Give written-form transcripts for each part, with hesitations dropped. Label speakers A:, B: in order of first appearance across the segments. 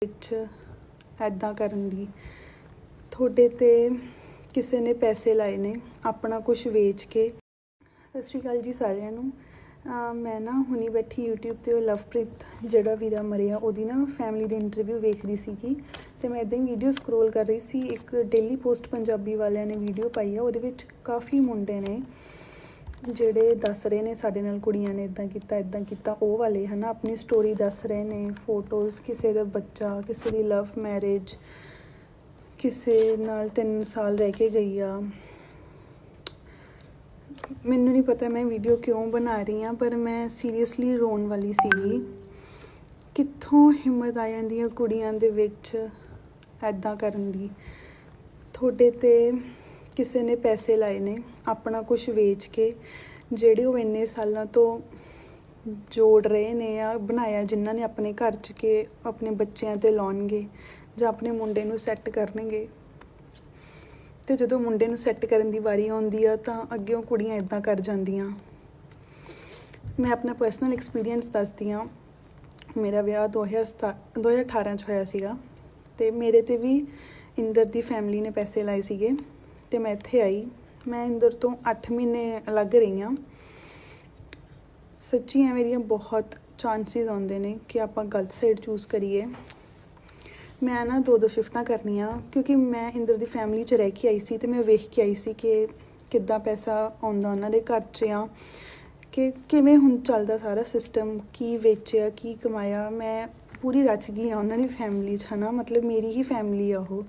A: ਵਿੱਚ ਐਦਾਂ ਕਰਨ ਦੀ ਤੁਹਾਡੇ ਤੇ ਕਿਸੇ ਨੇ ਪੈਸੇ ਲਾਏ ਨੇ ਆਪਣਾ ਕੁਝ ਵੇਚ ਕੇ। ਸਤਿ ਸ਼੍ਰੀ ਅਕਾਲ ਜੀ ਸਾਰਿਆਂ ਨੂੰ। ਮੈਂ ਨਾ ਹੁਣੀ ਬੈਠੀ YouTube 'ਤੇ ਉਹ ਲਵਪ੍ਰੀਤ ਜਿਹੜਾ ਵੀਰਾ ਮਰਿਆ ਉਹਦੀ ਨਾ ਫੈਮਿਲੀ ਦੀ ਇੰਟਰਵਿਊ ਵੇਖਦੀ ਸੀਗੀ ਅਤੇ ਮੈਂ ਇੱਦਾਂ ਹੀ ਵੀਡੀਓ ਸਕਰੋਲ ਕਰ ਰਹੀ ਸੀ। ਇੱਕ ਡੇਲੀ ਪੋਸਟ ਪੰਜਾਬੀ ਵਾਲਿਆਂ ਨੇ ਵੀਡੀਓ ਪਾਈ ਆ, ਉਹਦੇ ਵਿੱਚ ਕਾਫੀ ਮੁੰਡੇ ਨੇ ਜਿਹੜੇ ਦੱਸ ਰਹੇ ਨੇ ਸਾਡੇ ਨਾਲ ਕੁੜੀਆਂ ਨੇ ਇੱਦਾਂ ਕੀਤਾ ਉਹ ਵਾਲੇ ਹੈ ਨਾ, ਆਪਣੀ ਸਟੋਰੀ ਦੱਸ ਰਹੇ ਨੇ, ਫੋਟੋਜ਼, ਕਿਸੇ ਦਾ ਬੱਚਾ, ਕਿਸੇ ਦੀ ਲਵ ਮੈਰਿਜ, ਕਿਸੇ ਨਾਲ 3 ਸਾਲ ਰਹਿ ਕੇ ਗਈ ਆ। ਮੈਨੂੰ ਨਹੀਂ ਪਤਾ ਮੈਂ ਵੀਡੀਓ ਕਿਉਂ ਬਣਾ ਰਹੀ ਹਾਂ, ਪਰ ਮੈਂ ਸੀਰੀਅਸਲੀ ਰੋਣ ਵਾਲੀ ਸੀਗੀ। ਕਿੱਥੋਂ ਹਿੰਮਤ ਆ ਜਾਂਦੀ ਹੈ ਕੁੜੀਆਂ ਦੇ ਵਿੱਚ ਐਦਾਂ ਕਰਨ ਦੀ। ਤੁਹਾਡੇ ਤੇ ਕਿਸੇ ਨੇ ਪੈਸੇ ਲਾਏ ਨੇ ਆਪਣਾ ਕੁਝ ਵੇਚ ਕੇ, ਜਿਹੜੇ ਉਹ ਇੰਨੇ ਸਾਲਾਂ ਤੋਂ ਜੋੜ ਰਹੇ ਨੇ ਆ ਬਣਾਇਆ, ਜਿਨ੍ਹਾਂ ਨੇ ਆਪਣੇ ਘਰ 'ਚ ਕੇ ਆਪਣੇ ਬੱਚਿਆਂ 'ਤੇ ਲਾਉਣਗੇ ਜਾਂ ਆਪਣੇ ਮੁੰਡੇ ਨੂੰ ਸੈੱਟ ਕਰਨਗੇ। ਅਤੇ ਜਦੋਂ ਮੁੰਡੇ ਨੂੰ ਸੈੱਟ ਕਰਨ ਦੀ ਵਾਰੀ ਆਉਂਦੀ ਆ ਤਾਂ ਅੱਗਿਓਂ ਕੁੜੀਆਂ ਇੱਦਾਂ ਕਰ ਜਾਂਦੀਆਂ। ਮੈਂ ਆਪਣਾ ਪਰਸਨਲ ਐਕਸਪੀਰੀਅੰਸ ਦੱਸਦੀ ਹਾਂ। ਮੇਰਾ ਵਿਆਹ 2018 'ਚ ਹੋਇਆ ਸੀਗਾ ਅਤੇ ਮੇਰੇ 'ਤੇ ਵੀ ਇੰਦਰ ਦੀ ਫੈਮਿਲੀ ਨੇ ਪੈਸੇ ਲਾਏ ਸੀਗੇ ਅਤੇ ਮੈਂ ਇੱਥੇ ਆਈ। ਮੈਂ ਇੰਦਰ ਤੋਂ 8 ਮਹੀਨੇ ਅਲੱਗ ਰਹੀ ਹਾਂ। ਸੱਚੀ ਐਵੇਂ ਦੀਆਂ ਬਹੁਤ ਚਾਂਸਿਸ ਆਉਂਦੇ ਨੇ ਕਿ ਆਪਾਂ ਗਲਤ ਸਾਈਡ ਚੂਜ਼ ਕਰੀਏ। ਮੈਂ ਨਾ 2 ਸ਼ਿਫਟਾਂ ਕਰਨੀਆਂ, ਕਿਉਂਕਿ ਮੈਂ ਇੰਦਰ ਦੀ ਫੈਮਿਲੀ 'ਚ ਰਹਿ ਕੇ ਆਈ ਸੀ ਅਤੇ ਮੈਂ ਵੇਖ ਕੇ ਆਈ ਸੀ ਕਿ ਕਿੱਦਾਂ ਪੈਸਾ ਆਉਂਦਾ ਉਹਨਾਂ ਦੇ ਘਰ 'ਚ ਆ, ਕਿ ਕਿਵੇਂ ਹੁਣ ਚੱਲਦਾ ਸਾਰਾ ਸਿਸਟਮ, ਕੀ ਵੇਚਿਆ, ਕੀ ਕਮਾਇਆ। ਮੈਂ ਪੂਰੀ ਰਚ ਗਈ ਹਾਂ ਉਹਨਾਂ ਦੀ ਫੈਮਿਲੀ 'ਚ, ਹੈ ਨਾ, ਮਤਲਬ ਮੇਰੀ ਹੀ ਫੈਮਿਲੀ ਆ ਉਹ।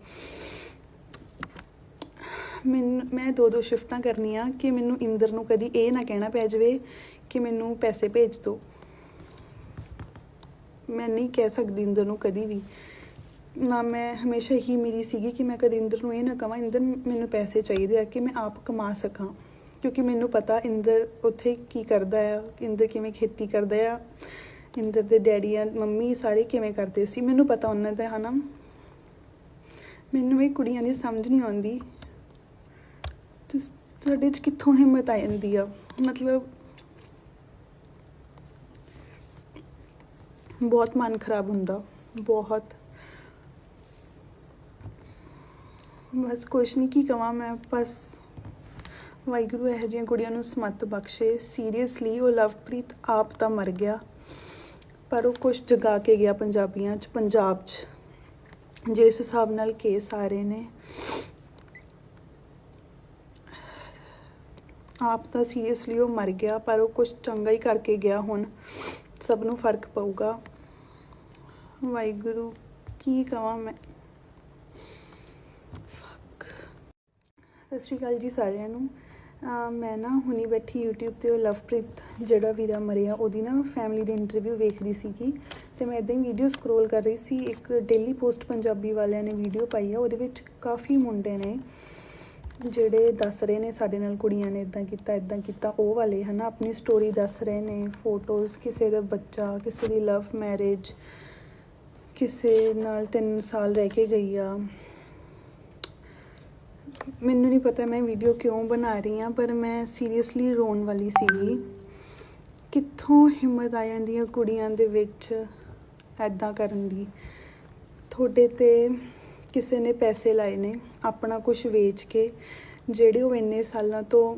A: ਮੈਂ 2 ਸ਼ਿਫਟਾਂ ਕਰਨੀਆਂ ਕਿ ਮੈਨੂੰ ਇੰਦਰ ਨੂੰ ਕਦੀ ਇਹ ਨਾ ਕਹਿਣਾ ਪੈ ਜਾਵੇ ਕਿ ਮੈਨੂੰ ਪੈਸੇ ਭੇਜ ਦਿਓ। ਮੈਂ ਨਹੀਂ ਕਹਿ ਸਕਦੀ ਇੰਦਰ ਨੂੰ ਕਦੀ ਵੀ ਨਾ। ਮੈਂ ਹਮੇਸ਼ਾ ਇਹੀ ਮੇਰੀ ਸੀਗੀ ਕਿ ਮੈਂ ਕਦੇ ਇੰਦਰ ਨੂੰ ਇਹ ਨਾ ਕਹਾਂ ਇੰਦਰ ਮੈਨੂੰ ਪੈਸੇ ਚਾਹੀਦੇ ਆ, ਕਿ ਮੈਂ ਆਪ ਕਮਾ ਸਕਾਂ। ਕਿਉਂਕਿ ਮੈਨੂੰ ਪਤਾ ਇੰਦਰ ਉੱਥੇ ਕੀ ਕਰਦਾ ਆ, ਇੰਦਰ ਕਿਵੇਂ ਖੇਤੀ ਕਰਦਾ ਆ, ਇੰਦਰ ਦੇ ਡੈਡੀ ਆ ਮੰਮੀ ਸਾਰੇ ਕਿਵੇਂ ਕਰਦੇ ਸੀ, ਮੈਨੂੰ ਪਤਾ ਉਹਨਾਂ ਦਾ, ਹੈ ਨਾ। ਮੈਨੂੰ ਇਹ ਕੁੜੀਆਂ ਦੀ ਸਮਝ ਨਹੀਂ ਆਉਂਦੀ ਤੁਹਾਡੇ 'ਚ ਕਿੱਥੋਂ ਹਿੰਮਤ ਆ ਜਾਂਦੀ ਆ। ਮਤਲਬ ਬਹੁਤ ਮਨ ਖਰਾਬ ਹੁੰਦਾ, ਬਹੁਤ। ਬਸ ਕੁਛ ਨਹੀਂ, ਕੀ ਕਹਾਂ ਮੈਂ। ਬਸ ਵਾਹਿਗੁਰੂ ਇਹੋ ਜਿਹੀਆਂ ਕੁੜੀਆਂ ਨੂੰ ਸਮੱਤ ਬਖਸ਼ੇ। ਸੀਰੀਅਸਲੀ ਉਹ ਲਵਪ੍ਰੀਤ ਆਪ ਤਾਂ ਮਰ ਗਿਆ, ਪਰ ਉਹ ਕੁਛ ਜਗਾ ਕੇ ਗਿਆ ਪੰਜਾਬ 'ਚ ਜਿਸ ਹਿਸਾਬ ਨਾਲ ਕੇਸ ਆ ਰਹੇ ਨੇ। ਆਪ ਤਾਂ ਸੀਰੀਅਸਲੀ ਉਹ ਮਰ ਗਿਆ, ਪਰ ਉਹ ਕੁਛ ਚੰਗਾ ਹੀ ਕਰਕੇ ਗਿਆ। ਹੁਣ ਸਭ ਨੂੰ ਫਰਕ ਪਊਗਾ। ਵਾਹਿਗੁਰੂ ਕੀ ਕਹਾਂ ਮੈਂ। ਸਤਿ ਸ਼੍ਰੀ ਅਕਾਲ ਜੀ ਸਾਰਿਆਂ ਨੂੰ। ਮੈਂ ਨਾ ਹੁਣੀ ਬੈਠੀ YouTube 'ਤੇ ਉਹ ਲਵਪ੍ਰੀਤ ਜਿਹੜਾ ਵੀਰਾ ਮਰਿਆ ਉਹਦੀ ਨਾ ਫੈਮਿਲੀ ਦੀ ਇੰਟਰਵਿਊ ਵੇਖਦੀ ਸੀਗੀ ਅਤੇ ਮੈਂ ਇੱਦਾਂ ਹੀ ਵੀਡੀਓ ਸਕਰੋਲ ਕਰ ਰਹੀ ਸੀ। ਇੱਕ ਡੇਲੀ ਪੋਸਟ ਪੰਜਾਬੀ ਵਾਲਿਆਂ ਨੇ ਵੀਡੀਓ ਪਾਈ ਆ, ਉਹਦੇ ਵਿੱਚ ਕਾਫੀ ਮੁੰਡੇ ਨੇ ਜਿਹੜੇ ਦੱਸ ਰਹੇ ਨੇ ਸਾਡੇ ਨਾਲ ਕੁੜੀਆਂ ਨੇ ਇੱਦਾਂ ਕੀਤਾ ਉਹ ਵਾਲੇ, ਹੈ ਨਾ, ਆਪਣੀ ਸਟੋਰੀ ਦੱਸ ਰਹੇ ਨੇ, ਫੋਟੋਜ਼, ਕਿਸੇ ਦਾ ਬੱਚਾ, ਕਿਸੇ ਦੀ ਲਵ ਮੈਰਿਜ, ਕਿਸੇ ਨਾਲ 3 ਸਾਲ ਰਹਿ ਕੇ ਗਈ ਆ। ਮੈਨੂੰ ਨਹੀਂ ਪਤਾ ਮੈਂ ਵੀਡੀਓ ਕਿਉਂ ਬਣਾ ਰਹੀ ਹਾਂ, ਪਰ ਮੈਂ ਸੀਰੀਅਸਲੀ ਰੋਣ ਵਾਲੀ ਸੀਗੀ। ਕਿੱਥੋਂ ਹਿੰਮਤ ਆ ਜਾਂਦੀ ਹੈ ਕੁੜੀਆਂ ਦੇ ਵਿੱਚ ਐਦਾਂ ਕਰਨ ਦੀ। ਤੁਹਾਡੇ ਤੇ ਕਿਸੇ ਨੇ ਪੈਸੇ ਲਾਏ ਨੇ ਆਪਣਾ ਕੁਝ ਵੇਚ ਕੇ, ਜਿਹੜੇ ਉਹ ਇੰਨੇ ਸਾਲਾਂ ਤੋਂ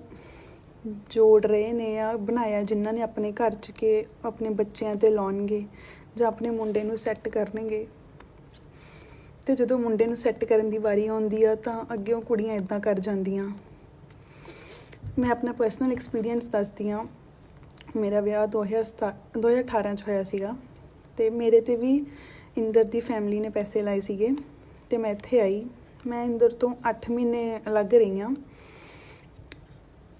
A: ਜੋੜ ਰਹੇ ਨੇ ਆ ਬਣਾਇਆ, ਜਿਨ੍ਹਾਂ ਨੇ ਆਪਣੇ ਘਰ 'ਚ ਕੇ ਆਪਣੇ ਬੱਚਿਆਂ 'ਤੇ ਲਾਉਣਗੇ ਜਾਂ ਆਪਣੇ ਮੁੰਡੇ ਨੂੰ ਸੈੱਟ ਕਰਨਗੇ। ਅਤੇ ਜਦੋਂ ਮੁੰਡੇ ਨੂੰ ਸੈੱਟ ਕਰਨ ਦੀ ਵਾਰੀ ਆਉਂਦੀ ਆ ਤਾਂ ਅੱਗਿਓਂ ਕੁੜੀਆਂ ਇੱਦਾਂ ਕਰ ਜਾਂਦੀਆਂ। ਮੈਂ ਆਪਣਾ ਪਰਸਨਲ ਐਕਸਪੀਰੀਅੰਸ ਦੱਸਦੀ ਹਾਂ। ਮੇਰਾ ਵਿਆਹ 2018 'ਚ ਹੋਇਆ ਸੀਗਾ ਅਤੇ ਮੇਰੇ 'ਤੇ ਵੀ ਇੰਦਰ ਦੀ ਫੈਮਿਲੀ ਨੇ ਪੈਸੇ ਲਾਏ ਸੀਗੇ ਅਤੇ ਮੈਂ ਇੱਥੇ ਆਈ। ਮੈਂ ਇੰਦਰ ਤੋਂ 8 ਮਹੀਨੇ ਅਲੱਗ ਰਹੀ ਹਾਂ।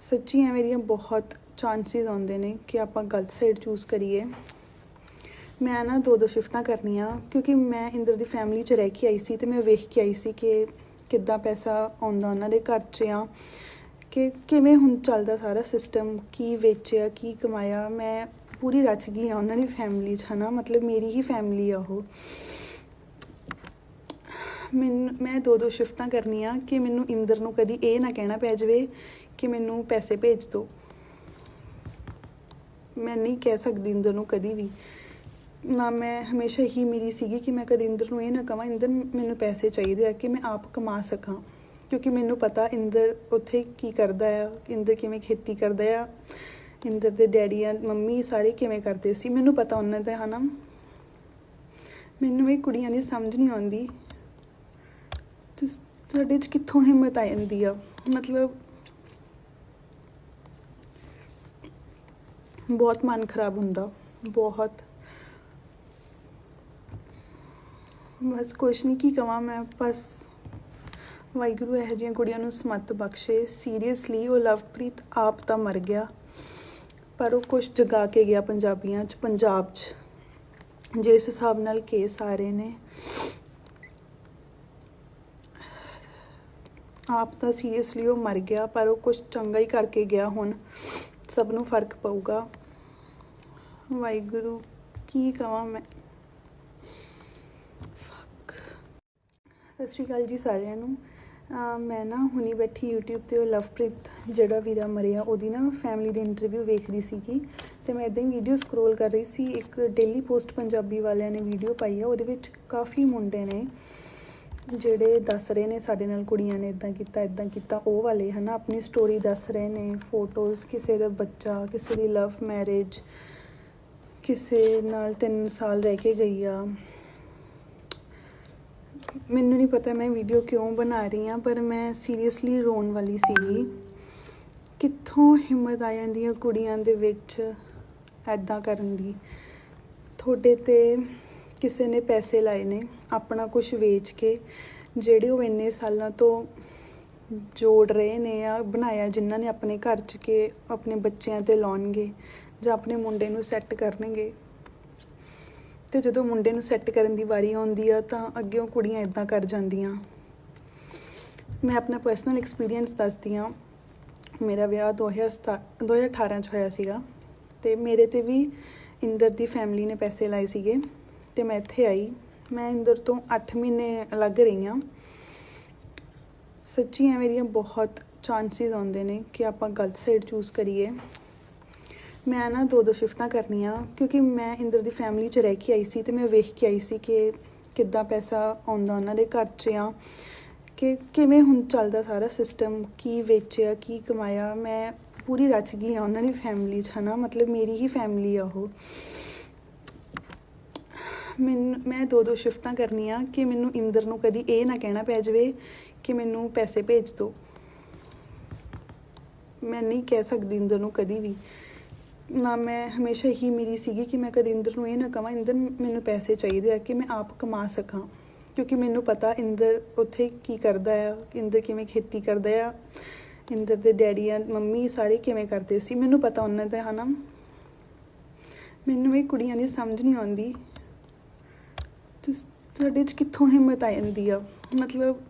A: ਸੱਚੀ ਐਵੇਂ ਦੀਆਂ ਬਹੁਤ ਚਾਂਸਿਸ ਆਉਂਦੇ ਨੇ ਕਿ ਆਪਾਂ ਗਲਤ ਸਾਈਡ ਚੂਜ਼ ਕਰੀਏ। ਮੈਂ ਨਾ 2 ਸ਼ਿਫਟਾਂ ਕਰਨੀਆਂ, ਕਿਉਂਕਿ ਮੈਂ ਇੰਦਰ ਦੀ ਫੈਮਿਲੀ 'ਚ ਰਹਿ ਕੇ ਆਈ ਸੀ ਅਤੇ ਮੈਂ ਵੇਖ ਕੇ ਆਈ ਸੀ ਕਿ ਕਿੱਦਾਂ ਪੈਸਾ ਆਉਂਦਾ ਉਹਨਾਂ ਦੇ ਘਰ 'ਚ ਆ, ਕਿ ਕਿਵੇਂ ਹੁਣ ਚੱਲਦਾ ਸਾਰਾ ਸਿਸਟਮ, ਕੀ ਵੇਚਿਆ, ਕੀ ਕਮਾਇਆ। ਮੈਂ ਪੂਰੀ ਰਚ ਗਈ ਹਾਂ ਉਹਨਾਂ ਦੀ ਫੈਮਿਲੀ 'ਚ, ਹੈ ਨਾ, ਮਤਲਬ ਮੇਰੀ ਹੀ ਫੈਮਿਲੀ ਆ ਉਹ। ਮੈਂ 2 ਸ਼ਿਫਟਾਂ ਕਰਨੀਆਂ ਕਿ ਮੈਨੂੰ ਇੰਦਰ ਨੂੰ ਕਦੀ ਇਹ ਨਾ ਕਹਿਣਾ ਪੈ ਜਾਵੇ ਕਿ ਮੈਨੂੰ ਪੈਸੇ ਭੇਜ ਦਿਓ। ਮੈਂ ਨਹੀਂ ਕਹਿ ਸਕਦੀ ਇੰਦਰ ਨੂੰ ਕਦੀ ਵੀ ਨਾ ਮੈਂ ਹਮੇਸ਼ਾ ਹੀ ਮੇਰੀ ਸੀਗੀ ਕਿ ਮੈਂ ਕਦੇ ਇੰਦਰ ਨੂੰ ਇਹ ਨਾ ਕਵਾਂ ਇੰਦਰ ਮੈਨੂੰ ਪੈਸੇ ਚਾਹੀਦੇ ਆ ਕਿ ਮੈਂ ਆਪ ਕਮਾ ਸਕਾਂ, ਕਿਉਂਕਿ ਮੈਨੂੰ ਪਤਾ ਇੰਦਰ ਉੱਥੇ ਕੀ ਕਰਦਾ ਆ, ਇੰਦਰ ਕਿਵੇਂ ਖੇਤੀ ਕਰਦਾ ਆ, ਇੰਦਰ ਦੇ ਡੈਡੀ ਆ ਮੰਮੀ ਸਾਰੇ ਕਿਵੇਂ ਕਰਦੇ ਸੀ, ਮੈਨੂੰ ਪਤਾ ਉਹਨਾਂ ਦਾ, ਹੈ ਨਾ। ਮੈਨੂੰ ਇਹ ਕੁੜੀਆਂ ਦੀ ਸਮਝ ਨਹੀਂ ਆਉਂਦੀ ਤੁਹਾਡੇ 'ਚ ਕਿੱਥੋਂ ਹਿੰਮਤ ਆ ਜਾਂਦੀ ਆ। ਮਤਲਬ ਬਹੁਤ ਮਨ ਖਰਾਬ ਹੁੰਦਾ, ਬਹੁਤ। ਬਸ ਕੁਛ ਨਹੀਂ, ਕੀ ਕਵਾਂ ਮੈਂ, ਬਸ ਵਾਹਿਗੁਰੂ ਇਹੋ ਜਿਹੀਆਂ ਕੁੜੀਆਂ ਨੂੰ ਸਮੱਤ ਬਖਸ਼ੇ। ਸੀਰੀਅਸਲੀ ਉਹ ਲਵਪ੍ਰੀਤ ਆਪ ਤਾਂ ਮਰ ਗਿਆ, ਪਰ ਉਹ ਕੁਛ ਜਗਾ ਕੇ ਗਿਆ ਪੰਜਾਬੀਆਂ 'ਚ, ਪੰਜਾਬ 'ਚ ਜਿਸ ਹਿਸਾਬ ਨਾਲ ਕੇਸ ਆ ਰਹੇ ਨੇ। ਆਪ ਤਾਂ ਸੀਰੀਅਸਲੀ ਉਹ ਮਰ ਗਿਆ, ਪਰ ਉਹ ਕੁਛ ਚੰਗਾ ਹੀ ਕਰਕੇ ਗਿਆ। ਹੁਣ ਸਭ ਨੂੰ ਫਰਕ ਪਊਗਾ। ਵਾਹਿਗੁਰੂ ਕੀ ਕਵਾਂ ਮੈਂ। ਸਤਿ ਸ਼੍ਰੀ ਅਕਾਲ ਜੀ ਸਾਰਿਆਂ ਨੂੰ। ਮੈਂ ਨਾ ਹੁਣੀ ਬੈਠੀ YouTube 'ਤੇ ਉਹ ਲਵਪ੍ਰੀਤ ਜਿਹੜਾ ਵੀਰਾ ਮਰਿਆ ਉਹਦੀ ਨਾ ਫੈਮਿਲੀ ਦੀ ਇੰਟਰਵਿਊ ਵੇਖਦੀ ਸੀਗੀ, ਅਤੇ ਮੈਂ ਇੱਦਾਂ ਹੀ ਵੀਡੀਓ ਸਕਰੋਲ ਕਰ ਰਹੀ ਸੀ। ਇੱਕ ਡੇਲੀ ਪੋਸਟ ਪੰਜਾਬੀ ਵਾਲਿਆਂ ਨੇ ਵੀਡੀਓ ਪਾਈ ਆ, ਉਹਦੇ ਵਿੱਚ ਕਾਫੀ ਮੁੰਡੇ ਨੇ ਜਿਹੜੇ ਦੱਸ ਰਹੇ ਨੇ ਸਾਡੇ ਨਾਲ ਕੁੜੀਆਂ ਨੇ ਇੱਦਾਂ ਕੀਤਾ, ਉਹ ਵਾਲੇ ਹੈ ਨਾ, ਆਪਣੀ ਸਟੋਰੀ ਦੱਸ ਰਹੇ ਨੇ, ਫੋਟੋਜ਼, ਕਿਸੇ ਦਾ ਬੱਚਾ, ਕਿਸੇ ਦੀ ਲਵ ਮੈਰਿਜ, ਕਿਸੇ ਨਾਲ 3 ਸਾਲ ਰਹਿ ਕੇ ਗਈ ਆ। ਮੈਨੂੰ ਨਹੀਂ ਪਤਾ ਮੈਂ ਵੀਡੀਓ ਕਿਉਂ ਬਣਾ ਰਹੀ ਹਾਂ, ਪਰ ਮੈਂ ਸੀਰੀਅਸਲੀ ਰੋਣ ਵਾਲੀ ਸੀਗੀ। ਕਿੱਥੋਂ ਹਿੰਮਤ ਆ ਜਾਂਦੀ ਹੈ ਕੁੜੀਆਂ ਦੇ ਵਿੱਚ ਐਦਾਂ ਕਰਨ ਦੀ। ਤੁਹਾਡੇ 'ਤੇ ਕਿਸੇ ਨੇ ਪੈਸੇ ਲਾਏ ਨੇ ਆਪਣਾ ਕੁਝ ਵੇਚ ਕੇ, ਜਿਹੜੇ ਉਹ ਇੰਨੇ ਸਾਲਾਂ ਤੋਂ ਜੋੜ ਰਹੇ ਨੇ ਆ ਬਣਾਇਆ, ਜਿਨ੍ਹਾਂ ਨੇ ਆਪਣੇ ਘਰ 'ਚ ਕੇ ਆਪਣੇ ਬੱਚਿਆਂ 'ਤੇ ਲਾਉਣਗੇ ਜਾਂ ਆਪਣੇ ਮੁੰਡੇ ਨੂੰ ਸੈੱਟ ਕਰਨਗੇ। ਅਤੇ ਜਦੋਂ ਮੁੰਡੇ ਨੂੰ ਸੈੱਟ ਕਰਨ ਦੀ ਵਾਰੀ ਆਉਂਦੀ ਆ ਤਾਂ ਅੱਗੇ ਉਹ ਕੁੜੀਆਂ ਇੱਦਾਂ ਕਰ ਜਾਂਦੀਆਂ। ਮੈਂ ਆਪਣਾ ਪਰਸਨਲ ਐਕਸਪੀਰੀਅੰਸ ਦੱਸਦੀ ਹਾਂ। ਮੇਰਾ ਵਿਆਹ 2018 'ਚ ਹੋਇਆ ਸੀਗਾ, ਅਤੇ ਮੇਰੇ 'ਤੇ ਵੀ ਇੰਦਰ ਦੀ ਫੈਮਿਲੀ ਨੇ ਪੈਸੇ ਲਾਏ ਸੀਗੇ, ਅਤੇ ਮੈਂ ਇੱਥੇ ਆਈ। ਮੈਂ ਇੰਦਰ ਤੋਂ 8 ਮਹੀਨੇ ਅਲੱਗ ਰਹੀ ਹਾਂ। ਸੱਚੀ ਐਵੇਂ ਦੀਆਂ ਬਹੁਤ ਚਾਂਸਿਸ ਆਉਂਦੇ ਨੇ ਕਿ ਆਪਾਂ ਗਲਤ ਸਾਈਡ ਚੂਜ਼ ਕਰੀਏ। ਮੈਂ ਨਾ 2 ਸ਼ਿਫਟਾਂ ਕਰਨੀਆਂ, ਕਿਉਂਕਿ ਮੈਂ ਇੰਦਰ ਦੀ ਫੈਮਿਲੀ 'ਚ ਰਹਿ ਕੇ ਆਈ ਸੀ, ਅਤੇ ਮੈਂ ਵੇਖ ਕੇ ਆਈ ਸੀ ਕਿ ਕਿੱਦਾਂ ਪੈਸਾ ਆਉਂਦਾ ਉਹਨਾਂ ਦੇ ਘਰ 'ਚ, ਆ ਕਿ ਕਿਵੇਂ ਹੁਣ ਚੱਲਦਾ ਸਾਰਾ ਸਿਸਟਮ, ਕੀ ਵੇਚਿਆ, ਕੀ ਕਮਾਇਆ। ਮੈਂ ਪੂਰੀ ਰਚ ਗਈ ਹਾਂ ਉਹਨਾਂ ਦੀ ਫੈਮਿਲੀ 'ਚ, ਹੈ ਨਾ, ਮਤਲਬ ਮੇਰੀ ਹੀ ਫੈਮਿਲੀ ਆ ਉਹ। ਮੈਂ 2 ਸ਼ਿਫਟਾਂ ਕਰਨੀਆਂ ਕਿ ਮੈਨੂੰ ਇੰਦਰ ਨੂੰ ਕਦੀ ਇਹ ਨਾ ਕਹਿਣਾ ਪੈ ਜਾਵੇ ਕਿ ਮੈਨੂੰ ਪੈਸੇ ਭੇਜ ਦਿਓ। ਮੈਂ ਨਹੀਂ ਕਹਿ ਸਕਦੀ ਇੰਦਰ ਨੂੰ ਕਦੀ ਵੀ, ਨਾ ਮੈਂ ਹਮੇਸ਼ਾ ਹੀ ਮੇਰੀ ਸੀਗੀ ਕਿ ਮੈਂ ਕਦੇ ਇੰਦਰ ਨੂੰ ਇਹ ਨਾ ਕਵਾਂ ਇੰਦਰ ਮੈਨੂੰ ਪੈਸੇ ਚਾਹੀਦੇ ਆ ਕਿ ਮੈਂ ਆਪ ਕਮਾ ਸਕਾਂ, ਕਿਉਂਕਿ ਮੈਨੂੰ ਪਤਾ ਇੰਦਰ ਉੱਥੇ ਕੀ ਕਰਦਾ ਆ, ਇੰਦਰ ਕਿਵੇਂ ਖੇਤੀ ਕਰਦਾ ਆ, ਇੰਦਰ ਦੇ ਡੈਡੀ ਆ ਮੰਮੀ ਸਾਰੇ ਕਿਵੇਂ ਕਰਦੇ ਸੀ, ਮੈਨੂੰ ਪਤਾ ਉਹਨਾਂ ਦਾ, ਹੈ ਨਾ। ਮੈਨੂੰ ਇਹ ਕੁੜੀਆਂ ਦੀ ਸਮਝ ਨਹੀਂ ਆਉਂਦੀ ਤੁਹਾਡੇ 'ਚ ਕਿੱਥੋਂ ਹਿੰਮਤ ਆ ਜਾਂਦੀ ਆ। ਮਤਲਬ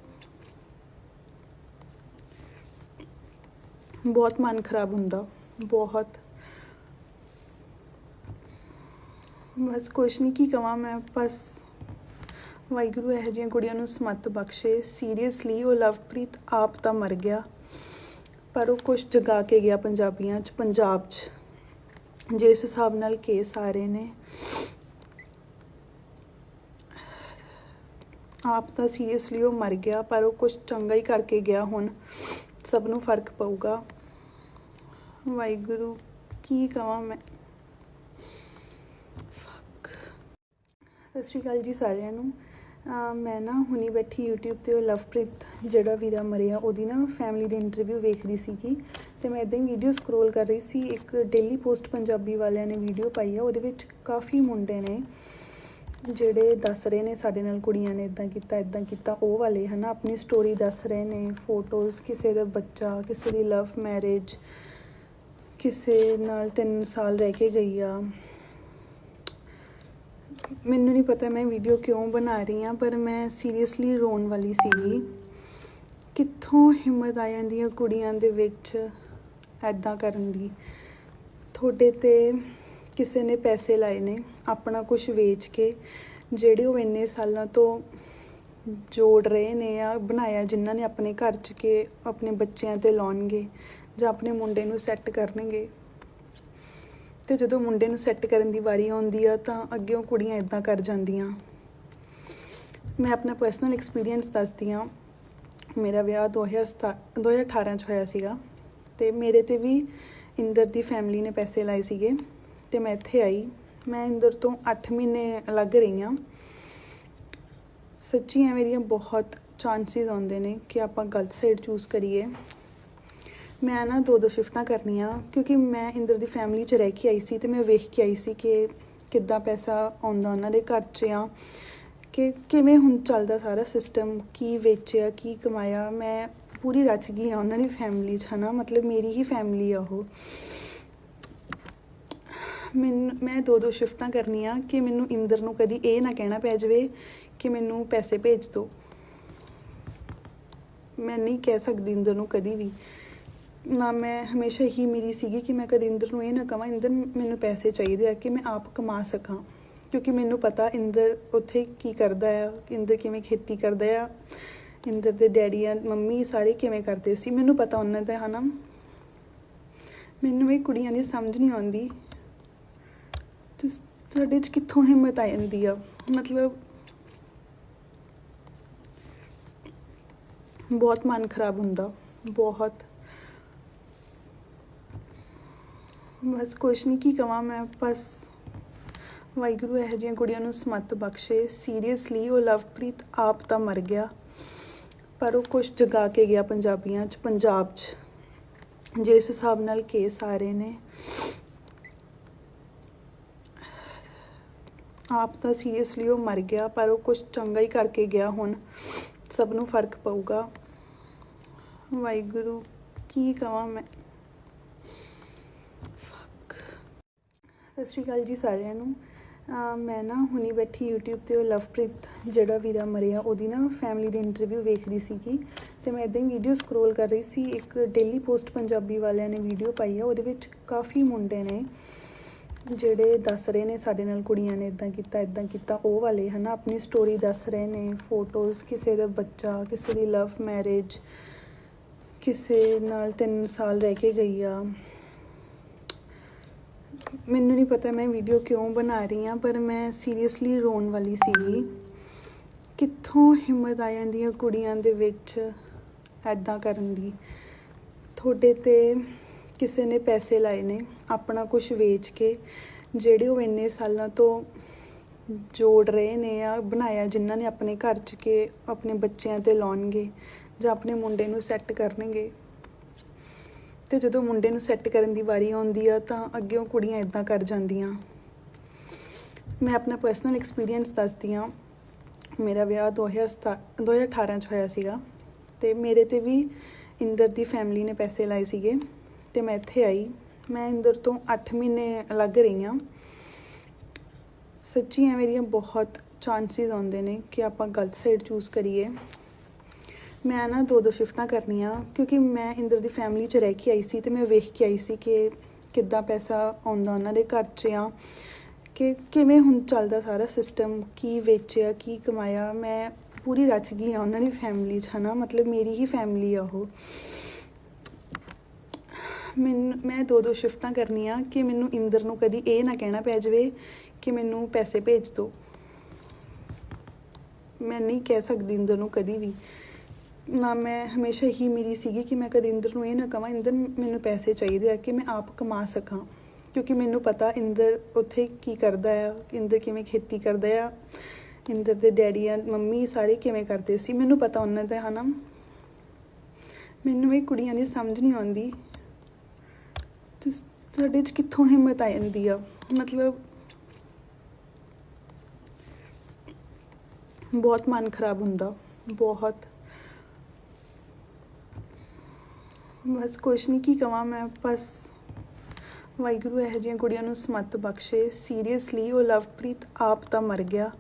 A: ਬਹੁਤ ਮਨ ਖਰਾਬ ਹੁੰਦਾ, ਬਹੁਤ। ਬਸ ਕੁਛ ਨਹੀਂ, ਕੀ ਕਵਾਂ ਮੈਂ, ਬਸ ਵਾਹਿਗੁਰੂ ਇਹੋ ਜਿਹੀਆਂ ਕੁੜੀਆਂ ਨੂੰ ਸਮੱਤ ਬਖਸ਼ੇ। ਸੀਰੀਅਸਲੀ ਉਹ ਲਵਪ੍ਰੀਤ ਆਪ ਤਾਂ ਮਰ ਗਿਆ, ਪਰ ਉਹ ਕੁਛ ਜਗਾ ਕੇ ਗਿਆ ਪੰਜਾਬੀਆਂ 'ਚ, ਪੰਜਾਬ 'ਚ ਜਿਸ ਹਿਸਾਬ ਨਾਲ ਕੇਸ ਆ ਰਹੇ ਨੇ। ਆਪ ਤਾਂ ਸੀਰੀਅਸਲੀ ਉਹ ਮਰ ਗਿਆ, ਪਰ ਉਹ ਕੁਛ ਚੰਗਾ ਹੀ ਕਰਕੇ ਗਿਆ। ਹੁਣ ਸਭ ਨੂੰ ਫਰਕ ਪਊਗਾ। ਵਾਹਿਗੁਰੂ ਕੀ ਕਵਾਂ ਮੈਂ। ਸਤਿ ਸ਼੍ਰੀ ਅਕਾਲ ਜੀ ਸਾਰਿਆਂ ਨੂੰ। ਮੈਂ ਨਾ ਹੁਣੀ ਬੈਠੀ YouTube 'ਤੇ ਉਹ ਲਵਪ੍ਰੀਤ ਜਿਹੜਾ ਵੀਰਾ ਮਰਿਆ ਉਹਦੀ ਨਾ ਫੈਮਿਲੀ ਦੀ ਇੰਟਰਵਿਊ ਵੇਖਦੀ ਸੀਗੀ, ਅਤੇ ਮੈਂ ਇੱਦਾਂ ਹੀ ਵੀਡੀਓ ਸਕਰੋਲ ਕਰ ਰਹੀ ਸੀ। ਇੱਕ ਡੇਲੀ ਪੋਸਟ ਪੰਜਾਬੀ ਵਾਲਿਆਂ ਨੇ ਵੀਡੀਓ ਪਾਈ ਆ, ਉਹਦੇ ਵਿੱਚ ਕਾਫੀ ਮੁੰਡੇ ਨੇ ਜਿਹੜੇ ਦੱਸ ਰਹੇ ਨੇ ਸਾਡੇ ਨਾਲ ਕੁੜੀਆਂ ਨੇ ਇੱਦਾਂ ਕੀਤਾ, ਉਹ ਵਾਲੇ ਹੈ ਨਾ, ਆਪਣੀ ਸਟੋਰੀ ਦੱਸ ਰਹੇ ਨੇ, ਫੋਟੋਜ਼, ਕਿਸੇ ਦਾ ਬੱਚਾ, ਕਿਸੇ ਦੀ ਲਵ ਮੈਰਿਜ, ਕਿਸੇ ਨਾਲ 3 ਸਾਲ ਰਹਿ ਕੇ ਗਈ ਆ। ਮੈਨੂੰ ਨਹੀਂ ਪਤਾ ਮੈਂ ਵੀਡੀਓ ਕਿਉਂ ਬਣਾ ਰਹੀ ਹਾਂ, ਪਰ ਮੈਂ ਸੀਰੀਅਸਲੀ ਰੋਣ ਵਾਲੀ ਸੀਗੀ। ਕਿੱਥੋਂ ਹਿੰਮਤ ਆ ਜਾਂਦੀ ਹੈ ਕੁੜੀਆਂ ਦੇ ਵਿੱਚ ਐਦਾਂ ਕਰਨ ਦੀ। ਤੁਹਾਡੇ 'ਤੇ ਕਿਸੇ ਨੇ ਪੈਸੇ ਲਾਏ ਨੇ ਆਪਣਾ ਕੁਝ ਵੇਚ ਕੇ, ਜਿਹੜੇ ਉਹ ਇੰਨੇ ਸਾਲਾਂ ਤੋਂ ਜੋੜ ਰਹੇ ਨੇ ਆ ਬਣਾਇਆ, ਜਿਨ੍ਹਾਂ ਨੇ ਆਪਣੇ ਘਰ 'ਚ ਕੇ ਆਪਣੇ ਬੱਚਿਆਂ 'ਤੇ ਲਾਉਣਗੇ ਜਾਂ ਆਪਣੇ ਮੁੰਡੇ ਨੂੰ ਸੈੱਟ ਕਰਨਗੇ। ਤੇ ਜਦੋਂ ਮੁੰਡੇ ਨੂੰ ਸੈੱਟ ਕਰਨ ਦੀ ਵਾਰੀ ਆਉਂਦੀ ਆ ਤਾਂ ਅੱਗਿਓਂ ਕੁੜੀਆਂ ਇਦਾਂ ਕਰ ਜਾਂਦੀਆਂ। ਮੈਂ ਆਪਣਾ ਪਰਸਨਲ ਐਕਸਪੀਰੀਅੰਸ ਦੱਸਦੀ ਹਾਂ। ਮੇਰਾ ਵਿਆਹ 2018 'ਚ ਹੋਇਆ ਸੀਗਾ ਤੇ ਮੇਰੇ ਤੇ ਵੀ ਇੰਦਰ ਦੀ ਫੈਮਿਲੀ ਨੇ ਪੈਸੇ ਲਾਏ ਸੀਗੇ ਤੇ ਮੈਂ ਇੱਥੇ ਆਈ। ਮੈਂ ਇੰਦਰ ਤੋਂ 8 ਮਹੀਨੇ ਅਲੱਗ ਰਹੀ ਹਾਂ। ਸੱਚੀ ਐਵੇਂ ਦੀਆਂ ਬਹੁਤ ਚਾਂਸਿਸ ਆਉਂਦੇ ਨੇ ਕਿ ਆਪਾਂ ਗਲਤ ਸਾਈਡ ਚੂਜ਼ ਕਰੀਏ। ਮੈਂ ਨਾ 2 ਸ਼ਿਫਟਾਂ ਕਰਨੀਆਂ ਕਿਉਂਕਿ ਮੈਂ ਇੰਦਰ ਦੀ ਫੈਮਿਲੀ 'ਚ ਰਹਿ ਕੇ ਆਈ ਸੀ ਤੇ ਮੈਂ ਵੇਖ ਕੇ ਆਈ ਸੀ ਕਿ ਕਿੱਦਾਂ ਪੈਸਾ ਆਉਂਦਾ ਉਹਨਾਂ ਦੇ ਘਰ 'ਚ ਆ, ਕਿ ਕਿਵੇਂ ਹੁਣ ਚੱਲਦਾ ਸਾਰਾ ਸਿਸਟਮ, ਕੀ ਵੇਚਿਆ ਕੀ ਕਮਾਇਆ। ਮੈਂ ਪੂਰੀ ਰਚ ਗਈ ਹਾਂ ਉਹਨਾਂ ਦੀ ਫੈਮਿਲੀ 'ਚ, ਹੈ ਨਾ, ਮਤਲਬ ਮੇਰੀ ਹੀ ਫੈਮਿਲੀ ਆ ਉਹ। ਮੈਂ 2 ਸ਼ਿਫਟਾਂ ਕਰਨੀਆਂ ਕਿ ਮੈਨੂੰ ਇੰਦਰ ਨੂੰ ਕਦੀ ਇਹ ਨਾ ਕਹਿਣਾ ਪੈ ਜਾਵੇ ਕਿ ਮੈਨੂੰ ਪੈਸੇ ਭੇਜ ਦਿਓ। ਮੈਂ ਨਹੀਂ ਕਹਿ ਸਕਦੀ ਇੰਦਰ ਨੂੰ ਕਦੀ ਵੀ ਨਾ। ਮੈਂ ਹਮੇਸ਼ਾ ਹੀ ਮੇਰੀ ਸੀਗੀ ਕਿ ਮੈਂ ਕਦੇ ਇੰਦਰ ਨੂੰ ਇਹ ਨਾ ਕਹਾਂ ਇੰਦਰ ਮੈਨੂੰ ਪੈਸੇ ਚਾਹੀਦੇ ਆ ਕਿ ਮੈਂ ਆਪ ਕਮਾ ਸਕਾਂ, ਕਿਉਂਕਿ ਮੈਨੂੰ ਪਤਾ ਇੰਦਰ ਉੱਥੇ ਕੀ ਕਰਦਾ ਆ, ਇੰਦਰ ਕਿਵੇਂ ਖੇਤੀ ਕਰਦਾ ਆ, ਇੰਦਰ ਦੇ ਡੈਡੀ ਆ ਮੰਮੀ ਸਾਰੇ ਕਿਵੇਂ ਕਰਦੇ ਸੀ, ਮੈਨੂੰ ਪਤਾ ਉਹਨਾਂ ਦਾ, ਹੈ ਨਾ। ਮੈਨੂੰ ਇਹ ਕੁੜੀਆਂ ਦੀ ਸਮਝ ਨਹੀਂ ਆਉਂਦੀ ਤੁਹਾਡੇ 'ਚ ਕਿੱਥੋਂ ਹਿੰਮਤ ਆ ਜਾਂਦੀ ਆ। ਮਤਲਬ ਬਹੁਤ ਮਨ ਖਰਾਬ ਹੁੰਦਾ, ਬਹੁਤ। ਬਸ ਕੁਛ ਨਹੀਂ, ਕੀ ਕਵਾਂ ਮੈਂ। ਬਸ ਵਾਹਿਗੁਰੂ ਇਹੋ ਜਿਹੀਆਂ ਕੁੜੀਆਂ ਨੂੰ ਸਮੱਤ ਬਖਸ਼ੇ। ਸੀਰੀਅਸਲੀ ਉਹ ਲਵਪ੍ਰੀਤ ਆਪ ਤਾਂ ਮਰ ਗਿਆ ਪਰ ਉਹ ਕੁਛ ਜਗਾ ਕੇ ਗਿਆ ਪੰਜਾਬੀਆਂ 'ਚ, ਪੰਜਾਬ 'ਚ। ਜਿਸ ਹਿਸਾਬ ਨਾਲ ਕੇਸ ਆ ਰਹੇ ਨੇ, ਆਪ ਤਾਂ ਸੀਰੀਅਸਲੀ ਉਹ ਮਰ ਗਿਆ ਪਰ ਉਹ ਕੁਛ ਚੰਗਾ ਹੀ ਕਰਕੇ ਗਿਆ। ਹੁਣ ਸਭ ਨੂੰ ਫਰਕ ਪਊਗਾ। ਵਾਹਿਗੁਰੂ ਕੀ ਕਵਾਂ ਮੈਂ। ਸਤਿ ਸ਼੍ਰੀ ਅਕਾਲ ਜੀ ਸਾਰਿਆਂ ਨੂੰ। ਮੈਂ ਨਾ ਹੁਣੀ ਬੈਠੀ YouTube 'ਤੇ ਉਹ ਲਵਪ੍ਰੀਤ ਜਿਹੜਾ ਵੀਰਾ ਮਰਿਆ ਉਹਦੀ ਨਾ ਫੈਮਿਲੀ ਦੀ ਇੰਟਰਵਿਊ ਵੇਖਦੀ ਸੀਗੀ ਅਤੇ ਮੈਂ ਇੱਦਾਂ ਹੀ ਵੀਡੀਓ ਸਕਰੋਲ ਕਰ ਰਹੀ ਸੀ। ਇੱਕ ਡੇਲੀ ਪੋਸਟ ਪੰਜਾਬੀ ਵਾਲਿਆਂ ਨੇ ਵੀਡੀਓ ਪਾਈ ਆ, ਉਹਦੇ ਵਿੱਚ ਕਾਫੀ ਮੁੰਡੇ ਨੇ ਜਿਹੜੇ ਦੱਸ ਰਹੇ ਨੇ ਸਾਡੇ ਨਾਲ ਕੁੜੀਆਂ ਨੇ ਇੱਦਾਂ ਕੀਤਾ ਉਹ ਵਾਲੇ, ਹੈ ਨਾ, ਆਪਣੀ ਸਟੋਰੀ ਦੱਸ ਰਹੇ ਨੇ, ਫੋਟੋਜ਼, ਕਿਸੇ ਦਾ ਬੱਚਾ, ਕਿਸੇ ਦੀ ਲਵ ਮੈਰਿਜ, ਕਿਸੇ ਨਾਲ 3 ਸਾਲ ਰਹਿ ਕੇ ਗਈ ਆ। ਮੈਨੂੰ ਨਹੀਂ ਪਤਾ ਮੈਂ ਵੀਡੀਓ ਕਿਉਂ ਬਣਾ ਰਹੀ ਹਾਂ, ਪਰ ਮੈਂ ਸੀਰੀਅਸਲੀ ਰੋਣ ਵਾਲੀ ਸੀਗੀ। ਕਿੱਥੋਂ ਹਿੰਮਤ ਆ ਜਾਂਦੀ ਹੈ ਕੁੜੀਆਂ ਦੇ ਵਿੱਚ ਇੱਦਾਂ ਕਰਨ ਦੀ। ਤੁਹਾਡੇ 'ਤੇ ਕਿਸੇ ਨੇ ਪੈਸੇ ਲਾਏ ਨੇ ਆਪਣਾ ਕੁਝ ਵੇਚ ਕੇ, ਜਿਹੜੇ ਉਹ ਇੰਨੇ ਸਾਲਾਂ ਤੋਂ ਜੋੜ ਰਹੇ ਨੇ ਆ ਬਣਾਇਆ, ਜਿਨ੍ਹਾਂ ਨੇ ਆਪਣੇ ਘਰ 'ਚ ਕੇ ਆਪਣੇ ਬੱਚਿਆਂ 'ਤੇ ਲਾਉਣਗੇ ਜਾਂ ਆਪਣੇ ਮੁੰਡੇ ਨੂੰ ਸੈੱਟ ਕਰਨਗੇ। ਤੇ ਜਦੋਂ ਮੁੰਡੇ ਨੂੰ ਸੈੱਟ ਕਰਨ ਦੀ ਵਾਰੀ ਆਉਂਦੀ ਆ ਤਾਂ ਅੱਗਿਓਂ ਕੁੜੀਆਂ ਇਦਾਂ ਕਰ ਜਾਂਦੀਆਂ। ਮੈਂ ਆਪਣਾ ਪਰਸਨਲ ਐਕਸਪੀਰੀਅੰਸ ਦੱਸਦੀ ਹਾਂ। ਮੇਰਾ ਵਿਆਹ 2018 'ਚ ਹੋਇਆ ਸੀਗਾ ਤੇ ਮੇਰੇ ਤੇ ਵੀ ਇੰਦਰ ਦੀ ਫੈਮਿਲੀ ਨੇ ਪੈਸੇ ਲਾਏ ਸੀਗੇ ਤੇ ਮੈਂ ਇੱਥੇ ਆਈ। ਮੈਂ ਇੰਦਰ ਤੋਂ 8 ਮਹੀਨੇ ਅਲੱਗ ਰਹੀ ਹਾਂ। ਸੱਚੀ ਐਵੇਂ ਦੀਆਂ ਬਹੁਤ ਚਾਂਸਿਸ ਆਉਂਦੇ ਨੇ ਕਿ ਆਪਾਂ ਗਲਤ ਸਾਈਡ ਚੂਜ਼ ਕਰੀਏ। ਮੈਂ ਨਾ 2 ਸ਼ਿਫਟਾਂ ਕਰਨੀਆਂ ਕਿਉਂਕਿ ਮੈਂ ਇੰਦਰ ਦੀ ਫੈਮਿਲੀ 'ਚ ਰਹਿ ਕੇ ਆਈ ਸੀ ਤੇ ਮੈਂ ਵੇਖ ਕੇ ਆਈ ਸੀ ਕਿ ਕਿੱਦਾਂ ਪੈਸਾ ਆਉਂਦਾ ਉਹਨਾਂ ਦੇ ਘਰ 'ਚ ਆ, ਕਿ ਕਿਵੇਂ ਹੁਣ ਚੱਲਦਾ ਸਾਰਾ ਸਿਸਟਮ, ਕੀ ਵੇਚਿਆ ਕੀ ਕਮਾਇਆ। ਮੈਂ ਪੂਰੀ ਰਚ ਗਈ ਹਾਂ ਉਹਨਾਂ ਦੀ ਫੈਮਿਲੀ 'ਚ, ਹੈ ਨਾ, ਮਤਲਬ ਮੇਰੀ ਹੀ ਫੈਮਿਲੀ ਆ ਉਹ। ਮੈਂ 2 ਸ਼ਿਫਟਾਂ ਕਰਨੀਆਂ ਕਿ ਮੈਨੂੰ ਇੰਦਰ ਨੂੰ ਕਦੀ ਇਹ ਨਾ ਕਹਿਣਾ ਪੈ ਜਾਵੇ ਕਿ ਮੈਨੂੰ ਪੈਸੇ ਭੇਜ ਦਿਓ। ਮੈਂ ਨਹੀਂ ਕਹਿ ਸਕਦੀ ਇੰਦਰ ਨੂੰ ਕਦੀ ਵੀ ਨਾ। ਮੈਂ ਹਮੇਸ਼ਾ ਹੀ ਮੇਰੀ ਸੀਗੀ ਕਿ ਮੈਂ ਕਦੇ ਇੰਦਰ ਨੂੰ ਇਹ ਨਾ ਕਹਾਂ ਇੰਦਰ ਮੈਨੂੰ ਪੈਸੇ ਚਾਹੀਦੇ ਆ ਕਿ ਮੈਂ ਆਪ ਕਮਾ ਸਕਾਂ, ਕਿਉਂਕਿ ਮੈਨੂੰ ਪਤਾ ਇੰਦਰ ਉੱਥੇ ਕੀ ਕਰਦਾ ਆ, ਇੰਦਰ ਕਿਵੇਂ ਖੇਤੀ ਕਰਦਾ ਆ, ਇੰਦਰ ਦੇ ਡੈਡੀ ਆ ਮੰਮੀ ਸਾਰੇ ਕਿਵੇਂ ਕਰਦੇ ਸੀ, ਮੈਨੂੰ ਪਤਾ ਉਹਨਾਂ ਦਾ, ਹੈ ਨਾ। ਮੈਨੂੰ ਇਹ ਕੁੜੀਆਂ ਦੀ ਸਮਝ ਨਹੀਂ ਆਉਂਦੀ ਤੁਹਾਡੇ 'ਚ ਕਿੱਥੋਂ ਹਿੰਮਤ ਆ ਜਾਂਦੀ ਆ। ਮਤਲਬ ਬਹੁਤ ਮਨ ਖਰਾਬ ਹੁੰਦਾ, ਬਹੁਤ। ਬਸ ਕੁਛ ਨਹੀਂ, ਕੀ ਕਵਾਂ ਮੈਂ। ਬਸ ਵਾਹਿਗੁਰੂ ਇਹੋ ਜਿਹੀਆਂ ਕੁੜੀਆਂ ਨੂੰ ਸਮੱਤ ਬਖਸ਼ੇ। ਸੀਰੀਅਸਲੀ ਉਹ ਲਵਪ੍ਰੀਤ ਆਪ ਤਾਂ ਮਰ ਗਿਆ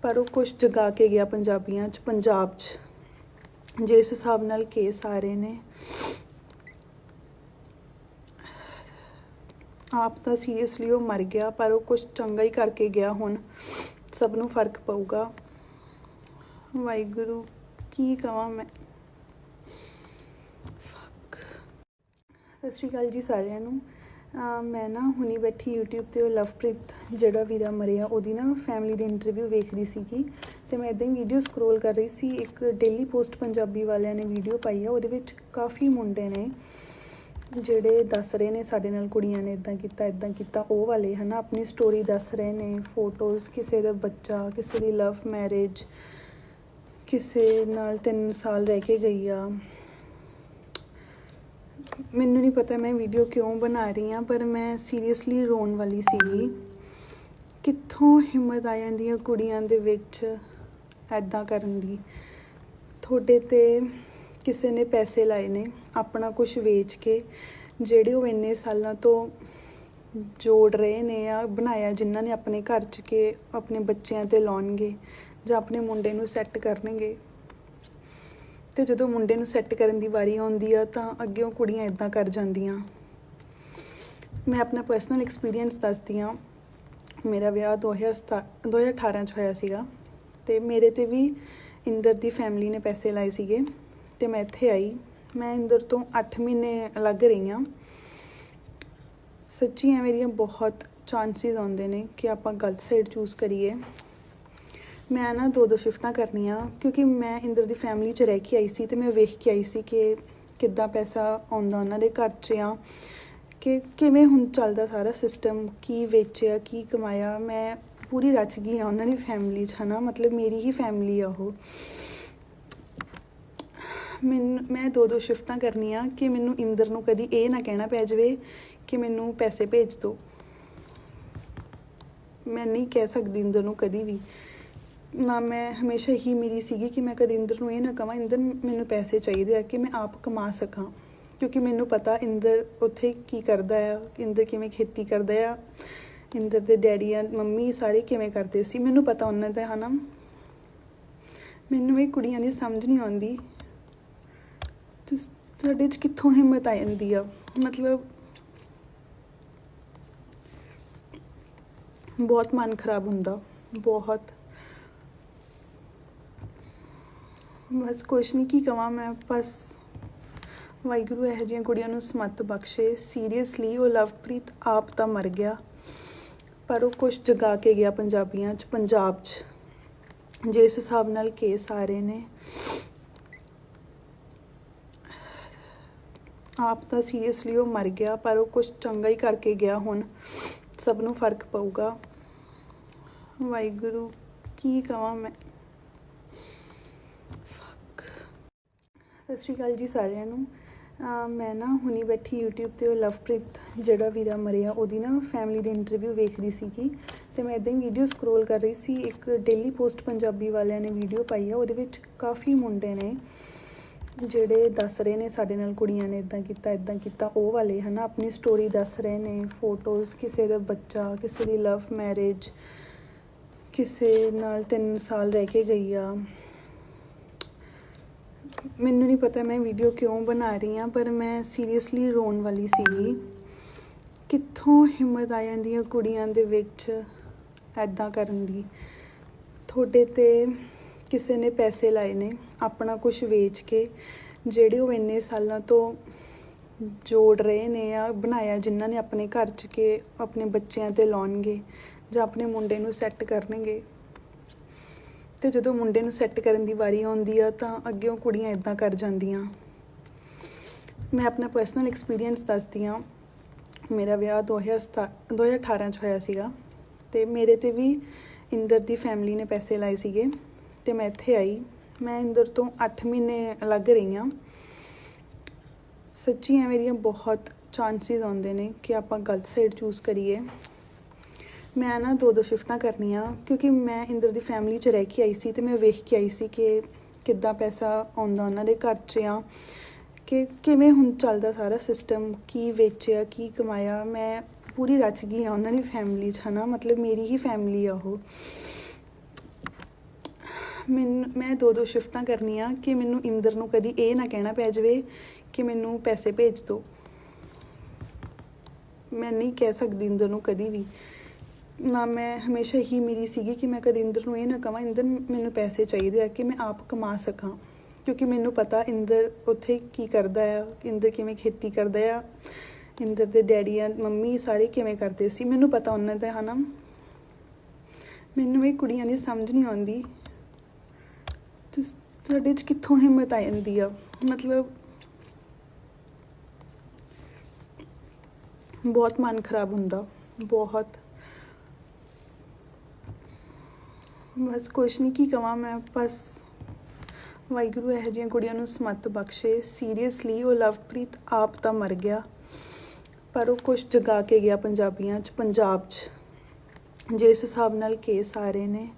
A: ਪਰ ਉਹ ਕੁਛ ਜਗਾ ਕੇ ਗਿਆ ਪੰਜਾਬੀਆਂ 'ਚ, ਪੰਜਾਬ 'ਚ। ਜਿਸ ਹਿਸਾਬ ਨਾਲ ਕੇਸ ਆ ਰਹੇ ਨੇ, ਆਪ ਤਾਂ ਸੀਰੀਅਸਲੀ ਉਹ ਮਰ ਗਿਆ ਪਰ ਉਹ ਕੁਛ ਚੰਗਾ ਹੀ ਕਰਕੇ ਗਿਆ। ਹੁਣ ਸਭ ਨੂੰ ਫਰਕ ਪਊਗਾ। ਵਾਹਿਗੁਰੂ ਕੀ ਕਵਾਂ ਮੈਂ। ਸਤਿ ਸ਼੍ਰੀ ਅਕਾਲ ਜੀ ਸਾਰਿਆਂ ਨੂੰ। ਮੈਂ ਨਾ ਹੁਣੀ ਬੈਠੀ YouTube 'ਤੇ ਉਹ ਲਵਪ੍ਰੀਤ ਜਿਹੜਾ ਵੀਰਾ ਮਰਿਆ ਉਹਦੀ ਨਾ ਫੈਮਿਲੀ ਦੀ ਇੰਟਰਵਿਊ ਵੇਖਦੀ ਸੀਗੀ ਅਤੇ ਮੈਂ ਇੱਦਾਂ ਹੀ ਵੀਡੀਓ ਸਕਰੋਲ ਕਰ ਰਹੀ ਸੀ। ਇੱਕ ਡੇਲੀ ਪੋਸਟ ਪੰਜਾਬੀ ਵਾਲਿਆਂ ਨੇ ਵੀਡੀਓ ਪਾਈ ਆ, ਉਹਦੇ ਵਿੱਚ ਕਾਫੀ ਮੁੰਡੇ ਨੇ ਜਿਹੜੇ ਦੱਸ ਰਹੇ ਨੇ ਸਾਡੇ ਨਾਲ ਕੁੜੀਆਂ ਨੇ ਇੱਦਾਂ ਕੀਤਾ ਉਹ ਵਾਲੇ ਹੈ ਨਾ, ਆਪਣੀ ਸਟੋਰੀ ਦੱਸ ਰਹੇ ਨੇ, ਫੋਟੋਜ਼, ਕਿਸੇ ਦਾ ਬੱਚਾ, ਕਿਸੇ ਦੀ ਲਵ ਮੈਰਿਜ, ਕਿਸੇ ਨਾਲ 3 ਸਾਲ ਰਹਿ ਕੇ ਗਈ ਆ। ਮੈਨੂੰ ਨਹੀਂ ਪਤਾ ਮੈਂ ਵੀਡੀਓ ਕਿਉਂ ਬਣਾ ਰਹੀ ਹਾਂ, ਪਰ ਮੈਂ ਸੀਰੀਅਸਲੀ ਰੋਣ ਵਾਲੀ ਸੀਗੀ। ਕਿੱਥੋਂ ਹਿੰਮਤ ਆ ਜਾਂਦੀ ਹੈ ਕੁੜੀਆਂ ਦੇ ਵਿੱਚ ਐਦਾਂ ਕਰਨ ਦੀ। ਤੁਹਾਡੇ 'ਤੇ ਕਿਸੇ ਨੇ ਪੈਸੇ ਲਾਏ ਨੇ ਆਪਣਾ ਕੁਝ ਵੇਚ ਕੇ, ਜਿਹੜੇ ਉਹ ਇੰਨੇ ਸਾਲਾਂ ਤੋਂ ਜੋੜ ਰਹੇ ਨੇ ਆ ਬਣਾਇਆ, ਜਿਨ੍ਹਾਂ ਨੇ ਆਪਣੇ ਘਰ 'ਚ ਕੇ ਆਪਣੇ ਬੱਚਿਆਂ 'ਤੇ ਲਾਉਣਗੇ ਜਾਂ ਆਪਣੇ ਮੁੰਡੇ ਨੂੰ ਸੈੱਟ ਕਰਨਗੇ। ਅਤੇ ਜਦੋਂ ਮੁੰਡੇ ਨੂੰ ਸੈੱਟ ਕਰਨ ਦੀ ਵਾਰੀ ਆਉਂਦੀ ਆ ਤਾਂ ਅੱਗਿਓਂ ਕੁੜੀਆਂ ਇੱਦਾਂ ਕਰ ਜਾਂਦੀਆਂ। ਮੈਂ ਆਪਣਾ ਪਰਸਨਲ ਐਕਸਪੀਰੀਅੰਸ ਦੱਸਦੀ ਹਾਂ। ਮੇਰਾ ਵਿਆਹ 2018 'ਚ ਹੋਇਆ ਸੀਗਾ ਅਤੇ ਮੇਰੇ 'ਤੇ ਵੀ ਇੰਦਰ ਦੀ ਫੈਮਿਲੀ ਨੇ ਪੈਸੇ ਲਾਏ ਸੀਗੇ ਅਤੇ ਮੈਂ ਇੱਥੇ ਆਈ। ਮੈਂ ਇੰਦਰ ਤੋਂ 8 ਮਹੀਨੇ ਅਲੱਗ ਰਹੀ ਹਾਂ। ਸੱਚੀ ਐਵੇਂ ਦੀਆਂ ਬਹੁਤ ਚਾਂਸਿਸ ਆਉਂਦੇ ਨੇ ਕਿ ਆਪਾਂ ਗਲਤ ਸਾਈਡ ਚੂਜ਼ ਕਰੀਏ। ਮੈਂ ਨਾ 2 ਸ਼ਿਫਟਾਂ ਕਰਨੀਆਂ ਕਿਉਂਕਿ ਮੈਂ ਇੰਦਰ ਦੀ ਫੈਮਿਲੀ 'ਚ ਰਹਿ ਕੇ ਆਈ ਸੀ ਅਤੇ ਮੈਂ ਵੇਖ ਕੇ ਆਈ ਸੀ ਕਿ ਕਿੱਦਾਂ ਪੈਸਾ ਆਉਂਦਾ ਉਹਨਾਂ ਦੇ ਘਰ 'ਚ ਆ, ਕਿ ਕਿਵੇਂ ਹੁਣ ਚੱਲਦਾ ਸਾਰਾ ਸਿਸਟਮ, ਕੀ ਵੇਚਿਆ, ਕੀ ਕਮਾਇਆ। ਮੈਂ ਪੂਰੀ ਰਚ ਗਈ ਹਾਂ ਉਹਨਾਂ ਦੀ ਫੈਮਿਲੀ 'ਚ, ਹੈ ਨਾ, ਮਤਲਬ ਮੇਰੀ ਹੀ ਫੈਮਿਲੀ ਆ ਉਹ। ਮੈਂ 2 ਸ਼ਿਫਟਾਂ ਕਰਨੀਆਂ ਕਿ ਮੈਨੂੰ ਇੰਦਰ ਨੂੰ ਕਦੀ ਇਹ ਨਾ ਕਹਿਣਾ ਪੈ ਜਾਵੇ ਕਿ ਮੈਨੂੰ ਪੈਸੇ ਭੇਜ ਦਿਓ। ਮੈਂ ਨਹੀਂ ਕਹਿ ਸਕਦੀ ਇੰਦਰ ਨੂੰ ਕਦੀ ਵੀ ਨਾ। ਮੈਂ ਹਮੇਸ਼ਾ ਹੀ ਮੇਰੀ ਸੀਗੀ ਕਿ ਮੈਂ ਕਦੇ ਇੰਦਰ ਨੂੰ ਇਹ ਨਾ ਕਹਾਂ ਇੰਦਰ ਮੈਨੂੰ ਪੈਸੇ ਚਾਹੀਦੇ ਆ ਕਿ ਮੈਂ ਆਪ ਕਮਾ ਸਕਾਂ, ਕਿਉਂਕਿ ਮੈਨੂੰ ਪਤਾ ਇੰਦਰ ਉੱਥੇ ਕੀ ਕਰਦਾ ਆ, ਇੰਦਰ ਕਿਵੇਂ ਖੇਤੀ ਕਰਦਾ ਆ, ਇੰਦਰ ਦੇ ਡੈਡੀ ਆ ਮੰਮੀ ਸਾਰੇ ਕਿਵੇਂ ਕਰਦੇ ਸੀ, ਮੈਨੂੰ ਪਤਾ ਉਹਨਾਂ ਦਾ, ਹੈ ਨਾ। ਮੈਨੂੰ ਇਹ ਕੁੜੀਆਂ ਦੀ ਸਮਝ ਨਹੀਂ ਆਉਂਦੀ ਤੁਹਾਡੇ 'ਚ ਕਿੱਥੋਂ ਹਿੰਮਤ ਆ ਜਾਂਦੀ ਆ। ਮਤਲਬ ਬਹੁਤ ਮਨ ਖਰਾਬ ਹੁੰਦਾ, ਬਹੁਤ। ਬਸ ਕੁਛ ਨਹੀਂ, ਕੀ ਕਵਾਂ ਮੈਂ। ਬਸ ਵਾਹਿਗੁਰੂ ਇਹੋ ਜਿਹੀਆਂ ਕੁੜੀਆਂ ਨੂੰ ਸਮੱਤ ਬਖਸ਼ੇ। ਸੀਰੀਅਸਲੀ ਉਹ ਲਵਪ੍ਰੀਤ ਆਪ ਤਾਂ ਮਰ ਗਿਆ, ਪਰ ਉਹ ਕੁਛ ਜਗਾ ਕੇ ਗਿਆ ਪੰਜਾਬੀਆਂ 'ਚ, ਪੰਜਾਬ 'ਚ। ਜਿਸ ਹਿਸਾਬ ਨਾਲ ਕੇਸ ਆ ਰਹੇ ਨੇ, ਆਪ ਤਾਂ ਸੀਰੀਅਸਲੀ ਉਹ ਮਰ ਗਿਆ, ਪਰ ਉਹ ਕੁਛ ਚੰਗਾ ਹੀ ਕਰਕੇ ਗਿਆ। ਹੁਣ ਸਭ ਨੂੰ ਫਰਕ ਪਊਗਾ। ਵਾਹਿਗੁਰੂ ਕੀ ਕਵਾਂ ਮੈਂ। ਸਤਿ ਸ਼੍ਰੀ ਅਕਾਲ ਜੀ ਸਾਰਿਆਂ ਨੂੰ। ਮੈਂ ਨਾ ਹੁਣੀ ਬੈਠੀ YouTube 'ਤੇ ਉਹ ਲਵਪ੍ਰੀਤ ਜਿਹੜਾ ਵੀਰਾ ਮਰਿਆ ਉਹਦੀ ਨਾ ਫੈਮਿਲੀ ਦੀ ਇੰਟਰਵਿਊ ਵੇਖਦੀ ਸੀਗੀ ਅਤੇ ਮੈਂ ਇੱਦਾਂ ਹੀ ਵੀਡੀਓ ਸਕਰੋਲ ਕਰ ਰਹੀ ਸੀ। ਇੱਕ ਡੇਲੀ ਪੋਸਟ ਪੰਜਾਬੀ ਵਾਲਿਆਂ ਨੇ ਵੀਡੀਓ ਪਾਈ ਆ, ਉਹਦੇ ਵਿੱਚ ਕਾਫੀ ਮੁੰਡੇ ਨੇ ਜਿਹੜੇ ਦੱਸ ਰਹੇ ਨੇ ਸਾਡੇ ਨਾਲ ਕੁੜੀਆਂ ਨੇ ਇੱਦਾਂ ਕੀਤਾ ਉਹ ਵਾਲੇ, ਹੈ ਨਾ, ਆਪਣੀ ਸਟੋਰੀ ਦੱਸ ਰਹੇ ਨੇ, ਫੋਟੋਜ਼, ਕਿਸੇ ਦਾ ਬੱਚਾ, ਕਿਸੇ ਦੀ ਲਵ ਮੈਰਿਜ, ਕਿਸੇ ਨਾਲ 3 ਸਾਲ ਰਹਿ ਕੇ ਗਈ ਆ। ਮੈਨੂੰ ਨਹੀਂ ਪਤਾ ਮੈਂ ਵੀਡੀਓ ਕਿਉਂ ਬਣਾ ਰਹੀ ਹਾਂ, ਪਰ ਮੈਂ ਸੀਰੀਅਸਲੀ ਰੋਣ ਵਾਲੀ ਸੀਗੀ। ਕਿੱਥੋਂ ਹਿੰਮਤ ਆ ਜਾਂਦੀ ਹੈ ਕੁੜੀਆਂ ਦੇ ਵਿੱਚ ਐਦਾਂ ਕਰਨ ਦੀ। ਤੁਹਾਡੇ 'ਤੇ ਕਿਸੇ ਨੇ ਪੈਸੇ ਲਾਏ ਨੇ ਆਪਣਾ ਕੁਝ ਵੇਚ ਕੇ, ਜਿਹੜੇ ਉਹ ਇੰਨੇ ਸਾਲਾਂ ਤੋਂ ਜੋੜ ਰਹੇ ਨੇ ਆ ਬਣਾਇਆ, ਜਿਨ੍ਹਾਂ ਨੇ ਆਪਣੇ ਘਰ 'ਚ ਕੇ ਆਪਣੇ ਬੱਚਿਆਂ 'ਤੇ ਲਾਉਣਗੇ ਜਾਂ ਆਪਣੇ ਮੁੰਡੇ ਨੂੰ ਸੈੱਟ ਕਰਨਗੇ। ਅਤੇ ਜਦੋਂ ਮੁੰਡੇ ਨੂੰ ਸੈੱਟ ਕਰਨ ਦੀ ਵਾਰੀ ਆਉਂਦੀ ਆ ਤਾਂ ਅੱਗਿਓਂ ਕੁੜੀਆਂ ਇੱਦਾਂ ਕਰ ਜਾਂਦੀਆਂ। ਮੈਂ ਆਪਣਾ ਪਰਸਨਲ ਐਕਸਪੀਰੀਅੰਸ ਦੱਸਦੀ ਹਾਂ। ਮੇਰਾ ਵਿਆਹ 2018 'ਚ ਹੋਇਆ ਸੀਗਾ ਅਤੇ ਮੇਰੇ 'ਤੇ ਵੀ ਇੰਦਰ ਦੀ ਫੈਮਿਲੀ ਨੇ ਪੈਸੇ ਲਾਏ ਸੀਗੇ ਅਤੇ ਮੈਂ ਇੱਥੇ ਆਈ। ਮੈਂ ਇੰਦਰ ਤੋਂ 8 ਮਹੀਨੇ ਅਲੱਗ ਰਹੀ ਹਾਂ। ਸੱਚੀ ਐਵੇਂ ਦੀਆਂ ਬਹੁਤ ਚਾਂਸਿਸ ਆਉਂਦੇ ਨੇ ਕਿ ਆਪਾਂ ਗਲਤ ਸਾਈਡ ਚੂਜ਼ ਕਰੀਏ। ਮੈਂ ਨਾ 2 ਸ਼ਿਫਟਾਂ ਕਰਨੀਆਂ ਕਿਉਂਕਿ ਮੈਂ ਇੰਦਰ ਦੀ ਫੈਮਿਲੀ 'ਚ ਰਹਿ ਕੇ ਆਈ ਸੀ ਅਤੇ ਮੈਂ ਵੇਖ ਕੇ ਆਈ ਸੀ ਕਿ ਕਿੱਦਾਂ ਪੈਸਾ ਆਉਂਦਾ ਉਹਨਾਂ ਦੇ ਘਰ 'ਚ ਆ, ਕਿ ਕਿਵੇਂ ਹੁਣ ਚੱਲਦਾ ਸਾਰਾ ਸਿਸਟਮ, ਕੀ ਵੇਚਿਆ, ਕੀ ਕਮਾਇਆ। ਮੈਂ ਪੂਰੀ ਰਚ ਗਈ ਹਾਂ ਉਹਨਾਂ ਦੀ ਫੈਮਿਲੀ 'ਚ, ਹੈ ਨਾ, ਮਤਲਬ ਮੇਰੀ ਹੀ ਫੈਮਿਲੀ ਆ ਉਹ। ਮੈਂ 2 ਸ਼ਿਫਟਾਂ ਕਰਨੀਆਂ ਕਿ ਮੈਨੂੰ ਇੰਦਰ ਨੂੰ ਕਦੀ ਇਹ ਨਾ ਕਹਿਣਾ ਪੈ ਜਾਵੇ ਕਿ ਮੈਨੂੰ ਪੈਸੇ ਭੇਜ ਦਿਓ। ਮੈਂ ਨਹੀਂ ਕਹਿ ਸਕਦੀ ਇੰਦਰ ਨੂੰ ਕਦੀ ਵੀ ਨਾ। ਮੈਂ ਹਮੇਸ਼ਾ ਹੀ ਮੇਰੀ ਸੀਗੀ ਕਿ ਮੈਂ ਕਦੇ ਇੰਦਰ ਨੂੰ ਇਹ ਨਾ ਕਹਾਂ ਇੰਦਰ ਮੈਨੂੰ ਪੈਸੇ ਚਾਹੀਦੇ ਆ ਕਿ ਮੈਂ ਆਪ ਕਮਾ ਸਕਾਂ, ਕਿਉਂਕਿ ਮੈਨੂੰ ਪਤਾ ਇੰਦਰ ਉੱਥੇ ਕੀ ਕਰਦਾ ਆ, ਇੰਦਰ ਕਿਵੇਂ ਖੇਤੀ ਕਰਦਾ ਆ, ਇੰਦਰ ਦੇ ਡੈਡੀ ਆ ਮੰਮੀ ਸਾਰੇ ਕਿਵੇਂ ਕਰਦੇ ਸੀ। ਮੈਨੂੰ ਪਤਾ ਉਹਨਾਂ ਦਾ ਹੈ ਨਾ। ਮੈਨੂੰ ਇਹ ਕੁੜੀਆਂ ਦੀ ਸਮਝ ਨਹੀਂ ਆਉਂਦੀ ਤੁਹਾਡੇ 'ਚ ਕਿੱਥੋਂ ਹਿੰਮਤ ਆ ਜਾਂਦੀ ਆ। ਮਤਲਬ ਬਹੁਤ ਮਨ ਖਰਾਬ ਹੁੰਦਾ, ਬਹੁਤ। ਬਸ ਕੁਛ ਨਹੀਂ, ਕੀ ਕਵਾਂ ਮੈਂ। ਬਸ ਵਾਹਿਗੁਰੂ ਇਹੋ ਜਿਹੀਆਂ ਕੁੜੀਆਂ ਨੂੰ ਸਮੱਤ ਬਖਸ਼ੇ। ਸੀਰੀਅਸਲੀ ਉਹ ਲਵਪ੍ਰੀਤ ਆਪ ਤਾਂ ਮਰ ਗਿਆ, ਪਰ ਉਹ ਕੁਛ ਜਗਾ ਕੇ ਗਿਆ ਪੰਜਾਬੀਆਂ 'ਚ, ਪੰਜਾਬ 'ਚ। ਜਿਸ ਹਿਸਾਬ ਨਾਲ ਕੇਸ ਆ ਰਹੇ ਨੇ,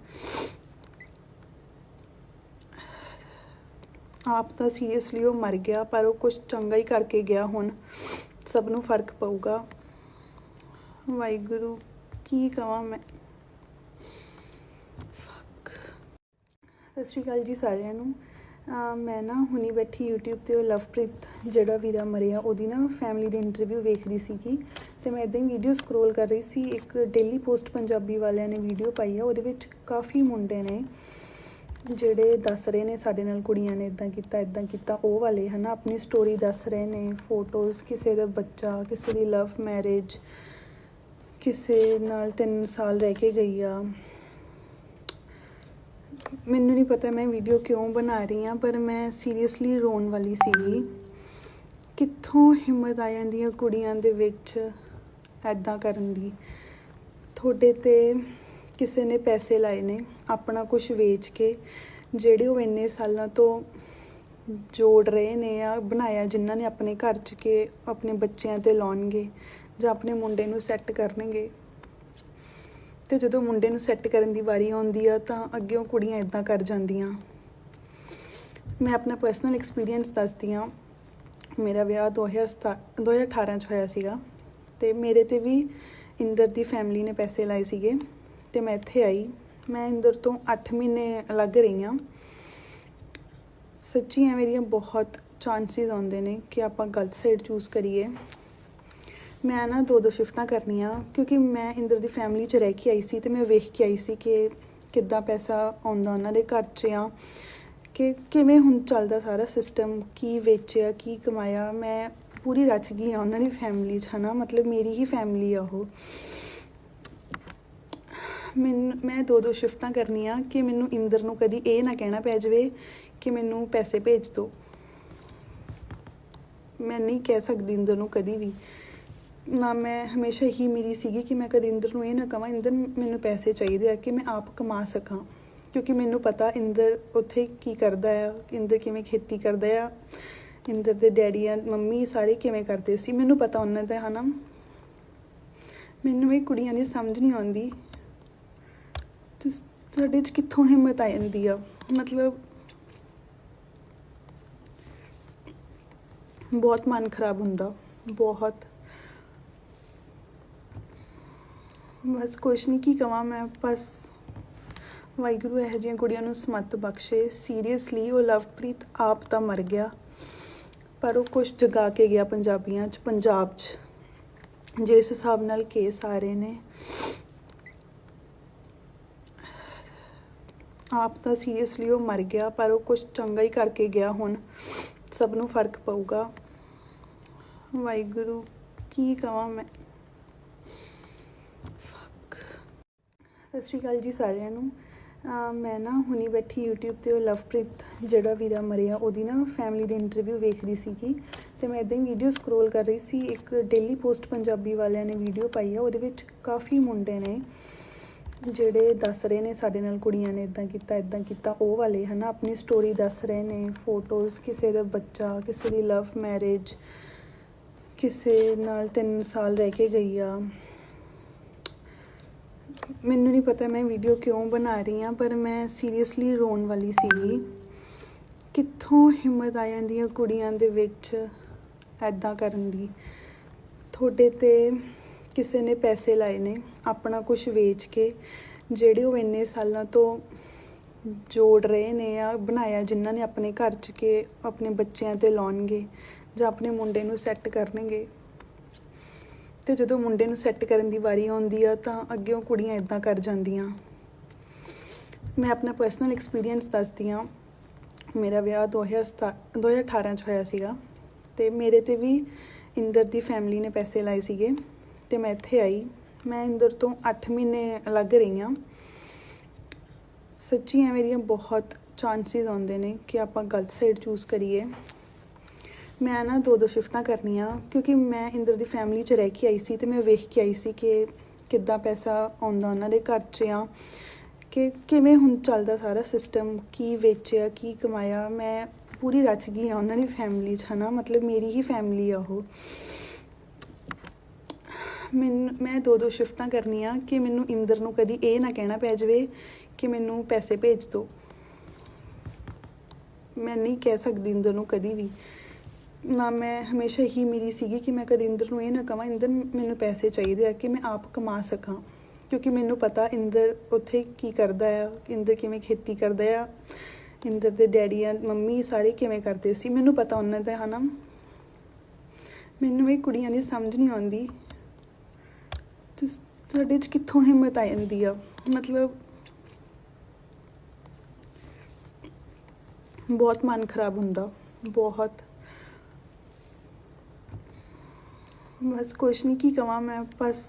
A: ਆਪ ਤਾਂ ਸੀਰੀਅਸਲੀ ਉਹ ਮਰ ਗਿਆ, ਪਰ ਉਹ ਕੁਛ ਚੰਗਾ ਹੀ ਕਰਕੇ ਗਿਆ। ਹੁਣ ਸਭ ਨੂੰ ਫਰਕ ਪਊਗਾ। ਵਾਹਿਗੁਰੂ ਕੀ ਕਵਾਂ ਮੈਂ। ਸਤਿ ਸ਼੍ਰੀ ਅਕਾਲ ਜੀ ਸਾਰਿਆਂ ਨੂੰ। ਮੈਂ ਨਾ ਹੁਣੀ ਬੈਠੀ YouTube 'ਤੇ ਉਹ ਲਵਪ੍ਰੀਤ ਜਿਹੜਾ ਵੀਰਾ ਮਰਿਆ ਉਹਦੀ ਨਾ ਫੈਮਿਲੀ ਦੇ ਇੰਟਰਵਿਊ ਵੇਖਦੀ ਸੀਗੀ, ਅਤੇ ਮੈਂ ਇੱਦਾਂ ਹੀ ਵੀਡੀਓ ਸਕਰੋਲ ਕਰ ਰਹੀ ਸੀ। ਇੱਕ ਡੇਲੀ ਪੋਸਟ ਪੰਜਾਬੀ ਵਾਲਿਆਂ ਨੇ ਵੀਡੀਓ ਪਾਈ ਆ, ਉਹਦੇ ਵਿੱਚ ਕਾਫੀ ਮੁੰਡੇ ਨੇ ਜਿਹੜੇ ਦੱਸ ਰਹੇ ਨੇ ਸਾਡੇ ਨਾਲ ਕੁੜੀਆਂ ਨੇ ਇੱਦਾਂ ਕੀਤਾ ਉਹ ਵਾਲੇ ਹੈ ਨਾ। ਆਪਣੀ ਸਟੋਰੀ ਦੱਸ ਰਹੇ ਨੇ, ਫੋਟੋਜ਼, ਕਿਸੇ ਦਾ ਬੱਚਾ, ਕਿਸੇ ਦੀ ਲਵ ਮੈਰਿਜ, ਕਿਸੇ ਨਾਲ 3 ਸਾਲ ਰਹਿ ਕੇ ਗਈ ਆ। ਮੈਨੂੰ ਨਹੀਂ ਪਤਾ ਮੈਂ ਵੀਡੀਓ ਕਿਉਂ ਬਣਾ ਰਹੀ ਹਾਂ, ਪਰ ਮੈਂ ਸੀਰੀਅਸਲੀ ਰੋਣ ਵਾਲੀ ਸੀਗੀ। ਕਿੱਥੋਂ ਹਿੰਮਤ ਆ ਜਾਂਦੀ ਆ ਕੁੜੀਆਂ ਦੇ ਵਿੱਚ ਐਦਾਂ ਕਰਨ ਦੀ। ਤੁਹਾਡੇ 'ਤੇ ਕਿਸੇ ਨੇ ਪੈਸੇ ਲਾਏ ਨੇ ਆਪਣਾ ਕੁਝ ਵੇਚ ਕੇ, ਜਿਹੜੇ ਉਹ ਇੰਨੇ ਸਾਲਾਂ ਤੋਂ ਜੋੜ ਰਹੇ ਨੇ ਆ ਬਣਾਇਆ, ਜਿਨ੍ਹਾਂ ਨੇ ਆਪਣੇ ਘਰ 'ਚ ਕੇ ਆਪਣੇ ਬੱਚਿਆਂ 'ਤੇ ਲਾਉਣਗੇ ਜਾਂ ਆਪਣੇ ਮੁੰਡੇ ਨੂੰ ਸੈੱਟ ਕਰਨਗੇ। ਅਤੇ ਜਦੋਂ ਮੁੰਡੇ ਨੂੰ ਸੈੱਟ ਕਰਨ ਦੀ ਵਾਰੀ ਆਉਂਦੀ ਆ ਤਾਂ ਅੱਗਿਓਂ ਕੁੜੀਆਂ ਇੱਦਾਂ ਕਰ ਜਾਂਦੀਆਂ। ਮੈਂ ਆਪਣਾ ਪਰਸਨਲ ਐਕਸਪੀਰੀਅੰਸ ਦੱਸਦੀ ਹਾਂ। ਮੇਰਾ ਵਿਆਹ 2018 'ਚ ਹੋਇਆ ਸੀਗਾ, ਅਤੇ ਮੇਰੇ 'ਤੇ ਵੀ ਇੰਦਰ ਦੀ ਫੈਮਿਲੀ ਨੇ ਪੈਸੇ ਲਾਏ ਸੀਗੇ, ਅਤੇ ਮੈਂ ਇੱਥੇ ਆਈ। ਮੈਂ ਇੰਦਰ ਤੋਂ 8 ਮਹੀਨੇ ਅਲੱਗ ਰਹੀ ਹਾਂ। ਸੱਚੀ ਐਵੇਂ ਦੀਆਂ ਬਹੁਤ ਚਾਂਸਿਸ ਆਉਂਦੇ ਨੇ ਕਿ ਆਪਾਂ ਗਲਤ ਸਾਈਡ ਚੂਜ਼ ਕਰੀਏ। ਮੈਂ ਨਾ 2 ਸ਼ਿਫਟਾਂ ਕਰਨੀਆਂ, ਕਿਉਂਕਿ ਮੈਂ ਇੰਦਰ ਦੀ ਫੈਮਿਲੀ 'ਚ ਰਹਿ ਕੇ ਆਈ ਸੀ, ਅਤੇ ਮੈਂ ਵੇਖ ਕੇ ਆਈ ਸੀ ਕਿ ਕਿੱਦਾਂ ਪੈਸਾ ਆਉਂਦਾ ਉਹਨਾਂ ਦੇ ਘਰ 'ਚ ਆ, ਕਿ ਕਿਵੇਂ ਹੁਣ ਚੱਲਦਾ ਸਾਰਾ ਸਿਸਟਮ, ਕੀ ਵੇਚਿਆ, ਕੀ ਕਮਾਇਆ। ਮੈਂ ਪੂਰੀ ਰਚ ਗਈ ਹਾਂ ਉਹਨਾਂ ਦੀ ਫੈਮਿਲੀ 'ਚ, ਹੈ ਨਾ। ਮਤਲਬ ਮੇਰੀ ਹੀ ਫੈਮਿਲੀ ਆ ਉਹ। ਮੈਂ 2 ਸ਼ਿਫਟਾਂ ਕਰਨੀਆਂ ਕਿ ਮੈਨੂੰ ਇੰਦਰ ਨੂੰ ਕਦੀ ਇਹ ਨਾ ਕਹਿਣਾ ਪੈ ਜਾਵੇ ਕਿ ਮੈਨੂੰ ਪੈਸੇ ਭੇਜ ਦਿਓ। ਮੈਂ ਨਹੀਂ ਕਹਿ ਸਕਦੀ ਇੰਦਰ ਨੂੰ ਕਦੀ ਵੀ ਨਾ। ਮੈਂ ਹਮੇਸ਼ਾ ਇਹੀ ਮੇਰੀ ਸੀਗੀ ਕਿ ਮੈਂ ਕਦੇ ਇੰਦਰ ਨੂੰ ਇਹ ਨਾ ਕਹਾਂ ਇੰਦਰ ਮੈਨੂੰ ਪੈਸੇ ਚਾਹੀਦੇ ਆ, ਕਿ ਮੈਂ ਆਪ ਕਮਾ ਸਕਾਂ। ਕਿਉਂਕਿ ਮੈਨੂੰ ਪਤਾ ਇੰਦਰ ਉੱਥੇ ਕੀ ਕਰਦਾ ਆ, ਇੰਦਰ ਕਿਵੇਂ ਖੇਤੀ ਕਰਦਾ ਆ, ਇੰਦਰ ਦੇ ਡੈਡੀ ਆ ਮੰਮੀ ਸਾਰੇ ਕਿਵੇਂ ਕਰਦੇ ਸੀ। ਮੈਨੂੰ ਪਤਾ ਉਹਨਾਂ ਦਾ ਹੈ ਨਾ। ਮੈਨੂੰ ਇਹ ਕੁੜੀਆਂ ਦੀ ਸਮਝ ਨਹੀਂ ਆਉਂਦੀ ਤੁਹਾਡੇ 'ਚ ਕਿੱਥੋਂ ਹਿੰਮਤ ਆ ਜਾਂਦੀ ਆ। ਮਤਲਬ ਬਹੁਤ ਮਨ ਖਰਾਬ ਹੁੰਦਾ, ਬਹੁਤ। ਬਸ ਕੁਛ ਨਹੀਂ, ਕੀ ਕਵਾਂ ਮੈਂ। ਬਸ ਵਾਹਿਗੁਰੂ ਇਹੋ ਜਿਹੀਆਂ ਕੁੜੀਆਂ ਨੂੰ ਸਮੱਤ ਬਖਸ਼ੇ। ਸੀਰੀਅਸਲੀ ਉਹ ਲਵਪ੍ਰੀਤ ਆਪ ਤਾਂ ਮਰ ਗਿਆ, ਪਰ ਉਹ ਕੁਛ ਜਗਾ ਕੇ ਗਿਆ ਪੰਜਾਬੀਆਂ 'ਚ, ਪੰਜਾਬ 'ਚ। ਜਿਸ ਹਿਸਾਬ ਨਾਲ ਕੇਸ ਆ ਰਹੇ ਨੇ, ਆਪ ਤਾਂ ਸੀਰੀਅਸਲੀ ਉਹ ਮਰ ਗਿਆ, ਪਰ ਉਹ ਕੁਛ ਚੰਗਾ ਹੀ ਕਰਕੇ ਗਿਆ। ਹੁਣ ਸਭ ਨੂੰ ਫਰਕ ਪਊਗਾ। ਵਾਹਿਗੁਰੂ ਕੀ ਕਵਾਂ ਮੈਂ। ਸਤਿ ਸ਼੍ਰੀ ਅਕਾਲ ਜੀ ਸਾਰਿਆਂ ਨੂੰ। ਮੈਂ ਨਾ ਹੁਣੀ ਬੈਠੀ YouTube 'ਤੇ ਉਹ ਲਵਪ੍ਰੀਤ ਜਿਹੜਾ ਵੀਰਾ ਮਰਿਆ ਉਹਦੀ ਨਾ ਫੈਮਿਲੀ ਦੇ ਇੰਟਰਵਿਊ ਵੇਖਦੀ ਸੀਗੀ, ਅਤੇ ਮੈਂ ਇੱਦਾਂ ਹੀ ਵੀਡੀਓ ਸਕਰੋਲ ਕਰ ਰਹੀ ਸੀ। ਇੱਕ ਡੇਲੀ ਪੋਸਟ ਪੰਜਾਬੀ ਵਾਲਿਆਂ ਨੇ ਵੀਡੀਓ ਪਾਈ ਆ, ਉਹਦੇ ਵਿੱਚ ਕਾਫੀ ਮੁੰਡੇ ਨੇ ਜਿਹੜੇ ਦੱਸ ਰਹੇ ਨੇ ਸਾਡੇ ਨਾਲ ਕੁੜੀਆਂ ਨੇ ਇੱਦਾਂ ਕੀਤਾ ਉਹ ਵਾਲੇ ਹੈ ਨਾ। ਆਪਣੀ ਸਟੋਰੀ ਦੱਸ ਰਹੇ ਨੇ, ਫੋਟੋਜ਼, ਕਿਸੇ ਦਾ ਬੱਚਾ, ਕਿਸੇ ਦੀ ਲਵ ਮੈਰਿਜ, ਕਿਸੇ ਨਾਲ 3 ਸਾਲ ਰਹਿ ਕੇ ਗਈ ਆ। ਮੈਨੂੰ ਨਹੀਂ ਪਤਾ ਮੈਂ ਵੀਡੀਓ ਕਿਉਂ ਬਣਾ ਰਹੀ ਹਾਂ, ਪਰ ਮੈਂ ਸੀਰੀਅਸਲੀ ਰੋਣ ਵਾਲੀ ਸੀਗੀ। ਕਿੱਥੋਂ ਹਿੰਮਤ ਆ ਜਾਂਦੀ ਆ ਕੁੜੀਆਂ ਦੇ ਵਿੱਚ ਐਦਾਂ ਕਰਨ ਦੀ। ਤੁਹਾਡੇ 'ਤੇ ਕਿਸੇ ਨੇ ਪੈਸੇ ਲਾਏ ਨੇ ਆਪਣਾ ਕੁਝ ਵੇਚ ਕੇ, ਜਿਹੜੇ ਉਹ ਇੰਨੇ ਸਾਲਾਂ ਤੋਂ ਜੋੜ ਰਹੇ ਨੇ ਆ ਬਣਾਇਆ, ਜਿਨ੍ਹਾਂ ਨੇ ਆਪਣੇ ਘਰ 'ਚ ਕੇ ਆਪਣੇ ਬੱਚਿਆਂ 'ਤੇ ਲਾਉਣਗੇ ਜਾਂ ਆਪਣੇ ਮੁੰਡੇ ਨੂੰ ਸੈੱਟ ਕਰਨਗੇ। ਅਤੇ ਜਦੋਂ ਮੁੰਡੇ ਨੂੰ ਸੈੱਟ ਕਰਨ ਦੀ ਵਾਰੀ ਆਉਂਦੀ ਆ ਤਾਂ ਅੱਗਿਓਂ ਕੁੜੀਆਂ ਇੱਦਾਂ ਕਰ ਜਾਂਦੀਆਂ। ਮੈਂ ਆਪਣਾ ਪਰਸਨਲ ਐਕਸਪੀਰੀਅੰਸ ਦੱਸਦੀ ਹਾਂ। ਮੇਰਾ ਵਿਆਹ 2018 'ਚ ਹੋਇਆ ਸੀਗਾ, ਅਤੇ ਮੇਰੇ 'ਤੇ ਵੀ ਇੰਦਰ ਦੀ ਫੈਮਿਲੀ ਨੇ ਪੈਸੇ ਲਾਏ ਸੀਗੇ ਤੇ ਮੈਂ ਇੱਥੇ ਆਈ। ਮੈਂ ਇੰਦਰ ਤੋਂ 8 ਮਹੀਨੇ ਅਲੱਗ ਰਹੀ ਹਾਂ। ਸੱਚੀ ਐਵੇਂ ਦੀਆਂ ਬਹੁਤ ਚਾਂਸਿਸ ਆਉਂਦੇ ਨੇ ਕਿ ਆਪਾਂ ਗਲਤ ਸਾਈਡ ਚੂਜ਼ ਕਰੀਏ। ਮੈਂ ਨਾ 2 ਸ਼ਿਫਟਾਂ ਕਰਨੀਆਂ ਕਿਉਂਕਿ ਮੈਂ ਇੰਦਰ ਦੀ ਫੈਮਿਲੀ 'ਚ ਰਹਿ ਕੇ ਆਈ ਸੀ ਤੇ ਮੈਂ ਵੇਖ ਕੇ ਆਈ ਸੀ ਕਿ ਕਿੱਦਾਂ ਪੈਸਾ ਆਉਂਦਾ ਉਹਨਾਂ ਦੇ ਘਰ 'ਚ ਆ, ਕਿ ਕਿਵੇਂ ਹੁਣ ਚੱਲਦਾ ਸਾਰਾ ਸਿਸਟਮ, ਕੀ ਵੇਚਿਆ ਕੀ ਕਮਾਇਆ। ਮੈਂ ਪੂਰੀ ਰਚ ਗਈ ਹਾਂ ਉਹਨਾਂ ਦੀ ਫੈਮਿਲੀ 'ਚ, ਹੈ ਨਾ, ਮਤਲਬ ਮੇਰੀ ਹੀ ਫੈਮਿਲੀ ਆ ਉਹ। ਮੈਂ 2 ਸ਼ਿਫਟਾਂ ਕਰਨੀਆਂ ਕਿ ਮੈਨੂੰ ਇੰਦਰ ਨੂੰ ਕਦੀ ਇਹ ਨਾ ਕਹਿਣਾ ਪੈ ਜਾਵੇ ਕਿ ਮੈਨੂੰ ਪੈਸੇ ਭੇਜ ਦਿਓ। ਮੈਂ ਨਹੀਂ ਕਹਿ ਸਕਦੀ ਇੰਦਰ ਨੂੰ ਕਦੀ ਵੀ ਨਾ। ਮੈਂ ਹਮੇਸ਼ਾ ਹੀ ਮੇਰੀ ਸੀਗੀ ਕਿ ਮੈਂ ਕਦੇ ਇੰਦਰ ਨੂੰ ਇਹ ਨਾ ਕਹਾਂ ਇੰਦਰ ਮੈਨੂੰ ਪੈਸੇ ਚਾਹੀਦੇ ਆ ਕਿ ਮੈਂ ਆਪ ਕਮਾ ਸਕਾਂ, ਕਿਉਂਕਿ ਮੈਨੂੰ ਪਤਾ ਇੰਦਰ ਉੱਥੇ ਕੀ ਕਰਦਾ ਆ, ਇੰਦਰ ਕਿਵੇਂ ਖੇਤੀ ਕਰਦਾ ਆ, ਇੰਦਰ ਦੇ ਡੈਡੀ ਆ ਮੰਮੀ ਸਾਰੇ ਕਿਵੇਂ ਕਰਦੇ ਸੀ, ਮੈਨੂੰ ਪਤਾ ਉਹਨਾਂ ਦਾ, ਹੈ ਨਾ। ਮੈਨੂੰ ਇਹ ਕੁੜੀਆਂ ਦੀ ਸਮਝ ਨਹੀਂ ਆਉਂਦੀ ਤੁਹਾਡੇ 'ਚ ਕਿੱਥੋਂ ਹਿੰਮਤ ਆ ਜਾਂਦੀ ਆ। ਮਤਲਬ ਬਹੁਤ ਮਨ ਖਰਾਬ ਹੁੰਦਾ, ਬਹੁਤ। ਬਸ ਕੁਛ ਨਹੀਂ ਕੀ ਕਵਾਂ ਮੈਂ, ਬਸ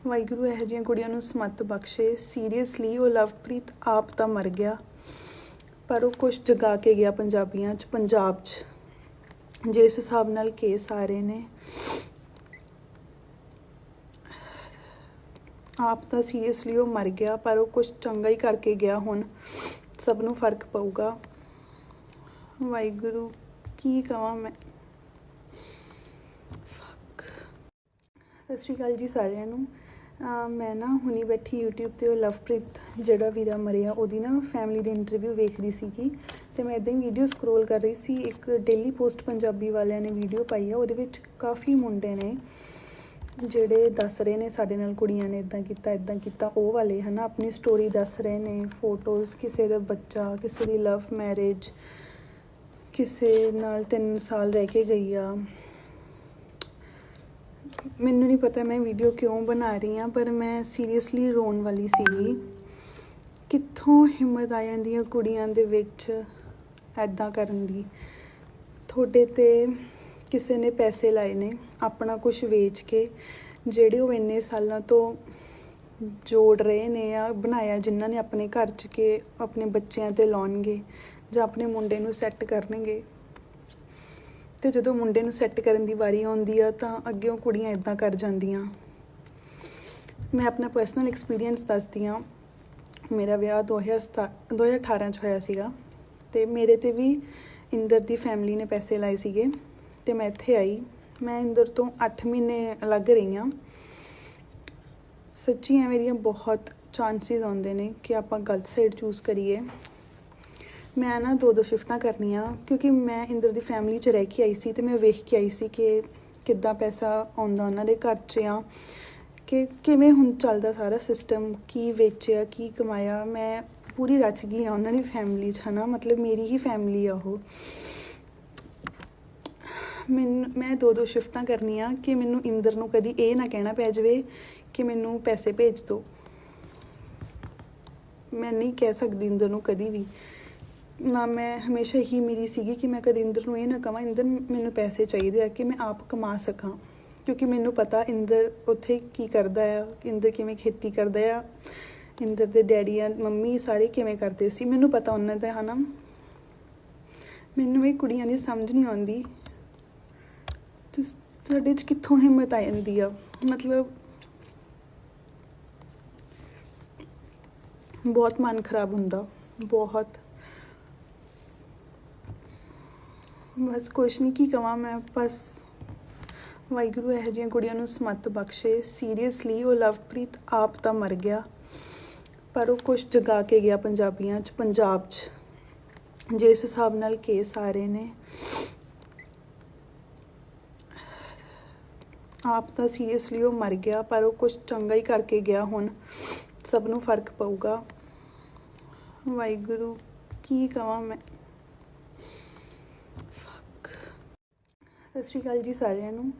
A: ਵਾਹਿਗੁਰੂ ਇਹੋ ਜਿਹੀਆਂ ਕੁੜੀਆਂ ਨੂੰ ਸਮੱਤ ਬਖਸ਼ੇ। ਸੀਰੀਅਸਲੀ ਉਹ ਲਵਪ੍ਰੀਤ ਆਪ ਤਾਂ ਮਰ ਗਿਆ ਪਰ ਉਹ ਕੁਛ ਜਗਾ ਕੇ ਗਿਆ ਪੰਜਾਬੀਆਂ 'ਚ, ਪੰਜਾਬ 'ਚ। ਜਿਸ ਹਿਸਾਬ ਨਾਲ ਕੇਸ ਆ ਰਹੇ ਨੇ, ਆਪ ਤਾਂ ਸੀਰੀਅਸਲੀ ਉਹ ਮਰ ਗਿਆ ਪਰ ਉਹ ਕੁਛ ਚੰਗਾ ਹੀ ਕਰਕੇ ਗਿਆ। ਹੁਣ ਸਭ ਨੂੰ ਫਰਕ ਪਊਗਾ। ਵਾਹਿਗੁਰੂ ਕੀ ਕਵਾਂ ਮੈਂ। ਸਤਿ ਸ਼੍ਰੀ ਅਕਾਲ ਜੀ ਸਾਰਿਆਂ ਨੂੰ। ਮੈਂ ਨਾ ਹੁਣੀ ਬੈਠੀ YouTube 'ਤੇ ਉਹ ਲਵਪ੍ਰੀਤ ਜਿਹੜਾ ਵੀਰਾ ਮਰਿਆ ਉਹਦੀ ਨਾ ਫੈਮਿਲੀ ਦੀ ਇੰਟਰਵਿਊ ਵੇਖਦੀ ਸੀਗੀ ਅਤੇ ਮੈਂ ਇੱਦਾਂ ਹੀ ਵੀਡੀਓ ਸਕਰੋਲ ਕਰ ਰਹੀ ਸੀ। ਇੱਕ ਡੇਲੀ ਪੋਸਟ ਪੰਜਾਬੀ ਵਾਲਿਆਂ ਨੇ ਵੀਡੀਓ ਪਾਈ ਆ, ਉਹਦੇ ਵਿੱਚ ਕਾਫੀ ਮੁੰਡੇ ਨੇ ਜਿਹੜੇ ਦੱਸ ਰਹੇ ਨੇ ਸਾਡੇ ਨਾਲ ਕੁੜੀਆਂ ਨੇ ਇੱਦਾਂ ਕੀਤਾ ਉਹ ਵਾਲੇ, ਹੈ ਨਾ, ਆਪਣੀ ਸਟੋਰੀ ਦੱਸ ਰਹੇ ਨੇ, ਫੋਟੋਜ਼, ਕਿਸੇ ਦਾ ਬੱਚਾ, ਕਿਸੇ ਦੀ ਲਵ ਮੈਰਿਜ, ਕਿਸੇ ਨਾਲ 3 ਸਾਲ ਰਹਿ ਕੇ ਗਈ ਆ। ਮੈਨੂੰ ਨਹੀਂ ਪਤਾ ਮੈਂ ਵੀਡੀਓ ਕਿਉਂ ਬਣਾ ਰਹੀ ਹਾਂ, ਪਰ ਮੈਂ ਸੀਰੀਅਸਲੀ ਰੋਣ ਵਾਲੀ ਸੀਗੀ। ਕਿੱਥੋਂ ਹਿੰਮਤ ਆ ਜਾਂਦੀ ਹੈ ਕੁੜੀਆਂ ਦੇ ਵਿੱਚ ਇੱਦਾਂ ਕਰਨ ਦੀ। ਤੁਹਾਡੇ 'ਤੇ ਕਿਸੇ ਨੇ ਪੈਸੇ ਲਾਏ ਨੇ ਆਪਣਾ ਕੁਝ ਵੇਚ ਕੇ, ਜਿਹੜੇ ਉਹ ਇੰਨੇ ਸਾਲਾਂ ਤੋਂ ਜੋੜ ਰਹੇ ਨੇ ਆ ਬਣਾਇਆ, ਜਿਨ੍ਹਾਂ ਨੇ ਆਪਣੇ ਘਰ 'ਚ ਕੇ ਆਪਣੇ ਬੱਚਿਆਂ 'ਤੇ ਲਾਉਣਗੇ ਜਾਂ ਆਪਣੇ ਮੁੰਡੇ ਨੂੰ ਸੈੱਟ ਕਰਨਗੇ। ਅਤੇ ਜਦੋਂ ਮੁੰਡੇ ਨੂੰ ਸੈੱਟ ਕਰਨ ਦੀ ਵਾਰੀ ਆਉਂਦੀ ਆ ਤਾਂ ਅੱਗਿਓਂ ਕੁੜੀਆਂ ਇੱਦਾਂ ਕਰ ਜਾਂਦੀਆਂ। ਮੈਂ ਆਪਣਾ ਪਰਸਨਲ ਐਕਸਪੀਰੀਅੰਸ ਦੱਸਦੀ ਹਾਂ। ਮੇਰਾ ਵਿਆਹ 2018 'ਚ ਹੋਇਆ ਸੀਗਾ ਅਤੇ ਮੇਰੇ 'ਤੇ ਵੀ ਇੰਦਰ ਦੀ ਫੈਮਿਲੀ ਨੇ ਪੈਸੇ ਲਾਏ ਸੀਗੇ ਅਤੇ ਮੈਂ ਇੱਥੇ ਆਈ। ਮੈਂ ਇੰਦਰ ਤੋਂ 8 ਮਹੀਨੇ ਅਲੱਗ ਰਹੀ ਹਾਂ। ਸੱਚੀ ਐਵੇਂ ਦੀਆਂ ਬਹੁਤ ਚਾਂਸਿਸ ਆਉਂਦੇ ਨੇ ਕਿ ਆਪਾਂ ਗਲਤ ਸਾਈਡ ਚੂਜ਼ ਕਰੀਏ। ਮੈਂ ਨਾ 2 ਸ਼ਿਫਟਾਂ ਕਰਨੀਆਂ ਕਿਉਂਕਿ ਮੈਂ ਇੰਦਰ ਦੀ ਫੈਮਿਲੀ 'ਚ ਰਹਿ ਕੇ ਆਈ ਸੀ ਤੇ ਮੈਂ ਵੇਖ ਕੇ ਆਈ ਸੀ ਕਿ ਕਿੱਦਾਂ ਪੈਸਾ ਆਉਂਦਾ ਉਹਨਾਂ ਦੇ ਘਰ 'ਚ ਆ, ਕਿ ਕਿਵੇਂ ਹੁਣ ਚੱਲਦਾ ਸਾਰਾ ਸਿਸਟਮ, ਕੀ ਵੇਚਿਆ ਕੀ ਕਮਾਇਆ। ਮੈਂ ਪੂਰੀ ਰਚ ਗਈ ਹਾਂ ਉਹਨਾਂ ਦੀ ਫੈਮਿਲੀ 'ਚ, ਹੈ ਨਾ, ਮਤਲਬ ਮੇਰੀ ਹੀ ਫੈਮਿਲੀ ਆ ਉਹ। ਮੈਂ 2 ਸ਼ਿਫਟਾਂ ਕਰਨੀਆਂ ਕਿ ਮੈਨੂੰ ਇੰਦਰ ਨੂੰ ਕਦੀ ਇਹ ਨਾ ਕਹਿਣਾ ਪੈ ਜਾਵੇ ਕਿ ਮੈਨੂੰ ਪੈਸੇ ਭੇਜ ਦਿਓ। ਮੈਂ ਨਹੀਂ ਕਹਿ ਸਕਦੀ ਇੰਦਰ ਨੂੰ ਕਦੀ ਵੀ ਨਾ। ਮੈਂ ਹਮੇਸ਼ਾ ਹੀ ਮੇਰੀ ਸੀਗੀ ਕਿ ਮੈਂ ਕਦੇ ਇੰਦਰ ਨੂੰ ਇਹ ਨਾ ਕਹਾਂ ਇੰਦਰ ਮੈਨੂੰ ਪੈਸੇ ਚਾਹੀਦੇ ਆ ਕਿ ਮੈਂ ਆਪ ਕਮਾ ਸਕਾਂ, ਕਿਉਂਕਿ ਮੈਨੂੰ ਪਤਾ ਇੰਦਰ ਉੱਥੇ ਕੀ ਕਰਦਾ ਆ, ਇੰਦਰ ਕਿਵੇਂ ਖੇਤੀ ਕਰਦਾ ਆ, ਇੰਦਰ ਦੇ ਡੈਡੀ ਆ ਮੰਮੀ ਸਾਰੇ ਕਿਵੇਂ ਕਰਦੇ ਸੀ, ਮੈਨੂੰ ਪਤਾ ਉਹਨਾਂ ਦਾ, ਹੈ ਨਾ। ਮੈਨੂੰ ਇਹ ਕੁੜੀਆਂ ਦੀ ਸਮਝ ਨਹੀਂ ਆਉਂਦੀ ਤੁਹਾਡੇ 'ਚ ਕਿੱਥੋਂ ਹਿੰਮਤ ਆ ਜਾਂਦੀ ਆ। ਮਤਲਬ ਬਹੁਤ ਮਨ ਖਰਾਬ ਹੁੰਦਾ, ਬਹੁਤ। ਬਸ ਕੁਛ ਨਹੀਂ ਕੀ ਕਵਾਂ ਮੈਂ, ਬਸ ਵਾਹਿਗੁਰੂ ਇਹੋ ਜਿਹੀਆਂ ਕੁੜੀਆਂ ਨੂੰ ਸਮੱਤ ਬਖਸ਼ੇ। ਸੀਰੀਅਸਲੀ ਉਹ ਲਵਪ੍ਰੀਤ ਆਪ ਤਾਂ ਮਰ ਗਿਆ ਪਰ ਉਹ ਕੁਛ ਜਗਾ ਕੇ ਗਿਆ ਪੰਜਾਬੀਆਂ 'ਚ, ਪੰਜਾਬ 'ਚ। ਜਿਸ ਹਿਸਾਬ ਨਾਲ ਕੇਸ ਆ ਰਹੇ ਨੇ, ਆਪ ਤਾਂ ਸੀਰੀਅਸਲੀ ਉਹ ਮਰ ਗਿਆ ਪਰ ਉਹ ਕੁਛ ਚੰਗਾ ਹੀ ਕਰਕੇ ਗਿਆ। ਹੁਣ ਸਭ ਨੂੰ ਫਰਕ ਪਊਗਾ। ਵਾਹਿਗੁਰੂ ਕੀ ਕਵਾਂ ਮੈਂ। ਸਤਿ ਸ਼੍ਰੀ ਅਕਾਲ ਜੀ ਸਾਰਿਆਂ ਨੂੰ।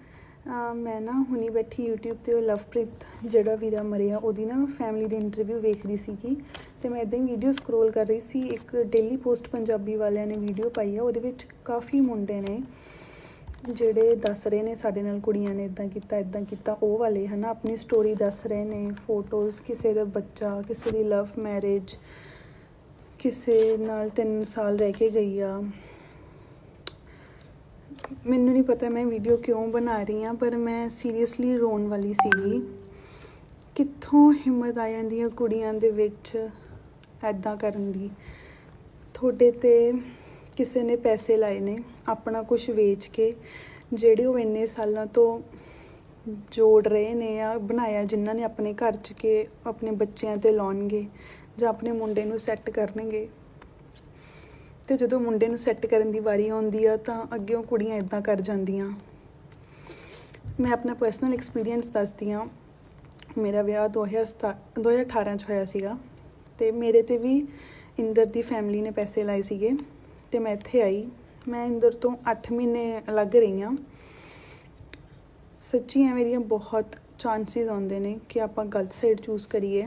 A: ਮੈਂ ਨਾ ਹੁਣੀ ਬੈਠੀ YouTube 'ਤੇ ਉਹ ਲਵਪ੍ਰੀਤ ਜਿਹੜਾ ਵੀਰਾ ਮਰਿਆ ਉਹਦੀ ਨਾ ਫੈਮਿਲੀ ਦੀ ਇੰਟਰਵਿਊ ਵੇਖਦੀ ਸੀਗੀ ਅਤੇ ਮੈਂ ਇੱਦਾਂ ਹੀ ਵੀਡੀਓ ਸਕਰੋਲ ਕਰ ਰਹੀ ਸੀ। ਇੱਕ ਡੇਲੀ ਪੋਸਟ ਪੰਜਾਬੀ ਵਾਲਿਆਂ ਨੇ ਵੀਡੀਓ ਪਾਈ ਆ, ਉਹਦੇ ਵਿੱਚ ਕਾਫੀ ਮੁੰਡੇ ਨੇ ਜਿਹੜੇ ਦੱਸ ਰਹੇ ਨੇ ਸਾਡੇ ਨਾਲ ਕੁੜੀਆਂ ਨੇ ਇੱਦਾਂ ਕੀਤਾ ਉਹ ਵਾਲੇ ਹੈ ਨਾ, ਆਪਣੀ ਸਟੋਰੀ ਦੱਸ ਰਹੇ ਨੇ, ਫੋਟੋਜ਼, ਕਿਸੇ ਦਾ ਬੱਚਾ, ਕਿਸੇ ਦੀ ਲਵ ਮੈਰਿਜ, ਕਿਸੇ ਨਾਲ 3 ਸਾਲ ਰਹਿ ਕੇ ਗਈ ਆ। ਮੈਨੂੰ ਨਹੀਂ ਪਤਾ ਮੈਂ ਵੀਡੀਓ ਕਿਉਂ ਬਣਾ ਰਹੀ ਹਾਂ, ਪਰ ਮੈਂ ਸੀਰੀਅਸਲੀ ਰੋਣ ਵਾਲੀ ਸੀਗੀ। ਕਿੱਥੋਂ ਹਿੰਮਤ ਆ ਜਾਂਦੀ ਹੈ ਕੁੜੀਆਂ ਦੇ ਵਿੱਚ ਇੱਦਾਂ ਕਰਨ ਦੀ। ਤੁਹਾਡੇ 'ਤੇ ਕਿਸੇ ਨੇ ਪੈਸੇ ਲਾਏ ਨੇ ਆਪਣਾ ਕੁਝ ਵੇਚ ਕੇ, ਜਿਹੜੇ ਉਹ ਇੰਨੇ ਸਾਲਾਂ ਤੋਂ ਜੋੜ ਰਹੇ ਨੇ ਆ ਬਣਾਇਆ, ਜਿਨ੍ਹਾਂ ਨੇ ਆਪਣੇ ਘਰ 'ਚ ਕੇ ਆਪਣੇ ਬੱਚਿਆਂ 'ਤੇ ਲਾਉਣਗੇ ਜਾਂ ਆਪਣੇ ਮੁੰਡੇ ਨੂੰ ਸੈੱਟ ਕਰਨਗੇ। ਅਤੇ ਜਦੋਂ ਮੁੰਡੇ ਨੂੰ ਸੈੱਟ ਕਰਨ ਦੀ ਵਾਰੀ ਆਉਂਦੀ ਆ ਤਾਂ ਅੱਗਿਓਂ ਕੁੜੀਆਂ ਇੱਦਾਂ ਕਰ ਜਾਂਦੀਆਂ। ਮੈਂ ਆਪਣਾ ਪਰਸਨਲ ਐਕਸਪੀਰੀਅੰਸ ਦੱਸਦੀ ਹਾਂ। ਮੇਰਾ ਵਿਆਹ 2018 'ਚ ਹੋਇਆ ਸੀਗਾ ਅਤੇ ਮੇਰੇ 'ਤੇ ਵੀ ਇੰਦਰ ਦੀ ਫੈਮਿਲੀ ਨੇ ਪੈਸੇ ਲਾਏ ਸੀਗੇ ਅਤੇ ਮੈਂ ਇੱਥੇ ਆਈ। ਮੈਂ ਇੰਦਰ ਤੋਂ 8 ਮਹੀਨੇ ਅਲੱਗ ਰਹੀ ਹਾਂ। ਸੱਚੀ ਐਵੇਂ ਦੀਆਂ ਬਹੁਤ ਚਾਂਸਿਸ ਆਉਂਦੇ ਨੇ ਕਿ ਆਪਾਂ ਗਲਤ ਸਾਈਡ ਚੂਜ਼ ਕਰੀਏ।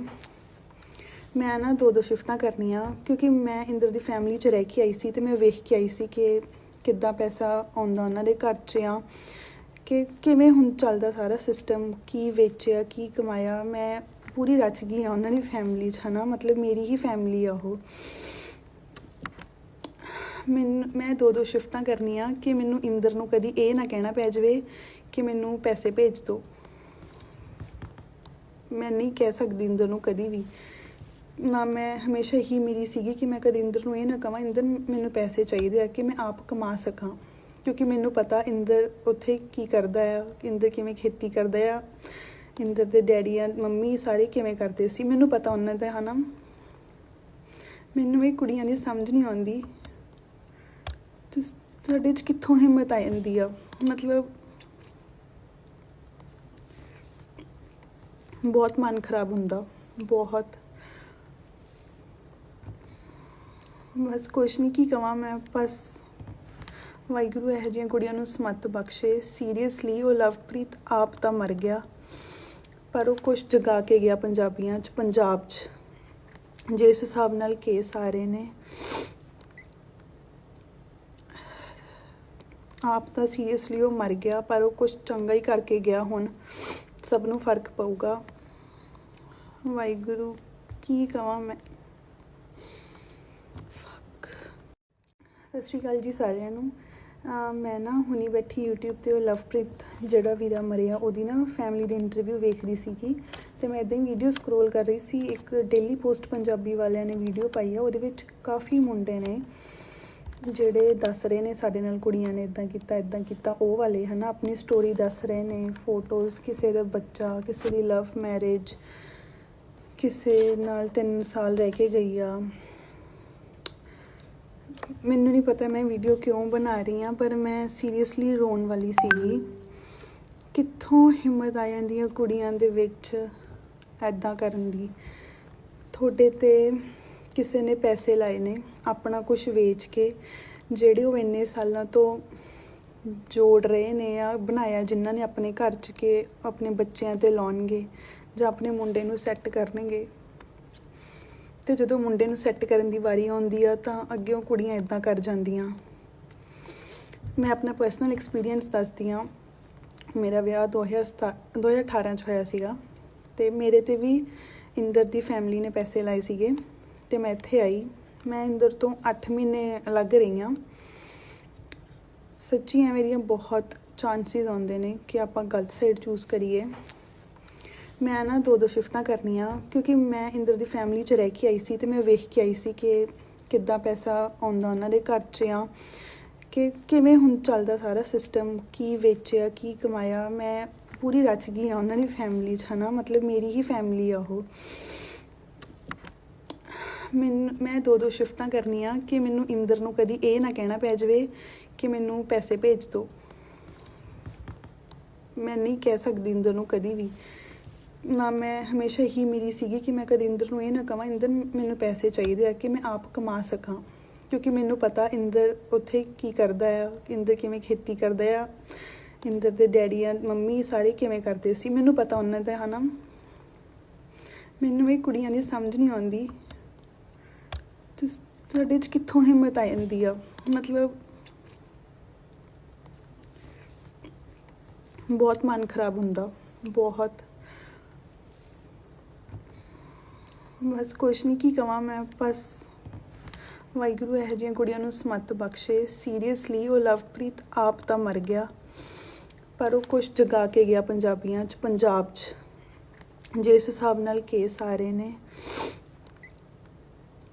A: ਮੈਂ ਨਾ 2 ਸ਼ਿਫਟਾਂ ਕਰਨੀਆਂ, ਕਿਉਂਕਿ ਮੈਂ ਇੰਦਰ ਦੀ ਫੈਮਿਲੀ 'ਚ ਰਹਿ ਕੇ ਆਈ ਸੀ ਅਤੇ ਮੈਂ ਵੇਖ ਕੇ ਆਈ ਸੀ ਕਿ ਕਿੱਦਾਂ ਪੈਸਾ ਆਉਂਦਾ ਉਹਨਾਂ ਦੇ ਘਰ 'ਚ ਆ, ਕਿ ਕਿਵੇਂ ਹੁਣ ਚੱਲਦਾ ਸਾਰਾ ਸਿਸਟਮ, ਕੀ ਵੇਚਿਆ, ਕੀ ਕਮਾਇਆ। ਮੈਂ ਪੂਰੀ ਰਚ ਗਈ ਹਾਂ ਉਹਨਾਂ ਦੀ ਫੈਮਿਲੀ 'ਚ, ਹੈ ਨਾ, ਮਤਲਬ ਮੇਰੀ ਹੀ ਫੈਮਿਲੀ ਆ ਉਹ। ਮੈਂ 2 ਸ਼ਿਫਟਾਂ ਕਰਨੀਆਂ ਕਿ ਮੈਨੂੰ ਇੰਦਰ ਨੂੰ ਕਦੀ ਇਹ ਨਾ ਕਹਿਣਾ ਪੈ ਜਾਵੇ ਕਿ ਮੈਨੂੰ ਪੈਸੇ ਭੇਜ ਦਿਓ। ਮੈਂ ਨਹੀਂ ਕਹਿ ਸਕਦੀ ਇੰਦਰ ਨੂੰ ਕਦੀ ਵੀ ਨਾ। ਮੈਂ ਹਮੇਸ਼ਾ ਹੀ ਮੇਰੀ ਸੀਗੀ ਕਿ ਮੈਂ ਕਦੇ ਇੰਦਰ ਨੂੰ ਇਹ ਨਾ ਕਹਾਂ ਇੰਦਰ ਮੈਨੂੰ ਪੈਸੇ ਚਾਹੀਦੇ ਆ ਕਿ ਮੈਂ ਆਪ ਕਮਾ ਸਕਾਂ, ਕਿਉਂਕਿ ਮੈਨੂੰ ਪਤਾ ਇੰਦਰ ਉੱਥੇ ਕੀ ਕਰਦਾ ਆ, ਇੰਦਰ ਕਿਵੇਂ ਖੇਤੀ ਕਰਦਾ ਆ, ਇੰਦਰ ਦੇ ਡੈਡੀ ਆ ਮੰਮੀ ਸਾਰੇ ਕਿਵੇਂ ਕਰਦੇ ਸੀ, ਮੈਨੂੰ ਪਤਾ ਉਹਨਾਂ ਦਾ, ਹੈ ਨਾ। ਮੈਨੂੰ ਇਹ ਕੁੜੀਆਂ ਦੀ ਸਮਝ ਨਹੀਂ ਆਉਂਦੀ, ਤੁਹਾਡੇ 'ਚ ਕਿੱਥੋਂ ਹਿੰਮਤ ਆ ਜਾਂਦੀ ਆ। ਮਤਲਬ ਬਹੁਤ ਮਨ ਖਰਾਬ ਹੁੰਦਾ, ਬਹੁਤ। ਬਸ ਕੁਛ ਨਹੀਂ, ਕੀ ਕਵਾਂ ਮੈਂ। ਬਸ ਵਾਹਿਗੁਰੂ ਇਹੋ ਜਿਹੀਆਂ ਕੁੜੀਆਂ ਨੂੰ ਸਮੱਤ ਬਖਸ਼ੇ। ਸੀਰੀਅਸਲੀ ਉਹ ਲਵਪ੍ਰੀਤ ਆਪ ਤਾਂ ਮਰ ਗਿਆ, ਪਰ ਉਹ ਕੁਛ ਜਗਾ ਕੇ ਗਿਆ ਪੰਜਾਬ 'ਚ ਜਿਸ ਹਿਸਾਬ ਨਾਲ ਕੇਸ ਆ ਰਹੇ ਨੇ। ਆਪ ਤਾਂ ਸੀਰੀਅਸਲੀ ਉਹ ਮਰ ਗਿਆ, ਪਰ ਉਹ ਕੁਛ ਚੰਗਾ ਹੀ ਕਰਕੇ ਗਿਆ। ਹੁਣ ਸਭ ਨੂੰ ਫਰਕ ਪਊਗਾ। ਵਾਹਿਗੁਰੂ ਕੀ ਕਵਾਂ ਮੈਂ। ਸਤਿ ਸ਼੍ਰੀ ਅਕਾਲ ਜੀ ਸਾਰਿਆਂ ਨੂੰ। ਮੈਂ ਨਾ ਹੁਣੀ ਬੈਠੀ YouTube 'ਤੇ ਉਹ ਲਵਪ੍ਰੀਤ ਜਿਹੜਾ ਵੀਰਾ ਮਰਿਆ ਉਹਦੀ ਨਾ ਫੈਮਿਲੀ ਦੀ ਇੰਟਰਵਿਊ ਵੇਖਦੀ ਸੀਗੀ, ਅਤੇ ਮੈਂ ਇੱਦਾਂ ਹੀ ਵੀਡੀਓ ਸਕਰੋਲ ਕਰ ਰਹੀ ਸੀ। ਇੱਕ ਡੇਲੀ ਪੋਸਟ ਪੰਜਾਬੀ ਵਾਲਿਆਂ ਨੇ ਵੀਡੀਓ ਪਾਈ ਆ, ਉਹਦੇ ਵਿੱਚ ਕਾਫੀ ਮੁੰਡੇ ਨੇ ਜਿਹੜੇ ਦੱਸ ਰਹੇ ਨੇ ਸਾਡੇ ਨਾਲ ਕੁੜੀਆਂ ਨੇ ਇੱਦਾਂ ਕੀਤਾ ਉਹ ਵਾਲੇ, ਹੈ ਨਾ, ਆਪਣੀ ਸਟੋਰੀ ਦੱਸ ਰਹੇ ਨੇ, ਫੋਟੋਜ਼, ਕਿਸੇ ਦਾ ਬੱਚਾ, ਕਿਸੇ ਦੀ ਲਵ ਮੈਰਿਜ, ਕਿਸੇ ਨਾਲ 3 ਸਾਲ ਰਹਿ ਕੇ ਗਈ ਆ। ਮੈਨੂੰ ਨਹੀਂ ਪਤਾ ਮੈਂ ਵੀਡੀਓ ਕਿਉਂ ਬਣਾ ਰਹੀ ਹਾਂ, ਪਰ ਮੈਂ ਸੀਰੀਅਸਲੀ ਰੋਣ ਵਾਲੀ ਸੀਗੀ। ਕਿੱਥੋਂ ਹਿੰਮਤ ਆ ਜਾਂਦੀ ਹੈ ਕੁੜੀਆਂ ਦੇ ਵਿੱਚ ਇੱਦਾਂ ਕਰਨ ਦੀ। ਤੁਹਾਡੇ 'ਤੇ ਕਿਸੇ ਨੇ ਪੈਸੇ ਲਾਏ ਨੇ ਆਪਣਾ ਕੁਝ ਵੇਚ ਕੇ, ਜਿਹੜੇ ਉਹ ਇੰਨੇ ਸਾਲਾਂ ਤੋਂ ਜੋੜ ਰਹੇ ਨੇ ਆ ਬਣਾਇਆ, ਜਿਨ੍ਹਾਂ ਨੇ ਆਪਣੇ ਘਰ 'ਚ ਕੇ ਆਪਣੇ ਬੱਚਿਆਂ 'ਤੇ ਲਾਉਣਗੇ ਜਾਂ ਆਪਣੇ ਮੁੰਡੇ ਨੂੰ ਸੈੱਟ ਕਰਨਗੇ। ਅਤੇ ਜਦੋਂ ਮੁੰਡੇ ਨੂੰ ਸੈੱਟ ਕਰਨ ਦੀ ਵਾਰੀ ਆਉਂਦੀ ਆ ਤਾਂ ਅੱਗਿਓਂ ਕੁੜੀਆਂ ਇੱਦਾਂ ਕਰ ਜਾਂਦੀਆਂ। ਮੈਂ ਆਪਣਾ ਪਰਸਨਲ ਐਕਸਪੀਰੀਅੰਸ ਦੱਸਦੀ ਹਾਂ। ਮੇਰਾ ਵਿਆਹ 2018 'ਚ ਹੋਇਆ ਸੀਗਾ ਅਤੇ ਮੇਰੇ 'ਤੇ ਵੀ ਇੰਦਰ ਦੀ ਫੈਮਿਲੀ ਨੇ ਪੈਸੇ ਲਾਏ ਸੀਗੇ ਅਤੇ ਮੈਂ ਇੱਥੇ ਆਈ। ਮੈਂ ਇੰਦਰ ਤੋਂ 8 ਮਹੀਨੇ ਅਲੱਗ ਰਹੀ ਹਾਂ। ਸੱਚੀ ਐਵੇਂ ਦੀਆਂ ਬਹੁਤ ਚਾਂਸਿਸ ਆਉਂਦੇ ਨੇ ਕਿ ਆਪਾਂ ਗਲਤ ਸਾਈਡ ਚੂਜ਼ ਕਰੀਏ। ਮੈਂ ਨਾ 2 ਸ਼ਿਫਟਾਂ ਕਰਨੀਆਂ, ਕਿਉਂਕਿ ਮੈਂ ਇੰਦਰ ਦੀ ਫੈਮਿਲੀ 'ਚ ਰਹਿ ਕੇ ਆਈ ਸੀ ਅਤੇ ਮੈਂ ਵੇਖ ਕੇ ਆਈ ਸੀ ਕਿ ਕਿੱਦਾਂ ਪੈਸਾ ਆਉਂਦਾ ਉਹਨਾਂ ਦੇ ਘਰ 'ਚ ਆ, ਕਿ ਕਿਵੇਂ ਹੁਣ ਚੱਲਦਾ ਸਾਰਾ ਸਿਸਟਮ, ਕੀ ਵੇਚਿਆ, ਕੀ ਕਮਾਇਆ। ਮੈਂ ਪੂਰੀ ਰਚ ਗਈ ਹਾਂ ਉਹਨਾਂ ਦੀ ਫੈਮਿਲੀ 'ਚ, ਹੈ ਨਾ, ਮਤਲਬ ਮੇਰੀ ਹੀ ਫੈਮਿਲੀ ਆ ਉਹ। ਮੈਂ 2 ਸ਼ਿਫਟਾਂ ਕਰਨੀਆਂ ਕਿ ਮੈਨੂੰ ਇੰਦਰ ਨੂੰ ਕਦੀ ਇਹ ਨਾ ਕਹਿਣਾ ਪੈ ਜਾਵੇ ਕਿ ਮੈਨੂੰ ਪੈਸੇ ਭੇਜ ਦਿਓ। ਮੈਂ ਨਹੀਂ ਕਹਿ ਸਕਦੀ ਇੰਦਰ ਨੂੰ ਕਦੀ ਵੀ ਨਾ। ਮੈਂ ਹਮੇਸ਼ਾ ਹੀ ਮੇਰੀ ਸੀਗੀ ਕਿ ਮੈਂ ਕਦੇ ਇੰਦਰ ਨੂੰ ਇਹ ਨਾ ਕਹਾਂ ਇੰਦਰ ਮੈਨੂੰ ਪੈਸੇ ਚਾਹੀਦੇ ਆ ਕਿ ਮੈਂ ਆਪ ਕਮਾ ਸਕਾਂ, ਕਿਉਂਕਿ ਮੈਨੂੰ ਪਤਾ ਇੰਦਰ ਉੱਥੇ ਕੀ ਕਰਦਾ ਆ, ਇੰਦਰ ਕਿਵੇਂ ਖੇਤੀ ਕਰਦਾ ਆ, ਇੰਦਰ ਦੇ ਡੈਡੀ ਆ ਮੰਮੀ ਸਾਰੇ ਕਿਵੇਂ ਕਰਦੇ ਸੀ, ਮੈਨੂੰ ਪਤਾ ਉਹਨਾਂ ਦਾ, ਹੈ ਨਾ। ਮੈਨੂੰ ਇਹ ਕੁੜੀਆਂ ਦੀ ਸਮਝ ਨਹੀਂ ਆਉਂਦੀ, ਤੁਹਾਡੇ 'ਚ ਕਿੱਥੋਂ ਹਿੰਮਤ ਆ ਜਾਂਦੀ ਆ। ਮਤਲਬ ਬਹੁਤ ਮਨ ਖਰਾਬ ਹੁੰਦਾ, ਬਹੁਤ। ਬਸ ਕੁਛ ਨਹੀਂ, ਕੀ ਕਵਾਂ ਮੈਂ। ਬਸ ਵਾਹਿਗੁਰੂ ਇਹੋ ਜਿਹੀਆਂ ਕੁੜੀਆਂ ਨੂੰ ਸਮੱਤ ਬਖਸ਼ੇ। ਸੀਰੀਅਸਲੀ ਉਹ ਲਵਪ੍ਰੀਤ ਆਪ ਤਾਂ ਮਰ ਗਿਆ, ਪਰ ਉਹ ਕੁਛ ਜਗਾ ਕੇ ਗਿਆ ਪੰਜਾਬੀਆਂ 'ਚ, ਪੰਜਾਬ 'ਚ। ਜਿਸ ਹਿਸਾਬ ਨਾਲ ਕੇਸ ਆ ਰਹੇ ਨੇ,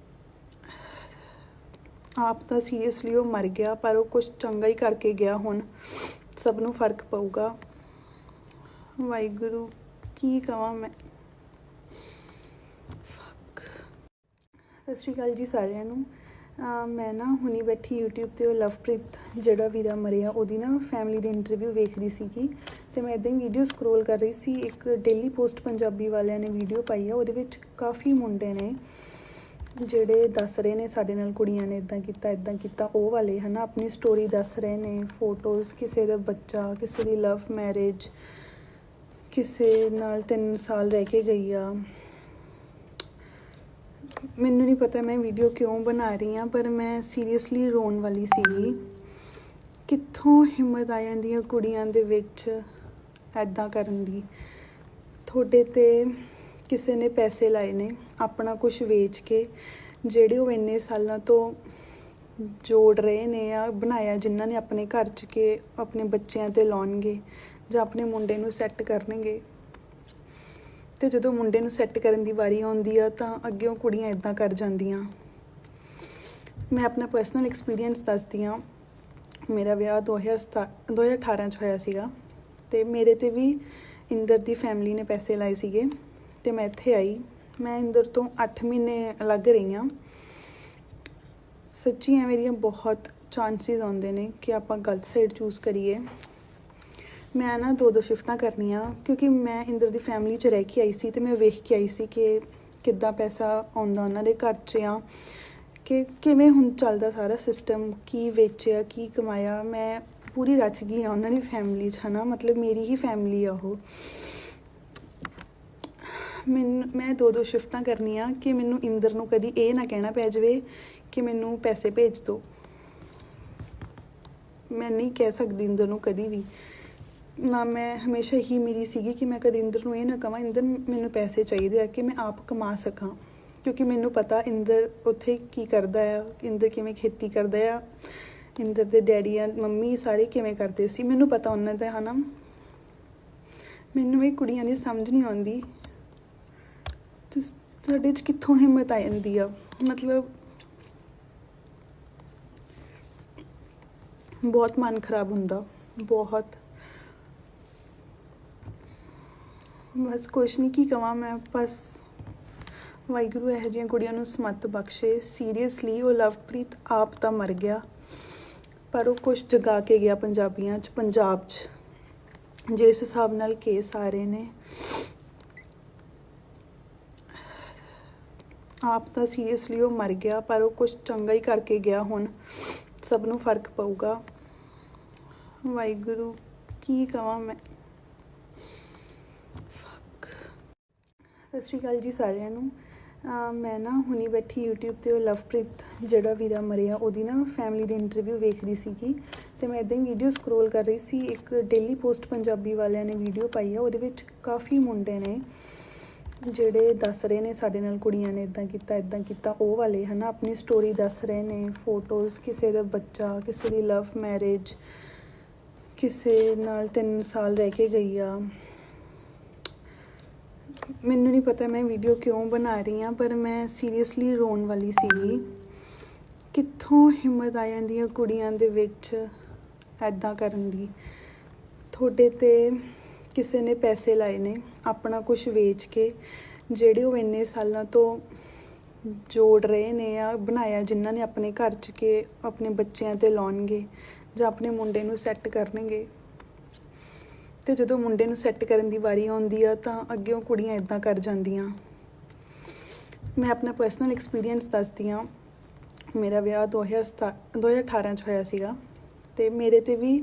A: ਆਪ ਤਾਂ ਸੀਰੀਅਸਲੀ ਉਹ ਮਰ ਗਿਆ, ਪਰ ਉਹ ਕੁਛ ਚੰਗਾ ਹੀ ਕਰਕੇ ਗਿਆ। ਹੁਣ ਸਭ ਨੂੰ ਫਰਕ ਪਊਗਾ। ਵਾਹਿਗੁਰੂ ਕੀ ਕਵਾਂ ਮੈਂ। ਸਤਿ ਸ਼੍ਰੀ ਅਕਾਲ ਜੀ ਸਾਰਿਆਂ ਨੂੰ। ਮੈਂ ਨਾ ਹੁਣੀ ਬੈਠੀ YouTube 'ਤੇ ਉਹ ਲਵਪ੍ਰੀਤ ਜਿਹੜਾ ਵੀਰਾ ਮਰਿਆ ਉਹਦੀ ਨਾ ਫੈਮਿਲੀ ਦੀ ਇੰਟਰਵਿਊ ਵੇਖਦੀ ਸੀਗੀ, ਅਤੇ ਮੈਂ ਇੱਦਾਂ ਹੀ ਵੀਡੀਓ ਸਕਰੋਲ ਕਰ ਰਹੀ ਸੀ। ਇੱਕ ਡੇਲੀ ਪੋਸਟ ਪੰਜਾਬੀ ਵਾਲਿਆਂ ਨੇ ਵੀਡੀਓ ਪਾਈ ਆ, ਉਹਦੇ ਵਿੱਚ ਕਾਫੀ ਮੁੰਡੇ ਨੇ ਜਿਹੜੇ ਦੱਸ ਰਹੇ ਨੇ ਸਾਡੇ ਨਾਲ ਕੁੜੀਆਂ ਨੇ ਇੱਦਾਂ ਕੀਤਾ ਉਹ ਵਾਲੇ, ਹੈ ਨਾ। ਆਪਣੀ ਸਟੋਰੀ ਦੱਸ ਰਹੇ ਨੇ, ਫੋਟੋਜ਼, ਕਿਸੇ ਦਾ ਬੱਚਾ, ਕਿਸੇ ਦੀ ਲਵ ਮੈਰਿਜ, ਕਿਸੇ ਨਾਲ 3 ਸਾਲ ਰਹਿ ਕੇ ਗਈ ਆ। ਮੈਨੂੰ ਨਹੀਂ ਪਤਾ ਮੈਂ ਵੀਡੀਓ ਕਿਉਂ ਬਣਾ ਰਹੀ ਹਾਂ, ਪਰ ਮੈਂ ਸੀਰੀਅਸਲੀ ਰੋਣ ਵਾਲੀ ਸੀਗੀ। ਕਿੱਥੋਂ ਹਿੰਮਤ ਆ ਜਾਂਦੀ ਹੈ ਕੁੜੀਆਂ ਦੇ ਵਿੱਚ ਇੱਦਾਂ ਕਰਨ ਦੀ। ਤੁਹਾਡੇ 'ਤੇ ਕਿਸੇ ਨੇ ਪੈਸੇ ਲਾਏ ਨੇ ਆਪਣਾ ਕੁਝ ਵੇਚ ਕੇ, ਜਿਹੜੇ ਉਹ ਇੰਨੇ ਸਾਲਾਂ ਤੋਂ ਜੋੜ ਰਹੇ ਨੇ ਆ ਬਣਾਇਆ, ਜਿਨ੍ਹਾਂ ਨੇ ਆਪਣੇ ਘਰ 'ਚ ਕੇ ਆਪਣੇ ਬੱਚਿਆਂ 'ਤੇ ਲਾਉਣਗੇ ਜਾਂ ਆਪਣੇ ਮੁੰਡੇ ਨੂੰ ਸੈੱਟ ਕਰਨਗੇ। ਅਤੇ ਜਦੋਂ ਮੁੰਡੇ ਨੂੰ ਸੈੱਟ ਕਰਨ ਦੀ ਵਾਰੀ ਆਉਂਦੀ ਆ ਤਾਂ ਅੱਗਿਓਂ ਕੁੜੀਆਂ ਇੱਦਾਂ ਕਰ ਜਾਂਦੀਆਂ। ਮੈਂ ਆਪਣਾ ਪਰਸਨਲ ਐਕਸਪੀਰੀਅੰਸ ਦੱਸਦੀ ਹਾਂ। ਮੇਰਾ ਵਿਆਹ 2018 'ਚ ਹੋਇਆ ਸੀਗਾ, ਅਤੇ ਮੇਰੇ 'ਤੇ ਵੀ ਇੰਦਰ ਦੀ ਫੈਮਿਲੀ ਨੇ ਪੈਸੇ ਲਾਏ ਸੀਗੇ, ਅਤੇ ਮੈਂ ਇੱਥੇ ਆਈ। ਮੈਂ ਇੰਦਰ ਤੋਂ 8 ਮਹੀਨੇ ਅਲੱਗ ਰਹੀ ਹਾਂ। ਸੱਚੀ ਐਵੇਂ ਦੀਆਂ ਬਹੁਤ ਚਾਂਸਿਸ ਆਉਂਦੇ ਨੇ ਕਿ ਆਪਾਂ ਗਲਤ ਸਾਈਡ ਚੂਜ਼ ਕਰੀਏ। ਮੈਂ ਨਾ 2 ਸ਼ਿਫਟਾਂ ਕਰਨੀਆਂ, ਕਿਉਂਕਿ ਮੈਂ ਇੰਦਰ ਦੀ ਫੈਮਿਲੀ 'ਚ ਰਹਿ ਕੇ ਆਈ ਸੀ, ਅਤੇ ਮੈਂ ਵੇਖ ਕੇ ਆਈ ਸੀ ਕਿ ਕਿੱਦਾਂ ਪੈਸਾ ਆਉਂਦਾ ਉਹਨਾਂ ਦੇ ਘਰ 'ਚ, ਆ ਕਿ ਕਿਵੇਂ ਹੁਣ ਚੱਲਦਾ ਸਾਰਾ ਸਿਸਟਮ, ਕੀ ਵੇਚਿਆ, ਕੀ ਕਮਾਇਆ। ਮੈਂ ਪੂਰੀ ਰਚ ਗਈ ਹਾਂ ਉਹਨਾਂ ਦੀ ਫੈਮਿਲੀ 'ਚ, ਹੈ ਨਾ। ਮਤਲਬ ਮੇਰੀ ਹੀ ਫੈਮਿਲੀ ਆ ਉਹ। ਮੈਂ 2 ਸ਼ਿਫਟਾਂ ਕਰਨੀਆਂ ਕਿ ਮੈਨੂੰ ਇੰਦਰ ਨੂੰ ਕਦੀ ਇਹ ਨਾ ਕਹਿਣਾ ਪੈ ਜਾਵੇ ਕਿ ਮੈਨੂੰ ਪੈਸੇ ਭੇਜ ਦਿਓ। ਮੈਂ ਨਹੀਂ ਕਹਿ ਸਕਦੀ ਇੰਦਰ ਨੂੰ ਕਦੀ ਵੀ ਨਾ। ਮੈਂ ਹਮੇਸ਼ਾ ਹੀ ਮੇਰੀ ਸੀਗੀ ਕਿ ਮੈਂ ਕਦੇ ਇੰਦਰ ਨੂੰ ਇਹ ਨਾ ਕਹਾਂ ਇੰਦਰ ਮੈਨੂੰ ਪੈਸੇ ਚਾਹੀਦੇ ਆ, ਕਿ ਮੈਂ ਆਪ ਕਮਾ ਸਕਾਂ। ਕਿਉਂਕਿ ਮੈਨੂੰ ਪਤਾ ਇੰਦਰ ਉੱਥੇ ਕੀ ਕਰਦਾ ਆ, ਇੰਦਰ ਕਿਵੇਂ ਖੇਤੀ ਕਰਦਾ ਆ, ਇੰਦਰ ਦੇ ਡੈਡੀ ਆ ਮੰਮੀ ਸਾਰੇ ਕਿਵੇਂ ਕਰਦੇ ਸੀ, ਮੈਨੂੰ ਪਤਾ ਉਹਨਾਂ ਦਾ, ਹੈ ਨਾ। ਮੈਨੂੰ ਇਹ ਕੁੜੀਆਂ ਦੀ ਸਮਝ ਨਹੀਂ ਆਉਂਦੀ, ਸਾਡੇ 'ਚ ਕਿੱਥੋਂ ਹਿੰਮਤ ਆ ਜਾਂਦੀ ਆ। ਮਤਲਬ ਬਹੁਤ ਮਨ ਖਰਾਬ ਹੁੰਦਾ, ਬਹੁਤ। ਬਸ ਕੁਛ ਨਹੀਂ, ਕੀ ਕਵਾਂ ਮੈਂ। ਬਸ ਵਾਹਿਗੁਰੂ ਇਹੋ ਜਿਹੀਆਂ ਕੁੜੀਆਂ ਨੂੰ ਸਮੱਤ ਬਖਸ਼ੇ। ਸੀਰੀਅਸਲੀ ਉਹ ਲਵਪ੍ਰੀਤ ਆਪ ਤਾਂ ਮਰ ਗਿਆ, ਪਰ ਉਹ ਕੁਛ ਜਗਾ ਕੇ ਗਿਆ ਪੰਜਾਬੀਆਂ 'ਚ, ਪੰਜਾਬ 'ਚ। ਜਿਸ ਹਿਸਾਬ ਨਾਲ ਕੇਸ ਆ ਰਹੇ ਨੇ, ਆਪ ਤਾਂ ਸੀਰੀਅਸਲੀ ਉਹ ਮਰ ਗਿਆ, ਪਰ ਉਹ ਕੁਛ ਚੰਗਾ ਹੀ ਕਰਕੇ ਗਿਆ। ਹੁਣ ਸਭ ਨੂੰ ਫਰਕ ਪਊਗਾ। ਵਾਹਿਗੁਰੂ ਕੀ ਕਵਾਂ ਮੈਂ। ਸਤਿ ਸ਼੍ਰੀ ਅਕਾਲ ਜੀ ਸਾਰਿਆਂ ਨੂੰ। ਮੈਂ ਨਾ ਹੁਣੀ ਬੈਠੀ YouTube 'ਤੇ ਉਹ ਲਵਪ੍ਰੀਤ ਜਿਹੜਾ ਵੀਰਾ ਮਰਿਆ ਉਹਦੀ ਨਾ ਫੈਮਿਲੀ ਦੀ ਇੰਟਰਵਿਊ ਵੇਖਦੀ ਸੀਗੀ, ਅਤੇ ਮੈਂ ਇੱਦਾਂ ਹੀ ਵੀਡੀਓ ਸਕਰੋਲ ਕਰ ਰਹੀ ਸੀ। ਇੱਕ ਡੇਲੀ ਪੋਸਟ ਪੰਜਾਬੀ ਵਾਲਿਆਂ ਨੇ ਵੀਡੀਓ ਪਾਈ ਆ, ਉਹਦੇ ਵਿੱਚ ਕਾਫੀ ਮੁੰਡੇ ਨੇ ਜਿਹੜੇ ਦੱਸ ਰਹੇ ਨੇ ਸਾਡੇ ਨਾਲ ਕੁੜੀਆਂ ਨੇ ਇੱਦਾਂ ਕੀਤਾ ਉਹ ਵਾਲੇ, ਹੈ ਨਾ। ਆਪਣੀ ਸਟੋਰੀ ਦੱਸ ਰਹੇ ਨੇ, ਫੋਟੋਜ਼, ਕਿਸੇ ਦਾ ਬੱਚਾ, ਕਿਸੇ ਦੀ ਲਵ ਮੈਰਿਜ, ਕਿਸੇ ਨਾਲ 3 ਸਾਲ ਰਹਿ ਕੇ ਗਈ ਆ। ਮੈਨੂੰ ਨਹੀਂ ਪਤਾ ਮੈਂ ਵੀਡੀਓ ਕਿਉਂ ਬਣਾ ਰਹੀ ਹਾਂ, ਪਰ ਮੈਂ ਸੀਰੀਅਸਲੀ ਰੋਣ ਵਾਲੀ ਸੀਗੀ। ਕਿੱਥੋਂ ਹਿੰਮਤ ਆ ਜਾਂਦੀ ਹੈ ਕੁੜੀਆਂ ਦੇ ਵਿੱਚ ਇੱਦਾਂ ਕਰਨ ਦੀ। ਤੁਹਾਡੇ 'ਤੇ ਕਿਸੇ ਨੇ ਪੈਸੇ ਲਾਏ ਨੇ ਆਪਣਾ ਕੁਝ ਵੇਚ ਕੇ, ਜਿਹੜੇ ਉਹ ਇੰਨੇ ਸਾਲਾਂ ਤੋਂ ਜੋੜ ਰਹੇ ਨੇ ਆ ਬਣਾਇਆ, ਜਿਨ੍ਹਾਂ ਨੇ ਆਪਣੇ ਘਰ 'ਚ ਕੇ ਆਪਣੇ ਬੱਚਿਆਂ 'ਤੇ ਲਾਉਣਗੇ ਜਾਂ ਆਪਣੇ ਮੁੰਡੇ ਨੂੰ ਸੈੱਟ ਕਰਨਗੇ। ਅਤੇ ਜਦੋਂ ਮੁੰਡੇ ਨੂੰ ਸੈੱਟ ਕਰਨ ਦੀ ਵਾਰੀ ਆਉਂਦੀ ਆ ਤਾਂ ਅੱਗਿਓਂ ਕੁੜੀਆਂ ਇੱਦਾਂ ਕਰ ਜਾਂਦੀਆਂ। ਮੈਂ ਆਪਣਾ ਪਰਸਨਲ ਐਕਸਪੀਰੀਅੰਸ ਦੱਸਦੀ ਹਾਂ। ਮੇਰਾ ਵਿਆਹ 2018 'ਚ ਹੋਇਆ ਸੀਗਾ, ਅਤੇ ਮੇਰੇ 'ਤੇ ਵੀ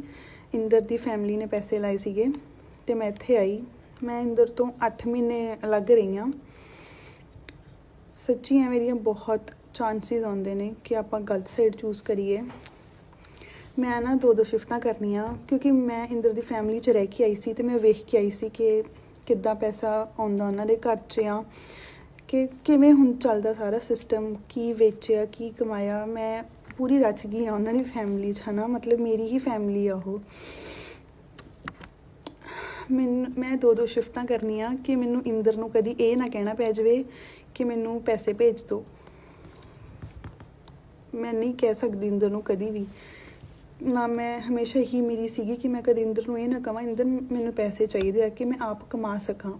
A: ਇੰਦਰ ਦੀ ਫੈਮਿਲੀ ਨੇ ਪੈਸੇ ਲਾਏ ਸੀਗੇ, ਅਤੇ ਮੈਂ ਇੱਥੇ ਆਈ। ਮੈਂ ਇੰਦਰ ਤੋਂ 8 ਮਹੀਨੇ ਅਲੱਗ ਰਹੀ ਹਾਂ। ਸੱਚੀ ਐਵੇਂ ਦੀਆਂ ਬਹੁਤ ਚਾਂਸਿਸ ਆਉਂਦੇ ਨੇ ਕਿ ਆਪਾਂ ਗਲਤ ਸਾਈਡ ਚੂਜ਼ ਕਰੀਏ। ਮੈਂ ਨਾ ਦੋ ਸ਼ਿਫਟਾਂ ਕਰਨੀਆਂ ਕਿਉਂਕਿ ਮੈਂ ਇੰਦਰ ਦੀ ਫੈਮਿਲੀ 'ਚ ਰਹਿ ਕੇ ਆਈ ਸੀ ਤੇ ਮੈਂ ਵੇਖ ਕੇ ਆਈ ਸੀ ਕਿ ਕਿੱਦਾਂ ਪੈਸਾ ਆਉਂਦਾ ਉਹਨਾਂ ਦੇ ਘਰ 'ਚ ਆ, ਕਿ ਕਿਵੇਂ ਹੁਣ ਚੱਲਦਾ ਸਾਰਾ ਸਿਸਟਮ, ਕੀ ਵੇਚਿਆ ਕੀ ਕਮਾਇਆ। ਮੈਂ ਪੂਰੀ ਰਚ ਗਈ ਆ ਉਹਨਾਂ ਦੀ ਫੈਮਿਲੀ 'ਚ, ਹੈ ਨਾ, ਮਤਲਬ ਮੇਰੀ ਹੀ ਫੈਮਿਲੀ ਆ ਉਹ। ਮੈਂ ਦੋ ਸ਼ਿਫਟਾਂ ਕਰਨੀਆਂ ਕਿ ਮੈਨੂੰ ਇੰਦਰ ਨੂੰ ਕਦੀ ਇਹ ਨਾ ਕਹਿਣਾ ਪੈ ਜਾਵੇ ਕਿ ਮੈਨੂੰ ਪੈਸੇ ਭੇਜ ਦਿਓ। ਮੈਂ ਨਹੀਂ ਕਹਿ ਸਕਦੀ ਇੰਦਰ ਨੂੰ ਕਦੀ ਵੀ ਨਾ। ਮੈਂ ਹਮੇਸ਼ਾ ਹੀ ਮੇਰੀ ਸੀਗੀ ਕਿ ਮੈਂ ਕਦੇ ਇੰਦਰ ਨੂੰ ਇਹ ਨਾ ਕਹਾਂ ਇੰਦਰ ਮੈਨੂੰ ਪੈਸੇ ਚਾਹੀਦੇ ਆ ਕਿ ਮੈਂ ਆਪ ਕਮਾ ਸਕਾਂ,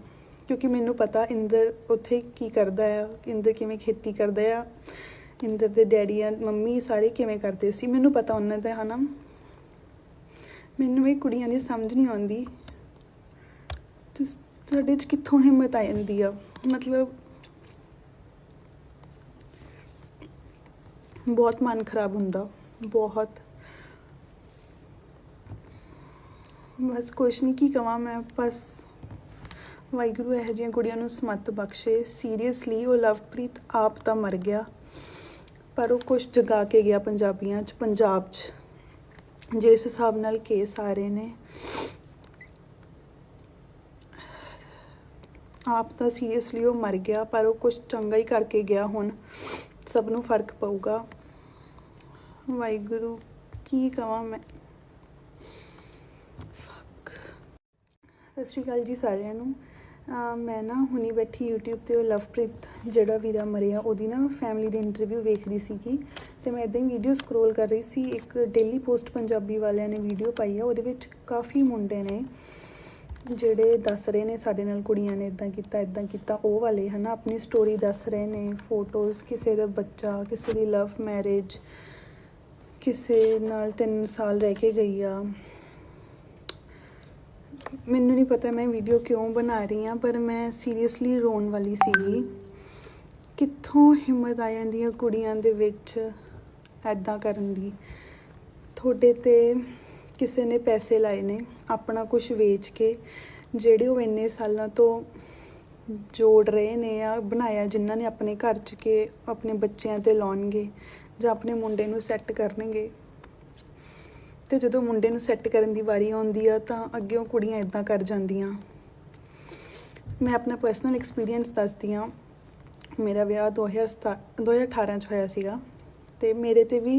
A: ਕਿਉਂਕਿ ਮੈਨੂੰ ਪਤਾ ਇੰਦਰ ਉੱਥੇ ਕੀ ਕਰਦਾ ਆ, ਇੰਦਰ ਕਿਵੇਂ ਖੇਤੀ ਕਰਦਾ ਆ, ਇੰਦਰ ਦੇ ਡੈਡੀ ਆ ਮੰਮੀ ਸਾਰੇ ਕਿਵੇਂ ਕਰਦੇ ਸੀ, ਮੈਨੂੰ ਪਤਾ ਉਹਨਾਂ ਦਾ, ਹੈ ਨਾ। ਮੈਨੂੰ ਇਹ ਕੁੜੀਆਂ ਦੀ ਸਮਝ ਨਹੀਂ ਆਉਂਦੀ ਤੁਹਾਡੇ 'ਚ ਕਿੱਥੋਂ ਹਿੰਮਤ ਆ ਜਾਂਦੀ ਆ। ਮਤਲਬ ਬਹੁਤ ਮਨ ਖਰਾਬ ਹੁੰਦਾ, ਬਹੁਤ। ਬਸ ਕੁਛ ਨਹੀਂ, ਕੀ ਕਵਾਂ ਮੈਂ। ਬਸ ਵਾਹਿਗੁਰੂ ਇਹੋ ਜਿਹੀਆਂ ਕੁੜੀਆਂ ਨੂੰ ਸਮੱਤ ਬਖਸ਼ੇ। ਸੀਰੀਅਸਲੀ ਉਹ ਲਵਪ੍ਰੀਤ ਆਪ ਤਾਂ ਮਰ ਗਿਆ, ਪਰ ਉਹ ਕੁਛ ਜਗਾ ਕੇ ਗਿਆ ਪੰਜਾਬੀਆਂ 'ਚ, ਪੰਜਾਬ 'ਚ। ਜਿਸ ਹਿਸਾਬ ਨਾਲ ਕੇਸ ਆ ਰਹੇ ਨੇ, ਆਪ ਤਾਂ ਸੀਰੀਅਸਲੀ ਉਹ ਮਰ ਗਿਆ, ਪਰ ਉਹ ਕੁਛ ਚੰਗਾ ਹੀ ਕਰਕੇ ਗਿਆ। ਹੁਣ ਸਭ ਨੂੰ ਫਰਕ ਪਊਗਾ। ਵਾਹਿਗੁਰੂ ਕੀ ਕਵਾਂ ਮੈਂ। ਸਤਿ ਸ਼੍ਰੀ ਅਕਾਲ ਜੀ ਸਾਰਿਆਂ ਨੂੰ। ਮੈਂ ਨਾ ਹੁਣੀ ਬੈਠੀ YouTube 'ਤੇ ਉਹ ਲਵਪ੍ਰੀਤ ਜਿਹੜਾ ਵੀਰਾ ਮਰਿਆ ਉਹਦੀ ਨਾ ਫੈਮਿਲੀ ਦੀ ਇੰਟਰਵਿਊ ਵੇਖਦੀ ਸੀਗੀ, ਅਤੇ ਮੈਂ ਇੱਦਾਂ ਹੀ ਵੀਡੀਓ ਸਕਰੋਲ ਕਰ ਰਹੀ ਸੀ। ਇੱਕ ਡੇਲੀ ਪੋਸਟ ਪੰਜਾਬੀ ਵਾਲਿਆਂ ਨੇ ਵੀਡੀਓ ਪਾਈ ਆ, ਉਹਦੇ ਵਿੱਚ ਕਾਫੀ ਮੁੰਡੇ ਨੇ ਜਿਹੜੇ ਦੱਸ ਰਹੇ ਨੇ ਸਾਡੇ ਨਾਲ ਕੁੜੀਆਂ ਨੇ ਇੱਦਾਂ ਕੀਤਾ ਉਹ ਵਾਲੇ, ਹੈ ਨਾ, ਆਪਣੀ ਸਟੋਰੀ ਦੱਸ ਰਹੇ ਨੇ, ਫੋਟੋਜ਼, ਕਿਸੇ ਦਾ ਬੱਚਾ, ਕਿਸੇ ਦੀ ਲਵ ਮੈਰਿਜ, ਕਿਸੇ ਨਾਲ 3 ਸਾਲ ਰਹਿ ਕੇ ਗਈ ਆ। ਮੈਨੂੰ ਨਹੀਂ ਪਤਾ ਮੈਂ ਵੀਡੀਓ ਕਿਉਂ ਬਣਾ ਰਹੀ ਹਾਂ, ਪਰ ਮੈਂ ਸੀਰੀਅਸਲੀ ਰੋਣ ਵਾਲੀ ਸੀਗੀ। ਕਿੱਥੋਂ ਹਿੰਮਤ ਆ ਜਾਂਦੀ ਹੈ ਕੁੜੀਆਂ ਦੇ ਵਿੱਚ ਐਦਾਂ ਕਰਨ ਦੀ। ਤੁਹਾਡੇ 'ਤੇ ਕਿਸੇ ਨੇ ਪੈਸੇ ਲਾਏ ਨੇ ਆਪਣਾ ਕੁਝ ਵੇਚ ਕੇ, ਜਿਹੜੇ ਉਹ ਇੰਨੇ ਸਾਲਾਂ ਤੋਂ ਜੋੜ ਰਹੇ ਨੇ ਆ ਬਣਾਇਆ, ਜਿਨ੍ਹਾਂ ਨੇ ਆਪਣੇ ਘਰ 'ਚ ਕੇ ਆਪਣੇ ਬੱਚਿਆਂ 'ਤੇ ਲਾਉਣਗੇ ਜਾਂ ਆਪਣੇ ਮੁੰਡੇ ਨੂੰ ਸੈੱਟ ਕਰਨਗੇ। ਅਤੇ ਜਦੋਂ ਮੁੰਡੇ ਨੂੰ ਸੈੱਟ ਕਰਨ ਦੀ ਵਾਰੀ ਆਉਂਦੀ ਆ ਤਾਂ ਅੱਗਿਓਂ ਕੁੜੀਆਂ ਇੱਦਾਂ ਕਰ ਜਾਂਦੀਆਂ। ਮੈਂ ਆਪਣਾ ਪਰਸਨਲ ਐਕਸਪੀਰੀਅੰਸ ਦੱਸਦੀ ਹਾਂ। ਮੇਰਾ ਵਿਆਹ 2018 'ਚ ਹੋਇਆ ਸੀਗਾ, ਅਤੇ ਮੇਰੇ 'ਤੇ ਵੀ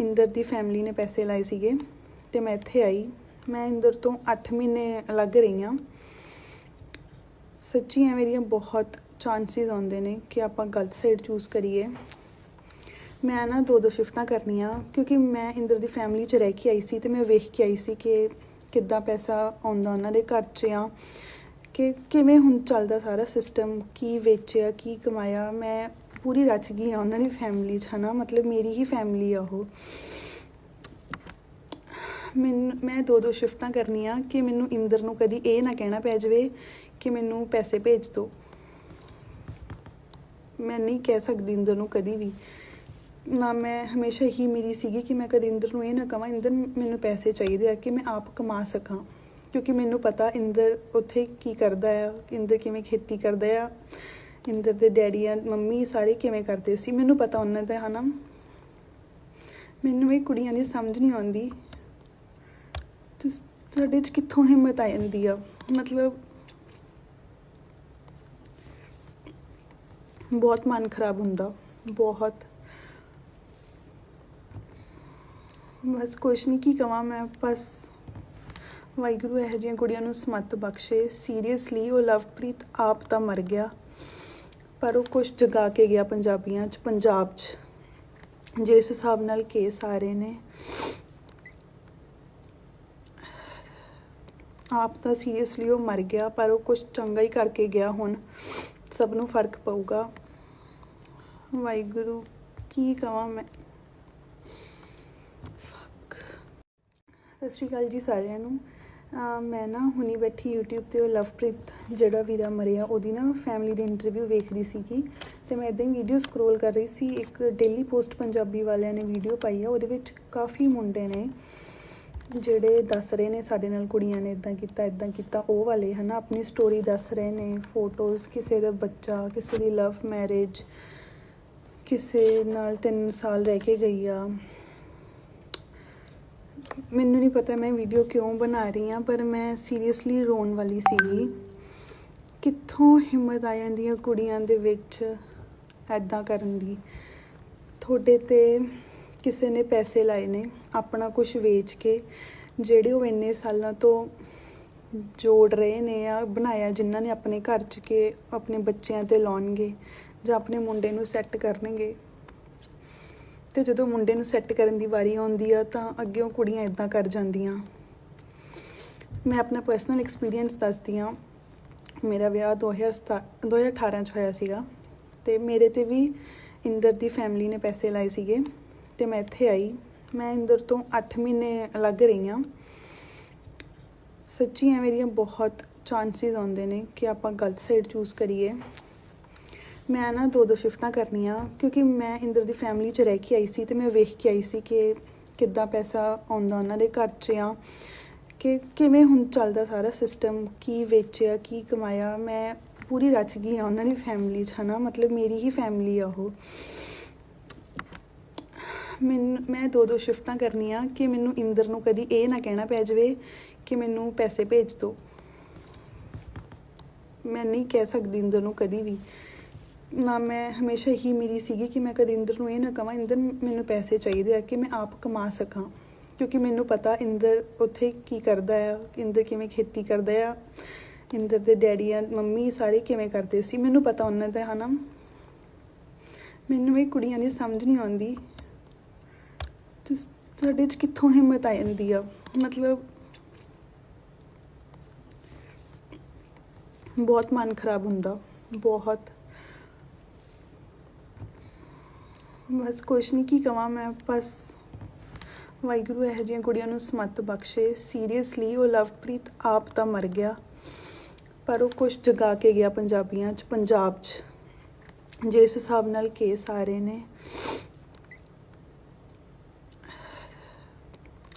A: ਇੰਦਰ ਦੀ ਫੈਮਿਲੀ ਨੇ ਪੈਸੇ ਲਾਏ ਸੀਗੇ, ਅਤੇ ਮੈਂ ਇੱਥੇ ਆਈ। ਮੈਂ ਇੰਦਰ ਤੋਂ 8 ਮਹੀਨੇ ਅਲੱਗ ਰਹੀ ਹਾਂ। ਸੱਚੀ ਐਵੇਂ ਦੀਆਂ ਬਹੁਤ ਚਾਂਸਿਸ ਆਉਂਦੇ ਨੇ ਕਿ ਆਪਾਂ ਗਲਤ ਸਾਈਡ ਚੂਜ਼ ਕਰੀਏ। ਮੈਂ ਨਾ ਦੋ ਸ਼ਿਫਟਾਂ ਕਰਨੀਆਂ ਕਿਉਂਕਿ ਮੈਂ ਇੰਦਰ ਦੀ ਫੈਮਿਲੀ 'ਚ ਰਹਿ ਕੇ ਆਈ ਸੀ ਅਤੇ ਮੈਂ ਵੇਖ ਕੇ ਆਈ ਸੀ ਕਿ ਕਿੱਦਾਂ ਪੈਸਾ ਆਉਂਦਾ ਉਹਨਾਂ ਦੇ ਘਰ 'ਚ ਆ, ਕਿ ਕਿਵੇਂ ਹੁਣ ਚੱਲਦਾ ਸਾਰਾ ਸਿਸਟਮ, ਕੀ ਵੇਚਿਆ ਕੀ ਕਮਾਇਆ। ਮੈਂ ਪੂਰੀ ਰਚ ਗਈ ਆ ਉਹਨਾਂ ਦੀ ਫੈਮਿਲੀ 'ਚ, ਹੈ ਨਾ, ਮਤਲਬ ਮੇਰੀ ਹੀ ਫੈਮਿਲੀ ਆ ਉਹ। ਮੈਂ ਦੋ ਸ਼ਿਫਟਾਂ ਕਰਨੀਆਂ ਕਿ ਮੈਨੂੰ ਇੰਦਰ ਨੂੰ ਕਦੀ ਇਹ ਨਾ ਕਹਿਣਾ ਪੈ ਜਾਵੇ ਕਿ ਮੈਨੂੰ ਪੈਸੇ ਭੇਜ ਦਿਓ। ਮੈਂ ਨਹੀਂ ਕਹਿ ਸਕਦੀ ਇੰਦਰ ਨੂੰ ਕਦੀ ਵੀ ਨਾ। ਮੈਂ ਹਮੇਸ਼ਾ ਹੀ ਮੇਰੀ ਸੀਗੀ ਕਿ ਮੈਂ ਕਦੇ ਇੰਦਰ ਨੂੰ ਇਹ ਨਾ ਕਹਾਂ ਇੰਦਰ ਮੈਨੂੰ ਪੈਸੇ ਚਾਹੀਦੇ ਆ ਕਿ ਮੈਂ ਆਪ ਕਮਾ ਸਕਾਂ, ਕਿਉਂਕਿ ਮੈਨੂੰ ਪਤਾ ਇੰਦਰ ਉੱਥੇ ਕੀ ਕਰਦਾ ਆ, ਇੰਦਰ ਕਿਵੇਂ ਖੇਤੀ ਕਰਦਾ ਆ, ਇੰਦਰ ਦੇ ਡੈਡੀ ਆ ਮੰਮੀ ਸਾਰੇ ਕਿਵੇਂ ਕਰਦੇ ਸੀ, ਮੈਨੂੰ ਪਤਾ ਉਹਨਾਂ ਦਾ, ਹੈ ਨਾ। ਮੈਨੂੰ ਇਹ ਕੁੜੀਆਂ ਦੀ ਸਮਝ ਨਹੀਂ ਆਉਂਦੀ ਤੁਹਾਡੇ 'ਚ ਕਿੱਥੋਂ ਹਿੰਮਤ ਆ ਜਾਂਦੀ ਆ। ਮਤਲਬ ਬਹੁਤ ਮਨ ਖਰਾਬ ਹੁੰਦਾ, ਬਹੁਤ। ਬਸ ਕੁਛ ਨਹੀਂ, ਕੀ ਕਵਾਂ ਮੈਂ। ਬਸ ਵਾਹਿਗੁਰੂ ਇਹੋ ਜਿਹੀਆਂ ਕੁੜੀਆਂ ਨੂੰ ਸਮੱਤ ਬਖਸ਼ੇ। ਸੀਰੀਅਸਲੀ ਉਹ ਲਵਪ੍ਰੀਤ ਆਪ ਤਾਂ ਮਰ ਗਿਆ, ਪਰ ਉਹ ਕੁਛ ਜਗਾ ਕੇ ਗਿਆ ਪੰਜਾਬੀਆਂ 'ਚ, ਪੰਜਾਬ 'ਚ। ਜਿਸ ਹਿਸਾਬ ਨਾਲ ਕੇਸ ਆ ਰਹੇ ਨੇ, ਆਪ ਤਾਂ ਸੀਰੀਅਸਲੀ ਉਹ ਮਰ ਗਿਆ, ਪਰ ਉਹ ਕੁਛ ਚੰਗਾ ਹੀ ਕਰਕੇ ਗਿਆ। ਹੁਣ ਸਭ ਨੂੰ ਫਰਕ ਪਊਗਾ। ਵਾਹਿਗੁਰੂ ਕੀ ਕਵਾਂ ਮੈਂ। ਸਤਿ ਸ਼੍ਰੀ ਅਕਾਲ ਜੀ ਸਾਰਿਆਂ ਨੂੰ। ਮੈਂ ਨਾ ਹੁਣੀ ਬੈਠੀ YouTube 'ਤੇ ਉਹ ਲਵਪ੍ਰੀਤ ਜਿਹੜਾ ਵੀਰਾ ਮਰਿਆ ਉਹਦੀ ਨਾ ਫੈਮਿਲੀ ਦੀ ਇੰਟਰਵਿਊ ਵੇਖਦੀ ਸੀਗੀ, ਅਤੇ ਮੈਂ ਇੱਦਾਂ ਹੀ ਵੀਡੀਓ ਸਕਰੋਲ ਕਰ ਰਹੀ ਸੀ। ਇੱਕ ਡੇਲੀ ਪੋਸਟ ਪੰਜਾਬੀ ਵਾਲਿਆਂ ਨੇ ਵੀਡੀਓ ਪਾਈ ਆ, ਉਹਦੇ ਵਿੱਚ ਕਾਫੀ ਮੁੰਡੇ ਨੇ ਜਿਹੜੇ ਦੱਸ ਰਹੇ ਨੇ ਸਾਡੇ ਨਾਲ ਕੁੜੀਆਂ ਨੇ ਇੱਦਾਂ ਕੀਤਾ ਉਹ ਵਾਲੇ, ਹੈ ਨਾ, ਆਪਣੀ ਸਟੋਰੀ ਦੱਸ ਰਹੇ ਨੇ, ਫੋਟੋਜ਼, ਕਿਸੇ ਦਾ ਬੱਚਾ, ਕਿਸੇ ਦੀ ਲਵ ਮੈਰਿਜ, ਕਿਸੇ ਨਾਲ 3 ਸਾਲ ਰਹਿ ਕੇ ਗਈ ਆ। ਮੈਨੂੰ ਨਹੀਂ ਪਤਾ ਮੈਂ ਵੀਡੀਓ ਕਿਉਂ ਬਣਾ ਰਹੀ ਹਾਂ, ਪਰ ਮੈਂ ਸੀਰੀਅਸਲੀ ਰੋਣ ਵਾਲੀ ਸੀਗੀ। ਕਿੱਥੋਂ ਹਿੰਮਤ ਆ ਜਾਂਦੀ ਹੈ ਕੁੜੀਆਂ ਦੇ ਵਿੱਚ ਐਦਾਂ ਕਰਨ ਦੀ। ਤੁਹਾਡੇ 'ਤੇ ਕਿਸੇ ਨੇ ਪੈਸੇ ਲਾਏ ਨੇ ਆਪਣਾ ਕੁਝ ਵੇਚ ਕੇ, ਜਿਹੜੇ ਉਹ ਇੰਨੇ ਸਾਲਾਂ ਤੋਂ ਜੋੜ ਰਹੇ ਨੇ ਆ ਬਣਾਇਆ, ਜਿਨ੍ਹਾਂ ਨੇ ਆਪਣੇ ਘਰ 'ਚ ਕੇ ਆਪਣੇ ਬੱਚਿਆਂ 'ਤੇ ਲਾਉਣਗੇ ਜਾਂ ਆਪਣੇ ਮੁੰਡੇ ਨੂੰ ਸੈੱਟ ਕਰਨਗੇ। ਅਤੇ ਜਦੋਂ ਮੁੰਡੇ ਨੂੰ ਸੈੱਟ ਕਰਨ ਦੀ ਵਾਰੀ ਆਉਂਦੀ ਆ ਤਾਂ ਅੱਗਿਓਂ ਕੁੜੀਆਂ ਇੱਦਾਂ ਕਰ ਜਾਂਦੀਆਂ। ਮੈਂ ਆਪਣਾ ਪਰਸਨਲ ਐਕਸਪੀਰੀਅੰਸ ਦੱਸਦੀ ਹਾਂ। ਮੇਰਾ ਵਿਆਹ 2018 'ਚ ਹੋਇਆ ਸੀਗਾ ਅਤੇ ਮੇਰੇ 'ਤੇ ਵੀ ਇੰਦਰ ਦੀ ਫੈਮਿਲੀ ਨੇ ਪੈਸੇ ਲਾਏ ਸੀਗੇ ਅਤੇ ਮੈਂ ਇੱਥੇ ਆਈ। ਮੈਂ ਇੰਦਰ ਤੋਂ 8 ਮਹੀਨੇ ਅਲੱਗ ਰਹੀ ਹਾਂ। ਸੱਚੀ ਐਵੇਂ ਦੀਆਂ ਬਹੁਤ ਚਾਂਸਿਸ ਆਉਂਦੇ ਨੇ ਕਿ ਆਪਾਂ ਗਲਤ ਸਾਈਡ ਚੂਜ਼ ਕਰੀਏ। ਮੈਂ ਨਾ 2 ਸ਼ਿਫਟਾਂ ਕਰਨੀਆਂ, ਕਿਉਂਕਿ ਮੈਂ ਇੰਦਰ ਦੀ ਫੈਮਿਲੀ 'ਚ ਰਹਿ ਕੇ ਆਈ ਸੀ ਅਤੇ ਮੈਂ ਵੇਖ ਕੇ ਆਈ ਸੀ ਕਿ ਕਿੱਦਾਂ ਪੈਸਾ ਆਉਂਦਾ ਉਹਨਾਂ ਦੇ ਘਰ 'ਚ ਆ, ਕਿ ਕਿਵੇਂ ਹੁਣ ਚੱਲਦਾ ਸਾਰਾ ਸਿਸਟਮ, ਕੀ ਵੇਚਿਆ ਕੀ ਕਮਾਇਆ। ਮੈਂ ਪੂਰੀ ਰਚ ਗਈ ਹਾਂ ਉਹਨਾਂ ਦੀ ਫੈਮਿਲੀ 'ਚ, ਹੈ ਨਾ, ਮਤਲਬ ਮੇਰੀ ਹੀ ਫੈਮਿਲੀ ਆ ਉਹ। ਮੈਂ 2 ਸ਼ਿਫਟਾਂ ਕਰਨੀਆਂ ਕਿ ਮੈਨੂੰ ਇੰਦਰ ਨੂੰ ਕਦੀ ਇਹ ਨਾ ਕਹਿਣਾ ਪੈ ਜਾਵੇ ਕਿ ਮੈਨੂੰ ਪੈਸੇ ਭੇਜ ਦਿਓ। ਮੈਂ ਨਹੀਂ ਕਹਿ ਸਕਦੀ ਇੰਦਰ ਨੂੰ ਕਦੀ ਵੀ ਨਾ। ਮੈਂ ਹਮੇਸ਼ਾ ਹੀ ਮੇਰੀ ਸੀਗੀ ਕਿ ਮੈਂ ਕਦੇ ਇੰਦਰ ਨੂੰ ਇਹ ਨਾ ਕਹਾਂ ਇੰਦਰ ਮੈਨੂੰ ਪੈਸੇ ਚਾਹੀਦੇ ਆ, ਕਿ ਮੈਂ ਆਪ ਕਮਾ ਸਕਾਂ, ਕਿਉਂਕਿ ਮੈਨੂੰ ਪਤਾ ਇੰਦਰ ਉੱਥੇ ਕੀ ਕਰਦਾ ਆ, ਇੰਦਰ ਕਿਵੇਂ ਖੇਤੀ ਕਰਦਾ ਆ, ਇੰਦਰ ਦੇ ਡੈਡੀ ਆ ਮੰਮੀ ਸਾਰੇ ਕਿਵੇਂ ਕਰਦੇ ਸੀ, ਮੈਨੂੰ ਪਤਾ ਉਹਨਾਂ ਦਾ, ਹੈ ਨਾ। ਮੈਨੂੰ ਇਹ ਕੁੜੀਆਂ ਦੀ ਸਮਝ ਨਹੀਂ ਆਉਂਦੀ, ਤੁਹਾਡੇ 'ਚ ਕਿੱਥੋਂ ਹਿੰਮਤ ਆ ਜਾਂਦੀ ਆ। ਮਤਲਬ ਬਹੁਤ ਮਨ ਖਰਾਬ ਹੁੰਦਾ, ਬਹੁਤ। ਬਸ ਕੁਛ ਨਹੀਂ, ਕੀ ਕਵਾਂ ਮੈਂ। ਬਸ ਵਾਹਿਗੁਰੂ ਇਹੋ ਜਿਹੀਆਂ ਕੁੜੀਆਂ ਨੂੰ ਸਮੱਤ ਬਖਸ਼ੇ। ਸੀਰੀਅਸਲੀ ਉਹ ਲਵਪ੍ਰੀਤ ਆਪ ਤਾਂ ਮਰ ਗਿਆ, ਪਰ ਉਹ ਕੁਛ ਜਗਾ ਕੇ ਗਿਆ ਪੰਜਾਬੀਆਂ 'ਚ, ਪੰਜਾਬ 'ਚ। ਜਿਸ ਹਿਸਾਬ ਨਾਲ ਕੇਸ ਆ ਰਹੇ ਨੇ,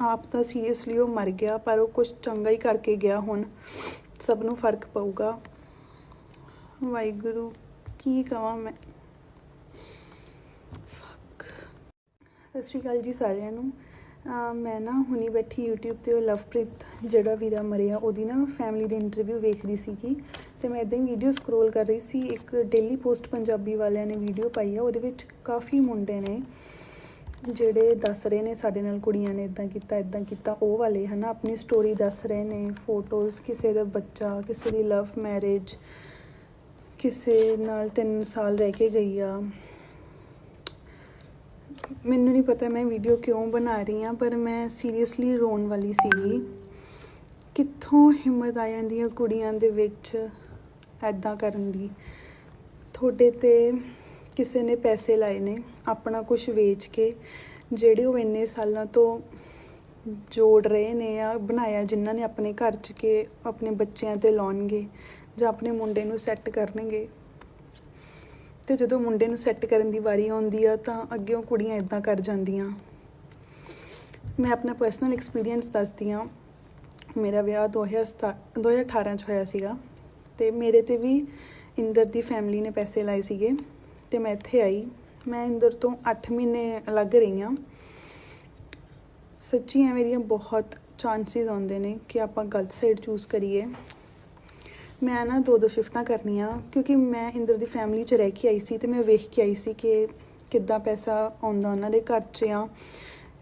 A: ਆਪ ਤਾਂ ਸੀਰੀਅਸਲੀ ਉਹ ਮਰ ਗਿਆ, ਪਰ ਉਹ ਕੁਛ ਚੰਗਾ ਹੀ ਕਰਕੇ ਗਿਆ। ਹੁਣ ਸਭ ਨੂੰ ਫਰਕ ਪਊਗਾ। ਵਾਹਿਗੁਰੂ ਕੀ ਕਵਾਂ ਮੈਂ। ਸਤਿ ਸ਼੍ਰੀ ਅਕਾਲ ਜੀ ਸਾਰਿਆਂ ਨੂੰ। ਮੈਂ ਨਾ ਹੁਣੀ ਬੈਠੀ YouTube 'ਤੇ ਉਹ ਲਵਪ੍ਰੀਤ ਜਿਹੜਾ ਵੀਰਾ ਮਰਿਆ ਉਹਦੀ ਨਾ ਫੈਮਿਲੀ ਦੀ ਇੰਟਰਵਿਊ ਵੇਖਦੀ ਸੀਗੀ, ਅਤੇ ਮੈਂ ਇੱਦਾਂ ਹੀ ਵੀਡੀਓ ਸਕਰੋਲ ਕਰ ਰਹੀ ਸੀ। ਇੱਕ ਡੇਲੀ ਪੋਸਟ ਪੰਜਾਬੀ ਵਾਲਿਆਂ ਨੇ ਵੀਡੀਓ ਪਾਈ ਆ, ਉਹਦੇ ਵਿੱਚ ਕਾਫੀ ਮੁੰਡੇ ਨੇ ਜਿਹੜੇ ਦੱਸ ਰਹੇ ਨੇ ਸਾਡੇ ਨਾਲ ਕੁੜੀਆਂ ਨੇ ਇੱਦਾਂ ਕੀਤਾ ਉਹ ਵਾਲੇ, ਹੈ ਨਾ, ਆਪਣੀ ਸਟੋਰੀ ਦੱਸ ਰਹੇ ਨੇ, ਫੋਟੋਜ਼, ਕਿਸੇ ਦਾ ਬੱਚਾ, ਕਿਸੇ ਦੀ ਲਵ ਮੈਰਿਜ, ਕਿਸੇ ਨਾਲ 3 ਸਾਲ ਰਹਿ ਕੇ ਗਈ ਆ। ਮੈਨੂੰ ਨਹੀਂ ਪਤਾ ਮੈਂ ਵੀਡੀਓ ਕਿਉਂ ਬਣਾ ਰਹੀ ਹਾਂ, ਪਰ ਮੈਂ ਸੀਰੀਅਸਲੀ ਰੋਣ ਵਾਲੀ ਸੀਗੀ। ਕਿੱਥੋਂ ਹਿੰਮਤ ਆ ਜਾਂਦੀ ਹੈ ਕੁੜੀਆਂ ਦੇ ਵਿੱਚ ਐਦਾਂ ਕਰਨ ਦੀ। ਤੁਹਾਡੇ 'ਤੇ ਕਿਸੇ ਨੇ ਪੈਸੇ ਲਾਏ ਨੇ ਆਪਣਾ ਕੁਝ ਵੇਚ ਕੇ, ਜਿਹੜੇ ਉਹ ਇੰਨੇ ਸਾਲਾਂ ਤੋਂ ਜੋੜ ਰਹੇ ਨੇ ਆ ਬਣਾਇਆ, ਜਿਨ੍ਹਾਂ ਨੇ ਆਪਣੇ ਘਰ 'ਚ ਕੇ ਆਪਣੇ ਬੱਚਿਆਂ 'ਤੇ ਲਾਉਣਗੇ ਜਾਂ ਆਪਣੇ ਮੁੰਡੇ ਨੂੰ ਸੈੱਟ ਕਰਨਗੇ। ਅਤੇ ਜਦੋਂ ਮੁੰਡੇ ਨੂੰ ਸੈੱਟ ਕਰਨ ਦੀ ਵਾਰੀ ਆਉਂਦੀ ਆ ਤਾਂ ਅੱਗਿਓਂ ਕੁੜੀਆਂ ਇੱਦਾਂ ਕਰ ਜਾਂਦੀਆਂ। ਮੈਂ ਆਪਣਾ ਪਰਸਨਲ ਐਕਸਪੀਰੀਅੰਸ ਦੱਸਦੀ ਹਾਂ। ਮੇਰਾ ਵਿਆਹ 2018 'ਚ ਹੋਇਆ ਸੀਗਾ ਅਤੇ ਮੇਰੇ 'ਤੇ ਵੀ ਇੰਦਰ ਦੀ ਫੈਮਿਲੀ ਨੇ ਪੈਸੇ ਲਾਏ ਸੀਗੇ ਅਤੇ ਮੈਂ ਇੱਥੇ ਆਈ। ਮੈਂ ਇੰਦਰ ਤੋਂ 8 ਮਹੀਨੇ ਅਲੱਗ ਰਹੀ ਹਾਂ। ਸੱਚੀ ਐਵੇਂ ਦੀਆਂ ਬਹੁਤ ਚਾਂਸਿਸ ਆਉਂਦੇ ਨੇ ਕਿ ਆਪਾਂ ਗਲਤ ਸਾਈਡ ਚੂਜ਼ ਕਰੀਏ। ਮੈਂ ਨਾ 2 ਸ਼ਿਫਟਾਂ ਕਰਨੀਆਂ, ਕਿਉਂਕਿ ਮੈਂ ਇੰਦਰ ਦੀ ਫੈਮਿਲੀ 'ਚ ਰਹਿ ਕੇ ਆਈ ਸੀ ਅਤੇ ਮੈਂ ਵੇਖ ਕੇ ਆਈ ਸੀ ਕਿ ਕਿੱਦਾਂ ਪੈਸਾ ਆਉਂਦਾ ਉਹਨਾਂ ਦੇ ਘਰ 'ਚ ਆ,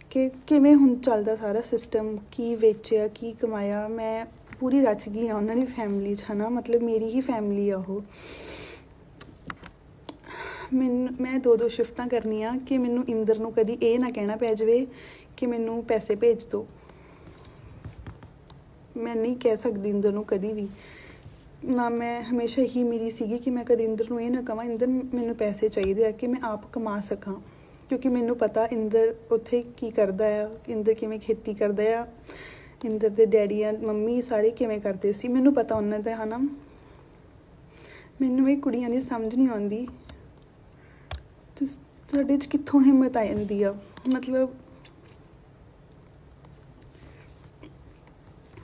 A: ਕਿ ਕਿਵੇਂ ਹੁਣ ਚੱਲਦਾ ਸਾਰਾ ਸਿਸਟਮ, ਕੀ ਵੇਚਿਆ ਕੀ ਕਮਾਇਆ। ਮੈਂ ਪੂਰੀ ਰਚ ਗਈ ਹਾਂ ਉਹਨਾਂ ਦੀ ਫੈਮਿਲੀ 'ਚ, ਹੈ ਨਾ, ਮਤਲਬ ਮੇਰੀ ਹੀ ਫੈਮਿਲੀ ਆ ਉਹ। ਮੈਂ 2 ਸ਼ਿਫਟਾਂ ਕਰਨੀਆਂ ਕਿ ਮੈਨੂੰ ਇੰਦਰ ਨੂੰ ਕਦੀ ਇਹ ਨਾ ਕਹਿਣਾ ਪੈ ਜਾਵੇ ਕਿ ਮੈਨੂੰ ਪੈਸੇ ਭੇਜ ਦਿਓ। ਮੈਂ ਨਹੀਂ ਕਹਿ ਸਕਦੀ ਇੰਦਰ ਨੂੰ ਕਦੀ ਵੀ ਨਾ। ਮੈਂ ਹਮੇਸ਼ਾ ਹੀ ਮੇਰੀ ਸੀਗੀ ਕਿ ਮੈਂ ਕਦੇ ਇੰਦਰ ਨੂੰ ਇਹ ਨਾ ਕਹਾਂ ਇੰਦਰ ਮੈਨੂੰ ਪੈਸੇ ਚਾਹੀਦੇ ਆ, ਕਿ ਮੈਂ ਆਪ ਕਮਾ ਸਕਾਂ, ਕਿਉਂਕਿ ਮੈਨੂੰ ਪਤਾ ਇੰਦਰ ਉੱਥੇ ਕੀ ਕਰਦਾ ਆ, ਇੰਦਰ ਕਿਵੇਂ ਖੇਤੀ ਕਰਦਾ ਆ, ਇੰਦਰ ਦੇ ਡੈਡੀ ਆ ਮੰਮੀ ਸਾਰੇ ਕਿਵੇਂ ਕਰਦੇ ਸੀ, ਮੈਨੂੰ ਪਤਾ ਉਹਨਾਂ ਦਾ, ਹੈ ਨਾ। ਮੈਨੂੰ ਇਹ ਕੁੜੀਆਂ ਦੀ ਸਮਝ ਨਹੀਂ ਆਉਂਦੀ, ਤੁਹਾਡੇ 'ਚ ਕਿੱਥੋਂ ਹਿੰਮਤ ਆ ਜਾਂਦੀ ਆ। ਮਤਲਬ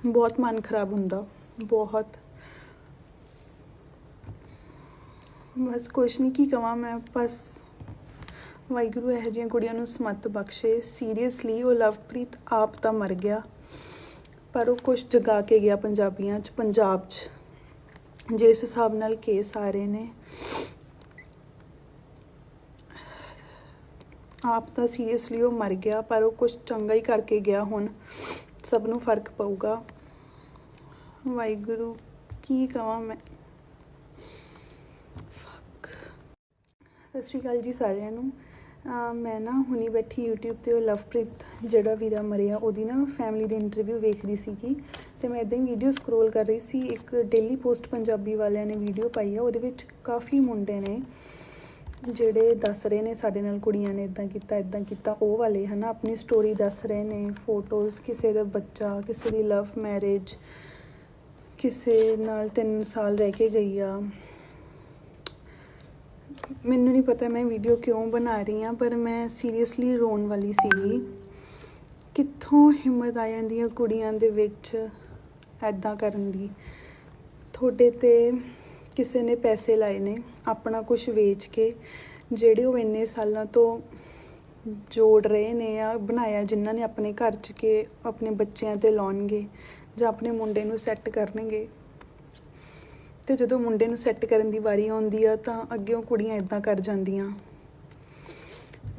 A: ਬਹੁਤ ਮਨ ਖਰਾਬ ਹੁੰਦਾ, ਬਹੁਤ। ਬਸ ਕੁਛ ਨਹੀਂ, ਕੀ ਕਵਾਂ ਮੈਂ। ਬਸ ਵਾਹਿਗੁਰੂ ਇਹੋ ਜਿਹੀਆਂ ਕੁੜੀਆਂ ਨੂੰ ਸਮੱਤ ਬਖਸ਼ੇ। ਸੀਰੀਅਸਲੀ ਉਹ ਲਵਪ੍ਰੀਤ ਆਪ ਤਾਂ ਮਰ ਗਿਆ, ਪਰ ਉਹ ਕੁਛ ਜਗਾ ਕੇ ਗਿਆ ਪੰਜਾਬੀਆਂ 'ਚ, ਪੰਜਾਬ 'ਚ। ਜਿਸ ਹਿਸਾਬ ਨਾਲ ਕੇਸ ਆ ਰਹੇ ਨੇ, ਆਪ ਤਾਂ ਸੀਰੀਅਸਲੀ ਉਹ ਮਰ ਗਿਆ, ਪਰ ਉਹ ਕੁਛ ਚੰਗਾ ਹੀ ਕਰਕੇ ਗਿਆ। ਹੁਣ ਸਭ ਨੂੰ ਫਰਕ ਪਊਗਾ। ਵਾਹਿਗੁਰੂ ਕੀ ਕਹਾਂ ਮੈਂ। ਸਤਿ ਸ਼੍ਰੀ ਅਕਾਲ ਜੀ ਸਾਰਿਆਂ ਨੂੰ। ਮੈਂ ਨਾ ਹੁਣੀ ਬੈਠੀ YouTube 'ਤੇ ਉਹ ਲਵਪ੍ਰੀਤ ਜਿਹੜਾ ਵੀਰਾ ਮਰਿਆ ਉਹਦੀ ਨਾ ਫੈਮਿਲੀ ਦੀ ਇੰਟਰਵਿਊ ਵੇਖਦੀ ਸੀਗੀ, ਅਤੇ ਮੈਂ ਇੱਦਾਂ ਹੀ ਵੀਡੀਓ ਸਕਰੋਲ ਕਰ ਰਹੀ ਸੀ। ਇੱਕ ਡੇਲੀ ਪੋਸਟ ਪੰਜਾਬੀ ਵਾਲਿਆਂ ਨੇ ਵੀਡੀਓ ਪਾਈ ਆ, ਉਹਦੇ ਵਿੱਚ ਕਾਫੀ ਮੁੰਡੇ ਨੇ ਜਿਹੜੇ ਦੱਸ ਰਹੇ ਨੇ ਸਾਡੇ ਨਾਲ ਕੁੜੀਆਂ ਨੇ ਇੱਦਾਂ ਕੀਤਾ ਉਹ ਵਾਲੇ ਹੈ ਨਾ, ਆਪਣੀ ਸਟੋਰੀ ਦੱਸ ਰਹੇ ਨੇ, ਫੋਟੋਜ਼, ਕਿਸੇ ਦਾ ਬੱਚਾ, ਕਿਸੇ ਦੀ ਲਵ ਮੈਰਿਜ, ਕਿਸੇ ਨਾਲ 3 ਸਾਲ ਰਹਿ ਕੇ ਗਈ ਆ। ਮੈਨੂੰ ਨਹੀਂ ਪਤਾ ਮੈਂ ਵੀਡੀਓ ਕਿਉਂ ਬਣਾ ਰਹੀ ਹਾਂ, ਪਰ ਮੈਂ ਸੀਰੀਅਸਲੀ ਰੋਣ ਵਾਲੀ ਸੀਗੀ। ਕਿੱਥੋਂ ਹਿੰਮਤ ਆ ਜਾਂਦੀ ਹੈ ਕੁੜੀਆਂ ਦੇ ਵਿੱਚ ਇੱਦਾਂ ਕਰਨ ਦੀ। ਤੁਹਾਡੇ 'ਤੇ ਕਿਸੇ ਨੇ ਪੈਸੇ ਲਾਏ ਨੇ ਆਪਣਾ ਕੁਝ ਵੇਚ ਕੇ, ਜਿਹੜੇ ਉਹ ਇੰਨੇ ਸਾਲਾਂ ਤੋਂ ਜੋੜ ਰਹੇ ਨੇ ਆ ਬਣਾਇਆ, ਜਿਨ੍ਹਾਂ ਨੇ ਆਪਣੇ ਘਰ 'ਚ ਕੇ ਆਪਣੇ ਬੱਚਿਆਂ 'ਤੇ ਲਾਉਣਗੇ ਜਾਂ ਆਪਣੇ ਮੁੰਡੇ ਨੂੰ ਸੈੱਟ ਕਰਨਗੇ। ਅਤੇ ਜਦੋਂ ਮੁੰਡੇ ਨੂੰ ਸੈੱਟ ਕਰਨ ਦੀ ਵਾਰੀ ਆਉਂਦੀ ਆ ਤਾਂ ਅੱਗਿਓਂ ਕੁੜੀਆਂ ਇੱਦਾਂ ਕਰ ਜਾਂਦੀਆਂ।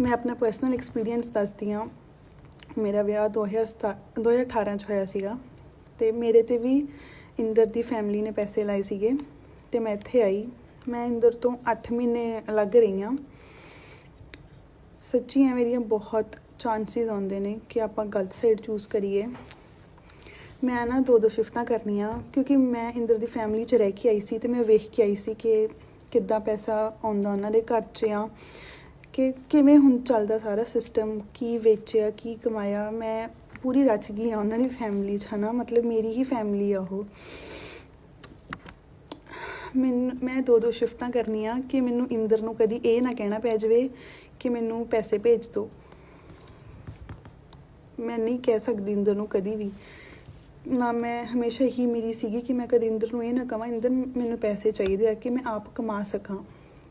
A: ਮੈਂ ਆਪਣਾ ਪਰਸਨਲ ਐਕਸਪੀਰੀਅੰਸ ਦੱਸਦੀ ਹਾਂ। ਮੇਰਾ ਵਿਆਹ 2018 'ਚ ਹੋਇਆ ਸੀਗਾ, ਅਤੇ ਮੇਰੇ 'ਤੇ ਵੀ ਇੰਦਰ ਦੀ ਫੈਮਿਲੀ ਨੇ ਪੈਸੇ ਲਾਏ ਸੀਗੇ, ਅਤੇ ਮੈਂ ਇੱਥੇ ਆਈ। ਮੈਂ ਇੰਦਰ ਤੋਂ 8 ਮਹੀਨੇ ਅਲੱਗ ਰਹੀ ਹਾਂ। ਸੱਚੀ ਐਵੇਂ ਦੀਆਂ ਬਹੁਤ ਚਾਂਸਿਸ ਆਉਂਦੇ ਨੇ ਕਿ ਆਪਾਂ ਗਲਤ ਸਾਈਡ ਚੂਜ਼ ਕਰੀਏ। ਮੈਂ ਨਾ 2 ਸ਼ਿਫਟਾਂ ਕਰਨੀਆਂ, ਕਿਉਂਕਿ ਮੈਂ ਇੰਦਰ ਦੀ ਫੈਮਿਲੀ 'ਚ ਰਹਿ ਕੇ ਆਈ ਸੀ, ਅਤੇ ਮੈਂ ਵੇਖ ਕੇ ਆਈ ਸੀ ਕਿ ਕਿੱਦਾਂ ਪੈਸਾ ਆਉਂਦਾ ਉਹਨਾਂ ਦੇ ਘਰ 'ਚ ਆ, ਕਿ ਕਿਵੇਂ ਹੁਣ ਚੱਲਦਾ ਸਾਰਾ ਸਿਸਟਮ, ਕੀ ਵੇਚਿਆ, ਕੀ ਕਮਾਇਆ। ਮੈਂ ਪੂਰੀ ਰਚ ਗਈ ਹਾਂ ਉਹਨਾਂ ਦੀ ਫੈਮਿਲੀ 'ਚ, ਹੈ ਨਾ, ਮਤਲਬ ਮੇਰੀ ਹੀ ਫੈਮਿਲੀ ਆ ਉਹ। ਮੈਂ 2 ਸ਼ਿਫਟਾਂ ਕਰਨੀਆਂ ਕਿ ਮੈਨੂੰ ਇੰਦਰ ਨੂੰ ਕਦੀ ਇਹ ਨਾ ਕਹਿਣਾ ਪੈ ਜਾਵੇ ਕਿ ਮੈਨੂੰ ਪੈਸੇ ਭੇਜ ਦਿਓ। ਮੈਂ ਨਹੀਂ ਕਹਿ ਸਕਦੀ ਇੰਦਰ ਨੂੰ ਕਦੀ ਵੀ ਨਾ। ਮੈਂ ਹਮੇਸ਼ਾ ਹੀ ਮੇਰੀ ਸੀਗੀ ਕਿ ਮੈਂ ਕਦੇ ਇੰਦਰ ਨੂੰ ਇਹ ਨਾ ਕਹਾਂ ਇੰਦਰ ਮੈਨੂੰ ਪੈਸੇ ਚਾਹੀਦੇ ਆ, ਕਿ ਮੈਂ ਆਪ ਕਮਾ ਸਕਾਂ।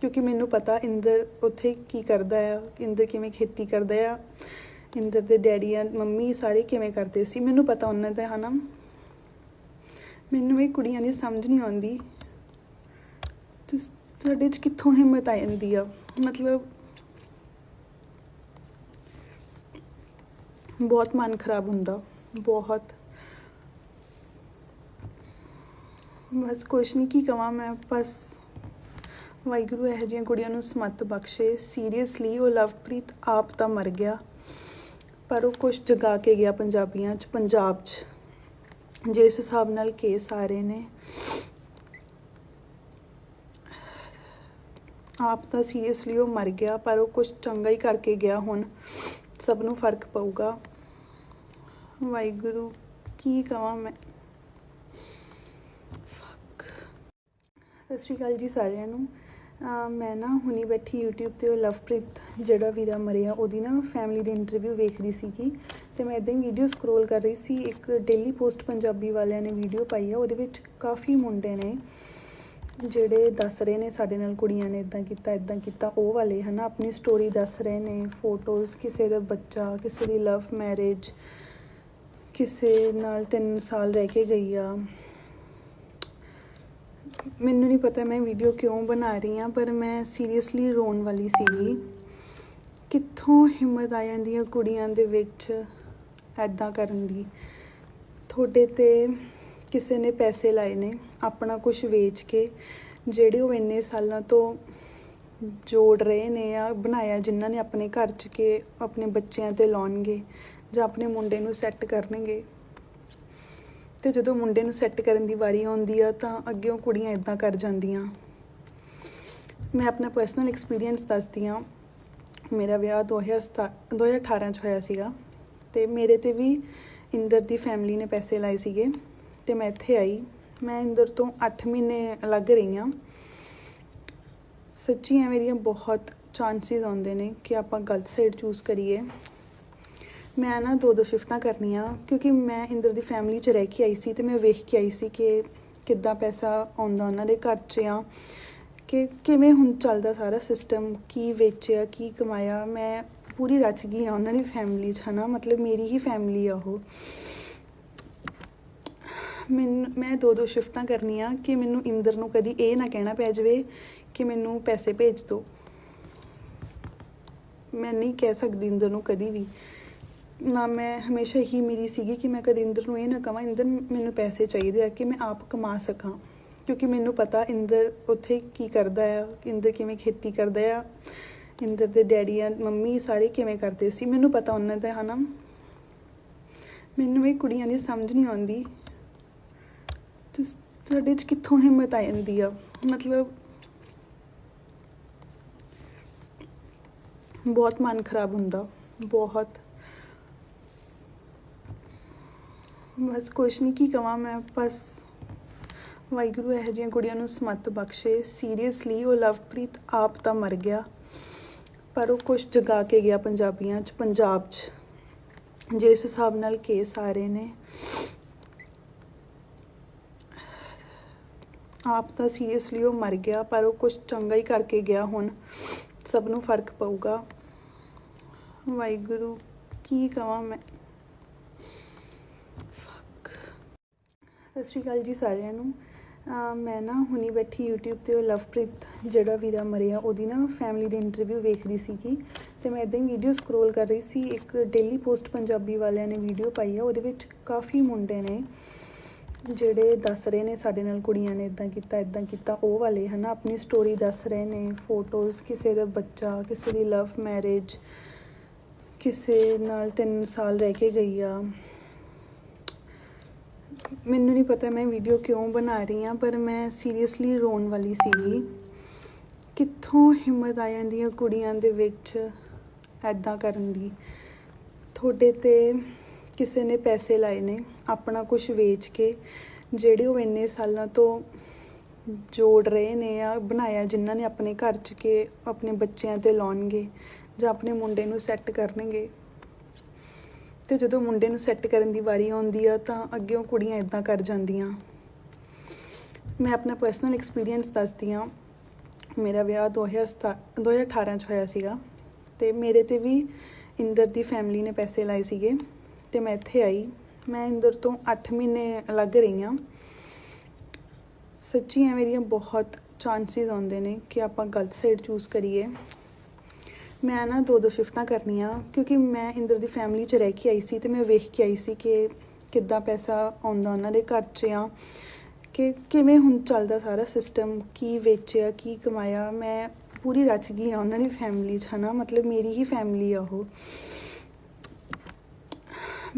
A: ਕਿਉਂਕਿ ਮੈਨੂੰ ਪਤਾ ਇੰਦਰ ਉੱਥੇ ਕੀ ਕਰਦਾ ਆ, ਇੰਦਰ ਕਿਵੇਂ ਖੇਤੀ ਕਰਦਾ ਆ, ਇੰਦਰ ਦੇ ਡੈਡੀ ਆ ਮੰਮੀ ਸਾਰੇ ਕਿਵੇਂ ਕਰਦੇ ਸੀ, ਮੈਨੂੰ ਪਤਾ ਉਹਨਾਂ ਦਾ, ਹੈ ਨਾ। ਮੈਨੂੰ ਇਹ ਕੁੜੀਆਂ ਦੀ ਸਮਝ ਨਹੀਂ ਆਉਂਦੀ, ਤੁਹਾਡੇ 'ਚ ਕਿੱਥੋਂ ਹਿੰਮਤ ਆ ਜਾਂਦੀ ਆ। ਮਤਲਬ ਬਹੁਤ ਮਨ ਖਰਾਬ ਹੁੰਦਾ, ਬਹੁਤ। ਬਸ ਕੁਛ ਨਹੀਂ, ਕੀ ਕਹਾਂ ਮੈਂ। ਬਸ ਵਾਹਿਗੁਰੂ ਇਹੋ ਜਿਹੀਆਂ ਕੁੜੀਆਂ ਨੂੰ ਸਮੱਤ ਬਖਸ਼ੇ। ਸੀਰੀਅਸਲੀ ਉਹ ਲਵਪ੍ਰੀਤ ਆਪ ਤਾਂ ਮਰ ਗਿਆ, ਪਰ ਉਹ ਕੁਛ ਜਗਾ ਕੇ ਗਿਆ ਪੰਜਾਬੀਆਂ 'ਚ, ਪੰਜਾਬ 'ਚ। ਜਿਸ ਹਿਸਾਬ ਨਾਲ ਕੇਸ ਆ ਰਹੇ ਨੇ, ਆਪ ਤਾਂ ਸੀਰੀਅਸਲੀ ਉਹ ਮਰ ਗਿਆ, ਪਰ ਉਹ ਕੁਛ ਚੰਗਾ ਹੀ ਕਰਕੇ ਗਿਆ। ਹੁਣ ਸਭ ਨੂੰ ਫਰਕ ਪਊਗਾ। ਵਾਹਿਗੁਰੂ ਕੀ ਕਹਾਂ ਮੈਂ। ਸਤਿ ਸ਼੍ਰੀ ਅਕਾਲ ਜੀ ਸਾਰਿਆਂ ਨੂੰ। ਮੈਂ ਨਾ ਹੁਣੀ ਬੈਠੀ YouTube 'ਤੇ ਉਹ ਲਵਪ੍ਰੀਤ ਜਿਹੜਾ ਵੀਰਾ ਮਰਿਆ ਉਹਦੀ ਨਾ ਫੈਮਿਲੀ ਦੀ ਇੰਟਰਵਿਊ ਵੇਖਦੀ ਸੀਗੀ, ਅਤੇ ਮੈਂ ਇੱਦਾਂ ਹੀ ਵੀਡੀਓ ਸਕਰੋਲ ਕਰ ਰਹੀ ਸੀ। ਇੱਕ ਡੇਲੀ ਪੋਸਟ ਪੰਜਾਬੀ ਵਾਲਿਆਂ ਨੇ ਵੀਡੀਓ ਪਾਈ ਆ, ਉਹਦੇ ਵਿੱਚ ਕਾਫੀ ਮੁੰਡੇ ਨੇ ਜਿਹੜੇ ਦੱਸ ਰਹੇ ਨੇ ਸਾਡੇ ਨਾਲ ਕੁੜੀਆਂ ਨੇ ਇੱਦਾਂ ਕੀਤਾ ਉਹ ਵਾਲੇ, ਹੈ ਨਾ, ਆਪਣੀ ਸਟੋਰੀ ਦੱਸ ਰਹੇ ਨੇ, ਫੋਟੋਜ਼, ਕਿਸੇ ਦਾ ਬੱਚਾ, ਕਿਸੇ ਦੀ ਲਵ ਮੈਰਿਜ, ਕਿਸੇ ਨਾਲ 3 ਸਾਲ ਰਹਿ ਕੇ ਗਈ ਆ। ਮੈਨੂੰ ਨਹੀਂ ਪਤਾ ਮੈਂ ਵੀਡੀਓ ਕਿਉਂ ਬਣਾ ਰਹੀ ਹਾਂ, ਪਰ ਮੈਂ ਸੀਰੀਅਸਲੀ ਰੋਣ ਵਾਲੀ ਸੀਗੀ। ਕਿੱਥੋਂ ਹਿੰਮਤ ਆ ਜਾਂਦੀ ਹੈ ਕੁੜੀਆਂ ਦੇ ਵਿੱਚ ਇੱਦਾਂ ਕਰਨ ਦੀ। ਤੁਹਾਡੇ 'ਤੇ ਕਿਸੇ ਨੇ ਪੈਸੇ ਲਾਏ ਨੇ ਆਪਣਾ ਕੁਝ ਵੇਚ ਕੇ, ਜਿਹੜੇ ਉਹ ਇੰਨੇ ਸਾਲਾਂ ਤੋਂ ਜੋੜ ਰਹੇ ਨੇ ਆ ਬਣਾਇਆ, ਜਿਨ੍ਹਾਂ ਨੇ ਆਪਣੇ ਘਰ 'ਚ ਕੇ ਆਪਣੇ ਬੱਚਿਆਂ 'ਤੇ ਲਾਉਣਗੇ ਜਾਂ ਆਪਣੇ ਮੁੰਡੇ ਨੂੰ ਸੈੱਟ ਕਰਨਗੇ। ਅਤੇ ਜਦੋਂ ਮੁੰਡੇ ਨੂੰ ਸੈੱਟ ਕਰਨ ਦੀ ਵਾਰੀ ਆਉਂਦੀ ਆ ਤਾਂ ਅੱਗਿਓਂ ਕੁੜੀਆਂ ਇੱਦਾਂ ਕਰ ਜਾਂਦੀਆਂ। ਮੈਂ ਆਪਣਾ ਪਰਸਨਲ ਐਕਸਪੀਰੀਅੰਸ ਦੱਸਦੀ ਹਾਂ। ਮੇਰਾ ਵਿਆਹ 2018 'ਚ ਹੋਇਆ ਸੀਗਾ, ਅਤੇ ਮੇਰੇ 'ਤੇ ਵੀ ਇੰਦਰ ਦੀ ਫੈਮਿਲੀ ਨੇ ਪੈਸੇ ਲਾਏ ਸੀਗੇ, ਅਤੇ ਮੈਂ ਇੱਥੇ ਆਈ। ਮੈਂ ਇੰਦਰ ਤੋਂ 8 ਮਹੀਨੇ ਅਲੱਗ ਰਹੀ ਹਾਂ। ਸੱਚੀ ਐਵੇਂ ਦੀਆਂ ਬਹੁਤ ਚਾਂਸਿਸ ਆਉਂਦੇ ਨੇ ਕਿ ਆਪਾਂ ਗਲਤ ਸਾਈਡ ਚੂਜ਼ ਕਰੀਏ। ਮੈਂ ਨਾ 2 ਸ਼ਿਫਟਾਂ ਕਰਨੀਆਂ, ਕਿਉਂਕਿ ਮੈਂ ਇੰਦਰ ਦੀ ਫੈਮਿਲੀ 'ਚ ਰਹਿ ਕੇ ਆਈ ਸੀ, ਅਤੇ ਮੈਂ ਵੇਖ ਕੇ ਆਈ ਸੀ ਕਿ ਕਿੱਦਾਂ ਪੈਸਾ ਆਉਂਦਾ ਉਹਨਾਂ ਦੇ ਘਰ 'ਚ ਆ, ਕਿ ਕਿਵੇਂ ਹੁਣ ਚੱਲਦਾ ਸਾਰਾ ਸਿਸਟਮ, ਕੀ ਵੇਚਿਆ ਕੀ ਕਮਾਇਆ। ਮੈਂ ਪੂਰੀ ਰਚ ਗਈ ਹਾਂ ਉਹਨਾਂ ਦੀ ਫੈਮਿਲੀ 'ਚ, ਹੈ ਨਾ, ਮਤਲਬ ਮੇਰੀ ਹੀ ਫੈਮਿਲੀ ਆ ਉਹ। ਮੈਂ 2-2 ਸ਼ਿਫਟਾਂ ਕਰਨੀਆਂ ਕਿ ਮੈਨੂੰ ਇੰਦਰ ਨੂੰ ਕਦੀ ਇਹ ਨਾ ਕਹਿਣਾ ਪੈ ਜਾਵੇ ਕਿ ਮੈਨੂੰ ਪੈਸੇ ਭੇਜ ਦਿਓ। ਮੈਂ ਨਹੀਂ ਕਹਿ ਸਕਦੀ ਇੰਦਰ ਨੂੰ ਕਦੀ ਵੀ ਨਾ। ਮੈਂ ਹਮੇਸ਼ਾ ਹੀ ਮੇਰੀ ਸੀਗੀ ਕਿ ਮੈਂ ਕਦੇ ਇੰਦਰ ਨੂੰ ਇਹ ਨਾ ਕਹਾਂ ਇੰਦਰ ਮੈਨੂੰ ਪੈਸੇ ਚਾਹੀਦੇ ਆ ਕਿ ਮੈਂ ਆਪ ਕਮਾ ਸਕਾਂ, ਕਿਉਂਕਿ ਮੈਨੂੰ ਪਤਾ ਇੰਦਰ ਉੱਥੇ ਕੀ ਕਰਦਾ ਆ, ਇੰਦਰ ਕਿਵੇਂ ਖੇਤੀ ਕਰਦਾ ਆ, ਇੰਦਰ ਦੇ ਡੈਡੀ ਆ ਮੰਮੀ ਸਾਰੇ ਕਿਵੇਂ ਕਰਦੇ ਸੀ, ਮੈਨੂੰ ਪਤਾ ਉਹਨਾਂ ਦਾ, ਹੈ ਨਾ। ਮੈਨੂੰ ਇਹ ਕੁੜੀਆਂ ਦੀ ਸਮਝ ਨਹੀਂ ਆਉਂਦੀ ਤੁਹਾਡੇ 'ਚ ਕਿੱਥੋਂ ਹਿੰਮਤ ਆ ਜਾਂਦੀ ਆ। ਮਤਲਬ ਬਹੁਤ ਮਨ ਖਰਾਬ ਹੁੰਦਾ, ਬਹੁਤ। ਬਸ ਕੁਛ ਨਹੀਂ, ਕੀ ਕਵਾਂ ਮੈਂ। ਬਸ ਵਾਹਿਗੁਰੂ ਇਹੋ ਜਿਹੀਆਂ ਕੁੜੀਆਂ ਨੂੰ ਸਮੱਤ ਬਖਸ਼ੇ। ਸੀਰੀਅਸਲੀ ਉਹ ਲਵਪ੍ਰੀਤ ਆਪ ਤਾਂ ਮਰ ਗਿਆ, ਪਰ ਉਹ ਕੁਛ ਜਗਾ ਕੇ ਗਿਆ ਪੰਜਾਬੀਆਂ 'ਚ, ਪੰਜਾਬ 'ਚ। ਜਿਸ ਹਿਸਾਬ ਨਾਲ ਕੇਸ ਆ ਰਹੇ ਨੇ, ਆਪ ਤਾਂ ਸੀਰੀਅਸਲੀ ਉਹ ਮਰ ਗਿਆ, ਪਰ ਉਹ ਕੁਛ ਚੰਗਾ ਹੀ ਕਰਕੇ ਗਿਆ। ਹੁਣ ਸਭ ਨੂੰ ਫਰਕ ਪਊਗਾ। ਵਾਹਿਗੁਰੂ ਕੀ ਕਵਾਂ ਮੈਂ। ਸਤਿ ਸ਼੍ਰੀ ਅਕਾਲ ਜੀ ਸਾਰਿਆਂ ਨੂੰ। ਮੈਂ ਨਾ ਹੁਣੀ ਬੈਠੀ YouTube 'ਤੇ ਉਹ ਲਵਪ੍ਰੀਤ ਜਿਹੜਾ ਵੀਰਾ ਮਰਿਆ ਉਹਦੀ ਨਾ ਫੈਮਿਲੀ ਦੀ ਇੰਟਰਵਿਊ ਵੇਖਦੀ ਸੀਗੀ, ਅਤੇ ਮੈਂ ਇੱਦਾਂ ਹੀ ਵੀਡੀਓ ਸਕਰੋਲ ਕਰ ਰਹੀ ਸੀ। ਇੱਕ ਡੇਲੀ ਪੋਸਟ ਪੰਜਾਬੀ ਵਾਲਿਆਂ ਨੇ ਵੀਡੀਓ ਪਾਈ ਆ, ਉਹਦੇ ਵਿੱਚ ਕਾਫੀ ਮੁੰਡੇ ਨੇ ਜਿਹੜੇ ਦੱਸ ਰਹੇ ਨੇ ਸਾਡੇ ਨਾਲ ਕੁੜੀਆਂ ਨੇ ਇੱਦਾਂ ਕੀਤਾ ਉਹ ਵਾਲੇ, ਹੈ ਨਾ, ਆਪਣੀ ਸਟੋਰੀ ਦੱਸ ਰਹੇ ਨੇ। ਫੋਟੋਜ਼, ਕਿਸੇ ਦਾ ਬੱਚਾ, ਕਿਸੇ ਦੀ ਲਵ ਮੈਰਿਜ, ਕਿਸੇ ਨਾਲ 3 ਸਾਲ ਰਹਿ ਕੇ ਗਈ ਆ। ਮੈਨੂੰ ਨਹੀਂ ਪਤਾ ਮੈਂ ਵੀਡੀਓ ਕਿਉਂ ਬਣਾ ਰਹੀ ਹਾਂ, ਪਰ ਮੈਂ ਸੀਰੀਅਸਲੀ ਰੋਣ ਵਾਲੀ ਸੀਗੀ। ਕਿੱਥੋਂ ਹਿੰਮਤ ਆ ਜਾਂਦੀ ਹੈ ਕੁੜੀਆਂ ਦੇ ਵਿੱਚ ਐਦਾਂ ਕਰਨ ਦੀ। ਤੁਹਾਡੇ 'ਤੇ ਕਿਸੇ ਨੇ ਪੈਸੇ ਲਾਏ ਨੇ ਆਪਣਾ ਕੁਝ ਵੇਚ ਕੇ, ਜਿਹੜੇ ਉਹ ਇੰਨੇ ਸਾਲਾਂ ਤੋਂ ਜੋੜ ਰਹੇ ਨੇ ਆ ਬਣਾਇਆ, ਜਿਨ੍ਹਾਂ ਨੇ ਆਪਣੇ ਘਰ 'ਚ ਕੇ ਆਪਣੇ ਬੱਚਿਆਂ 'ਤੇ ਲਾਉਣਗੇ ਜਾਂ ਆਪਣੇ ਮੁੰਡੇ ਨੂੰ ਸੈੱਟ ਕਰਨਗੇ। ਅਤੇ ਜਦੋਂ ਮੁੰਡੇ ਨੂੰ ਸੈੱਟ ਕਰਨ ਦੀ ਵਾਰੀ ਆਉਂਦੀ ਆ ਤਾਂ ਅੱਗੇ ਉਹ ਕੁੜੀਆਂ ਇੱਦਾਂ ਕਰ ਜਾਂਦੀਆਂ। ਮੈਂ ਆਪਣਾ ਪਰਸਨਲ ਐਕਸਪੀਰੀਅੰਸ ਦੱਸਦੀ ਹਾਂ। ਮੇਰਾ ਵਿਆਹ 2018 'ਚ ਹੋਇਆ ਸੀਗਾ, ਅਤੇ ਮੇਰੇ 'ਤੇ ਵੀ ਇੰਦਰ ਦੀ ਫੈਮਿਲੀ ਨੇ ਪੈਸੇ ਲਾਏ ਸੀਗੇ, ਅਤੇ ਮੈਂ ਇੱਥੇ ਆਈ। ਮੈਂ ਇੰਦਰ ਤੋਂ 8 ਮਹੀਨੇ ਅਲੱਗ ਰਹੀ ਹਾਂ। ਸੱਚੀ ਐਵੇਂ ਦੀਆਂ ਬਹੁਤ ਚਾਂਸਿਸ ਆਉਂਦੇ ਨੇ ਕਿ ਆਪਾਂ ਗਲਤ ਸਾਈਡ ਚੂਜ਼ ਕਰੀਏ। ਮੈਂ ਨਾ 2-2 ਸ਼ਿਫਟਾਂ ਕਰਨੀਆਂ, ਕਿਉਂਕਿ ਮੈਂ ਇੰਦਰ ਦੀ ਫੈਮਿਲੀ 'ਚ ਰਹਿ ਕੇ ਆਈ ਸੀ, ਅਤੇ ਮੈਂ ਵੇਖ ਕੇ ਆਈ ਸੀ ਕਿ ਕਿੱਦਾਂ ਪੈਸਾ ਆਉਂਦਾ ਉਹਨਾਂ ਦੇ ਘਰ 'ਚ, ਆ ਕਿ ਕਿਵੇਂ ਹੁਣ ਚੱਲਦਾ ਸਾਰਾ ਸਿਸਟਮ, ਕੀ ਵੇਚਿਆ ਕੀ ਕਮਾਇਆ। ਮੈਂ ਪੂਰੀ ਰਚ ਗਈ ਹਾਂ ਉਹਨਾਂ ਦੀ ਫੈਮਿਲੀ 'ਚ, ਹੈ ਨਾ, ਮਤਲਬ ਮੇਰੀ ਹੀ ਫੈਮਿਲੀ ਆ ਉਹ।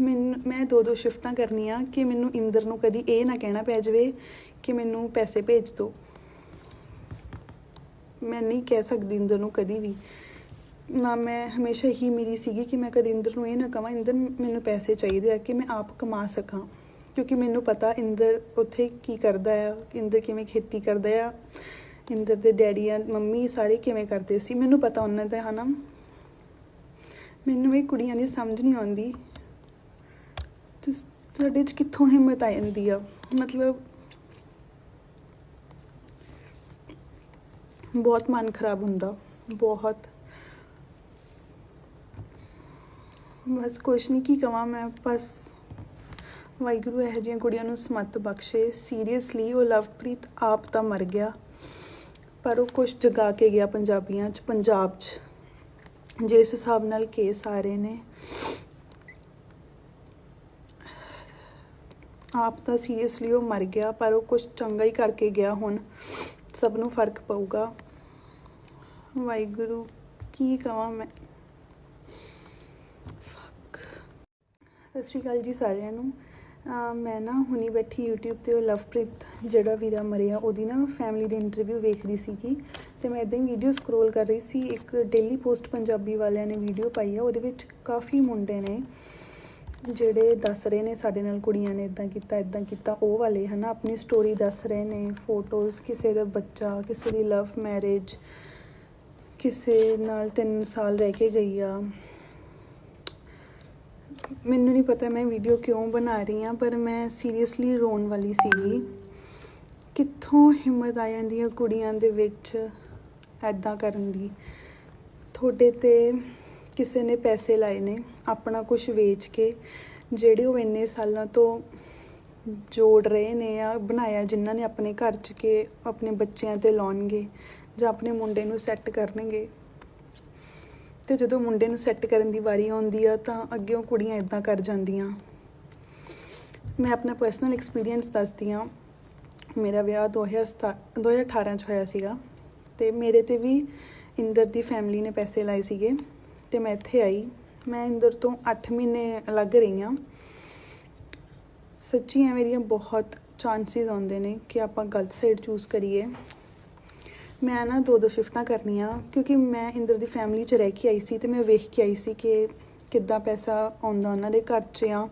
A: ਮੈਂ 2-2 ਸ਼ਿਫਟਾਂ ਕਰਨੀਆਂ ਕਿ ਮੈਨੂੰ ਇੰਦਰ ਨੂੰ ਕਦੀ ਇਹ ਨਾ ਕਹਿਣਾ ਪੈ ਜਾਵੇ ਕਿ ਮੈਨੂੰ ਪੈਸੇ ਭੇਜ ਦਿਓ। ਮੈਂ ਨਹੀਂ ਕਹਿ ਸਕਦੀ ਇੰਦਰ ਨੂੰ ਕਦੀ ਵੀ ਨਾ। ਮੈਂ ਹਮੇਸ਼ਾ ਹੀ ਮੇਰੀ ਸੀਗੀ ਕਿ ਮੈਂ ਕਦੇ ਇੰਦਰ ਨੂੰ ਇਹ ਨਾ ਕਹਾਂ ਇੰਦਰ ਮੈਨੂੰ ਪੈਸੇ ਚਾਹੀਦੇ ਆ ਕਿ ਮੈਂ ਆਪ ਕਮਾ ਸਕਾਂ, ਕਿਉਂਕਿ ਮੈਨੂੰ ਪਤਾ ਇੰਦਰ ਉੱਥੇ ਕੀ ਕਰਦਾ ਆ, ਇੰਦਰ ਕਿਵੇਂ ਖੇਤੀ ਕਰਦਾ ਆ, ਇੰਦਰ ਦੇ ਡੈਡੀ ਆ ਮੰਮੀ ਸਾਰੇ ਕਿਵੇਂ ਕਰਦੇ ਸੀ, ਮੈਨੂੰ ਪਤਾ ਉਹਨਾਂ ਦਾ, ਹੈ ਨਾ। ਮੈਨੂੰ ਇਹ ਕੁੜੀਆਂ ਦੀ ਸਮਝ ਨਹੀਂ ਆਉਂਦੀ ਤੁਹਾਡੇ 'ਚ ਕਿੱਥੋਂ ਹਿੰਮਤ ਆ ਜਾਂਦੀ ਆ। ਮਤਲਬ ਬਹੁਤ ਮਨ ਖਰਾਬ ਹੁੰਦਾ, ਬਹੁਤ। ਬਸ ਕੁਛ ਨਹੀਂ, ਕੀ ਕਵਾਂ ਮੈਂ। ਬਸ ਵਾਹਿਗੁਰੂ ਇਹੋ ਜਿਹੀਆਂ ਕੁੜੀਆਂ ਨੂੰ ਸਮੱਤ ਬਖਸ਼ੇ। ਸੀਰੀਅਸਲੀ ਉਹ ਲਵਪ੍ਰੀਤ ਆਪ ਤਾਂ ਮਰ ਗਿਆ, ਪਰ ਉਹ ਕੁਛ ਜਗਾ ਕੇ ਗਿਆ ਪੰਜਾਬੀਆਂ 'ਚ, ਪੰਜਾਬ 'ਚ। ਜਿਸ ਹਿਸਾਬ ਨਾਲ ਕੇਸ ਆ ਰਹੇ ਨੇ, ਆਪ ਤਾਂ ਸੀਰੀਅਸਲੀ ਉਹ ਮਰ ਗਿਆ, ਪਰ ਉਹ ਕੁਛ ਚੰਗਾ ਹੀ ਕਰਕੇ ਗਿਆ। ਹੁਣ ਸਭ ਨੂੰ ਫਰਕ ਪਊਗਾ। ਵਾਹਿਗੁਰੂ ਕੀ ਕਵਾਂ ਮੈਂ। ਸਤਿ ਸ਼੍ਰੀ ਅਕਾਲ ਜੀ ਸਾਰਿਆਂ ਨੂੰ। ਮੈਂ ਨਾ ਹੁਣੀ ਬੈਠੀ YouTube 'ਤੇ ਉਹ ਲਵਪ੍ਰੀਤ ਜਿਹੜਾ ਵੀਰਾ ਮਰਿਆ ਉਹਦੀ ਨਾ ਫੈਮਿਲੀ ਦੀ ਇੰਟਰਵਿਊ ਵੇਖਦੀ ਸੀਗੀ, ਅਤੇ ਮੈਂ ਇੱਦਾਂ ਹੀ ਵੀਡੀਓ ਸਕਰੋਲ ਕਰ ਰਹੀ ਸੀ। ਇੱਕ ਡੇਲੀ ਪੋਸਟ ਪੰਜਾਬੀ ਵਾਲਿਆਂ ਨੇ ਵੀਡੀਓ ਪਾਈ ਆ, ਉਹਦੇ ਵਿੱਚ ਕਾਫੀ ਮੁੰਡੇ ਨੇ ਜਿਹੜੇ ਦੱਸ ਰਹੇ ਨੇ ਸਾਡੇ ਨਾਲ ਕੁੜੀਆਂ ਨੇ ਇੱਦਾਂ ਕੀਤਾ ਉਹ ਵਾਲੇ, ਹੈ ਨਾ, ਆਪਣੀ ਸਟੋਰੀ ਦੱਸ ਰਹੇ ਨੇ। ਫੋਟੋਜ਼, ਕਿਸੇ ਦਾ ਬੱਚਾ, ਕਿਸੇ ਦੀ ਲਵ ਮੈਰਿਜ, ਕਿਸੇ ਨਾਲ 3 ਸਾਲ ਰਹਿ ਕੇ ਗਈ ਆ। ਮੈਨੂੰ ਨਹੀਂ ਪਤਾ ਮੈਂ ਵੀਡੀਓ ਕਿਉਂ ਬਣਾ ਰਹੀ ਹਾਂ, ਪਰ ਮੈਂ ਸੀਰੀਅਸਲੀ ਰੋਣ ਵਾਲੀ ਸੀਗੀ ਕਿੱਥੋਂ ਹਿੰਮਤ ਆ ਜਾਂਦੀ ਹੈ ਕੁੜੀਆਂ ਦੇ ਵਿੱਚ ਐਦਾਂ ਕਰਨ ਦੀ। ਤੁਹਾਡੇ 'ਤੇ ਕਿਸੇ ਨੇ ਪੈਸੇ ਲਾਏ ਨੇ ਆਪਣਾ ਕੁਝ ਵੇਚ ਕੇ, ਜਿਹੜੇ ਉਹ ਇੰਨੇ ਸਾਲਾਂ ਤੋਂ ਜੋੜ ਰਹੇ ਨੇ ਆ ਬਣਾਇਆ, ਜਿਨ੍ਹਾਂ ਨੇ ਆਪਣੇ ਘਰ 'ਚ ਕੇ ਆਪਣੇ ਬੱਚਿਆਂ 'ਤੇ ਲਾਉਣਗੇ ਜਾਂ ਆਪਣੇ ਮੁੰਡੇ ਨੂੰ ਸੈੱਟ ਕਰਨਗੇ। ਅਤੇ ਜਦੋਂ ਮੁੰਡੇ ਨੂੰ ਸੈੱਟ ਕਰਨ ਦੀ ਵਾਰੀ ਆਉਂਦੀ ਆ ਤਾਂ ਅੱਗਿਓਂ ਕੁੜੀਆਂ ਇੱਦਾਂ ਕਰ ਜਾਂਦੀਆਂ। ਮੈਂ ਆਪਣਾ ਪਰਸਨਲ ਐਕਸਪੀਰੀਅੰਸ ਦੱਸਦੀ ਹਾਂ। ਮੇਰਾ ਵਿਆਹ 2018 'ਚ ਹੋਇਆ ਸੀਗਾ ਅਤੇ ਮੇਰੇ 'ਤੇ ਵੀ ਇੰਦਰ ਦੀ ਫੈਮਿਲੀ ਨੇ ਪੈਸੇ ਲਾਏ ਸੀਗੇ ਅਤੇ ਮੈਂ ਇੱਥੇ ਆਈ। ਮੈਂ ਇੰਦਰ ਤੋਂ 8 ਮਹੀਨੇ ਅਲੱਗ ਰਹੀ ਹਾਂ। ਸੱਚੀ ਐਵੇਂ ਦੀਆਂ ਬਹੁਤ ਚਾਂਸਿਸ ਆਉਂਦੇ ਨੇ ਕਿ ਆਪਾਂ ਗਲਤ ਸਾਈਡ ਚੂਜ਼ ਕਰੀਏ। ਮੈਂ ਨਾ 2 ਸ਼ਿਫਟਾਂ ਕਰਨੀਆਂ ਕਿਉਂਕਿ ਮੈਂ ਇੰਦਰ ਦੀ ਫੈਮਿਲੀ 'ਚ ਰਹਿ ਕੇ ਆਈ ਸੀ ਅਤੇ ਮੈਂ ਵੇਖ ਕੇ ਆਈ ਸੀ ਕਿ ਕਿੱਦਾਂ ਪੈਸਾ ਆਉਂਦਾ ਉਹਨਾਂ ਦੇ ਘਰ 'ਚ ਆ,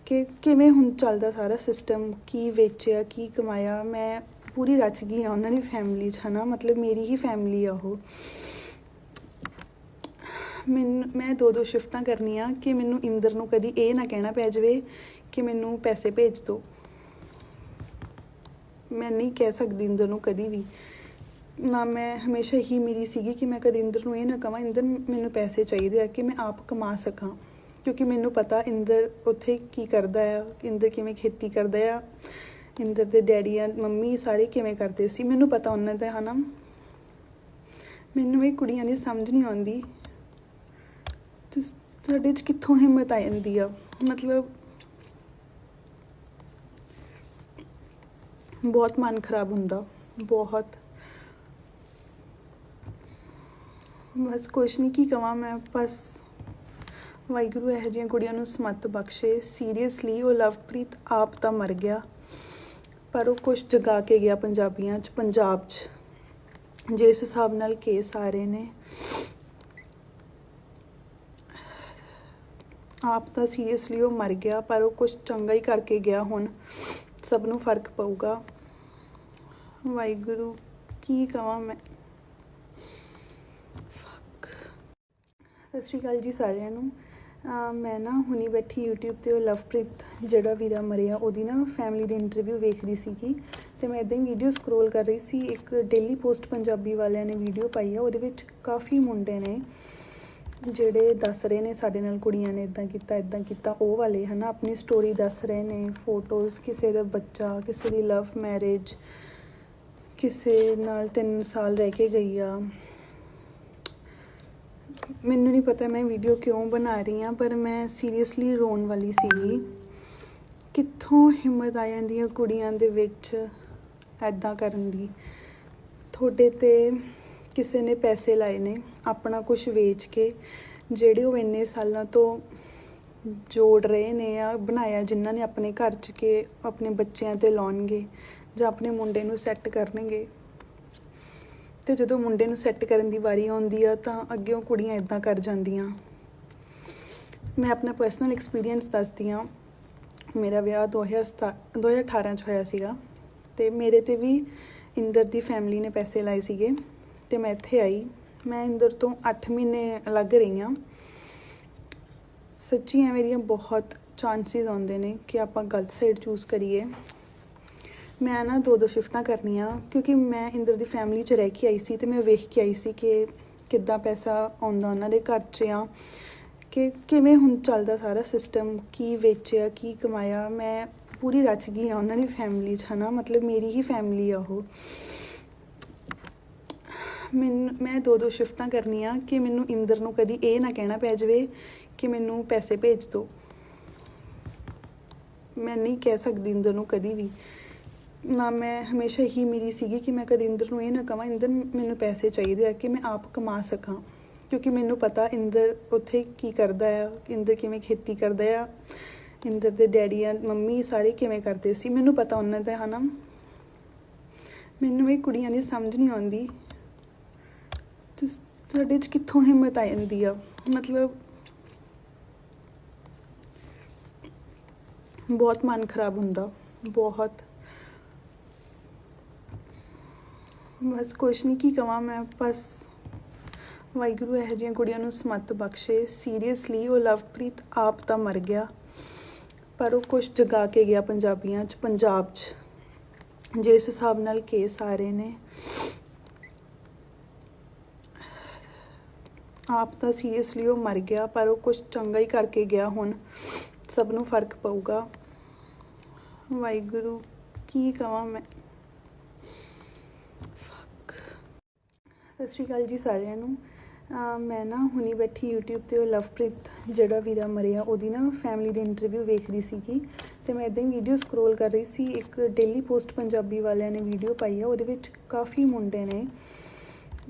A: ਕਿ ਕਿਵੇਂ ਹੁਣ ਚੱਲਦਾ ਸਾਰਾ ਸਿਸਟਮ, ਕੀ ਵੇਚਿਆ ਕੀ ਕਮਾਇਆ। ਮੈਂ ਪੂਰੀ ਰਚ ਗਈ ਹਾਂ ਉਹਨਾਂ ਦੀ ਫੈਮਿਲੀ 'ਚ, ਹੈ ਨਾ, ਮਤਲਬ ਮੇਰੀ ਹੀ ਫੈਮਿਲੀ ਆ ਉਹ। ਮੈਂ 2 ਸ਼ਿਫਟਾਂ ਕਰਨੀਆਂ ਕਿ ਮੈਨੂੰ ਇੰਦਰ ਨੂੰ ਕਦੀ ਇਹ ਨਾ ਕਹਿਣਾ ਪੈ ਜਾਵੇ ਕਿ ਮੈਨੂੰ ਪੈਸੇ ਭੇਜ ਦਿਓ। ਮੈਂ ਨਹੀਂ ਕਹਿ ਸਕਦੀ ਇੰਦਰ ਨੂੰ ਕਦੀ ਵੀ ਨਾ। ਮੈਂ ਹਮੇਸ਼ਾ ਹੀ ਮੇਰੀ ਸੀਗੀ ਕਿ ਮੈਂ ਕਦੇ ਇੰਦਰ ਨੂੰ ਇਹ ਨਾ ਕਹਾਂ ਇੰਦਰ ਮੈਨੂੰ ਪੈਸੇ ਚਾਹੀਦੇ ਆ ਕਿ ਮੈਂ ਆਪ ਕਮਾ ਸਕਾਂ, ਕਿਉਂਕਿ ਮੈਨੂੰ ਪਤਾ ਇੰਦਰ ਉੱਥੇ ਕੀ ਕਰਦਾ ਆ, ਇੰਦਰ ਕਿਵੇਂ ਖੇਤੀ ਕਰਦਾ ਆ, ਇੰਦਰ ਦੇ ਡੈਡੀ ਆ ਮੰਮੀ ਸਾਰੇ ਕਿਵੇਂ ਕਰਦੇ ਸੀ, ਮੈਨੂੰ ਪਤਾ ਉਹਨਾਂ ਦਾ, ਹੈ ਨਾ। ਮੈਨੂੰ ਇਹ ਕੁੜੀਆਂ ਦੀ ਸਮਝ ਨਹੀਂ ਆਉਂਦੀ ਸਾਡੇ 'ਚ ਕਿੱਥੋਂ ਹਿੰਮਤ ਆ ਜਾਂਦੀ ਆ। ਮਤਲਬ ਬਹੁਤ ਮਨ ਖਰਾਬ ਹੁੰਦਾ, ਬਹੁਤ। ਬਸ ਕੁਛ ਨਹੀਂ, ਕੀ ਕਹਾਂ ਮੈਂ। ਬਸ ਵਾਹਿਗੁਰੂ ਇਹੋ ਜਿਹੀਆਂ ਕੁੜੀਆਂ ਨੂੰ ਸਮੱਤ ਬਖਸ਼ੇ। ਸੀਰੀਅਸਲੀ ਉਹ ਲਵਪ੍ਰੀਤ ਆਪ ਤਾਂ ਮਰ ਗਿਆ, ਪਰ ਉਹ ਕੁਛ ਜਗਾ ਕੇ ਗਿਆ ਪੰਜਾਬੀਆਂ 'ਚ, ਪੰਜਾਬ 'ਚ। ਜਿਸ ਹਿਸਾਬ ਨਾਲ ਕੇਸ ਆ ਰਹੇ ਨੇ, ਆਪ ਤਾਂ ਸੀਰੀਅਸਲੀ ਉਹ ਮਰ ਗਿਆ, ਪਰ ਉਹ ਕੁਛ ਚੰਗਾ ਹੀ ਕਰਕੇ ਗਿਆ। ਹੁਣ ਸਭ ਨੂੰ ਫਰਕ ਪਊਗਾ। ਵਾਹਿਗੁਰੂ ਕੀ ਕਹਾਂ ਮੈਂ। ਸਤਿ ਸ਼੍ਰੀ ਅਕਾਲ ਜੀ ਸਾਰਿਆਂ ਨੂੰ। ਮੈਂ ਨਾ ਹੁਣੀ ਬੈਠੀ YouTube 'ਤੇ ਉਹ ਲਵਪ੍ਰੀਤ ਜਿਹੜਾ ਵੀਰਾ ਮਰਿਆ ਉਹਦੀ ਨਾ ਫੈਮਿਲੀ ਦੀ ਇੰਟਰਵਿਊ ਵੇਖਦੀ ਸੀਗੀ ਅਤੇ ਮੈਂ ਇੱਦਾਂ ਹੀ ਵੀਡੀਓ ਸਕਰੋਲ ਕਰ ਰਹੀ ਸੀ। ਇੱਕ ਡੇਲੀ ਪੋਸਟ ਪੰਜਾਬੀ ਵਾਲਿਆਂ ਨੇ ਵੀਡੀਓ ਪਾਈ ਆ, ਉਹਦੇ ਵਿੱਚ ਕਾਫੀ ਮੁੰਡੇ ਨੇ ਜਿਹੜੇ ਦੱਸ ਰਹੇ ਨੇ ਸਾਡੇ ਨਾਲ ਕੁੜੀਆਂ ਨੇ ਇੱਦਾਂ ਕੀਤਾ ਉਹ ਵਾਲੇ, ਹੈ ਨਾ, ਆਪਣੀ ਸਟੋਰੀ ਦੱਸ ਰਹੇ ਨੇ, ਫੋਟੋਜ਼, ਕਿਸੇ ਦਾ ਬੱਚਾ, ਕਿਸੇ ਦੀ ਲਵ ਮੈਰਿਜ, ਕਿਸੇ ਨਾਲ 3 ਸਾਲ ਰਹਿ ਕੇ ਗਈ ਆ। ਮੈਨੂੰ ਨਹੀਂ ਪਤਾ ਮੈਂ ਵੀਡੀਓ ਕਿਉਂ ਬਣਾ ਰਹੀ ਹਾਂ, ਪਰ ਮੈਂ ਸੀਰੀਅਸਲੀ ਰੋਣ ਵਾਲੀ ਸੀਗੀ। ਕਿੱਥੋਂ ਹਿੰਮਤ ਆ ਜਾਂਦੀ ਹੈ ਕੁੜੀਆਂ ਦੇ ਵਿੱਚ ਐਦਾਂ ਕਰਨ ਦੀ। ਤੁਹਾਡੇ 'ਤੇ ਕਿਸੇ ਨੇ ਪੈਸੇ ਲਾਏ ਨੇ ਆਪਣਾ ਕੁਝ ਵੇਚ ਕੇ, ਜਿਹੜੇ ਉਹ ਇੰਨੇ ਸਾਲਾਂ ਤੋਂ ਜੋੜ ਰਹੇ ਨੇ ਆ ਬਣਾਇਆ, ਜਿਨ੍ਹਾਂ ਨੇ ਆਪਣੇ ਘਰ 'ਚ ਕੇ ਆਪਣੇ ਬੱਚਿਆਂ 'ਤੇ ਲਾਉਣਗੇ ਜਾਂ ਆਪਣੇ ਮੁੰਡੇ ਨੂੰ ਸੈੱਟ ਕਰਨਗੇ। ਅਤੇ ਜਦੋਂ ਮੁੰਡੇ ਨੂੰ ਸੈੱਟ ਕਰਨ ਦੀ ਵਾਰੀ ਆਉਂਦੀ ਆ ਤਾਂ ਅੱਗਿਓਂ ਕੁੜੀਆਂ ਇੱਦਾਂ ਕਰ ਜਾਂਦੀਆਂ। ਮੈਂ ਆਪਣਾ ਪਰਸਨਲ ਐਕਸਪੀਰੀਅੰਸ ਦੱਸਦੀ ਹਾਂ। ਮੇਰਾ ਵਿਆਹ 2018 'ਚ ਹੋਇਆ ਸੀਗਾ ਅਤੇ ਮੇਰੇ 'ਤੇ ਵੀ ਇੰਦਰ ਦੀ ਫੈਮਿਲੀ ਨੇ ਪੈਸੇ ਲਾਏ ਸੀਗੇ ਅਤੇ ਮੈਂ ਇੱਥੇ ਆਈ। ਮੈਂ ਇੰਦਰ ਤੋਂ 8 ਮਹੀਨੇ ਅਲੱਗ ਰਹੀ ਹਾਂ। ਸੱਚੀ ਐਵੇਂ ਦੀਆਂ ਬਹੁਤ ਚਾਂਸਿਸ ਆਉਂਦੇ ਨੇ ਕਿ ਆਪਾਂ ਗਲਤ ਸਾਈਡ ਚੂਜ਼ ਕਰੀਏ। ਮੈਂ ਨਾ 2 ਸ਼ਿਫਟਾਂ ਕਰਨੀਆਂ ਕਿਉਂਕਿ ਮੈਂ ਇੰਦਰ ਦੀ ਫੈਮਿਲੀ 'ਚ ਰਹਿ ਕੇ ਆਈ ਸੀ ਅਤੇ ਮੈਂ ਵੇਖ ਕੇ ਆਈ ਸੀ ਕਿ ਕਿੱਦਾਂ ਪੈਸਾ ਆਉਂਦਾ ਉਹਨਾਂ ਦੇ ਘਰ 'ਚ ਆ, ਕਿ ਕਿਵੇਂ ਹੁਣ ਚੱਲਦਾ ਸਾਰਾ ਸਿਸਟਮ, ਕੀ ਵੇਚਿਆ ਕੀ ਕਮਾਇਆ। ਮੈਂ ਪੂਰੀ ਰਚ ਗਈ ਹਾਂ ਉਹਨਾਂ ਦੀ ਫੈਮਿਲੀ 'ਚ, ਹੈ ਨਾ, ਮਤਲਬ ਮੇਰੀ ਹੀ ਫੈਮਿਲੀ ਆ ਉਹ। ਮੈਂ 2 ਸ਼ਿਫਟਾਂ ਕਰਨੀਆਂ ਕਿ ਮੈਨੂੰ ਇੰਦਰ ਨੂੰ ਕਦੀ ਇਹ ਨਾ ਕਹਿਣਾ ਪੈ ਜਾਵੇ ਕਿ ਮੈਨੂੰ ਪੈਸੇ ਭੇਜ ਦਿਓ। ਮੈਂ ਨਹੀਂ ਕਹਿ ਸਕਦੀ ਇੰਦਰ ਨੂੰ ਕਦੀ ਵੀ ਨਾ। ਮੈਂ ਹਮੇਸ਼ਾ ਹੀ ਮੇਰੀ ਸੀਗੀ ਕਿ ਮੈਂ ਕਦੇ ਇੰਦਰ ਨੂੰ ਇਹ ਨਾ ਕਹਾਂ ਇੰਦਰ ਮੈਨੂੰ ਪੈਸੇ ਚਾਹੀਦੇ ਆ ਕਿ ਮੈਂ ਆਪ ਕਮਾ ਸਕਾਂ, ਕਿਉਂਕਿ ਮੈਨੂੰ ਪਤਾ ਇੰਦਰ ਉੱਥੇ ਕੀ ਕਰਦਾ ਆ, ਇੰਦਰ ਕਿਵੇਂ ਖੇਤੀ ਕਰਦਾ ਆ, ਇੰਦਰ ਦੇ ਡੈਡੀ ਆ ਮੰਮੀ ਸਾਰੇ ਕਿਵੇਂ ਕਰਦੇ ਸੀ, ਮੈਨੂੰ ਪਤਾ ਉਹਨਾਂ ਦਾ, ਹੈ ਨਾ। ਮੈਨੂੰ ਇਹ ਕੁੜੀਆਂ ਦੀ ਸਮਝ ਨਹੀਂ ਆਉਂਦੀ ਸਾਡੇ 'ਚ ਕਿੱਥੋਂ ਹਿੰਮਤ ਆ ਜਾਂਦੀ ਆ। ਮਤਲਬ ਬਹੁਤ ਮਨ ਖਰਾਬ ਹੁੰਦਾ, ਬਹੁਤ। ਬਸ ਕੁਛ ਨਹੀਂ, ਕੀ ਕਹਾਂ ਮੈਂ। ਬਸ ਵਾਹਿਗੁਰੂ ਇਹੋ ਜਿਹੀਆਂ ਕੁੜੀਆਂ ਨੂੰ ਸਮੱਤ ਬਖਸ਼ੇ। ਸੀਰੀਅਸਲੀ ਉਹ ਲਵਪ੍ਰੀਤ ਆਪ ਤਾਂ ਮਰ ਗਿਆ, ਪਰ ਉਹ ਕੁਛ ਜਗਾ ਕੇ ਗਿਆ ਪੰਜਾਬੀਆਂ 'ਚ, ਪੰਜਾਬ 'ਚ। ਜਿਸ ਹਿਸਾਬ ਨਾਲ ਕੇਸ ਆ ਰਹੇ ਨੇ, ਆਪ ਤਾਂ ਸੀਰੀਅਸਲੀ ਉਹ ਮਰ ਗਿਆ, ਪਰ ਉਹ ਕੁਝ ਚੰਗਾ ਹੀ ਕਰਕੇ ਗਿਆ। ਹੁਣ ਸਭ ਨੂੰ ਫਰਕ ਪਊਗਾ। ਵਾਹਿਗੁਰੂ ਕੀ ਕਵਾਂ ਮੈਂ। ਸਤਿ ਸ਼੍ਰੀ ਅਕਾਲ ਜੀ ਸਾਰਿਆਂ ਨੂੰ। ਮੈਂ ਨਾ ਹੁਣੀ ਬੈਠੀ YouTube 'ਤੇ ਉਹ ਲਵਪ੍ਰੀਤ ਜਿਹੜਾ ਵੀਰਾ ਮਰਿਆ ਉਹਦੀ ਨਾ ਫੈਮਿਲੀ ਦੀ ਇੰਟਰਵਿਊ ਵੇਖਦੀ ਸੀਗੀ, ਅਤੇ ਮੈਂ ਇੱਦਾਂ ਹੀ ਵੀਡੀਓ ਸਕਰੋਲ ਕਰ ਰਹੀ ਸੀ। ਇੱਕ ਡੇਲੀ ਪੋਸਟ ਪੰਜਾਬੀ ਵਾਲਿਆਂ ਨੇ ਵੀਡੀਓ ਪਾਈ ਆ, ਉਹਦੇ ਵਿੱਚ ਕਾਫੀ ਮੁੰਡੇ ਨੇ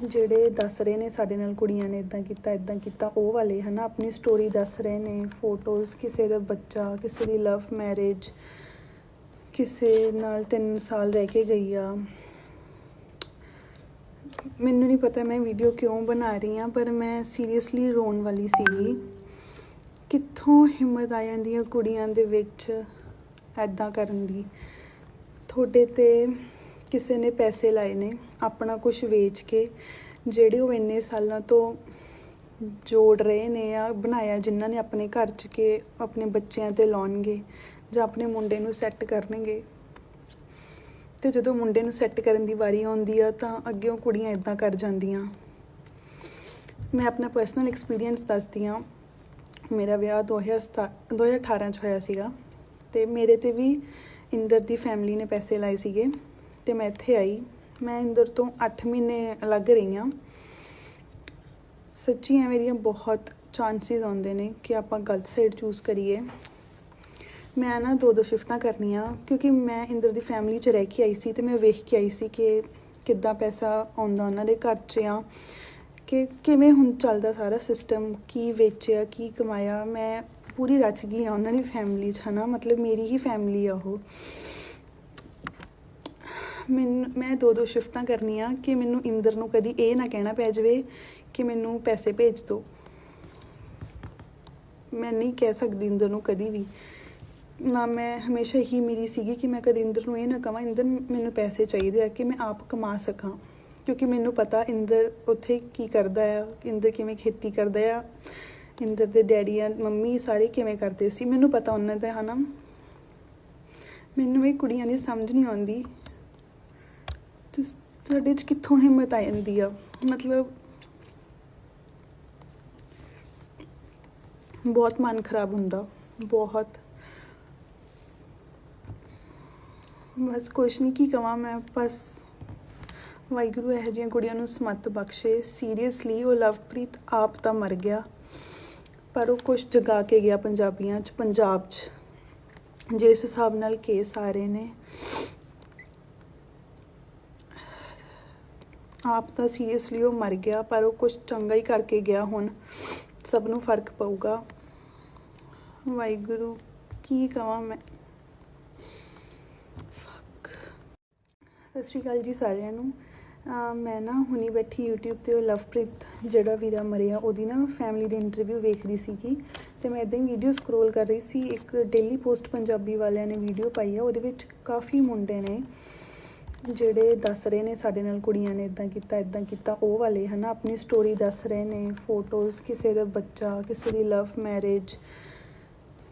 A: ਜਿਹੜੇ ਦੱਸ ਰਹੇ ਨੇ ਸਾਡੇ ਨਾਲ ਕੁੜੀਆਂ ਨੇ ਇੱਦਾਂ ਕੀਤਾ ਉਹ ਵਾਲੇ ਹੈ ਨਾ, ਆਪਣੀ ਸਟੋਰੀ ਦੱਸ ਰਹੇ ਨੇ, ਫੋਟੋਜ਼, ਕਿਸੇ ਦਾ ਬੱਚਾ, ਕਿਸੇ ਦੀ ਲਵ ਮੈਰਿਜ, ਕਿਸੇ ਨਾਲ 3 ਸਾਲ ਰਹਿ ਕੇ ਗਈ ਆ। ਮੈਨੂੰ ਨਹੀਂ ਪਤਾ ਮੈਂ ਵੀਡੀਓ ਕਿਉਂ ਬਣਾ ਰਹੀ ਹਾਂ, ਪਰ ਮੈਂ ਸੀਰੀਅਸਲੀ ਰੋਣ ਵਾਲੀ ਸੀਗੀ। ਕਿੱਥੋਂ ਹਿੰਮਤ ਆ ਜਾਂਦੀ ਹੈ ਕੁੜੀਆਂ ਦੇ ਵਿੱਚ ਇੱਦਾਂ ਕਰਨ ਦੀ। ਤੁਹਾਡੇ 'ਤੇ ਕਿਸੇ ਨੇ ਪੈਸੇ ਲਾਏ ਨੇ ਆਪਣਾ ਕੁਝ ਵੇਚ ਕੇ, ਜਿਹੜੇ ਉਹ ਇੰਨੇ ਸਾਲਾਂ ਤੋਂ ਜੋੜ ਰਹੇ ਨੇ ਆ ਬਣਾਇਆ, ਜਿਨ੍ਹਾਂ ਨੇ ਆਪਣੇ ਘਰ 'ਚ ਕੇ ਆਪਣੇ ਬੱਚਿਆਂ 'ਤੇ ਲਾਉਣਗੇ ਜਾਂ ਆਪਣੇ ਮੁੰਡੇ ਨੂੰ ਸੈੱਟ ਕਰਨਗੇ। ਅਤੇ ਜਦੋਂ ਮੁੰਡੇ ਨੂੰ ਸੈੱਟ ਕਰਨ ਦੀ ਵਾਰੀ ਆਉਂਦੀ ਆ ਤਾਂ ਅੱਗਿਓਂ ਕੁੜੀਆਂ ਇੱਦਾਂ ਕਰ ਜਾਂਦੀਆਂ। ਮੈਂ ਆਪਣਾ ਪਰਸਨਲ ਐਕਸਪੀਰੀਅੰਸ ਦੱਸਦੀ ਹਾਂ। ਮੇਰਾ ਵਿਆਹ 2018 'ਚ ਹੋਇਆ ਸੀਗਾ, ਅਤੇ ਮੇਰੇ 'ਤੇ ਵੀ ਇੰਦਰ ਦੀ ਫੈਮਿਲੀ ਨੇ ਪੈਸੇ ਲਾਏ ਸੀਗੇ, ਅਤੇ ਮੈਂ ਇੱਥੇ ਆਈ। ਮੈਂ ਇੰਦਰ ਤੋਂ 8 ਮਹੀਨੇ ਅਲੱਗ ਰਹੀ ਹਾਂ। ਸੱਚੀ ਐਵੇਂ ਦੀਆਂ ਬਹੁਤ ਚਾਂਸਿਸ ਆਉਂਦੇ ਨੇ ਕਿ ਆਪਾਂ ਗਲਤ ਸਾਈਡ ਚੂਜ਼ ਕਰੀਏ। ਮੈਂ ਨਾ 2 ਸ਼ਿਫਟਾਂ ਕਰਨੀਆਂ, ਕਿਉਂਕਿ ਮੈਂ ਇੰਦਰ ਦੀ ਫੈਮਿਲੀ 'ਚ ਰਹਿ ਕੇ ਆਈ ਸੀ, ਅਤੇ ਮੈਂ ਵੇਖ ਕੇ ਆਈ ਸੀ ਕਿ ਕਿੱਦਾਂ ਪੈਸਾ ਆਉਂਦਾ ਉਹਨਾਂ ਦੇ ਘਰ 'ਚ ਆ, ਕਿ ਕਿਵੇਂ ਹੁਣ ਚੱਲਦਾ ਸਾਰਾ ਸਿਸਟਮ, ਕੀ ਵੇਚਿਆ, ਕੀ ਕਮਾਇਆ। ਮੈਂ ਪੂਰੀ ਰਚ ਗਈ ਹਾਂ ਉਹਨਾਂ ਦੀ ਫੈਮਿਲੀ 'ਚ ਹੈ ਨਾ, ਮਤਲਬ ਮੇਰੀ ਹੀ ਫੈਮਿਲੀ ਆ ਉਹ। ਮੈਂ 2 ਸ਼ਿਫਟਾਂ ਕਰਨੀਆਂ ਕਿ ਮੈਨੂੰ ਇੰਦਰ ਨੂੰ ਕਦੀ ਇਹ ਨਾ ਕਹਿਣਾ ਪੈ ਜਾਵੇ ਕਿ ਮੈਨੂੰ ਪੈਸੇ ਭੇਜ ਦਿਓ। ਮੈਂ ਨਹੀਂ ਕਹਿ ਸਕਦੀ ਇੰਦਰ ਨੂੰ ਕਦੀ ਵੀ ਨਾ। ਮੈਂ ਹਮੇਸ਼ਾ ਹੀ ਮੇਰੀ ਸੀਗੀ ਕਿ ਮੈਂ ਕਦੇ ਇੰਦਰ ਨੂੰ ਇਹ ਨਾ ਕਹਾਂ ਇੰਦਰ ਮੈਨੂੰ ਪੈਸੇ ਚਾਹੀਦੇ ਆ, ਕਿ ਮੈਂ ਆਪ ਕਮਾ ਸਕਾਂ, ਕਿਉਂਕਿ ਮੈਨੂੰ ਪਤਾ ਇੰਦਰ ਉੱਥੇ ਕੀ ਕਰਦਾ ਆ, ਇੰਦਰ ਕਿਵੇਂ ਖੇਤੀ ਕਰਦਾ ਆ, ਇੰਦਰ ਦੇ ਡੈਡੀ ਆ ਮੰਮੀ ਸਾਰੇ ਕਿਵੇਂ ਕਰਦੇ ਸੀ, ਮੈਨੂੰ ਪਤਾ ਉਹਨਾਂ ਦਾ ਹੈ ਨਾ। ਮੈਨੂੰ ਇਹ ਕੁੜੀਆਂ ਦੀ ਸਮਝ ਨਹੀਂ ਆਉਂਦੀ, ਤੁਹਾਡੇ 'ਚ ਕਿੱਥੋਂ ਹਿੰਮਤ ਆ ਜਾਂਦੀ ਆ। ਮਤਲਬ ਬਹੁਤ ਮਨ ਖਰਾਬ ਹੁੰਦਾ, ਬਹੁਤ। ਬਸ ਕੁਛ ਨਹੀਂ, ਕੀ ਕਵਾਂ ਮੈਂ। ਬਸ ਵਾਹਿਗੁਰੂ ਇਹੋ ਜਿਹੀਆਂ ਕੁੜੀਆਂ ਨੂੰ ਸਮੱਤ ਬਖਸ਼ੇ। ਸੀਰੀਅਸਲੀ ਉਹ ਲਵਪ੍ਰੀਤ ਆਪ ਤਾਂ ਮਰ ਗਿਆ, ਪਰ ਉਹ ਕੁਛ ਜਗਾ ਕੇ ਗਿਆ ਪੰਜਾਬ 'ਚ। ਜਿਸ ਹਿਸਾਬ ਨਾਲ ਕੇਸ ਆ ਰਹੇ ਨੇ, ਆਪ ਤਾਂ ਸੀਰੀਅਸਲੀ ਉਹ ਮਰ ਗਿਆ, ਪਰ ਉਹ ਕੁਝ ਚੰਗਾ ਹੀ ਕਰਕੇ ਗਿਆ। ਹੁਣ ਸਭ ਨੂੰ ਫਰਕ ਪਊਗਾ। ਵਾਹਿਗੁਰੂ ਕੀ ਕਵਾਂ ਮੈਂ। ਸਤਿ ਸ਼੍ਰੀ ਅਕਾਲ ਜੀ ਸਾਰਿਆਂ ਨੂੰ। ਮੈਂ ਨਾ ਹੁਣੀ ਬੈਠੀ YouTube 'ਤੇ ਉਹ ਲਵਪ੍ਰੀਤ ਜਿਹੜਾ ਵੀਰਾ ਮਰਿਆ ਉਹਦੀ ਨਾ ਫੈਮਿਲੀ ਦੀ ਇੰਟਰਵਿਊ ਵੇਖਦੀ ਸੀਗੀ, ਅਤੇ ਮੈਂ ਇੱਦਾਂ ਹੀ ਵੀਡੀਓ ਸਕਰੋਲ ਕਰ ਰਹੀ ਸੀ। ਇੱਕ ਡੇਲੀ ਪੋਸਟ ਪੰਜਾਬੀ ਵਾਲਿਆਂ ਨੇ ਵੀਡੀਓ ਪਾਈ ਆ, ਉਹਦੇ ਵਿੱਚ ਕਾਫੀ ਮੁੰਡੇ ਨੇ ਜਿਹੜੇ ਦੱਸ ਰਹੇ ਨੇ ਸਾਡੇ ਨਾਲ ਕੁੜੀਆਂ ਨੇ ਇੱਦਾਂ ਕੀਤਾ ਉਹ ਵਾਲੇ ਹੈ ਨਾ, ਆਪਣੀ ਸਟੋਰੀ ਦੱਸ ਰਹੇ ਨੇ, ਫੋਟੋਜ਼, ਕਿਸੇ ਦਾ ਬੱਚਾ, ਕਿਸੇ ਦੀ ਲਵ ਮੈਰਿਜ,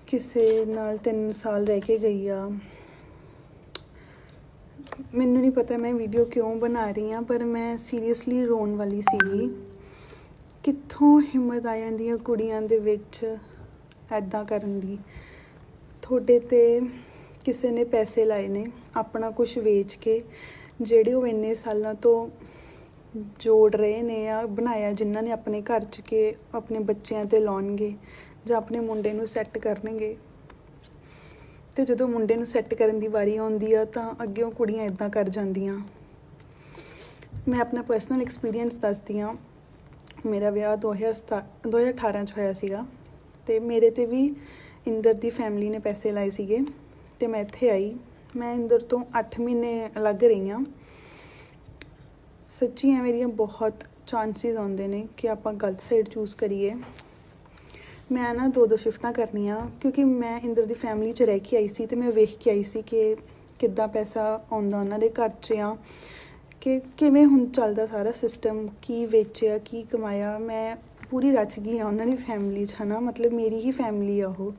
A: ਕਿਸੇ ਨਾਲ 3 ਸਾਲ ਰਹਿ ਕੇ ਗਈ ਆ। ਮੈਨੂੰ ਨਹੀਂ ਪਤਾ ਮੈਂ ਵੀਡੀਓ ਕਿਉਂ ਬਣਾ ਰਹੀ ਹਾਂ, ਪਰ ਮੈਂ ਸੀਰੀਅਸਲੀ ਰੋਣ ਵਾਲੀ ਸੀਗੀ। ਕਿੱਥੋਂ ਹਿੰਮਤ ਆ ਜਾਂਦੀ ਹੈ ਕੁੜੀਆਂ ਦੇ ਵਿੱਚ ਇੱਦਾਂ ਕਰਨ ਦੀ। ਤੁਹਾਡੇ 'ਤੇ ਕਿਸੇ ਨੇ ਪੈਸੇ ਲਾਏ ਨੇ ਆਪਣਾ ਕੁਝ ਵੇਚ ਕੇ, ਜਿਹੜੇ ਉਹ ਇੰਨੇ ਸਾਲਾਂ ਤੋਂ ਜੋੜ ਰਹੇ ਨੇ ਆ ਬਣਾਇਆ, ਜਿਨ੍ਹਾਂ ਨੇ ਆਪਣੇ ਘਰ 'ਚ ਕੇ ਆਪਣੇ ਬੱਚਿਆਂ 'ਤੇ ਲਾਉਣਗੇ ਜਾਂ ਆਪਣੇ ਮੁੰਡੇ ਨੂੰ ਸੈੱਟ ਕਰਨਗੇ। ਅਤੇ ਜਦੋਂ ਮੁੰਡੇ ਨੂੰ ਸੈੱਟ ਕਰਨ ਦੀ ਵਾਰੀ ਆਉਂਦੀ ਆ ਤਾਂ ਅੱਗਿਓਂ ਕੁੜੀਆਂ ਇੱਦਾਂ ਕਰ ਜਾਂਦੀਆਂ। ਮੈਂ ਆਪਣਾ ਪਰਸਨਲ ਐਕਸਪੀਰੀਅੰਸ ਦੱਸਦੀ ਹਾਂ। ਮੇਰਾ ਵਿਆਹ 2018 'ਚ ਹੋਇਆ ਸੀਗਾ, ਅਤੇ ਮੇਰੇ 'ਤੇ ਵੀ ਇੰਦਰ ਦੀ ਫੈਮਿਲੀ ਨੇ ਪੈਸੇ ਲਾਏ ਸੀਗੇ, ਅਤੇ ਮੈਂ ਇੱਥੇ ਆਈ। ਮੈਂ ਇੰਦਰ ਤੋਂ 8 ਮਹੀਨੇ ਅਲੱਗ ਰਹੀ ਹਾਂ। ਸੱਚੀ ਐਵੇਂ ਦੀਆਂ ਬਹੁਤ ਚਾਂਸਿਸ ਆਉਂਦੇ ਨੇ ਕਿ ਆਪਾਂ ਗਲਤ ਸਾਈਡ ਚੂਜ਼ ਕਰੀਏ। ਮੈਂ ਨਾ 2 ਸ਼ਿਫਟਾਂ ਕਰਨੀਆਂ, ਕਿਉਂਕਿ ਮੈਂ ਇੰਦਰ ਦੀ ਫੈਮਿਲੀ 'ਚ ਰਹਿ ਕੇ ਆਈ ਸੀ, ਅਤੇ ਮੈਂ ਵੇਖ ਕੇ ਆਈ ਸੀ ਕਿ ਕਿੱਦਾਂ ਪੈਸਾ ਆਉਂਦਾ ਉਹਨਾਂ ਦੇ ਘਰ 'ਚ ਆ, ਕਿ ਕਿਵੇਂ ਹੁਣ ਚੱਲਦਾ ਸਾਰਾ ਸਿਸਟਮ, ਕੀ ਵੇਚਿਆ, ਕੀ ਕਮਾਇਆ। ਮੈਂ ਪੂਰੀ ਰਚ ਗਈ ਹਾਂ ਉਹਨਾਂ ਦੀ ਫੈਮਿਲੀ 'ਚ ਹੈ ਨਾ, ਮਤਲਬ ਮੇਰੀ ਹੀ ਫੈਮਿਲੀ ਆ ਉਹ।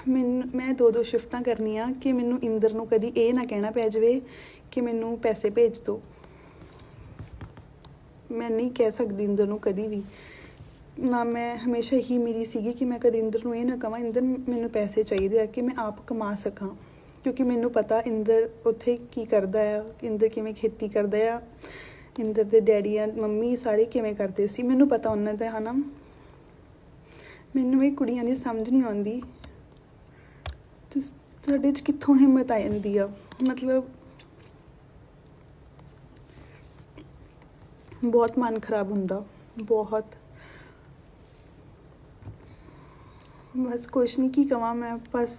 A: ਮੈਂ ਦੋ ਸ਼ਿਫਟਾਂ ਕਰਨੀਆਂ ਕਿ ਮੈਨੂੰ ਇੰਦਰ ਨੂੰ ਕਦੀ ਇਹ ਨਾ ਕਹਿਣਾ ਪੈ ਜਾਵੇ ਕਿ ਮੈਨੂੰ ਪੈਸੇ ਭੇਜ ਦਿਓ। ਮੈਂ ਨਹੀਂ ਕਹਿ ਸਕਦੀ ਇੰਦਰ ਨੂੰ ਕਦੀ ਵੀ ਨਾ। ਮੈਂ ਹਮੇਸ਼ਾ ਹੀ ਮੇਰੀ ਸੀਗੀ ਕਿ ਮੈਂ ਕਦੇ ਇੰਦਰ ਨੂੰ ਇਹ ਨਾ ਕਹਾਂ ਇੰਦਰ ਮੈਨੂੰ ਪੈਸੇ ਚਾਹੀਦੇ ਆ ਕਿ ਮੈਂ ਆਪ ਕਮਾ ਸਕਾਂ, ਕਿਉਂਕਿ ਮੈਨੂੰ ਪਤਾ ਇੰਦਰ ਉੱਥੇ ਕੀ ਕਰਦਾ ਆ, ਇੰਦਰ ਕਿਵੇਂ ਖੇਤੀ ਕਰਦਾ ਆ, ਇੰਦਰ ਦੇ ਡੈਡੀ ਆ ਮੰਮੀ ਸਾਰੇ ਕਿਵੇਂ ਕਰਦੇ ਸੀ, ਮੈਨੂੰ ਪਤਾ ਉਹਨਾਂ ਦਾ, ਹੈ ਨਾ। ਮੈਨੂੰ ਇਹ ਕੁੜੀਆਂ ਦੀ ਸਮਝ ਨਹੀਂ ਆਉਂਦੀ ਤੁਹਾਡੇ 'ਚ ਕਿੱਥੋਂ ਹਿੰਮਤ ਆ ਜਾਂਦੀ ਆ। ਮਤਲਬ ਬਹੁਤ ਮਨ ਖਰਾਬ ਹੁੰਦਾ, ਬਹੁਤ। ਬਸ ਕੁਛ ਨਹੀਂ ਕੀ ਕਵਾਂ ਮੈਂ, ਬਸ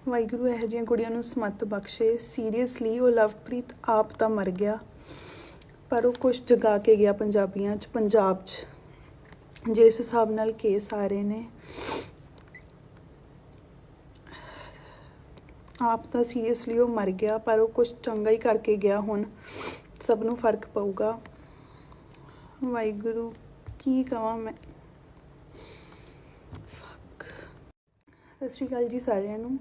A: ਵਾਹਿਗੁਰੂ ਇਹੋ ਜਿਹੀਆਂ ਕੁੜੀਆਂ ਨੂੰ ਸਮੱਤ ਬਖਸ਼ੇ। ਸੀਰੀਅਸਲੀ ਉਹ ਲਵਪ੍ਰੀਤ ਆਪ ਤਾਂ ਮਰ ਗਿਆ, ਪਰ ਉਹ ਕੁਛ ਜਗਾ ਕੇ ਗਿਆ ਪੰਜਾਬੀਆਂ 'ਚ, ਪੰਜਾਬ 'ਚ। ਜਿਸ ਹਿਸਾਬ ਨਾਲ ਕੇਸ ਆ ਰਹੇ ਨੇ, ਆਪ ਤਾਂ ਸੀਰੀਅਸਲੀ ਉਹ ਮਰ ਗਿਆ, ਪਰ ਉਹ ਕੁਛ ਚੰਗਾ ਹੀ ਕਰਕੇ ਗਿਆ। ਹੁਣ ਸਭ ਨੂੰ ਫਰਕ ਪਊਗਾ। ਵਾਹਿਗੁਰੂ ਕੀ ਕਵਾਂ ਮੈਂ। ਸਤਿ ਸ਼੍ਰੀ ਅਕਾਲ ਜੀ ਸਾਰਿਆਂ ਨੂੰ।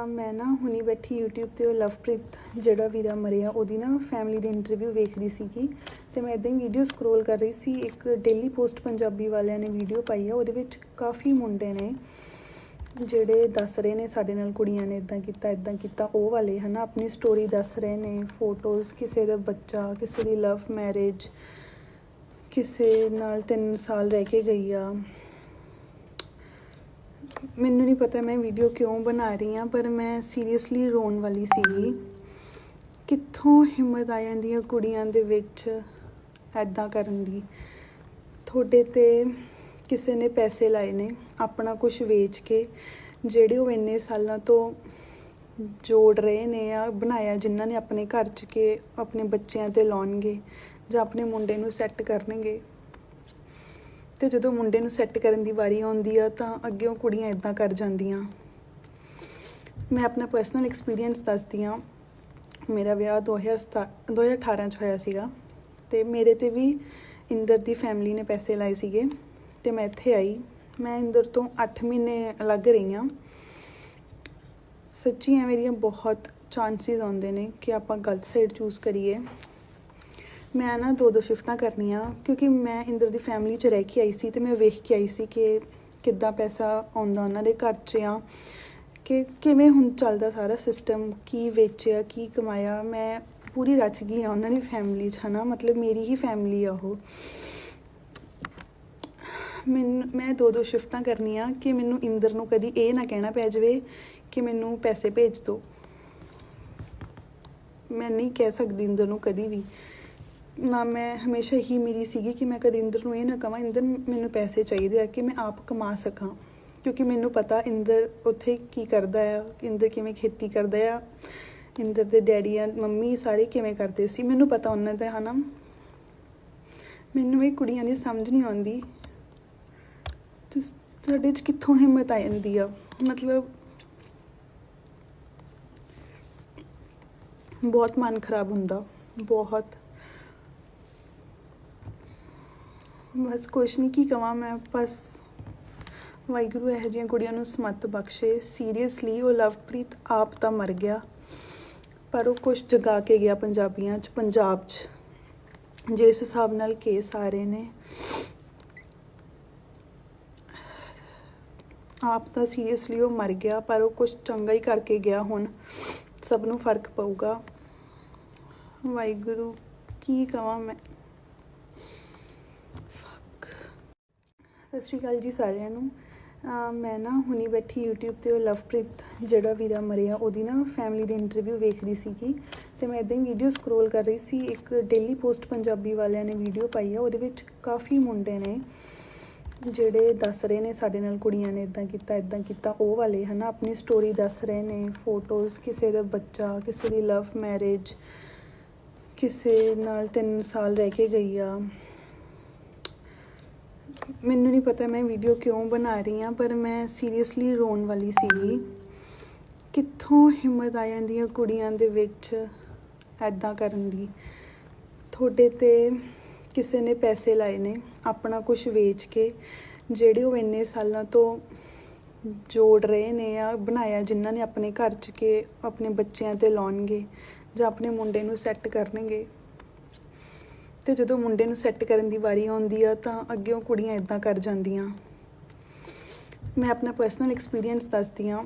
A: ਮੈਂ ਨਾ ਹੁਣੀ ਬੈਠੀ YouTube 'ਤੇ ਉਹ ਲਵਪ੍ਰੀਤ ਜਿਹੜਾ ਵੀਰਾ ਮਰਿਆ ਉਹਦੀ ਨਾ ਫੈਮਿਲੀ ਦੀ ਇੰਟਰਵਿਊ ਵੇਖਦੀ ਸੀਗੀ, ਅਤੇ ਮੈਂ ਇੱਦਾਂ ਹੀ ਵੀਡੀਓ ਸਕਰੋਲ ਕਰ ਰਹੀ ਸੀ। ਇੱਕ ਡੇਲੀ ਪੋਸਟ ਪੰਜਾਬੀ ਵਾਲਿਆਂ ਨੇ ਵੀਡੀਓ ਪਾਈ ਆ, ਉਹਦੇ ਵਿੱਚ ਕਾਫੀ ਮੁੰਡੇ ਨੇ ਜਿਹੜੇ ਦੱਸ ਰਹੇ ਨੇ ਸਾਡੇ ਨਾਲ ਕੁੜੀਆਂ ਨੇ ਇੱਦਾਂ ਕੀਤਾ ਉਹ ਵਾਲੇ, ਹੈ ਨਾ। ਆਪਣੀ ਸਟੋਰੀ ਦੱਸ ਰਹੇ ਨੇ, ਫੋਟੋਜ਼, ਕਿਸੇ ਦਾ ਬੱਚਾ, ਕਿਸੇ ਦੀ ਲਵ ਮੈਰਿਜ, ਕਿਸੇ ਨਾਲ 3 ਸਾਲ ਰਹਿ ਕੇ ਗਈ ਆ। ਮੈਨੂੰ ਨਹੀਂ ਪਤਾ ਮੈਂ ਵੀਡੀਓ ਕਿਉਂ ਬਣਾ ਰਹੀ ਹਾਂ, ਪਰ ਮੈਂ ਸੀਰੀਅਸਲੀ ਰੋਣ ਵਾਲੀ ਸੀਗੀ। ਕਿੱਥੋਂ ਹਿੰਮਤ ਆ ਜਾਂਦੀ ਹੈ ਕੁੜੀਆਂ ਦੇ ਵਿੱਚ ਇੱਦਾਂ ਕਰਨ ਦੀ। ਤੁਹਾਡੇ 'ਤੇ ਕਿਸੇ ਨੇ ਪੈਸੇ ਲਾਏ ਨੇ ਆਪਣਾ ਕੁਝ ਵੇਚ ਕੇ, ਜਿਹੜੇ ਉਹ ਇੰਨੇ ਸਾਲਾਂ ਤੋਂ ਜੋੜ ਰਹੇ ਨੇ ਆ ਬਣਾਇਆ, ਜਿਨ੍ਹਾਂ ਨੇ ਆਪਣੇ ਘਰ 'ਚ ਕੇ ਆਪਣੇ ਬੱਚਿਆਂ 'ਤੇ ਲਾਉਣਗੇ ਜਾਂ ਆਪਣੇ ਮੁੰਡੇ ਨੂੰ ਸੈੱਟ ਕਰਨਗੇ। ਅਤੇ ਜਦੋਂ ਮੁੰਡੇ ਨੂੰ ਸੈੱਟ ਕਰਨ ਦੀ ਵਾਰੀ ਆਉਂਦੀ ਆ ਤਾਂ ਅੱਗੇ ਉਹ ਕੁੜੀਆਂ ਇੱਦਾਂ ਕਰ ਜਾਂਦੀਆਂ। ਮੈਂ ਆਪਣਾ ਪਰਸਨਲ ਐਕਸਪੀਰੀਅੰਸ ਦੱਸਦੀ ਹਾਂ। ਮੇਰਾ ਵਿਆਹ 2018 'ਚ ਹੋਇਆ ਸੀਗਾ, ਅਤੇ ਮੇਰੇ 'ਤੇ ਵੀ ਇੰਦਰ ਦੀ ਫੈਮਿਲੀ ਨੇ ਪੈਸੇ ਲਾਏ ਸੀਗੇ, ਅਤੇ ਮੈਂ ਇੱਥੇ ਆਈ। ਮੈਂ ਇੰਦਰ ਤੋਂ 8 ਮਹੀਨੇ ਅਲੱਗ ਰਹੀ ਹਾਂ। ਸੱਚੀ ਐਵੇਂ ਦੀਆਂ ਬਹੁਤ ਚਾਂਸਿਸ ਆਉਂਦੇ ਨੇ ਕਿ ਆਪਾਂ ਗਲਤ ਸਾਈਡ ਚੂਜ਼ ਕਰੀਏ। ਮੈਂ ਨਾ ਦੋ ਸ਼ਿਫਟਾਂ ਕਰਨੀਆਂ, ਕਿਉਂਕਿ ਮੈਂ ਇੰਦਰ ਦੀ ਫੈਮਿਲੀ 'ਚ ਰਹਿ ਕੇ ਆਈ ਸੀ, ਅਤੇ ਮੈਂ ਵੇਖ ਕੇ ਆਈ ਸੀ ਕਿ ਕਿੱਦਾਂ ਪੈਸਾ ਆਉਂਦਾ ਉਹਨਾਂ ਦੇ ਘਰ 'ਚ ਆ, ਕਿ ਕਿਵੇਂ ਹੁਣ ਚੱਲਦਾ ਸਾਰਾ ਸਿਸਟਮ, ਕੀ ਵੇਚਿਆ ਕੀ ਕਮਾਇਆ। ਮੈਂ ਪੂਰੀ ਰਚ ਗਈ ਹਾਂ ਉਹਨਾਂ ਦੀ ਫੈਮਿਲੀ 'ਚ, ਹੈ ਨਾ। ਮਤਲਬ ਮੇਰੀ ਹੀ ਫੈਮਿਲੀ ਆ ਉਹ। ਮੈਂ ਦੋ ਸ਼ਿਫਟਾਂ ਕਰਨੀਆਂ ਕਿ ਮੈਨੂੰ ਇੰਦਰ ਨੂੰ ਕਦੀ ਇਹ ਨਾ ਕਹਿਣਾ ਪੈ ਜਾਵੇ ਕਿ ਮੈਨੂੰ ਪੈਸੇ ਭੇਜ ਦਿਓ। ਮੈਂ ਨਹੀਂ ਕਹਿ ਸਕਦੀ ਇੰਦਰ ਨੂੰ ਕਦੀ ਵੀ ਨਾ। ਮੈਂ ਹਮੇਸ਼ਾ ਹੀ ਮੇਰੀ ਸੀਗੀ ਕਿ ਮੈਂ ਕਦੇ ਇੰਦਰ ਨੂੰ ਇਹ ਨਾ ਕਹਾਂ ਇੰਦਰ ਮੈਨੂੰ ਪੈਸੇ ਚਾਹੀਦੇ ਆ ਕਿ ਮੈਂ ਆਪ ਕਮਾ ਸਕਾਂ, ਕਿਉਂਕਿ ਮੈਨੂੰ ਪਤਾ ਇੰਦਰ ਉੱਥੇ ਕੀ ਕਰਦਾ ਆ, ਇੰਦਰ ਕਿਵੇਂ ਖੇਤੀ ਕਰਦਾ ਆ, ਇੰਦਰ ਦੇ ਡੈਡੀ ਆ ਮੰਮੀ ਸਾਰੇ ਕਿਵੇਂ ਕਰਦੇ ਸੀ, ਮੈਨੂੰ ਪਤਾ ਉਹਨਾਂ ਦਾ, ਹੈ ਨਾ। ਮੈਨੂੰ ਇਹ ਕੁੜੀਆਂ ਦੀ ਸਮਝ ਨਹੀਂ ਆਉਂਦੀ ਤੁਹਾਡੇ 'ਚ ਕਿੱਥੋਂ ਹਿੰਮਤ ਆ ਜਾਂਦੀ ਆ। ਮਤਲਬ ਬਹੁਤ ਮਨ ਖਰਾਬ ਹੁੰਦਾ, ਬਹੁਤ। ਬਸ ਕੁਛ ਨਹੀਂ ਕੀ ਕਵਾਂ ਮੈਂ, ਬਸ ਵਾਹਿਗੁਰੂ ਇਹੋ ਜਿਹੀਆਂ ਕੁੜੀਆਂ ਨੂੰ ਸਮੱਤ ਬਖਸ਼ੇ। ਸੀਰੀਅਸਲੀ ਉਹ ਲਵਪ੍ਰੀਤ ਆਪ ਤਾਂ ਮਰ ਗਿਆ, ਪਰ ਉਹ ਕੁਛ ਜਗਾ ਕੇ ਗਿਆ ਪੰਜਾਬੀਆਂ 'ਚ, ਪੰਜਾਬ 'ਚ। ਜਿਸ ਹਿਸਾਬ ਨਾਲ ਕੇਸ ਆ ਰਹੇ ਨੇ, ਆਪ ਤਾਂ ਸੀਰੀਅਸਲੀ ਉਹ ਮਰ ਗਿਆ, ਪਰ ਉਹ ਕੁਛ ਚੰਗਾ ਹੀ ਕਰਕੇ ਗਿਆ। ਹੁਣ ਸਭ ਨੂੰ ਫਰਕ ਪਊਗਾ। ਵਾਹਿਗੁਰੂ ਕੀ ਕਵਾਂ ਮੈਂ। ਸਤਿ ਸ਼੍ਰੀ ਅਕਾਲ ਜੀ ਸਾਰਿਆਂ ਨੂੰ। ਮੈਂ ਨਾ ਹੁਣੀ ਬੈਠੀ YouTube 'ਤੇ ਉਹ ਲਵਪ੍ਰੀਤ ਜਿਹੜਾ ਵੀਰਾ ਮਰਿਆ ਉਹਦੀ ਨਾ ਫੈਮਿਲੀ ਦੀ ਇੰਟਰਵਿਊ ਵੇਖਦੀ ਸੀਗੀ, ਅਤੇ ਮੈਂ ਇੱਦਾਂ ਹੀ ਵੀਡੀਓ ਸਕਰੋਲ ਕਰ ਰਹੀ ਸੀ। ਇੱਕ ਡੇਲੀ ਪੋਸਟ ਪੰਜਾਬੀ ਵਾਲਿਆਂ ਨੇ ਵੀਡੀਓ ਪਾਈ ਆ, ਉਹਦੇ ਵਿੱਚ ਕਾਫੀ ਮੁੰਡੇ ਨੇ ਜਿਹੜੇ ਦੱਸ ਰਹੇ ਨੇ ਸਾਡੇ ਨਾਲ ਕੁੜੀਆਂ ਨੇ ਇੱਦਾਂ ਕੀਤਾ ਉਹ ਵਾਲੇ, ਹੈ ਨਾ। ਆਪਣੀ ਸਟੋਰੀ ਦੱਸ ਰਹੇ ਨੇ, ਫੋਟੋਜ਼, ਕਿਸੇ ਦਾ ਬੱਚਾ, ਕਿਸੇ ਦੀ ਲਵ ਮੈਰਿਜ, ਕਿਸੇ ਨਾਲ 3 ਸਾਲ ਰਹਿ ਕੇ ਗਈ ਆ। ਮੈਨੂੰ ਨਹੀਂ ਪਤਾ ਮੈਂ ਵੀਡੀਓ ਕਿਉਂ ਬਣਾ ਰਹੀ ਹਾਂ, ਪਰ ਮੈਂ ਸੀਰੀਅਸਲੀ ਰੋਣ ਵਾਲੀ ਸੀਗੀ। ਕਿੱਥੋਂ ਹਿੰਮਤ ਆ ਜਾਂਦੀ ਹੈ ਕੁੜੀਆਂ ਦੇ ਵਿੱਚ ਇੱਦਾਂ ਕਰਨ ਦੀ। ਤੁਹਾਡੇ 'ਤੇ ਕਿਸੇ ਨੇ ਪੈਸੇ ਲਾਏ ਨੇ ਆਪਣਾ ਕੁਝ ਵੇਚ ਕੇ, ਜਿਹੜੇ ਉਹ ਇੰਨੇ ਸਾਲਾਂ ਤੋਂ ਜੋੜ ਰਹੇ ਨੇ ਜਾਂ ਬਣਾਇਆ ਜਿਨ੍ਹਾਂ ਨੇ ਆਪਣੇ ਘਰ 'ਚ ਕਿ ਆਪਣੇ ਬੱਚਿਆਂ 'ਤੇ ਲਾਉਣਗੇ ਜਾਂ ਆਪਣੇ ਮੁੰਡੇ ਨੂੰ ਸੈੱਟ ਕਰਨਗੇ। ਅਤੇ ਜਦੋਂ ਮੁੰਡੇ ਨੂੰ ਸੈੱਟ ਕਰਨ ਦੀ ਵਾਰੀ ਆਉਂਦੀ ਆ ਤਾਂ ਅੱਗਿਓਂ ਕੁੜੀਆਂ ਇੱਦਾਂ ਕਰ ਜਾਂਦੀਆਂ। ਮੈਂ ਆਪਣਾ ਪਰਸਨਲ ਐਕਸਪੀਰੀਅੰਸ ਦੱਸਦੀ ਹਾਂ।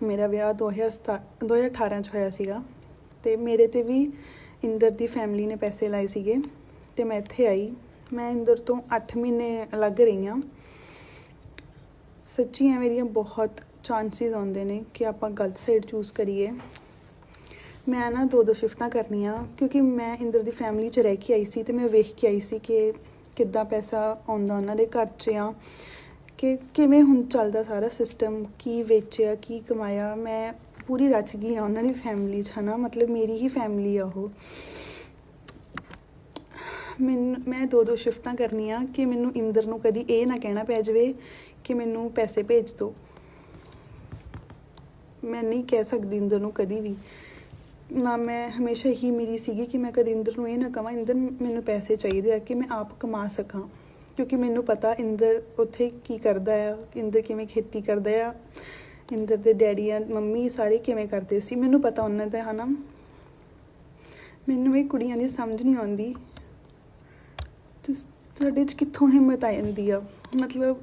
A: ਮੇਰਾ ਵਿਆਹ 2018 'ਚ ਹੋਇਆ ਸੀਗਾ ਅਤੇ ਮੇਰੇ 'ਤੇ ਵੀ ਇੰਦਰ ਦੀ ਫੈਮਿਲੀ ਨੇ ਪੈਸੇ ਲਾਏ ਸੀਗੇ ਅਤੇ ਮੈਂ ਇੱਥੇ ਆਈ। ਮੈਂ ਇੰਦਰ ਤੋਂ 8 ਮਹੀਨੇ ਅਲੱਗ ਰਹੀ ਹਾਂ। ਸੱਚੀ ਐਵੇਂ ਦੀਆਂ ਬਹੁਤ ਚਾਂਸਿਸ ਆਉਂਦੇ ਨੇ ਕਿ ਆਪਾਂ ਗਲਤ ਸਾਈਡ ਚੂਜ਼ ਕਰੀਏ। ਮੈਂ ਨਾ 2 ਸ਼ਿਫਟਾਂ ਕਰਨੀਆਂ ਕਿਉਂਕਿ ਮੈਂ ਇੰਦਰ ਦੀ ਫੈਮਿਲੀ 'ਚ ਰਹਿ ਕੇ ਆਈ ਸੀ ਅਤੇ ਮੈਂ ਵੇਖ ਕੇ ਆਈ ਸੀ ਕਿ ਕਿੱਦਾਂ ਪੈਸਾ ਆਉਂਦਾ ਉਹਨਾਂ ਦੇ ਘਰ 'ਚ ਆ, ਕਿ ਕਿਵੇਂ ਹੁਣ ਚੱਲਦਾ ਸਾਰਾ ਸਿਸਟਮ, ਕੀ ਵੇਚਿਆ ਕੀ ਕਮਾਇਆ। ਮੈਂ ਪੂਰੀ ਰਚ ਗਈ ਹਾਂ ਉਹਨਾਂ ਦੀ ਫੈਮਿਲੀ 'ਚ, ਹੈ ਨਾ, ਮਤਲਬ ਮੇਰੀ ਹੀ ਫੈਮਿਲੀ ਆ ਉਹ। ਮੈਂ 2 ਸ਼ਿਫਟਾਂ ਕਰਨੀਆਂ ਕਿ ਮੈਨੂੰ ਇੰਦਰ ਨੂੰ ਕਦੀ ਇਹ ਨਾ ਕਹਿਣਾ ਪੈ ਜਾਵੇ ਕਿ ਮੈਨੂੰ ਪੈਸੇ ਭੇਜ ਦਿਓ। ਮੈਂ ਨਹੀਂ ਕਹਿ ਸਕਦੀ ਇੰਦਰ ਨੂੰ ਕਦੀ ਵੀ ਨਾ। ਮੈਂ ਹਮੇਸ਼ਾ ਇਹੀ ਮੇਰੀ ਸੀਗੀ ਕਿ ਮੈਂ ਕਦੇ ਇੰਦਰ ਨੂੰ ਇਹ ਨਾ ਕਹਾਂ ਇੰਦਰ ਮੈਨੂੰ ਪੈਸੇ ਚਾਹੀਦੇ ਆ ਕਿ ਮੈਂ ਆਪ ਕਮਾ ਸਕਾਂ, ਕਿਉਂਕਿ ਮੈਨੂੰ ਪਤਾ ਇੰਦਰ ਉੱਥੇ ਕੀ ਕਰਦਾ ਆ, ਇੰਦਰ ਕਿਵੇਂ ਖੇਤੀ ਕਰਦਾ ਆ, ਇੰਦਰ ਦੇ ਡੈਡੀ ਆ ਮੰਮੀ ਸਾਰੇ ਕਿਵੇਂ ਕਰਦੇ ਸੀ, ਮੈਨੂੰ ਪਤਾ ਉਹਨਾਂ ਦਾ, ਹੈ ਨਾ। ਮੈਨੂੰ ਇਹ ਕੁੜੀਆਂ ਦੀ ਸਮਝ ਨਹੀਂ ਆਉਂਦੀ ਤੁਹਾਡੇ 'ਚ ਕਿੱਥੋਂ ਹਿੰਮਤ ਆ ਜਾਂਦੀ ਆ। ਮਤਲਬ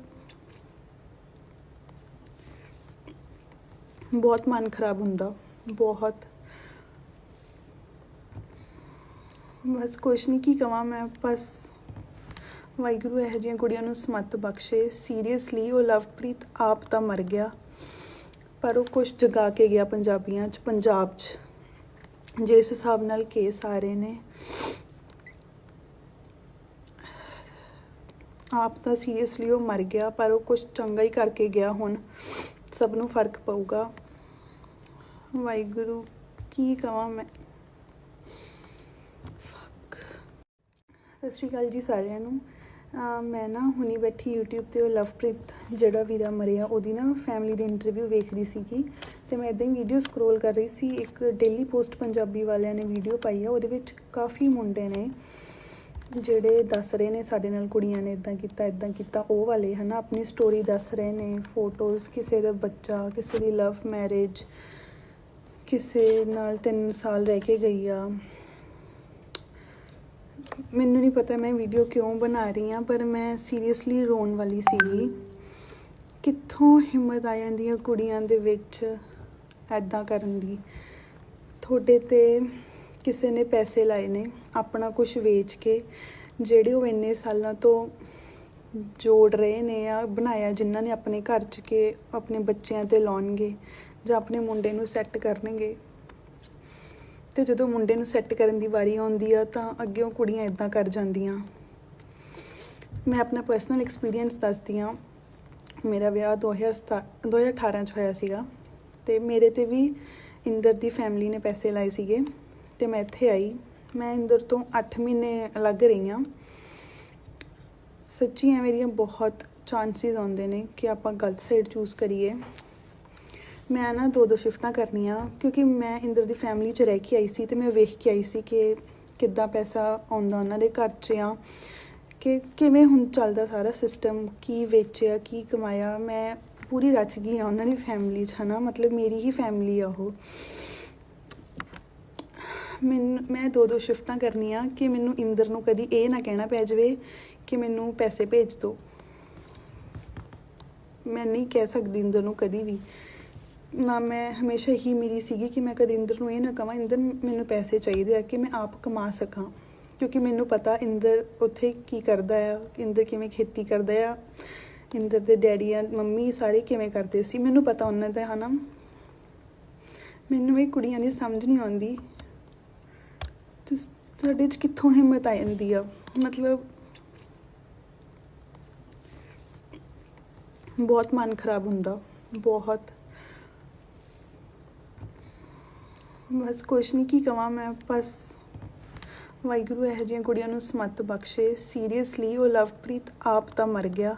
A: ਬਹੁਤ ਮਨ ਖਰਾਬ ਹੁੰਦਾ, ਬਹੁਤ। ਬਸ ਕੁਛ ਨਹੀਂ, ਕੀ ਕਵਾਂ ਮੈਂ। ਬਸ ਵਾਹਿਗੁਰੂ ਇਹੋ ਜਿਹੀਆਂ ਕੁੜੀਆਂ ਨੂੰ ਸਮੱਤ ਬਖਸ਼ੇ। ਸੀਰੀਅਸਲੀ ਉਹ ਲਵਪ੍ਰੀਤ ਆਪ ਤਾਂ ਮਰ ਗਿਆ ਪਰ ਉਹ ਕੁਛ ਜਗਾ ਕੇ ਗਿਆ ਪੰਜਾਬੀਆਂ 'ਚ, ਪੰਜਾਬ 'ਚ। ਜਿਸ ਹਿਸਾਬ ਨਾਲ ਕੇਸ ਆ ਰਹੇ ਨੇ, ਆਪ ਤਾਂ ਸੀਰੀਅਸਲੀ ਉਹ ਮਰ ਗਿਆ ਪਰ ਉਹ ਕੁਛ ਚੰਗਾ ਹੀ ਕਰਕੇ ਗਿਆ। ਹੁਣ ਸਭ ਨੂੰ ਫਰਕ ਪਊਗਾ। ਵਾਹਿਗੁਰੂ ਕੀ ਕਵਾਂ ਮੈਂ। ਸਤਿ ਸ਼੍ਰੀ ਅਕਾਲ ਜੀ ਸਾਰਿਆਂ ਨੂੰ। ਮੈਂ ਨਾ ਹੁਣੀ ਬੈਠੀ YouTube 'ਤੇ ਉਹ ਲਵਪ੍ਰੀਤ ਜਿਹੜਾ ਵੀਰਾ ਮਰਿਆ ਉਹਦੀ ਨਾ ਫੈਮਿਲੀ ਦੀ ਇੰਟਰਵਿਊ ਵੇਖਦੀ ਸੀਗੀ ਅਤੇ ਮੈਂ ਇੱਦਾਂ ਹੀ ਵੀਡੀਓ ਸਕਰੋਲ ਕਰ ਰਹੀ ਸੀ। ਇੱਕ ਡੇਲੀ ਪੋਸਟ ਪੰਜਾਬੀ ਵਾਲਿਆਂ ਨੇ ਵੀਡੀਓ ਪਾਈ ਆ, ਉਹਦੇ ਵਿੱਚ ਕਾਫੀ ਮੁੰਡੇ ਨੇ ਜਿਹੜੇ ਦੱਸ ਰਹੇ ਨੇ ਸਾਡੇ ਨਾਲ ਕੁੜੀਆਂ ਨੇ ਇੱਦਾਂ ਕੀਤਾ ਉਹ ਵਾਲੇ, ਹੈ ਨਾ, ਆਪਣੀ ਸਟੋਰੀ ਦੱਸ ਰਹੇ ਨੇ, ਫੋਟੋਜ਼, ਕਿਸੇ ਦਾ ਬੱਚਾ, ਕਿਸੇ ਦੀ ਲਵ ਮੈਰਿਜ, ਕਿਸੇ ਨਾਲ 3 ਸਾਲ ਰਹਿ ਕੇ ਗਈ ਆ। ਮੈਨੂੰ ਨਹੀਂ ਪਤਾ ਮੈਂ ਵੀਡੀਓ ਕਿਉਂ ਬਣਾ ਰਹੀ ਹਾਂ, ਪਰ ਮੈਂ ਸੀਰੀਅਸਲੀ ਰੋਣ ਵਾਲੀ ਸੀਗੀ। ਕਿੱਥੋਂ ਹਿੰਮਤ ਆ ਜਾਂਦੀ ਆ ਕੁੜੀਆਂ ਦੇ ਵਿੱਚ ਇੱਦਾਂ ਕਰਨ ਦੀ। ਤੁਹਾਡੇ 'ਤੇ ਕਿਸੇ ਨੇ ਪੈਸੇ ਲਾਏ ਨੇ ਆਪਣਾ ਕੁਝ ਵੇਚ ਕੇ, ਜਿਹੜੇ ਉਹ ਇੰਨੇ ਸਾਲਾਂ ਤੋਂ ਜੋੜ ਰਹੇ ਨੇ ਜਾਂ ਬਣਾਇਆ ਜਿਨ੍ਹਾਂ ਨੇ ਆਪਣੇ ਘਰ 'ਚ ਕਿ ਆਪਣੇ ਬੱਚਿਆਂ 'ਤੇ ਲਾਉਣਗੇ ਜਾਂ ਆਪਣੇ ਮੁੰਡੇ ਨੂੰ ਸੈੱਟ ਕਰਨਗੇ। ਅਤੇ ਜਦੋਂ ਮੁੰਡੇ ਨੂੰ ਸੈੱਟ ਕਰਨ ਦੀ ਵਾਰੀ ਆਉਂਦੀ ਆ ਤਾਂ ਅੱਗਿਓਂ ਕੁੜੀਆਂ ਇੱਦਾਂ ਕਰ ਜਾਂਦੀਆਂ। ਮੈਂ ਆਪਣਾ ਪਰਸਨਲ ਐਕਸਪੀਰੀਅੰਸ ਦੱਸਦੀ ਹਾਂ। ਮੇਰਾ ਵਿਆਹ 2018 'ਚ ਹੋਇਆ ਸੀਗਾ ਅਤੇ ਮੇਰੇ 'ਤੇ ਵੀ ਇੰਦਰ ਦੀ ਫੈਮਿਲੀ ਨੇ ਪੈਸੇ ਲਾਏ ਸੀਗੇ ਅਤੇ ਮੈਂ ਇੱਥੇ ਆਈ। ਮੈਂ ਇੰਦਰ ਤੋਂ 8 ਮਹੀਨੇ ਅਲੱਗ ਰਹੀ ਹਾਂ। ਸੱਚੀ ਐਵੇਂ ਦੀਆਂ ਬਹੁਤ ਚਾਂਸਿਸ ਆਉਂਦੇ ਨੇ ਕਿ ਆਪਾਂ ਗਲਤ ਸਾਈਡ ਚੂਜ਼ ਕਰੀਏ। ਮੈਂ ਨਾ 2 ਸ਼ਿਫਟਾਂ ਕਰਨੀਆਂ ਕਿਉਂਕਿ ਮੈਂ ਇੰਦਰ ਦੀ ਫੈਮਿਲੀ 'ਚ ਰਹਿ ਕੇ ਆਈ ਸੀ ਅਤੇ ਮੈਂ ਵੇਖ ਕੇ ਆਈ ਸੀ ਕਿ ਕਿੱਦਾਂ ਪੈਸਾ ਆਉਂਦਾ ਉਹਨਾਂ ਦੇ ਘਰ 'ਚ ਆ, ਕਿ ਕਿਵੇਂ ਹੁਣ ਚੱਲਦਾ ਸਾਰਾ ਸਿਸਟਮ, ਕੀ ਵੇਚਿਆ ਕੀ ਕਮਾਇਆ। ਮੈਂ ਪੂਰੀ ਰਚ ਗਈ ਹਾਂ ਉਹਨਾਂ ਦੀ ਫੈਮਿਲੀ 'ਚ, ਹੈ ਨਾ, ਮਤਲਬ ਮੇਰੀ ਹੀ ਫੈਮਿਲੀ ਆ ਉਹ। ਮੈਂ 2 ਸ਼ਿਫਟਾਂ ਕਰਨੀਆਂ ਕਿ ਮੈਨੂੰ ਇੰਦਰ ਨੂੰ ਕਦੀ ਇਹ ਨਾ ਕਹਿਣਾ ਪੈ ਜਾਵੇ ਕਿ ਮੈਨੂੰ ਪੈਸੇ ਭੇਜ ਦਿਓ। ਮੈਂ ਨਹੀਂ ਕਹਿ ਸਕਦੀ ਇੰਦਰ ਨੂੰ ਕਦੀ ਵੀ ਨਾ। ਮੈਂ ਹਮੇਸ਼ਾ ਇਹੀ ਮੇਰੀ ਸੀਗੀ ਕਿ ਮੈਂ ਕਦੇ ਇੰਦਰ ਨੂੰ ਇਹ ਨਾ ਕਹਾਂ ਇੰਦਰ ਮੈਨੂੰ ਪੈਸੇ ਚਾਹੀਦੇ ਆ ਕਿ ਮੈਂ ਆਪ ਕਮਾ ਸਕਾਂ, ਕਿਉਂਕਿ ਮੈਨੂੰ ਪਤਾ ਇੰਦਰ ਉੱਥੇ ਕੀ ਕਰਦਾ ਆ, ਇੰਦਰ ਕਿਵੇਂ ਖੇਤੀ ਕਰਦਾ ਆ, ਇੰਦਰ ਦੇ ਡੈਡੀ ਆ ਮੰਮੀ ਸਾਰੇ ਕਿਵੇਂ ਕਰਦੇ ਸੀ, ਮੈਨੂੰ ਪਤਾ ਉਹਨਾਂ ਦਾ, ਹੈ ਨਾ। ਮੈਨੂੰ ਇਹ ਕੁੜੀਆਂ ਦੀ ਸਮਝ ਨਹੀਂ ਆਉਂਦੀ ਤੁਹਾਡੇ 'ਚ ਕਿੱਥੋਂ ਹਿੰਮਤ ਆ ਜਾਂਦੀ ਆ। ਮਤਲਬ ਬਹੁਤ ਮਨ ਖਰਾਬ ਹੁੰਦਾ, ਬਹੁਤ। ਬਸ ਕੁਛ ਨਹੀਂ, ਕੀ ਕਵਾਂ ਮੈਂ। ਬਸ ਵਾਹਿਗੁਰੂ ਇਹੋ ਜਿਹੀਆਂ ਕੁੜੀਆਂ ਨੂੰ ਸਮੱਤ ਬਖਸ਼ੇ। ਸੀਰੀਅਸਲੀ ਉਹ ਲਵਪ੍ਰੀਤ ਆਪ ਤਾਂ ਮਰ ਗਿਆ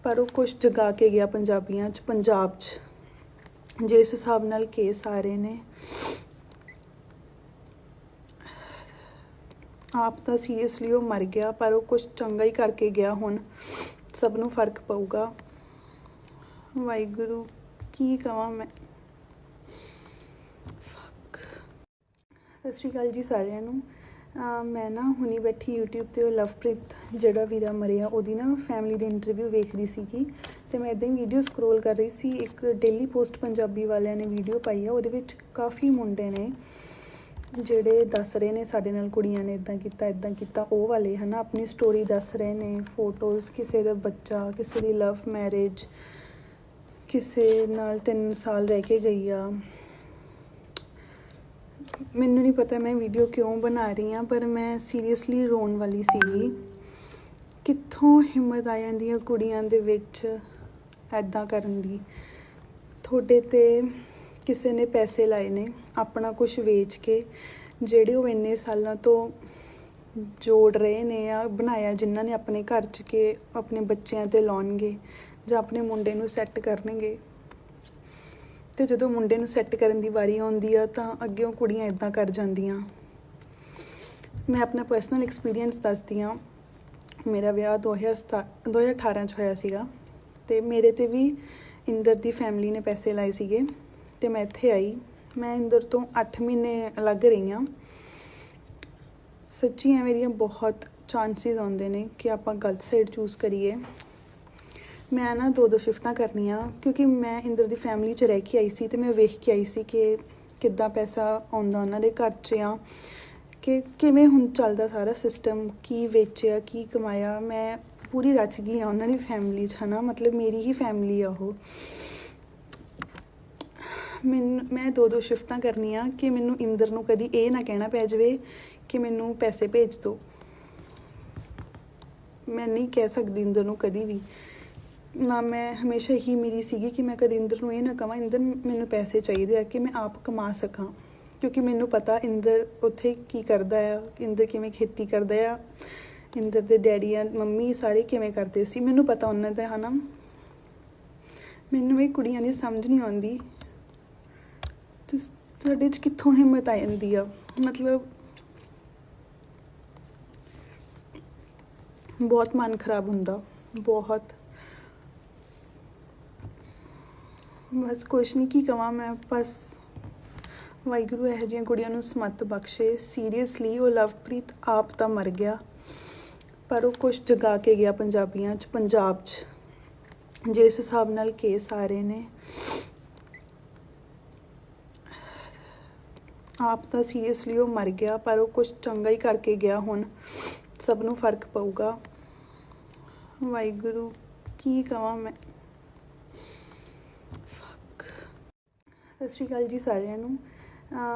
A: ਪਰ ਉਹ ਕੁਛ ਜਗਾ ਕੇ ਗਿਆ ਪੰਜਾਬੀਆਂ 'ਚ, ਪੰਜਾਬ 'ਚ। ਜਿਸ ਹਿਸਾਬ ਨਾਲ ਕੇਸ ਆ ਰਹੇ ਨੇ, ਆਪ ਤਾਂ ਸੀਰੀਅਸਲੀ ਉਹ ਮਰ ਗਿਆ ਪਰ ਉਹ ਕੁਛ ਚੰਗਾ ਹੀ ਕਰਕੇ ਗਿਆ। ਹੁਣ ਸਭ ਨੂੰ ਫਰਕ ਪਊਗਾ। ਵਾਹਿਗੁਰੂ ਕੀ ਕਵਾਂ ਮੈਂ। ਸਤਿ ਸ਼੍ਰੀ ਅਕਾਲ ਜੀ ਸਾਰਿਆਂ ਨੂੰ। ਮੈਂ ਨਾ ਹੁਣੀ ਬੈਠੀ YouTube ਤੇ ਉਹ ਲਵਪ੍ਰੀਤ ਜਿਹੜਾ ਵੀਰਾ ਮਰਿਆ ਉਹਦੀ ਨਾ ਫੈਮਿਲੀ ਦੀ ਇੰਟਰਵਿਊ ਵੇਖਦੀ ਸੀਗੀ ਤੇ ਮੈਂ ਇੱਦਾਂ ਹੀ ਵੀਡੀਓ ਸਕਰੋਲ ਕਰ ਰਹੀ ਸੀ। ਇੱਕ ਡੇਲੀ ਪੋਸਟ ਪੰਜਾਬੀ ਵਾਲਿਆਂ ਨੇ ਵੀਡੀਓ ਪਾਈ ਆ, ਉਹਦੇ ਵਿੱਚ ਕਾਫੀ ਮੁੰਡੇ ਨੇ ਜਿਹੜੇ ਦੱਸ ਰਹੇ ਨੇ ਸਾਡੇ ਨਾਲ ਕੁੜੀਆਂ ਨੇ ਇੱਦਾਂ ਕੀਤਾ ਉਹ ਵਾਲੇ ਹੈ ਨਾ, ਆਪਣੀ ਸਟੋਰੀ ਦੱਸ ਰਹੇ ਨੇ, ਫੋਟੋਜ਼, ਕਿਸੇ ਦਾ ਬੱਚਾ, ਕਿਸੇ ਦੀ ਲਵ ਮੈਰਿਜ, ਕਿਸੇ ਨਾਲ 3 ਸਾਲ ਰਹਿ ਕੇ ਗਈ ਆ। ਮੈਨੂੰ ਨਹੀਂ ਪਤਾ ਮੈਂ ਵੀਡੀਓ ਕਿਉਂ ਬਣਾ ਰਹੀ ਹਾਂ, ਪਰ ਮੈਂ ਸੀਰੀਅਸਲੀ ਰੋਣ ਵਾਲੀ ਸੀਗੀ। ਕਿੱਥੋਂ ਹਿੰਮਤ ਆ ਜਾਂਦੀ ਹੈ ਕੁੜੀਆਂ ਦੇ ਵਿੱਚ ਐਦਾਂ ਕਰਨ ਦੀ। ਤੁਹਾਡੇ 'ਤੇ ਕਿਸੇ ਨੇ ਪੈਸੇ ਲਾਏ ਨੇ ਆਪਣਾ ਕੁਝ ਵੇਚ ਕੇ, ਜਿਹੜੇ ਉਹ ਇੰਨੇ ਸਾਲਾਂ ਤੋਂ ਜੋੜ ਰਹੇ ਨੇ ਆ ਬਣਾਇਆ, ਜਿਨ੍ਹਾਂ ਨੇ ਆਪਣੇ ਘਰ 'ਚ ਕੇ ਆਪਣੇ ਬੱਚਿਆਂ 'ਤੇ ਲਾਉਣਗੇ ਜਾਂ ਆਪਣੇ ਮੁੰਡੇ ਨੂੰ ਸੈੱਟ ਕਰਨਗੇ। ਅਤੇ ਜਦੋਂ ਮੁੰਡੇ ਨੂੰ ਸੈੱਟ ਕਰਨ ਦੀ ਵਾਰੀ ਆਉਂਦੀ ਆ ਤਾਂ ਅੱਗਿਓਂ ਕੁੜੀਆਂ ਇੱਦਾਂ ਕਰ ਜਾਂਦੀਆਂ। ਮੈਂ ਆਪਣਾ ਪਰਸਨਲ ਐਕਸਪੀਰੀਅੰਸ ਦੱਸਦੀ ਹਾਂ। ਮੇਰਾ ਵਿਆਹ 2018 'ਚ ਹੋਇਆ ਸੀਗਾ ਅਤੇ ਮੇਰੇ 'ਤੇ ਵੀ ਇੰਦਰ ਦੀ ਫੈਮਿਲੀ ਨੇ ਪੈਸੇ ਲਾਏ ਸੀਗੇ ਅਤੇ ਮੈਂ ਇੱਥੇ ਆਈ। ਮੈਂ ਇੰਦਰ ਤੋਂ 8 ਮਹੀਨੇ ਅਲੱਗ ਰਹੀ ਹਾਂ। ਸੱਚੀ ਐਵੇਂ ਦੀਆਂ ਬਹੁਤ ਚਾਂਸਿਸ ਆਉਂਦੇ ਨੇ ਕਿ ਆਪਾਂ ਗਲਤ ਸਾਈਡ ਚੂਜ਼ ਕਰੀਏ। ਮੈਂ ਨਾ 2 ਸ਼ਿਫਟਾਂ ਕਰਨੀਆਂ ਕਿਉਂਕਿ ਮੈਂ ਇੰਦਰ ਦੀ ਫੈਮਿਲੀ 'ਚ ਰਹਿ ਕੇ ਆਈ ਸੀ ਅਤੇ ਮੈਂ ਵੇਖ ਕੇ ਆਈ ਸੀ ਕਿ ਕਿੱਦਾਂ ਪੈਸਾ ਆਉਂਦਾ ਉਹਨਾਂ ਦੇ ਘਰ 'ਚ ਆ, ਕਿ ਕਿਵੇਂ ਹੁਣ ਚੱਲਦਾ ਸਾਰਾ ਸਿਸਟਮ, ਕੀ ਵੇਚਿਆ, ਕੀ ਕਮਾਇਆ। ਮੈਂ ਪੂਰੀ ਰਚ ਗਈ ਹਾਂ ਉਹਨਾਂ ਦੀ ਫੈਮਿਲੀ 'ਚ, ਹੈ ਨਾ, ਮਤਲਬ ਮੇਰੀ ਹੀ ਫੈਮਿਲੀ ਆ ਉਹ। ਮੈਂ 2 ਸ਼ਿਫਟਾਂ ਕਰਨੀਆਂ ਕਿ ਮੈਨੂੰ ਇੰਦਰ ਨੂੰ ਕਦੀ ਇਹ ਨਾ ਕਹਿਣਾ ਪੈ ਜਾਵੇ ਕਿ ਮੈਨੂੰ ਪੈਸੇ ਭੇਜ ਦਿਓ। ਮੈਂ ਨਹੀਂ ਕਹਿ ਸਕਦੀ ਇੰਦਰ ਨੂੰ ਕਦੀ ਵੀ ਨਾ। ਮੈਂ ਹਮੇਸ਼ਾ ਹੀ ਮੇਰੀ ਸੀਗੀ ਕਿ ਮੈਂ ਕਦੇ ਇੰਦਰ ਨੂੰ ਇਹ ਨਾ ਕਹਾਂ ਇੰਦਰ ਮੈਨੂੰ ਪੈਸੇ ਚਾਹੀਦੇ ਆ, ਕਿ ਮੈਂ ਆਪ ਕਮਾ ਸਕਾਂ। ਕਿਉਂਕਿ ਮੈਨੂੰ ਪਤਾ ਇੰਦਰ ਉੱਥੇ ਕੀ ਕਰਦਾ ਆ, ਇੰਦਰ ਕਿਵੇਂ ਖੇਤੀ ਕਰਦਾ ਆ, ਇੰਦਰ ਦੇ ਡੈਡੀ ਆ ਮੰਮੀ ਸਾਰੇ ਕਿਵੇਂ ਕਰਦੇ ਸੀ, ਮੈਨੂੰ ਪਤਾ ਉਹਨਾਂ ਦਾ, ਹੈ ਨਾ। ਮੈਨੂੰ ਇਹ ਕੁੜੀਆਂ ਦੀ ਸਮਝ ਨਹੀਂ ਆਉਂਦੀ ਤੁਹਾਡੇ 'ਚ ਕਿੱਥੋਂ ਹਿੰਮਤ ਆ ਜਾਂਦੀ ਆ। ਮਤਲਬ ਬਹੁਤ ਮਨ ਖਰਾਬ ਹੁੰਦਾ, ਬਹੁਤ। ਬਸ ਕੁਛ ਨਹੀਂ, ਕੀ ਕਵਾਂ ਮੈਂ। ਬਸ ਵਾਹਿਗੁਰੂ ਇਹੋ ਜਿਹੀਆਂ ਕੁੜੀਆਂ ਨੂੰ ਸਮੱਤ ਬਖਸ਼ੇ। ਸੀਰੀਅਸਲੀ ਉਹ ਲਵਪ੍ਰੀਤ ਆਪ ਤਾਂ ਮਰ ਗਿਆ, ਪਰ ਉਹ ਕੁਛ ਜਗਾ ਕੇ ਗਿਆ ਪੰਜਾਬੀਆਂ 'ਚ, ਪੰਜਾਬ 'ਚ। ਜਿਸ ਹਿਸਾਬ ਨਾਲ ਕੇਸ ਆ ਰਹੇ ਨੇ, ਆਪ ਤਾਂ ਸੀਰੀਅਸਲੀ ਉਹ ਮਰ ਗਿਆ, ਪਰ ਉਹ ਕੁਛ ਚੰਗਾ ਹੀ ਕਰਕੇ ਗਿਆ। ਹੁਣ ਸਭ ਨੂੰ ਫਰਕ ਪਊਗਾ। ਵਾਹਿਗੁਰੂ ਕੀ ਕਵਾਂ ਮੈਂ। ਸਤਿ ਸ਼੍ਰੀ ਅਕਾਲ ਜੀ ਸਾਰਿਆਂ ਨੂੰ।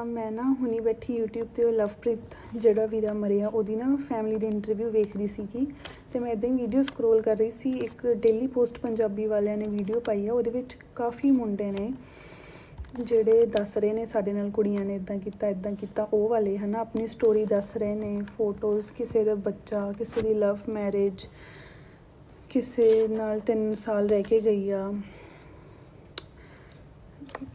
A: ਮੈਂ ਨਾ ਹੁਣੀ ਬੈਠੀ YouTube ਤੇ ਉਹ ਲਵਪ੍ਰੀਤ ਜਿਹੜਾ ਵੀਰਾ ਮਰਿਆ ਉਹਦੀ ਨਾ ਫੈਮਿਲੀ ਦੀ ਇੰਟਰਵਿਊ ਵੇਖਦੀ ਸੀਗੀ ਅਤੇ ਮੈਂ ਇੱਦਾਂ ਹੀ ਵੀਡੀਓ ਸਕਰੋਲ ਕਰ ਰਹੀ ਸੀ। ਇੱਕ ਡੇਲੀ ਪੋਸਟ ਪੰਜਾਬੀ ਵਾਲਿਆਂ ਨੇ ਵੀਡੀਓ ਪਾਈ ਆ, ਉਹਦੇ ਵਿੱਚ ਕਾਫੀ ਮੁੰਡੇ ਨੇ ਜਿਹੜੇ ਦੱਸ ਰਹੇ ਨੇ ਸਾਡੇ ਨਾਲ ਕੁੜੀਆਂ ਨੇ ਇੱਦਾਂ ਕੀਤਾ ਉਹ ਵਾਲੇ, ਹੈ ਨਾ, ਆਪਣੀ ਸਟੋਰੀ ਦੱਸ ਰਹੇ ਨੇ, ਫੋਟੋਜ਼, ਕਿਸੇ ਦਾ ਬੱਚਾ, ਕਿਸੇ ਦੀ ਲਵ ਮੈਰਿਜ, ਕਿਸੇ ਨਾਲ 3 ਸਾਲ ਰਹਿ ਕੇ ਗਈ ਆ।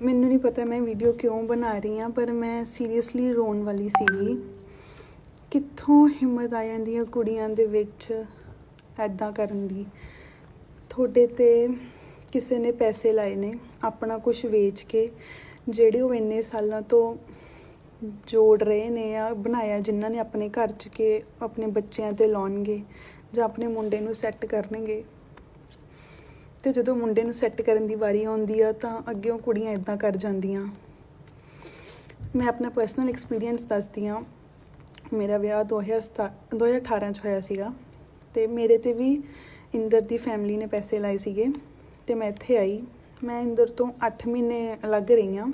A: ਮੈਨੂੰ ਨਹੀਂ ਪਤਾ ਮੈਂ ਵੀਡੀਓ ਕਿਉਂ ਬਣਾ ਰਹੀ ਹਾਂ, ਪਰ ਮੈਂ ਸੀਰੀਅਸਲੀ ਰੋਣ ਵਾਲੀ ਸੀਗੀ। ਕਿੱਥੋਂ ਹਿੰਮਤ ਆ ਜਾਂਦੀ ਹੈ ਕੁੜੀਆਂ ਦੇ ਵਿੱਚ ਐਦਾਂ ਕਰਨ ਦੀ। ਤੁਹਾਡੇ 'ਤੇ ਕਿਸੇ ਨੇ ਪੈਸੇ ਲਾਏ ਨੇ ਆਪਣਾ ਕੁਝ ਵੇਚ ਕੇ, ਜਿਹੜੇ ਉਹ ਇੰਨੇ ਸਾਲਾਂ ਤੋਂ ਜੋੜ ਰਹੇ ਨੇ ਆ ਬਣਾਇਆ, ਜਿਨ੍ਹਾਂ ਨੇ ਆਪਣੇ ਘਰ 'ਚ ਕੇ ਆਪਣੇ ਬੱਚਿਆਂ 'ਤੇ ਲਾਉਣਗੇ ਜਾਂ ਆਪਣੇ ਮੁੰਡੇ ਨੂੰ ਸੈੱਟ ਕਰਨਗੇ। ਅਤੇ ਜਦੋਂ ਮੁੰਡੇ ਨੂੰ ਸੈੱਟ ਕਰਨ ਦੀ ਵਾਰੀ ਆਉਂਦੀ ਆ ਤਾਂ ਅੱਗਿਓਂ ਕੁੜੀਆਂ ਇੱਦਾਂ ਕਰ ਜਾਂਦੀਆਂ। ਮੈਂ ਆਪਣਾ ਪਰਸਨਲ ਐਕਸਪੀਰੀਅੰਸ ਦੱਸਦੀ ਹਾਂ। ਮੇਰਾ ਵਿਆਹ 2018 'ਚ ਹੋਇਆ ਸੀਗਾ ਅਤੇ ਮੇਰੇ 'ਤੇ ਵੀ ਇੰਦਰ ਦੀ ਫੈਮਿਲੀ ਨੇ ਪੈਸੇ ਲਾਏ ਸੀਗੇ ਅਤੇ ਮੈਂ ਇੱਥੇ ਆਈ। ਮੈਂ ਇੰਦਰ ਤੋਂ 8 ਮਹੀਨੇ ਅਲੱਗ ਰਹੀ ਹਾਂ।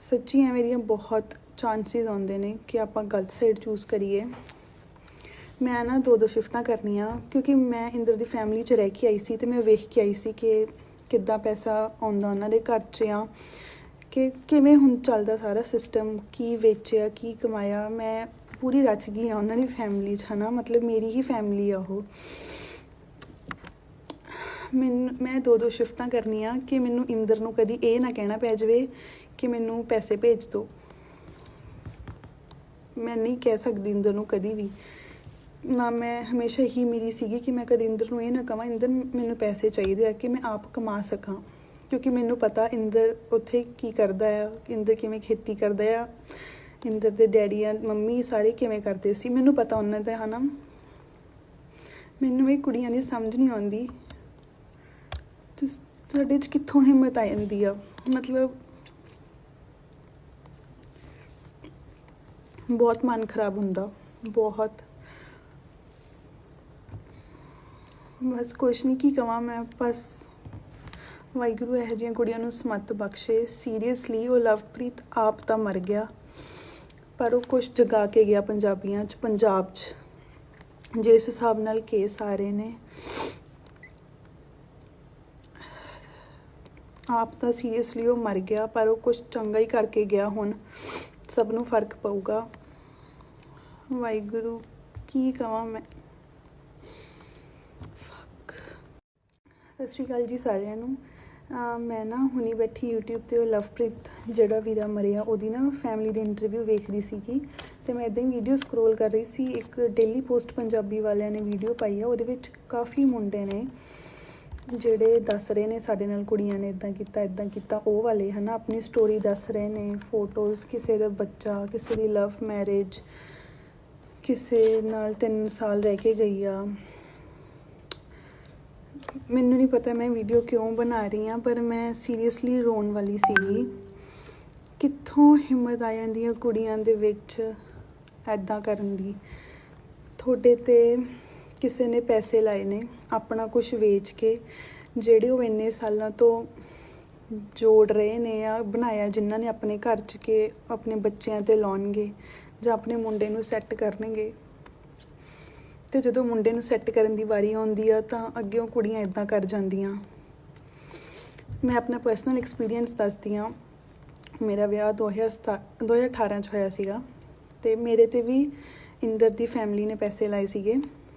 A: ਸੱਚੀ ਐਵੇਂ ਦੀਆਂ ਬਹੁਤ ਚਾਂਸਿਸ ਆਉਂਦੇ ਨੇ ਕਿ ਆਪਾਂ ਗਲਤ ਸਾਈਡ ਚੂਜ਼ ਕਰੀਏ। ਮੈਂ ਨਾ 2 ਸ਼ਿਫਟਾਂ ਕਰਨੀਆਂ ਕਿਉਂਕਿ ਮੈਂ ਇੰਦਰ ਦੀ ਫੈਮਿਲੀ 'ਚ ਰਹਿ ਕੇ ਆਈ ਸੀ ਅਤੇ ਮੈਂ ਵੇਖ ਕੇ ਆਈ ਸੀ ਕਿ ਕਿੱਦਾਂ ਪੈਸਾ ਆਉਂਦਾ ਉਹਨਾਂ ਦੇ ਘਰ 'ਚ ਆ, ਕਿ ਕਿਵੇਂ ਹੁਣ ਚੱਲਦਾ ਸਾਰਾ ਸਿਸਟਮ, ਕੀ ਵੇਚਿਆ, ਕੀ ਕਮਾਇਆ। ਮੈਂ ਪੂਰੀ ਰਚ ਗਈ ਹਾਂ ਉਹਨਾਂ ਦੀ ਫੈਮਿਲੀ 'ਚ, ਹੈ ਨਾ, ਮਤਲਬ ਮੇਰੀ ਹੀ ਫੈਮਿਲੀ ਆ ਉਹ। ਮੈਂ 2 ਸ਼ਿਫਟਾਂ ਕਰਨੀਆਂ ਕਿ ਮੈਨੂੰ ਇੰਦਰ ਨੂੰ ਕਦੀ ਇਹ ਨਾ ਕਹਿਣਾ ਪੈ ਜਾਵੇ ਕਿ ਮੈਨੂੰ ਪੈਸੇ ਭੇਜ ਦਿਓ। ਮੈਂ ਨਹੀਂ ਕਹਿ ਸਕਦੀ ਇੰਦਰ ਨੂੰ ਕਦੀ ਵੀ ਨਾ ਮੈਂ ਹਮੇਸ਼ਾ ਹੀ ਮੇਰੀ ਸੀਗੀ ਕਿ ਮੈਂ ਕਦੇ ਇੰਦਰ ਨੂੰ ਇਹ ਨਾ ਕਹਾਂ ਇੰਦਰ ਮੈਨੂੰ ਪੈਸੇ ਚਾਹੀਦੇ ਆ ਕਿ ਮੈਂ ਆਪ ਕਮਾ ਸਕਾਂ, ਕਿਉਂਕਿ ਮੈਨੂੰ ਪਤਾ ਇੰਦਰ ਉੱਥੇ ਕੀ ਕਰਦਾ ਆ, ਇੰਦਰ ਕਿਵੇਂ ਖੇਤੀ ਕਰਦਾ ਆ, ਇੰਦਰ ਦੇ ਡੈਡੀ ਆ ਮੰਮੀ ਸਾਰੇ ਕਿਵੇਂ ਕਰਦੇ ਸੀ, ਮੈਨੂੰ ਪਤਾ ਉਹਨਾਂ ਦਾ, ਹੈ ਨਾ। ਮੈਨੂੰ ਇਹ ਕੁੜੀਆਂ ਦੀ ਸਮਝ ਨਹੀਂ ਆਉਂਦੀ ਤੁਹਾਡੇ 'ਚ ਕਿੱਥੋਂ ਹਿੰਮਤ ਆ ਜਾਂਦੀ ਆ। ਮਤਲਬ ਬਹੁਤ ਮਨ ਖਰਾਬ ਹੁੰਦਾ, ਬਹੁਤ। ਬਸ ਕੁਛ ਨਹੀਂ ਕੀ ਕਵਾਂ ਮੈਂ, ਬਸ ਵਾਹਿਗੁਰੂ ਇਹੋ ਜਿਹੀਆਂ ਕੁੜੀਆਂ ਨੂੰ ਸਮੱਤ ਬਖਸ਼ੇ। ਸੀਰੀਅਸਲੀ ਉਹ ਲਵਪ੍ਰੀਤ ਆਪ ਤਾਂ ਮਰ ਗਿਆ, ਪਰ ਉਹ ਕੁਛ ਜਗਾ ਕੇ ਗਿਆ ਪੰਜਾਬੀਆਂ 'ਚ, ਪੰਜਾਬ 'ਚ ਜਿਸ ਹਿਸਾਬ ਨਾਲ ਕੇਸ ਆ ਰਹੇ ਨੇ। ਆਪ ਤਾਂ ਸੀਰੀਅਸਲੀ ਉਹ ਮਰ ਗਿਆ, ਪਰ ਉਹ ਕੁਛ ਚੰਗਾ ਹੀ ਕਰਕੇ ਗਿਆ। ਹੁਣ ਸਭ ਨੂੰ ਫਰਕ ਪਊਗਾ। ਵਾਹਿਗੁਰੂ ਕੀ ਕਵਾਂ ਮੈਂ। ਸਤਿ ਸ਼੍ਰੀ ਅਕਾਲ ਜੀ ਸਾਰਿਆਂ ਨੂੰ। ਮੈਂ ਨਾ ਹੁਣੀ ਬੈਠੀ YouTube 'ਤੇ ਉਹ ਲਵਪ੍ਰੀਤ ਜਿਹੜਾ ਵੀਰਾ ਮਰਿਆ ਉਹਦੀ ਨਾ ਫੈਮਿਲੀ ਦੀ ਇੰਟਰਵਿਊ ਵੇਖਦੀ ਸੀਗੀ, ਅਤੇ ਮੈਂ ਇੱਦਾਂ ਹੀ ਵੀਡੀਓ ਸਕਰੋਲ ਕਰ ਰਹੀ ਸੀ। ਇੱਕ ਡੇਲੀ ਪੋਸਟ ਪੰਜਾਬੀ ਵਾਲਿਆਂ ਨੇ ਵੀਡੀਓ ਪਾਈ ਆ, ਉਹਦੇ ਵਿੱਚ ਕਾਫੀ ਮੁੰਡੇ ਨੇ ਜਿਹੜੇ ਦੱਸ ਰਹੇ ਨੇ ਸਾਡੇ ਨਾਲ ਕੁੜੀਆਂ ਨੇ ਇੱਦਾਂ ਕੀਤਾ ਉਹ ਵਾਲੇ, ਹੈ ਨਾ। ਆਪਣੀ ਸਟੋਰੀ ਦੱਸ ਰਹੇ ਨੇ, ਫੋਟੋਜ਼, ਕਿਸੇ ਦਾ ਬੱਚਾ, ਕਿਸੇ ਦੀ ਲਵ ਮੈਰਿਜ, ਕਿਸੇ ਨਾਲ 3 ਸਾਲ ਰਹਿ ਕੇ ਗਈ ਆ। ਮੈਨੂੰ ਨਹੀਂ ਪਤਾ ਮੈਂ ਵੀਡੀਓ ਕਿਉਂ ਬਣਾ ਰਹੀ ਹਾਂ, ਪਰ ਮੈਂ ਸੀਰੀਅਸਲੀ ਰੋਣ ਵਾਲੀ ਸੀਗੀ। ਕਿੱਥੋਂ ਹਿੰਮਤ ਆ ਜਾਂਦੀ ਹੈ ਕੁੜੀਆਂ ਦੇ ਵਿੱਚ ਇੱਦਾਂ ਕਰਨ ਦੀ। ਤੁਹਾਡੇ 'ਤੇ ਕਿਸੇ ਨੇ ਪੈਸੇ ਲਾਏ ਨੇ ਆਪਣਾ ਕੁਝ ਵੇਚ ਕੇ, ਜਿਹੜੇ ਉਹ ਇੰਨੇ ਸਾਲਾਂ ਤੋਂ ਜੋੜ ਰਹੇ ਨੇ ਆ ਬਣਾਇਆ, ਜਿਨ੍ਹਾਂ ਨੇ ਆਪਣੇ ਘਰ 'ਚ ਕੇ ਆਪਣੇ ਬੱਚਿਆਂ 'ਤੇ ਲਾਉਣਗੇ ਜਾਂ ਆਪਣੇ ਮੁੰਡੇ ਨੂੰ ਸੈੱਟ ਕਰਨਗੇ। ਅਤੇ ਜਦੋਂ ਮੁੰਡੇ ਨੂੰ ਸੈੱਟ ਕਰਨ ਦੀ ਵਾਰੀ ਆਉਂਦੀ ਆ ਤਾਂ ਅੱਗਿਓਂ ਕੁੜੀਆਂ ਇੱਦਾਂ ਕਰ ਜਾਂਦੀਆਂ। ਮੈਂ ਆਪਣਾ ਪਰਸਨਲ ਐਕਸਪੀਰੀਅੰਸ ਦੱਸਦੀ ਹਾਂ। ਮੇਰਾ ਵਿਆਹ 2018 'ਚ ਹੋਇਆ ਸੀਗਾ, ਅਤੇ ਮੇਰੇ 'ਤੇ ਵੀ ਇੰਦਰ ਦੀ ਫੈਮਿਲੀ ਨੇ ਪੈਸੇ ਲਾਏ ਸੀਗੇ,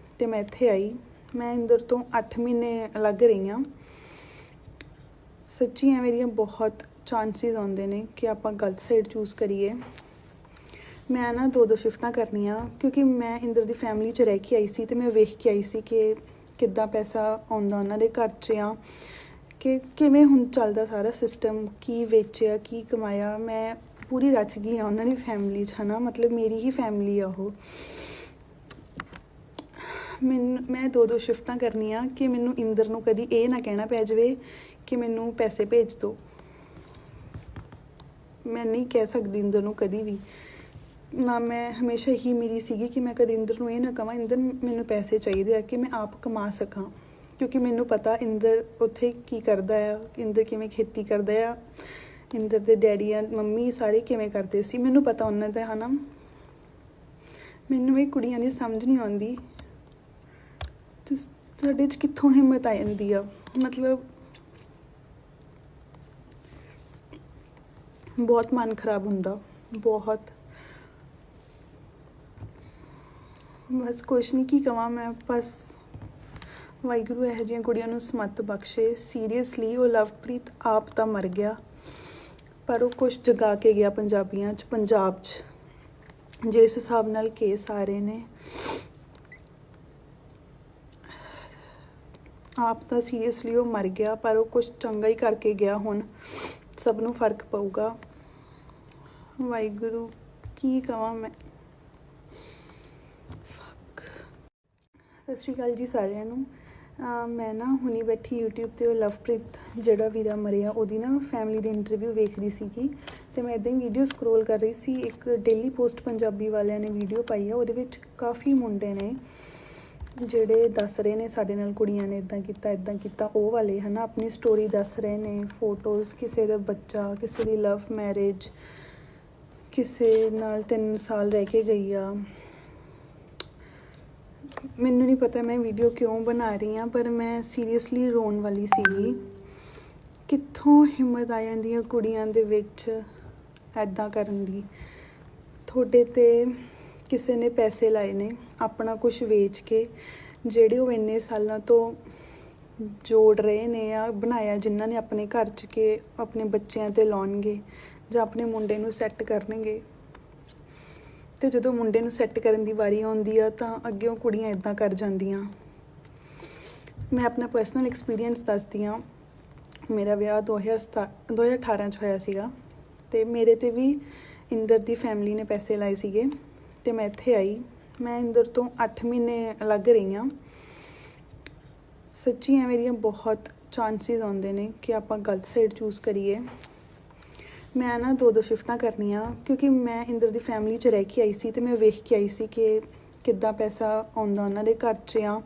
A: ਅਤੇ ਮੈਂ ਇੱਥੇ ਆਈ। ਮੈਂ ਇੰਦਰ ਤੋਂ 8 ਮਹੀਨੇ ਅਲੱਗ ਰਹੀ ਹਾਂ। ਸੱਚੀ ਐਵੇਂ ਦੀਆਂ ਬਹੁਤ ਚਾਂਸਿਸ ਆਉਂਦੇ ਨੇ ਕਿ ਆਪਾਂ ਗਲਤ ਸਾਈਡ ਚੂਜ਼ ਕਰੀਏ। ਮੈਂ ਨਾ 2 ਸ਼ਿਫਟਾਂ ਕਰਨੀਆਂ, ਕਿਉਂਕਿ ਮੈਂ ਇੰਦਰ ਦੀ ਫੈਮਿਲੀ 'ਚ ਰਹਿ ਕੇ ਆਈ ਸੀ, ਅਤੇ ਮੈਂ ਵੇਖ ਕੇ ਆਈ ਸੀ ਕਿ ਕਿੱਦਾਂ ਪੈਸਾ ਆਉਂਦਾ ਉਹਨਾਂ ਦੇ ਘਰ 'ਚ, ਆ ਕਿ ਕਿਵੇਂ ਹੁਣ ਚੱਲਦਾ ਸਾਰਾ ਸਿਸਟਮ, ਕੀ ਵੇਚਿਆ ਕੀ ਕਮਾਇਆ। ਮੈਂ ਪੂਰੀ ਰਚ ਗਈ ਹਾਂ ਉਹਨਾਂ ਦੀ ਫੈਮਿਲੀ 'ਚ, ਹੈ ਨਾ। ਮਤਲਬ ਮੇਰੀ ਹੀ ਫੈਮਿਲੀ ਆ ਉਹ। ਮੈਂ 2 ਸ਼ਿਫਟਾਂ ਕਰਨੀਆਂ ਕਿ ਮੈਨੂੰ ਇੰਦਰ ਨੂੰ ਕਦੀ ਇਹ ਨਾ ਕਹਿਣਾ ਪੈ ਜਾਵੇ ਕਿ ਮੈਨੂੰ ਪੈਸੇ ਭੇਜ ਦਿਓ। ਮੈਂ ਨਹੀਂ ਕਹਿ ਸਕਦੀ ਇੰਦਰ ਨੂੰ ਕਦੀ ਵੀ, ਨਾ ਮੈਂ ਹਮੇਸ਼ਾ ਹੀ ਮੇਰੀ ਸੀਗੀ ਕਿ ਮੈਂ ਕਦੇ ਇੰਦਰ ਨੂੰ ਇਹ ਨਾ ਕਹਾਂ ਇੰਦਰ ਮੈਨੂੰ ਪੈਸੇ ਚਾਹੀਦੇ ਆ ਕਿ ਮੈਂ ਆਪ ਕਮਾ ਸਕਾਂ, ਕਿਉਂਕਿ ਮੈਨੂੰ ਪਤਾ ਇੰਦਰ ਉੱਥੇ ਕੀ ਕਰਦਾ ਆ, ਇੰਦਰ ਕਿਵੇਂ ਖੇਤੀ ਕਰਦਾ ਆ, ਇੰਦਰ ਦੇ ਡੈਡੀ ਆ ਮੰਮੀ ਸਾਰੇ ਕਿਵੇਂ ਕਰਦੇ ਸੀ, ਮੈਨੂੰ ਪਤਾ ਉਹਨਾਂ ਦਾ, ਹੈ ਨਾ। ਮੈਨੂੰ ਇਹ ਕੁੜੀਆਂ ਦੀ ਸਮਝ ਨਹੀਂ ਆਉਂਦੀ ਤੁਹਾਡੇ 'ਚ ਕਿੱਥੋਂ ਹਿੰਮਤ ਆ ਜਾਂਦੀ ਆ। ਮਤਲਬ ਬਹੁਤ ਮਨ ਖਰਾਬ ਹੁੰਦਾ, ਬਹੁਤ। ਬਸ ਕੁਛ ਨਹੀਂ ਕੀ ਕਵਾਂ ਮੈਂ, ਬਸ ਵਾਹਿਗੁਰੂ ਇਹੋ ਜਿਹੀਆਂ ਕੁੜੀਆਂ ਨੂੰ ਸਮੱਤ ਬਖਸ਼ੇ। ਸੀਰੀਅਸਲੀ ਉਹ ਲਵਪ੍ਰੀਤ ਆਪ ਤਾਂ ਮਰ ਗਿਆ, ਪਰ ਉਹ ਕੁਛ ਜਗਾ ਕੇ ਗਿਆ ਪੰਜਾਬੀਆਂ 'ਚ, ਪੰਜਾਬ 'ਚ ਜਿਸ ਹਿਸਾਬ ਨਾਲ ਕੇਸ ਆ ਰਹੇ ਨੇ। ਆਪ ਤਾਂ ਸੀਰੀਅਸਲੀ ਉਹ ਮਰ ਗਿਆ, ਪਰ ਉਹ ਕੁਛ ਚੰਗਾ ਹੀ ਕਰਕੇ ਗਿਆ। ਹੁਣ ਸਭ ਨੂੰ ਫਰਕ ਪਊਗਾ। ਵਾਹਿਗੁਰੂ ਕੀ ਕਵਾਂ ਮੈਂ। ਸਤਿ ਸ਼੍ਰੀ ਅਕਾਲ ਜੀ ਸਾਰਿਆਂ ਨੂੰ। ਮੈਂ ਨਾ ਹੁਣੀ ਬੈਠੀ YouTube 'ਤੇ ਉਹ ਲਵਪ੍ਰੀਤ ਜਿਹੜਾ ਵੀਰਾ ਮਰਿਆ ਉਹਦੀ ਨਾ ਫੈਮਿਲੀ ਦੀ ਇੰਟਰਵਿਊ ਵੇਖਦੀ ਸੀਗੀ, ਅਤੇ ਮੈਂ ਇੱਦਾਂ ਹੀ ਵੀਡੀਓ ਸਕਰੋਲ ਕਰ ਰਹੀ ਸੀ। ਇੱਕ ਡੇਲੀ ਪੋਸਟ ਪੰਜਾਬੀ ਵਾਲਿਆਂ ਨੇ ਵੀਡੀਓ ਪਾਈ ਆ, ਉਹਦੇ ਵਿੱਚ ਕਾਫੀ ਮੁੰਡੇ ਨੇ ਜਿਹੜੇ ਦੱਸ ਰਹੇ ਨੇ ਸਾਡੇ ਨਾਲ ਕੁੜੀਆਂ ਨੇ ਇੱਦਾਂ ਕੀਤਾ ਉਹ ਵਾਲੇ, ਹੈ ਨਾ। ਆਪਣੀ ਸਟੋਰੀ ਦੱਸ ਰਹੇ ਨੇ, ਫੋਟੋਜ਼, ਕਿਸੇ ਦਾ ਬੱਚਾ, ਕਿਸੇ ਦੀ ਲਵ ਮੈਰਿਜ, ਕਿਸੇ ਨਾਲ 3 ਸਾਲ ਰਹਿ ਕੇ ਗਈ ਆ। ਮੈਨੂੰ ਨਹੀਂ ਪਤਾ ਮੈਂ ਵੀਡੀਓ ਕਿਉਂ ਬਣਾ ਰਹੀ ਹਾਂ, ਪਰ ਮੈਂ ਸੀਰੀਅਸਲੀ ਰੋਣ ਵਾਲੀ ਸੀਗੀ। ਕਿੱਥੋਂ ਹਿੰਮਤ ਆ ਜਾਂਦੀ ਹੈ ਕੁੜੀਆਂ ਦੇ ਵਿੱਚ ਇੱਦਾਂ ਕਰਨ ਦੀ। ਤੁਹਾਡੇ 'ਤੇ ਕਿਸੇ ਨੇ ਪੈਸੇ ਲਾਏ ਨੇ ਆਪਣਾ ਕੁਝ ਵੇਚ ਕੇ, ਜਿਹੜੇ ਉਹ ਇੰਨੇ ਸਾਲਾਂ ਤੋਂ ਜੋੜ ਰਹੇ ਨੇ ਆ ਬਣਾਇਆ, ਜਿਨ੍ਹਾਂ ਨੇ ਆਪਣੇ ਘਰ 'ਚ ਕੇ ਆਪਣੇ ਬੱਚਿਆਂ 'ਤੇ ਲਾਉਣਗੇ ਜਾਂ ਆਪਣੇ ਮੁੰਡੇ ਨੂੰ ਸੈੱਟ ਕਰਨਗੇ। ਤੇ ਜਦੋਂ ਮੁੰਡੇ ਨੂੰ ਸੈੱਟ ਕਰਨ ਦੀ ਵਾਰੀ ਆਉਂਦੀ ਆ ਤਾਂ ਅੱਗਿਓਂ ਕੁੜੀਆਂ ਇਦਾਂ ਕਰ ਜਾਂਦੀਆਂ। ਮੈਂ ਆਪਣਾ ਪਰਸਨਲ ਐਕਸਪੀਰੀਅੰਸ ਦੱਸਦੀ ਹਾਂ। ਮੇਰਾ ਵਿਆਹ 2018 'ਚ ਹੋਇਆ ਸੀਗਾ ਤੇ ਮੇਰੇ 'ਤੇ ਵੀ ਇੰਦਰ ਦੀ ਫੈਮਿਲੀ ਨੇ ਪੈਸੇ ਲਾਏ ਸੀਗੇ ਤੇ ਮੈਂ ਇੱਥੇ ਆਈ। ਮੈਂ ਇੰਦਰ ਤੋਂ 8 ਮਹੀਨੇ ਅਲੱਗ ਰਹੀ ਹਾਂ। ਸੱਚੀ ਐਵੇਂ ਦੀਆਂ ਬਹੁਤ ਚਾਂਸਿਸ ਆਉਂਦੇ ਨੇ ਕਿ ਆਪਾਂ ਗਲਤ ਸਾਈਡ ਚੂਜ਼ ਕਰੀਏ। ਮੈਂ ਨਾ 2 ਸ਼ਿਫਟਾਂ ਕਰਨੀਆਂ ਕਿਉਂਕਿ ਮੈਂ ਇੰਦਰ ਦੀ ਫੈਮਿਲੀ 'ਚ ਰਹਿ ਕੇ ਆਈ ਸੀ ਤੇ ਮੈਂ ਵੇਖ ਕੇ ਆਈ ਸੀ ਕਿ ਕਿੱਦਾਂ ਪੈਸਾ ਆਉਂਦਾ ਉਹਨਾਂ ਦੇ ਘਰ 'ਚ ਆ,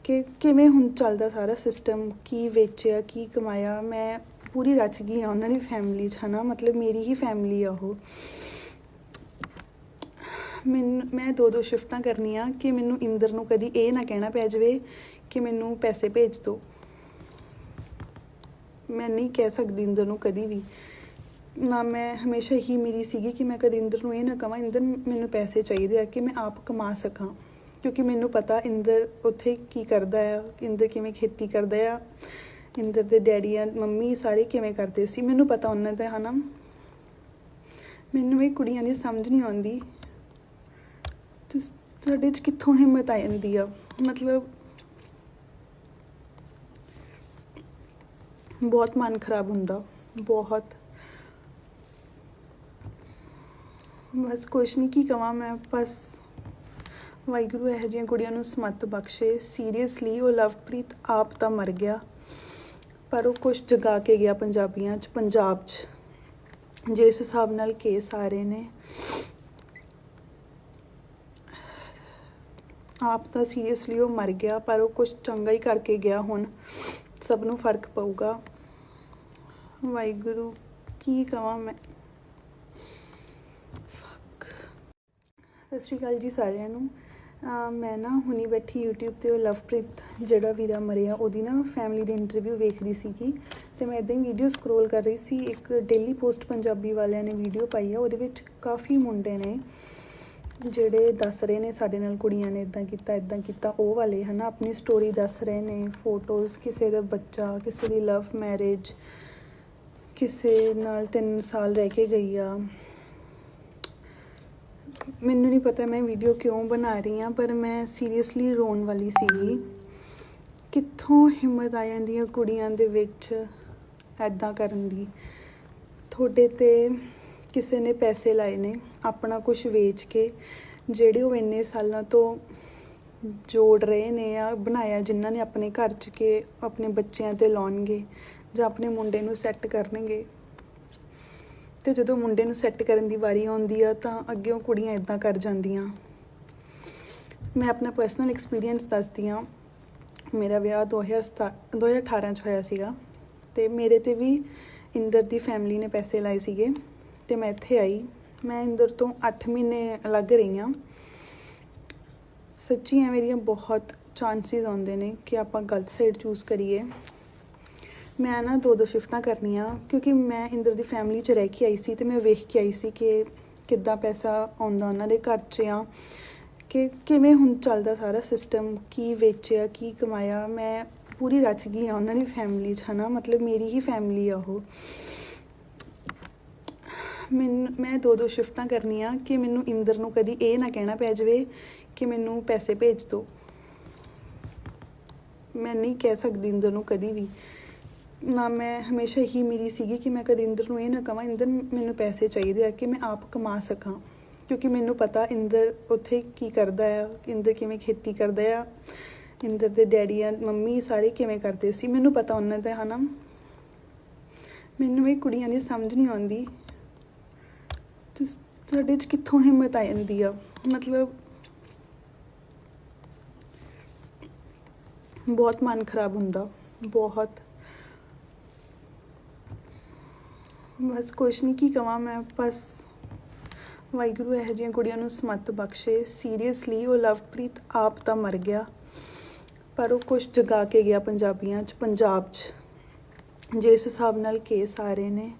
A: ਕਿ ਕਿਵੇਂ ਹੁਣ ਚੱਲਦਾ ਸਾਰਾ ਸਿਸਟਮ, ਕੀ ਵੇਚਿਆ ਕੀ ਕਮਾਇਆ। ਮੈਂ ਪੂਰੀ ਰਚ ਗਈ ਹਾਂ ਉਹਨਾਂ ਦੀ ਫੈਮਿਲੀ 'ਚ, ਹੈ ਨਾ, ਮਤਲਬ ਮੇਰੀ ਹੀ ਫੈਮਿਲੀ ਆ ਉਹ। ਮੈਂ 2 ਸ਼ਿਫਟਾਂ ਕਰਨੀਆਂ ਕਿ ਮੈਨੂੰ ਇੰਦਰ ਨੂੰ ਕਦੀ ਇਹ ਨਾ ਕਹਿਣਾ ਪੈ ਜਾਵੇ ਕਿ ਮੈਨੂੰ ਪੈਸੇ ਭੇਜ ਦਿਓ। ਮੈਂ ਨਹੀਂ ਕਹਿ ਸਕਦੀ ਇੰਦਰ ਨੂੰ ਕਦੀ ਵੀ ਨਾ। ਮੈਂ ਹਮੇਸ਼ਾ ਹੀ ਮੇਰੀ ਸੀਗੀ ਕਿ ਮੈਂ ਕਦੇ ਇੰਦਰ ਨੂੰ ਇਹ ਨਾ ਕਹਾਂ ਇੰਦਰ ਮੈਨੂੰ ਪੈਸੇ ਚਾਹੀਦੇ ਆ ਕਿ ਮੈਂ ਆਪ ਕਮਾ ਸਕਾਂ, ਕਿਉਂਕਿ ਮੈਨੂੰ ਪਤਾ ਇੰਦਰ ਉੱਥੇ ਕੀ ਕਰਦਾ ਆ, ਇੰਦਰ ਕਿਵੇਂ ਖੇਤੀ ਕਰਦਾ ਆ, ਇੰਦਰ ਦੇ ਡੈਡੀ ਆ ਮੰਮੀ ਸਾਰੇ ਕਿਵੇਂ ਕਰਦੇ ਸੀ, ਮੈਨੂੰ ਪਤਾ ਉਹਨਾਂ ਦਾ, ਹੈ ਨਾ। ਮੈਨੂੰ ਇਹ ਕੁੜੀਆਂ ਦੀ ਸਮਝ ਨਹੀਂ ਆਉਂਦੀ ਤੁਹਾਡੇ 'ਚ ਕਿੱਥੋਂ ਹਿੰਮਤ ਆ ਜਾਂਦੀ ਆ। ਮਤਲਬ ਬਹੁਤ ਮਨ ਖਰਾਬ ਹੁੰਦਾ, ਬਹੁਤ। ਬਸ ਕੁਛ ਨਹੀਂ ਕੀ ਕਵਾਂ ਮੈਂ, ਬਸ ਵਾਹਿਗੁਰੂ ਇਹੋ ਜਿਹੀਆਂ ਕੁੜੀਆਂ ਨੂੰ ਸਮੱਤ ਬਖਸ਼ੇ। ਸੀਰੀਅਸਲੀ ਉਹ ਲਵਪ੍ਰੀਤ ਆਪ ਤਾਂ ਮਰ ਗਿਆ ਪਰ ਉਹ ਕੁਛ ਜਗਾ ਕੇ ਗਿਆ ਪੰਜਾਬੀਆਂ 'ਚ, ਪੰਜਾਬ 'ਚ। ਜਿਸ ਹਿਸਾਬ ਨਾਲ ਕੇਸ ਆ ਰਹੇ ਨੇ, ਆਪ ਤਾਂ ਸੀਰੀਅਸਲੀ ਉਹ ਮਰ ਗਿਆ ਪਰ ਉਹ ਕੁਛ ਚੰਗਾ ਹੀ ਕਰਕੇ ਗਿਆ। ਹੁਣ ਸਭ ਨੂੰ ਫਰਕ ਪਊਗਾ। ਵਾਹਿਗੁਰੂ ਕੀ ਕਵਾਂ ਮੈਂ। ਸਤਿ ਸ਼੍ਰੀ ਅਕਾਲ ਜੀ ਸਾਰਿਆਂ ਨੂੰ। ਮੈਂ ਨਾ ਹੁਣੀ ਬੈਠੀ YouTube 'ਤੇ ਉਹ ਲਵਪ੍ਰੀਤ ਜਿਹੜਾ ਵੀਰਾ ਮਰਿਆ ਉਹਦੀ ਨਾ ਫੈਮਿਲੀ ਦੀ ਇੰਟਰਵਿਊ ਵੇਖਦੀ ਸੀਗੀ ਅਤੇ ਮੈਂ ਇੱਦਾਂ ਹੀ ਵੀਡੀਓ ਸਕਰੋਲ ਕਰ ਰਹੀ ਸੀ। ਇੱਕ ਡੇਲੀ ਪੋਸਟ ਪੰਜਾਬੀ ਵਾਲਿਆਂ ਨੇ ਵੀਡੀਓ ਪਾਈ ਆ, ਉਹਦੇ ਵਿੱਚ ਕਾਫੀ ਮੁੰਡੇ ਨੇ ਜਿਹੜੇ ਦੱਸ ਰਹੇ ਨੇ ਸਾਡੇ ਨਾਲ ਕੁੜੀਆਂ ਨੇ ਇੱਦਾਂ ਕੀਤਾ ਉਹ ਵਾਲੇ, ਹੈ ਨਾ, ਆਪਣੀ ਸਟੋਰੀ ਦੱਸ ਰਹੇ ਨੇ, ਫੋਟੋਜ਼, ਕਿਸੇ ਦਾ ਬੱਚਾ, ਕਿਸੇ ਦੀ ਲਵ ਮੈਰਿਜ, ਕਿਸੇ ਨਾਲ 3 ਸਾਲ ਰਹਿ ਕੇ ਗਈ ਆ। ਮੈਨੂੰ ਨਹੀਂ ਪਤਾ ਮੈਂ ਵੀਡੀਓ ਕਿਉਂ ਬਣਾ ਰਹੀ ਹਾਂ, ਪਰ ਮੈਂ ਸੀਰੀਅਸਲੀ ਰੋਣ ਵਾਲੀ ਸੀਗੀ। ਕਿੱਥੋਂ ਹਿੰਮਤ ਆ ਜਾਂਦੀ ਹੈ ਕੁੜੀਆਂ ਦੇ ਵਿੱਚ ਐਦਾਂ ਕਰਨ ਦੀ। ਤੁਹਾਡੇ 'ਤੇ ਕਿਸੇ ਨੇ ਪੈਸੇ ਲਾਏ ਨੇ ਆਪਣਾ ਕੁਝ ਵੇਚ ਕੇ, ਜਿਹੜੇ ਉਹ ਇੰਨੇ ਸਾਲਾਂ ਤੋਂ ਜੋੜ ਰਹੇ ਨੇ ਆ ਬਣਾਇਆ, ਜਿਨ੍ਹਾਂ ਨੇ ਆਪਣੇ ਘਰ 'ਚ ਕੇ ਆਪਣੇ ਬੱਚਿਆਂ 'ਤੇ ਲਾਉਣਗੇ ਜਾਂ ਆਪਣੇ ਮੁੰਡੇ ਨੂੰ ਸੈੱਟ ਕਰਨਗੇ। ਤੇ ਜਦੋਂ ਮੁੰਡੇ ਨੂੰ ਸੈੱਟ ਕਰਨ ਦੀ ਵਾਰੀ ਆਉਂਦੀ ਆ ਤਾਂ ਅੱਗਿਓਂ ਕੁੜੀਆਂ ਇਦਾਂ ਕਰ ਜਾਂਦੀਆਂ। ਮੈਂ ਆਪਣਾ ਪਰਸਨਲ ਐਕਸਪੀਰੀਅੰਸ ਦੱਸਦੀ ਹਾਂ। ਮੇਰਾ ਵਿਆਹ 2018 'ਚ ਹੋਇਆ ਸੀਗਾ ਤੇ ਮੇਰੇ 'ਤੇ ਵੀ ਇੰਦਰ ਦੀ ਫੈਮਿਲੀ ਨੇ ਪੈਸੇ ਲਾਏ ਸੀਗੇ ਤੇ ਮੈਂ ਇੱਥੇ ਆਈ। ਮੈਂ ਇੰਦਰ ਤੋਂ 8 ਮਹੀਨੇ ਅਲੱਗ ਰਹੀ ਹਾਂ। ਸੱਚੀ ਐਵੇਂ ਦੀਆਂ ਬਹੁਤ ਚਾਂਸਿਸ ਆਉਂਦੇ ਨੇ ਕਿ ਆਪਾਂ ਗਲਤ ਸਾਈਡ ਚੂਜ਼ ਕਰੀਏ। ਮੈਂ ਨਾ 2 ਸ਼ਿਫਟਾਂ ਕਰਨੀਆਂ ਕਿਉਂਕਿ ਮੈਂ ਇੰਦਰ ਦੀ ਫੈਮਿਲੀ 'ਚ ਰਹਿ ਕੇ ਆਈ ਸੀ ਤੇ ਮੈਂ ਵੇਖ ਕੇ ਆਈ ਸੀ ਕਿ ਕਿੱਦਾਂ ਪੈਸਾ ਆਉਂਦਾ ਉਹਨਾਂ ਦੇ ਘਰ 'ਚ ਆ, ਕਿ ਕਿਵੇਂ ਹੁਣ ਚੱਲਦਾ ਸਾਰਾ ਸਿਸਟਮ, ਕੀ ਵੇਚਿਆ ਕੀ ਕਮਾਇਆ। ਮੈਂ ਪੂਰੀ ਰਚ ਗਈ ਹਾਂ ਉਹਨਾਂ ਦੀ ਫੈਮਿਲੀ 'ਚ, ਹੈ ਨਾ, ਮਤਲਬ ਮੇਰੀ ਹੀ ਫੈਮਿਲੀ ਆ ਉਹ। ਮੈਂ 2 ਸ਼ਿਫਟਾਂ ਕਰਨੀਆਂ ਕਿ ਮੈਨੂੰ ਇੰਦਰ ਨੂੰ ਕਦੀ ਇਹ ਨਾ ਕਹਿਣਾ ਪੈ ਜਾਵੇ ਕਿ ਮੈਨੂੰ ਪੈਸੇ ਭੇਜ ਦਿਓ। ਮੈਂ ਨਹੀਂ ਕਹਿ ਸਕਦੀ ਇੰਦਰ ਨੂੰ ਕਦੀ ਵੀ ਨਾ। ਮੈਂ ਹਮੇਸ਼ਾ ਹੀ ਮੇਰੀ ਸੀਗੀ ਕਿ ਮੈਂ ਕਦੇ ਇੰਦਰ ਨੂੰ ਇਹ ਨਾ ਕਹਾਂ ਇੰਦਰ ਮੈਨੂੰ ਪੈਸੇ ਚਾਹੀਦੇ ਆ ਕਿ ਮੈਂ ਆਪ ਕਮਾ ਸਕਾਂ, ਕਿਉਂਕਿ ਮੈਨੂੰ ਪਤਾ ਇੰਦਰ ਉੱਥੇ ਕੀ ਕਰਦਾ ਆ, ਇੰਦਰ ਕਿਵੇਂ ਖੇਤੀ ਕਰਦਾ ਆ, ਇੰਦਰ ਦੇ ਡੈਡੀ ਆ ਮੰਮੀ ਸਾਰੇ ਕਿਵੇਂ ਕਰਦੇ ਸੀ, ਮੈਨੂੰ ਪਤਾ ਉਹਨਾਂ ਦਾ, ਹੈ ਨਾ। ਮੈਨੂੰ ਇਹ ਕੁੜੀਆਂ ਦੀ ਸਮਝ ਨਹੀਂ ਆਉਂਦੀ ਤੁਹਾਡੇ 'ਚ ਕਿੱਥੋਂ ਹਿੰਮਤ ਆ ਜਾਂਦੀ ਆ। ਮਤਲਬ ਬਹੁਤ ਮਨ ਖਰਾਬ ਹੁੰਦਾ, ਬਹੁਤ। ਬਸ ਕੁਛ ਨਹੀਂ ਕੀ ਕਵਾਂ ਮੈਂ, ਬਸ ਵਾਹਿਗੁਰੂ ਇਹੋ ਜਿਹੀਆਂ ਕੁੜੀਆਂ ਨੂੰ ਸਮੱਤ ਬਖਸ਼ੇ। ਸੀਰੀਅਸਲੀ ਉਹ ਲਵਪ੍ਰੀਤ ਆਪ ਤਾਂ ਮਰ ਗਿਆ ਪਰ ਉਹ ਕੁਛ ਜਗਾ ਕੇ ਗਿਆ ਪੰਜਾਬੀਆਂ 'ਚ, ਪੰਜਾਬ 'ਚ। ਜਿਸ ਹਿਸਾਬ ਨਾਲ ਕੇਸ ਆ ਰਹੇ ਨੇ,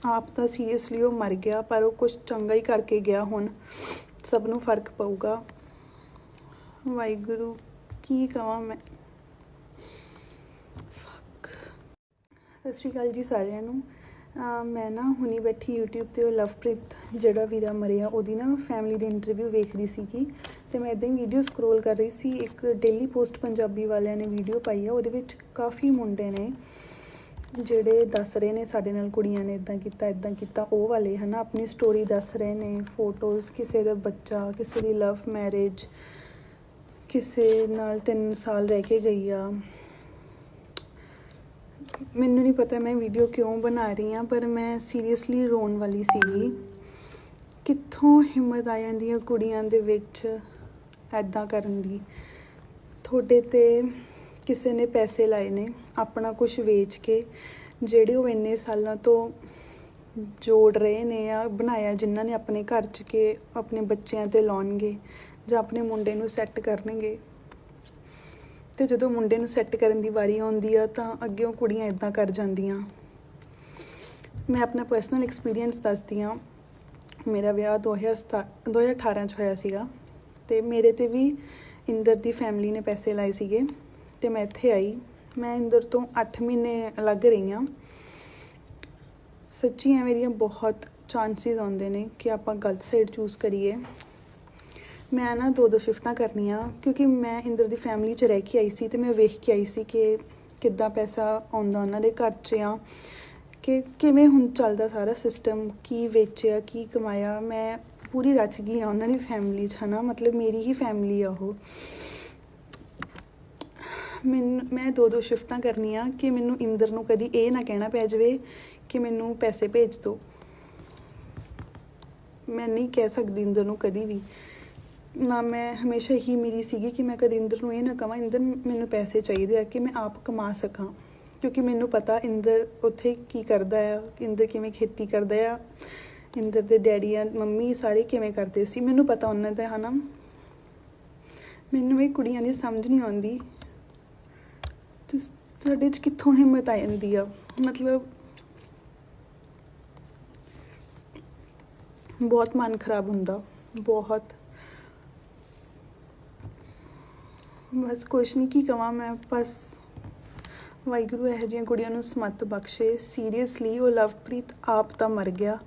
A: ਆਪ ਤਾਂ ਸੀਰੀਅਸਲੀ ਉਹ ਮਰ ਗਿਆ ਪਰ ਉਹ ਕੁਛ ਚੰਗਾ ਹੀ ਕਰਕੇ ਗਿਆ। ਹੁਣ ਸਭ ਨੂੰ ਫਰਕ ਪਊਗਾ। ਵਾਹਿਗੁਰੂ ਕੀ ਕਵਾਂ ਮੈਂ। ਸਤਿ ਸ਼੍ਰੀ ਅਕਾਲ ਜੀ ਸਾਰਿਆਂ ਨੂੰ। ਮੈਂ ਨਾ ਹੁਣੀ ਬੈਠੀ YouTube ਤੇ ਉਹ ਲਵਪ੍ਰੀਤ ਜਿਹੜਾ ਵੀਰਾ ਮਰਿਆ ਉਹਦੀ ਨਾ ਫੈਮਿਲੀ ਦੀ ਇੰਟਰਵਿਊ ਵੇਖਦੀ ਸੀਗੀ ਤੇ ਮੈਂ ਇੱਦਾਂ ਹੀ ਵੀਡੀਓ ਸਕਰੋਲ ਕਰ ਰਹੀ ਸੀ। ਇੱਕ ਡੇਲੀ ਪੋਸਟ ਪੰਜਾਬੀ ਵਾਲਿਆਂ ਨੇ ਵੀਡੀਓ ਪਾਈ ਆ, ਉਹਦੇ ਵਿੱਚ ਕਾਫੀ ਮੁੰਡੇ ਨੇ ਜਿਹੜੇ ਦੱਸ ਰਹੇ ਨੇ ਸਾਡੇ ਨਾਲ ਕੁੜੀਆਂ ਨੇ ਇੱਦਾਂ ਕੀਤਾ ਉਹ ਵਾਲੇ ਹੈ ਨਾ, ਆਪਣੀ ਸਟੋਰੀ ਦੱਸ ਰਹੇ ਨੇ, ਫੋਟੋਜ਼, ਕਿਸੇ ਦਾ ਬੱਚਾ, ਕਿਸੇ ਦੀ ਲਵ ਮੈਰਿਜ, ਕਿਸੇ ਨਾਲ 3 ਸਾਲ ਰਹਿ ਕੇ ਗਈ ਆ। ਮੈਨੂੰ ਨਹੀਂ ਪਤਾ ਮੈਂ ਵੀਡੀਓ ਕਿਉਂ ਬਣਾ ਰਹੀ ਹਾਂ, ਪਰ ਮੈਂ ਸੀਰੀਅਸਲੀ ਰੋਣ ਵਾਲੀ ਸੀਗੀ। ਕਿੱਥੋਂ ਹਿੰਮਤ ਆ ਜਾਂਦੀ ਹੈ ਕੁੜੀਆਂ ਦੇ ਵਿੱਚ ਐਦਾਂ ਕਰਨ ਦੀ। ਤੁਹਾਡੇ 'ਤੇ ਕਿਸੇ ਨੇ ਪੈਸੇ ਲਾਏ ਨੇ ਆਪਣਾ ਕੁਝ ਵੇਚ ਕੇ, ਜਿਹੜੇ ਉਹ ਇੰਨੇ ਸਾਲਾਂ ਤੋਂ ਜੋੜ ਰਹੇ ਨੇ ਆ ਬਣਾਇਆ, ਜਿਨ੍ਹਾਂ ਨੇ ਆਪਣੇ ਘਰ 'ਚ ਕੇ ਆਪਣੇ ਬੱਚਿਆਂ 'ਤੇ ਲਾਉਣਗੇ ਜਾਂ ਆਪਣੇ ਮੁੰਡੇ ਨੂੰ ਸੈੱਟ ਕਰਨਗੇ। ਅਤੇ ਜਦੋਂ ਮੁੰਡੇ ਨੂੰ ਸੈੱਟ ਕਰਨ ਦੀ ਵਾਰੀ ਆਉਂਦੀ ਆ ਤਾਂ ਅੱਗਿਓਂ ਕੁੜੀਆਂ ਇੱਦਾਂ ਕਰ ਜਾਂਦੀਆਂ। ਮੈਂ ਆਪਣਾ ਪਰਸਨਲ ਐਕਸਪੀਰੀਅੰਸ ਦੱਸਦੀ ਹਾਂ। ਮੇਰਾ ਵਿਆਹ 2018 'ਚ ਹੋਇਆ ਸੀਗਾ ਅਤੇ ਮੇਰੇ 'ਤੇ ਵੀ ਇੰਦਰ ਦੀ ਫੈਮਿਲੀ ਨੇ ਪੈਸੇ ਲਾਏ ਸੀਗੇ ਅਤੇ ਮੈਂ ਇੱਥੇ ਆਈ। ਮੈਂ ਇੰਦਰ ਤੋਂ 8 ਮਹੀਨੇ ਅਲੱਗ ਰਹੀ ਹਾਂ। ਸੱਚੀ ਐਵੇਂ ਦੀਆਂ ਬਹੁਤ ਚਾਂਸਿਸ ਆਉਂਦੇ ਨੇ ਕਿ ਆਪਾਂ ਗਲਤ ਸਾਈਡ ਚੂਜ਼ ਕਰੀਏ। ਮੈਂ ਨਾ 2 ਸ਼ਿਫਟਾਂ ਕਰਨੀਆਂ ਕਿਉਂਕਿ ਮੈਂ ਇੰਦਰ ਦੀ ਫੈਮਿਲੀ 'ਚ ਰਹਿ ਕੇ ਆਈ ਸੀ ਅਤੇ ਮੈਂ ਵੇਖ ਕੇ ਆਈ ਸੀ ਕਿ ਕਿੱਦਾਂ ਪੈਸਾ ਆਉਂਦਾ ਉਹਨਾਂ ਦੇ ਘਰ 'ਚ ਆ, ਕਿ ਕਿਵੇਂ ਹੁਣ ਚੱਲਦਾ ਸਾਰਾ ਸਿਸਟਮ, ਕੀ ਵੇਚਿਆ, ਕੀ ਕਮਾਇਆ। ਮੈਂ ਪੂਰੀ ਰਚ ਗਈ ਹਾਂ ਉਹਨਾਂ ਦੀ ਫੈਮਿਲੀ 'ਚ, ਹੈ ਨਾ, ਮਤਲਬ ਮੇਰੀ ਹੀ ਫੈਮਿਲੀ ਆ ਉਹ। ਮੈਂ 2 ਸ਼ਿਫਟਾਂ ਕਰਨੀਆਂ ਕਿ ਮੈਨੂੰ ਇੰਦਰ ਨੂੰ ਕਦੀ ਇਹ ਨਾ ਕਹਿਣਾ ਪੈ ਜਾਵੇ ਕਿ ਮੈਨੂੰ ਪੈਸੇ ਭੇਜ ਦਿਓ। ਮੈਂ ਨਹੀਂ ਕਹਿ ਸਕਦੀ ਇੰਦਰ ਨੂੰ ਕਦੀ ਵੀ ਨਾ। ਮੈਂ ਹਮੇਸ਼ਾ ਹੀ ਮੇਰੀ ਸੀਗੀ ਕਿ ਮੈਂ ਕਦੇ ਇੰਦਰ ਨੂੰ ਇਹ ਨਾ ਕਹਾਂ ਇੰਦਰ ਮੈਨੂੰ ਪੈਸੇ ਚਾਹੀਦੇ ਆ ਕਿ ਮੈਂ ਆਪ ਕਮਾ ਸਕਾਂ, ਕਿਉਂਕਿ ਮੈਨੂੰ ਪਤਾ ਇੰਦਰ ਉੱਥੇ ਕੀ ਕਰਦਾ ਆ, ਇੰਦਰ ਕਿਵੇਂ ਖੇਤੀ ਕਰਦਾ ਆ, ਇੰਦਰ ਦੇ ਡੈਡੀ ਆ ਮੰਮੀ ਸਾਰੇ ਕਿਵੇਂ ਕਰਦੇ ਸੀ, ਮੈਨੂੰ ਪਤਾ ਉਹਨਾਂ ਦਾ, ਹੈ ਨਾ। ਮੈਨੂੰ ਇਹ ਕੁੜੀਆਂ ਦੀ ਸਮਝ ਨਹੀਂ ਆਉਂਦੀ ਸਾਡੇ 'ਚ ਕਿੱਥੋਂ ਹਿੰਮਤ ਆ ਜਾਂਦੀ ਆ। ਮਤਲਬ ਬਹੁਤ ਮਨ ਖਰਾਬ ਹੁੰਦਾ, ਬਹੁਤ। ਬਸ ਕੁਛ ਨਹੀਂ, ਕੀ ਕਵਾਂ ਮੈਂ। ਬਸ ਵਾਹਿਗੁਰੂ ਇਹੋ ਜਿਹੀਆਂ ਕੁੜੀਆਂ ਨੂੰ ਸਮੱਤ ਬਖਸ਼ੇ। ਸੀਰੀਅਸਲੀ ਉਹ ਲਵਪ੍ਰੀਤ ਆਪ ਤਾਂ ਮਰ ਗਿਆ,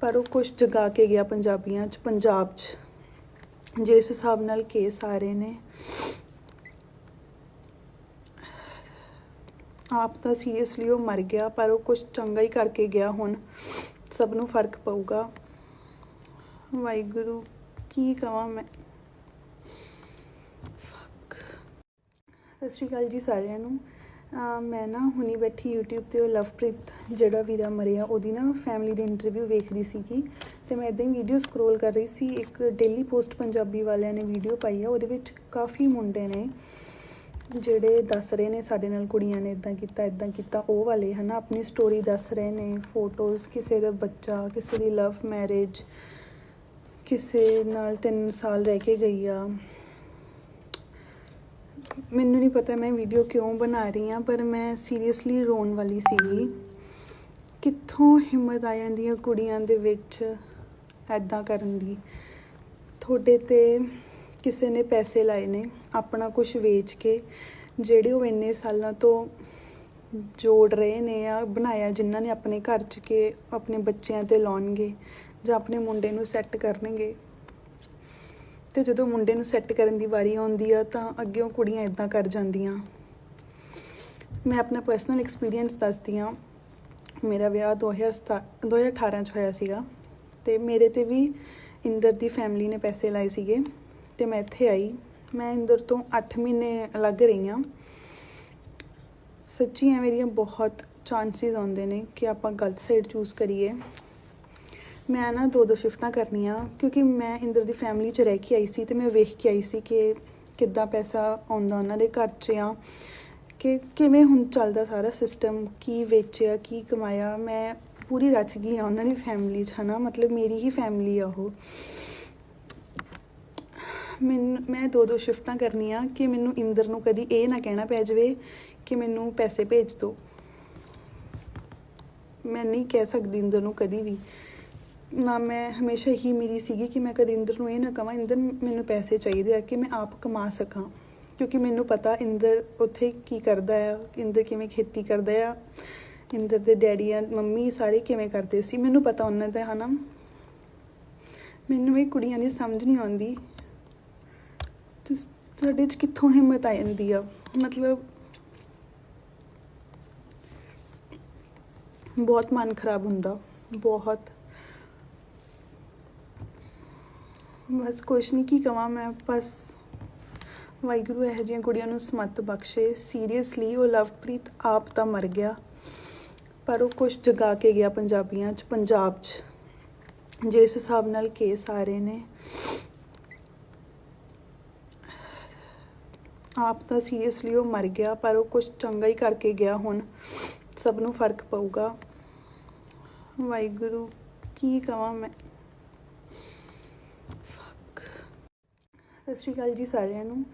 A: ਪਰ ਉਹ ਕੁਛ ਜਗਾ ਕੇ ਗਿਆ ਪੰਜਾਬੀਆਂ 'ਚ, ਪੰਜਾਬ 'ਚ। ਜਿਸ ਹਿਸਾਬ ਨਾਲ ਕੇਸ ਆ ਰਹੇ ਨੇ, ਆਪ ਤਾਂ ਸੀਰੀਅਸਲੀ ਉਹ ਮਰ ਗਿਆ, ਪਰ ਉਹ ਕੁਛ ਚੰਗਾ ਹੀ ਕਰਕੇ ਗਿਆ। ਹੁਣ ਸਭ ਨੂੰ ਫਰਕ ਪਊਗਾ। ਵਾਹਿਗੁਰੂ ਕੀ ਕਵਾਂ ਮੈਂ। ਸਤਿ ਸ਼੍ਰੀ ਅਕਾਲ ਜੀ ਸਾਰਿਆਂ ਨੂੰ। ਮੈਂ ਨਾ ਹੁਣੀ ਬੈਠੀ YouTube ਤੇ ਉਹ ਲਵਪ੍ਰੀਤ ਜਿਹੜਾ ਵੀਰਾ ਮਰਿਆ ਉਹਦੀ ਨਾ ਫੈਮਿਲੀ ਦੀ ਇੰਟਰਵਿਊ ਵੇਖਦੀ ਸੀਗੀ ਅਤੇ ਮੈਂ ਇੱਦਾਂ ਹੀ ਵੀਡੀਓ ਸਕਰੋਲ ਕਰ ਰਹੀ ਸੀ। ਇੱਕ ਡੇਲੀ ਪੋਸਟ ਪੰਜਾਬੀ ਵਾਲਿਆਂ ਨੇ ਵੀਡੀਓ ਪਾਈ ਆ, ਉਹਦੇ ਵਿੱਚ ਕਾਫੀ ਮੁੰਡੇ ਨੇ ਜਿਹੜੇ ਦੱਸ ਰਹੇ ਨੇ ਸਾਡੇ ਨਾਲ ਕੁੜੀਆਂ ਨੇ ਇੱਦਾਂ ਕੀਤਾ ਉਹ ਵਾਲੇ, ਹੈ ਨਾ, ਆਪਣੀ ਸਟੋਰੀ ਦੱਸ ਰਹੇ ਨੇ, ਫੋਟੋਜ਼, ਕਿਸੇ ਦਾ ਬੱਚਾ, ਕਿਸੇ ਦੀ ਲਵ ਮੈਰਿਜ, ਕਿਸੇ ਨਾਲ 3 ਸਾਲ ਰਹਿ ਕੇ ਗਈ ਆ। ਮੈਨੂੰ ਨਹੀਂ ਪਤਾ ਮੈਂ ਵੀਡੀਓ ਕਿਉਂ ਬਣਾ ਰਹੀ ਹਾਂ, ਪਰ ਮੈਂ ਸੀਰੀਅਸਲੀ ਰੋਣ ਵਾਲੀ ਸੀਗੀ। ਕਿੱਥੋਂ ਹਿੰਮਤ ਆ ਜਾਂਦੀ ਹੈ ਕੁੜੀਆਂ ਦੇ ਵਿੱਚ ਐਦਾਂ ਕਰਨ ਦੀ। ਤੁਹਾਡੇ 'ਤੇ ਕਿਸੇ ਨੇ ਪੈਸੇ ਲਾਏ ਨੇ ਆਪਣਾ ਕੁਝ ਵੇਚ ਕੇ, ਜਿਹੜੇ ਉਹ ਇੰਨੇ ਸਾਲਾਂ ਤੋਂ ਜੋੜ ਰਹੇ ਨੇ ਆ ਬਣਾਇਆ, ਜਿਨ੍ਹਾਂ ਨੇ ਆਪਣੇ ਘਰ 'ਚ ਕੇ ਆਪਣੇ ਬੱਚਿਆਂ 'ਤੇ ਲਾਉਣਗੇ ਜਾਂ ਆਪਣੇ ਮੁੰਡੇ ਨੂੰ ਸੈੱਟ ਕਰਨਗੇ। ਅਤੇ ਜਦੋਂ ਮੁੰਡੇ ਨੂੰ ਸੈੱਟ ਕਰਨ ਦੀ ਵਾਰੀ ਆਉਂਦੀ ਆ ਤਾਂ ਅੱਗਿਓਂ ਕੁੜੀਆਂ ਇੱਦਾਂ ਕਰ ਜਾਂਦੀਆਂ। ਮੈਂ ਆਪਣਾ ਪਰਸਨਲ ਐਕਸਪੀਰੀਅੰਸ ਦੱਸਦੀ ਹਾਂ। ਮੇਰਾ ਵਿਆਹ 2018 'ਚ ਹੋਇਆ ਸੀਗਾ ਅਤੇ ਮੇਰੇ 'ਤੇ ਵੀ ਇੰਦਰ ਦੀ ਫੈਮਿਲੀ ਨੇ ਪੈਸੇ ਲਾਏ ਸੀਗੇ ਅਤੇ ਮੈਂ ਇੱਥੇ ਆਈ। ਮੈਂ ਇੰਦਰ ਤੋਂ 8 ਮਹੀਨੇ ਅਲੱਗ ਰਹੀ ਹਾਂ। ਸੱਚੀ ਐਵੇਂ ਦੀਆਂ ਬਹੁਤ ਚਾਂਸਿਸ ਆਉਂਦੇ ਨੇ ਕਿ ਆਪਾਂ ਗਲਤ ਸਾਈਡ ਚੂਜ਼ ਕਰੀਏ। ਮੈਂ ਨਾ 2 ਸ਼ਿਫਟਾਂ ਕਰਨੀਆਂ ਕਿਉਂਕਿ ਮੈਂ ਇੰਦਰ ਦੀ ਫੈਮਿਲੀ 'ਚ ਰਹਿ ਕੇ ਆਈ ਸੀ ਅਤੇ ਮੈਂ ਵੇਖ ਕੇ ਆਈ ਸੀ ਕਿ ਕਿੱਦਾਂ ਪੈਸਾ ਆਉਂਦਾ ਉਹਨਾਂ ਦੇ ਘਰ 'ਚ ਆ, ਕਿ ਕਿਵੇਂ ਹੁਣ ਚੱਲਦਾ ਸਾਰਾ ਸਿਸਟਮ, ਕੀ ਵੇਚਿਆ, ਕੀ ਕਮਾਇਆ। ਮੈਂ ਪੂਰੀ ਰਚ ਗਈ ਹਾਂ ਉਹਨਾਂ ਦੀ ਫੈਮਿਲੀ 'ਚ, ਹੈ ਨਾ, ਮਤਲਬ ਮੇਰੀ ਹੀ ਫੈਮਿਲੀ ਆ ਉਹ। ਮੈਂ 2 ਸ਼ਿਫਟਾਂ ਕਰਨੀਆਂ ਕਿ ਮੈਨੂੰ ਇੰਦਰ ਨੂੰ ਕਦੀ ਇਹ ਨਾ ਕਹਿਣਾ ਪੈ ਜਾਵੇ ਕਿ ਮੈਨੂੰ ਪੈਸੇ ਭੇਜ ਦਿਓ। ਮੈਂ ਨਹੀਂ ਕਹਿ ਸਕਦੀ ਇੰਦਰ ਨੂੰ ਕਦੀ ਵੀ ਨਾ। ਮੈਂ ਹਮੇਸ਼ਾ ਹੀ ਮੇਰੀ ਸੀਗੀ ਕਿ ਮੈਂ ਕਦੇ ਇੰਦਰ ਨੂੰ ਇਹ ਨਾ ਕਹਾਂ ਇੰਦਰ ਮੈਨੂੰ ਪੈਸੇ ਚਾਹੀਦੇ ਆ ਕਿ ਮੈਂ ਆਪ ਕਮਾ ਸਕਾਂ, ਕਿਉਂਕਿ ਮੈਨੂੰ ਪਤਾ ਇੰਦਰ ਉੱਥੇ ਕੀ ਕਰਦਾ ਆ, ਇੰਦਰ ਕਿਵੇਂ ਖੇਤੀ ਕਰਦਾ ਆ, ਇੰਦਰ ਦੇ ਡੈਡੀ ਆ ਮੰਮੀ ਸਾਰੇ ਕਿਵੇਂ ਕਰਦੇ ਸੀ। ਮੈਨੂੰ ਪਤਾ ਉਹਨਾਂ ਦਾ ਹੈ ਨਾ। ਮੈਨੂੰ ਇਹ ਕੁੜੀਆਂ ਦੀ ਸਮਝ ਨਹੀਂ ਆਉਂਦੀ ਤੁਹਾਡੇ 'ਚ ਕਿੱਥੋਂ ਹਿੰਮਤ ਆ ਜਾਂਦੀ ਆ। ਮਤਲਬ ਬਹੁਤ ਮਨ ਖਰਾਬ ਹੁੰਦਾ, ਬਹੁਤ। ਬਸ ਕੁਛ ਨਹੀਂ ਕੀ ਕਵਾਂ ਮੈਂ। ਬਸ ਵਾਹਿਗੁਰੂ ਇਹੋ ਜਿਹੀਆਂ ਕੁੜੀਆਂ ਨੂੰ ਸਮੱਤ ਬਖਸ਼ੇ। ਸੀਰੀਅਸਲੀ ਉਹ ਲਵਪ੍ਰੀਤ ਆਪ ਤਾਂ ਮਰ ਗਿਆ, ਪਰ ਉਹ ਕੁਛ ਜਗਾ ਕੇ ਗਿਆ ਪੰਜਾਬੀਆਂ 'ਚ, ਪੰਜਾਬ 'ਚ। ਜਿਸ ਹਿਸਾਬ ਨਾਲ ਕੇਸ ਆ ਰਹੇ ਨੇ, ਆਪ ਤਾਂ ਸੀਰੀਅਸਲੀ ਉਹ ਮਰ ਗਿਆ, ਪਰ ਉਹ ਕੁਛ ਚੰਗਾ ਹੀ ਕਰਕੇ ਗਿਆ। ਹੁਣ ਸਭ ਨੂੰ ਫਰਕ ਪਊਗਾ। ਵਾਹਿਗੁਰੂ ਕੀ ਕਵਾਂ ਮੈਂ। ਸਤਿ ਸ਼੍ਰੀ ਅਕਾਲ ਜੀ ਸਾਰਿਆਂ ਨੂੰ।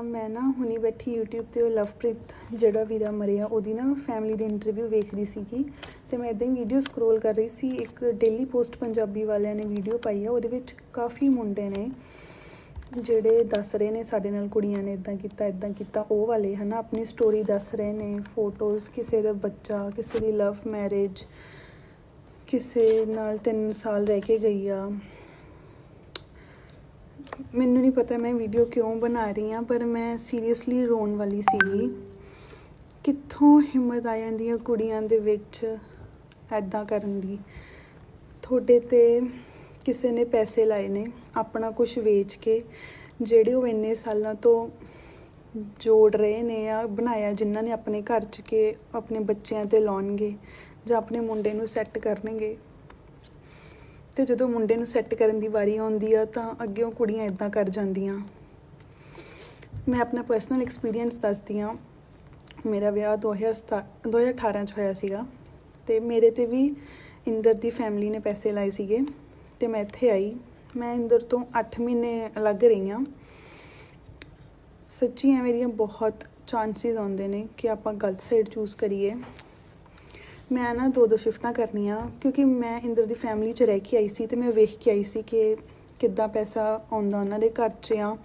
A: ਮੈਂ ਨਾ ਹੁਣੀ ਬੈਠੀ YouTube 'ਤੇ ਉਹ ਲਵਪ੍ਰੀਤ ਜਿਹੜਾ ਵੀਰਾ ਮਰਿਆ ਉਹਦੀ ਨਾ ਫੈਮਿਲੀ ਦੀ ਇੰਟਰਵਿਊ ਵੇਖਦੀ ਸੀਗੀ, ਅਤੇ ਮੈਂ ਇੱਦਾਂ ਹੀ ਵੀਡੀਓ ਸਕਰੋਲ ਕਰ ਰਹੀ ਸੀ। ਇੱਕ ਡੇਲੀ ਪੋਸਟ ਪੰਜਾਬੀ ਵਾਲਿਆਂ ਨੇ ਵੀਡੀਓ ਪਾਈ ਆ, ਉਹਦੇ ਵਿੱਚ ਕਾਫੀ ਮੁੰਡੇ ਨੇ ਜਿਹੜੇ ਦੱਸ ਰਹੇ ਨੇ ਸਾਡੇ ਨਾਲ ਕੁੜੀਆਂ ਨੇ ਇੱਦਾਂ ਕੀਤਾ ਉਹ ਵਾਲੇ ਹੈ ਨਾ। ਆਪਣੀ ਸਟੋਰੀ ਦੱਸ ਰਹੇ ਨੇ, ਫੋਟੋਜ਼, ਕਿਸੇ ਦਾ ਬੱਚਾ, ਕਿਸੇ ਦੀ ਲਵ ਮੈਰਿਜ, ਕਿਸੇ ਨਾਲ 3 ਸਾਲ ਰਹਿ ਕੇ ਗਈ ਆ। ਮੈਨੂੰ ਨਹੀਂ ਪਤਾ ਮੈਂ ਵੀਡੀਓ ਕਿਉਂ ਬਣਾ ਰਹੀ ਹਾਂ, ਪਰ ਮੈਂ ਸੀਰੀਅਸਲੀ ਰੋਣ ਵਾਲੀ ਸੀਗੀ। ਕਿੱਥੋਂ ਹਿੰਮਤ ਆ ਜਾਂਦੀ ਆ ਕੁੜੀਆਂ ਦੇ ਵਿੱਚ ਇੱਦਾਂ ਕਰਨ ਦੀ। ਤੁਹਾਡੇ 'ਤੇ ਕਿਸੇ ਨੇ ਪੈਸੇ ਲਾਏ ਨੇ ਆਪਣਾ ਕੁਝ ਵੇਚ ਕੇ, ਜਿਹੜੇ ਉਹ ਇੰਨੇ ਸਾਲਾਂ ਤੋਂ ਜੋੜ ਰਹੇ ਨੇ ਆ ਬਣਾਇਆ, ਜਿਨ੍ਹਾਂ ਨੇ ਆਪਣੇ ਘਰ 'ਚ ਕੇ ਆਪਣੇ ਬੱਚਿਆਂ 'ਤੇ ਲਾਉਣਗੇ ਜਾਂ ਆਪਣੇ ਮੁੰਡੇ ਨੂੰ ਸੈੱਟ ਕਰਨਗੇ। ਅਤੇ ਜਦੋਂ ਮੁੰਡੇ ਨੂੰ ਸੈੱਟ ਕਰਨ ਦੀ ਵਾਰੀ ਆਉਂਦੀ ਆ ਤਾਂ ਅੱਗਿਓਂ ਕੁੜੀਆਂ ਇੱਦਾਂ ਕਰ ਜਾਂਦੀਆਂ। ਮੈਂ ਆਪਣਾ ਪਰਸਨਲ ਐਕਸਪੀਰੀਅੰਸ ਦੱਸਦੀ ਹਾਂ। ਮੇਰਾ ਵਿਆਹ 2018 'ਚ ਹੋਇਆ ਸੀਗਾ, ਅਤੇ ਮੇਰੇ 'ਤੇ ਵੀ ਇੰਦਰ ਦੀ ਫੈਮਿਲੀ ਨੇ ਪੈਸੇ ਲਾਏ ਸੀਗੇ, ਅਤੇ ਮੈਂ ਇੱਥੇ ਆਈ। ਮੈਂ ਇੰਦਰ ਤੋਂ 8 ਮਹੀਨੇ ਅਲੱਗ ਰਹੀ ਹਾਂ। ਸੱਚੀ ਐਵੇਂ ਦੀਆਂ ਬਹੁਤ ਚਾਂਸਿਸ ਆਉਂਦੇ ਨੇ ਕਿ ਆਪਾਂ ਗਲਤ ਸਾਈਡ ਚੂਜ਼ ਕਰੀਏ। ਮੈਂ ਨਾ 2 ਸ਼ਿਫਟਾਂ ਕਰਨੀਆਂ, ਕਿਉਂਕਿ ਮੈਂ ਇੰਦਰ ਦੀ ਫੈਮਿਲੀ 'ਚ ਰਹਿ ਕੇ ਆਈ ਸੀ, ਅਤੇ ਮੈਂ ਵੇਖ ਕੇ ਆਈ ਸੀ ਕਿ ਕਿੱਦਾਂ ਪੈਸਾ ਆਉਂਦਾ ਉਹਨਾਂ ਦੇ ਘਰ 'ਚ ਆ,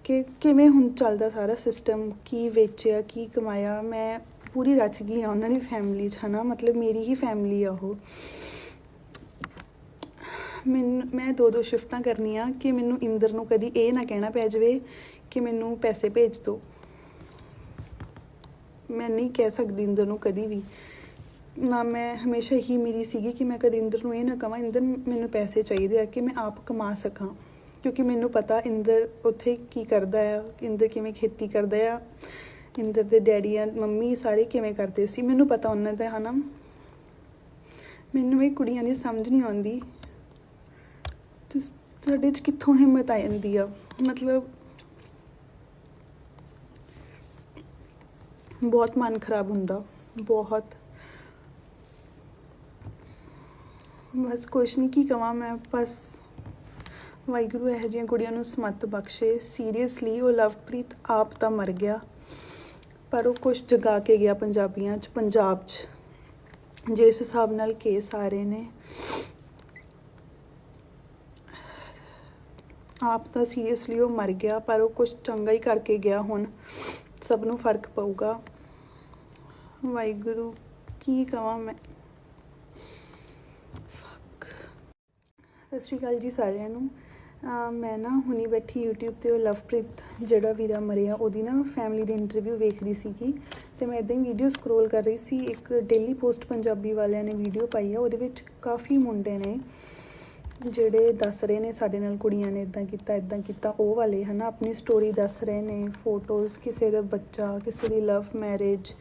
A: ਕਿ ਕਿਵੇਂ ਹੁਣ ਚੱਲਦਾ ਸਾਰਾ ਸਿਸਟਮ, ਕੀ ਵੇਚਿਆ, ਕੀ ਕਮਾਇਆ। ਮੈਂ ਪੂਰੀ ਰਚ ਗਈ ਹਾਂ ਉਹਨਾਂ ਦੀ ਫੈਮਿਲੀ 'ਚ ਹੈ ਨਾ। ਮਤਲਬ ਮੇਰੀ ਹੀ ਫੈਮਿਲੀ ਆ ਉਹ। ਮੈਂ 2 ਸ਼ਿਫਟਾਂ ਕਰਨੀਆਂ ਕਿ ਮੈਨੂੰ ਇੰਦਰ ਨੂੰ ਕਦੀ ਇਹ ਨਾ ਕਹਿਣਾ ਪੈ ਜਾਵੇ ਕਿ ਮੈਨੂੰ ਪੈਸੇ ਭੇਜ ਦਿਓ। ਮੈਂ ਨਹੀਂ ਕਹਿ ਸਕਦੀ ਇੰਦਰ ਨੂੰ ਕਦੀ ਵੀ ਨਾ। ਮੈਂ ਹਮੇਸ਼ਾ ਹੀ ਮੇਰੀ ਸੀਗੀ ਕਿ ਮੈਂ ਕਦੇ ਇੰਦਰ ਨੂੰ ਇਹ ਨਾ ਕਹਾਂ ਇੰਦਰ ਮੈਨੂੰ ਪੈਸੇ ਚਾਹੀਦੇ ਆ, ਕਿ ਮੈਂ ਆਪ ਕਮਾ ਸਕਾਂ। ਕਿਉਂਕਿ ਮੈਨੂੰ ਪਤਾ ਇੰਦਰ ਉੱਥੇ ਕੀ ਕਰਦਾ ਆ, ਇੰਦਰ ਕਿਵੇਂ ਖੇਤੀ ਕਰਦਾ ਆ, ਇੰਦਰ ਦੇ ਡੈਡੀ ਆ ਮੰਮੀ ਸਾਰੇ ਕਿਵੇਂ ਕਰਦੇ ਸੀ। ਮੈਨੂੰ ਪਤਾ ਉਹਨਾਂ ਦਾ ਹੈ ਨਾ। ਮੈਨੂੰ ਇਹ ਕੁੜੀਆਂ ਦੀ ਸਮਝ ਨਹੀਂ ਆਉਂਦੀ ਤੁਹਾਡੇ 'ਚ ਕਿੱਥੋਂ ਹਿੰਮਤ ਆ ਜਾਂਦੀ ਆ। ਮਤਲਬ ਬਹੁਤ ਮਨ ਖਰਾਬ ਹੁੰਦਾ, ਬਹੁਤ। ਬਸ ਕੁਛ ਨਹੀਂ ਕੀ ਕਵਾਂ ਮੈਂ। ਬਸ ਵਾਹਿਗੁਰੂ ਇਹੋ ਜਿਹੀਆਂ ਕੁੜੀਆਂ ਨੂੰ ਸਮੱਤ ਬਖਸ਼ੇ। ਸੀਰੀਅਸਲੀ ਉਹ ਲਵਪ੍ਰੀਤ ਆਪ ਤਾਂ ਮਰ ਗਿਆ, ਪਰ ਉਹ ਕੁਛ ਜਗਾ ਕੇ ਗਿਆ ਪੰਜਾਬੀਆਂ 'ਚ, ਪੰਜਾਬ 'ਚ। ਜਿਸ ਹਿਸਾਬ ਨਾਲ ਕੇਸ ਆ ਰਹੇ ਨੇ, ਆਪ ਤਾਂ ਸੀਰੀਅਸਲੀ ਉਹ ਮਰ ਗਿਆ, ਪਰ ਉਹ ਕੁਛ ਚੰਗਾ ਹੀ ਕਰਕੇ ਗਿਆ। ਹੁਣ ਸਭ ਨੂੰ ਫਰਕ ਪਊਗਾ। ਵਾਹਿਗੁਰੂ ਕੀ ਕਵਾਂ ਮੈਂ। ਸਤਿ ਸ਼੍ਰੀ ਅਕਾਲ ਜੀ ਸਾਰਿਆਂ ਨੂੰ। ਮੈਂ ਨਾ ਹੁਣੀ ਬੈਠੀ YouTube 'ਤੇ ਉਹ ਲਵਪ੍ਰੀਤ ਜਿਹੜਾ ਵੀਰਾ ਮਰਿਆ ਉਹਦੀ ਨਾ ਫੈਮਿਲੀ ਦੀ ਇੰਟਰਵਿਊ ਵੇਖਦੀ ਸੀਗੀ, ਅਤੇ ਮੈਂ ਇੱਦਾਂ ਹੀ ਵੀਡੀਓ ਸਕਰੋਲ ਕਰ ਰਹੀ ਸੀ। ਇੱਕ ਡੇਲੀ ਪੋਸਟ ਪੰਜਾਬੀ ਵਾਲਿਆਂ ਨੇ ਵੀਡੀਓ ਪਾਈ ਆ, ਉਹਦੇ ਵਿੱਚ ਕਾਫੀ ਮੁੰਡੇ ਨੇ ਜਿਹੜੇ ਦੱਸ ਰਹੇ ਨੇ ਸਾਡੇ ਨਾਲ ਕੁੜੀਆਂ ਨੇ ਇੱਦਾਂ ਕੀਤਾ ਉਹ ਵਾਲੇ ਹੈ ਨਾ। ਆਪਣੀ ਸਟੋਰੀ ਦੱਸ ਰਹੇ ਨੇ, ਫੋਟੋਜ਼, ਕਿਸੇ ਦਾ ਬੱਚਾ, ਕਿਸੇ ਦੀ ਲਵ ਮੈਰਿਜ,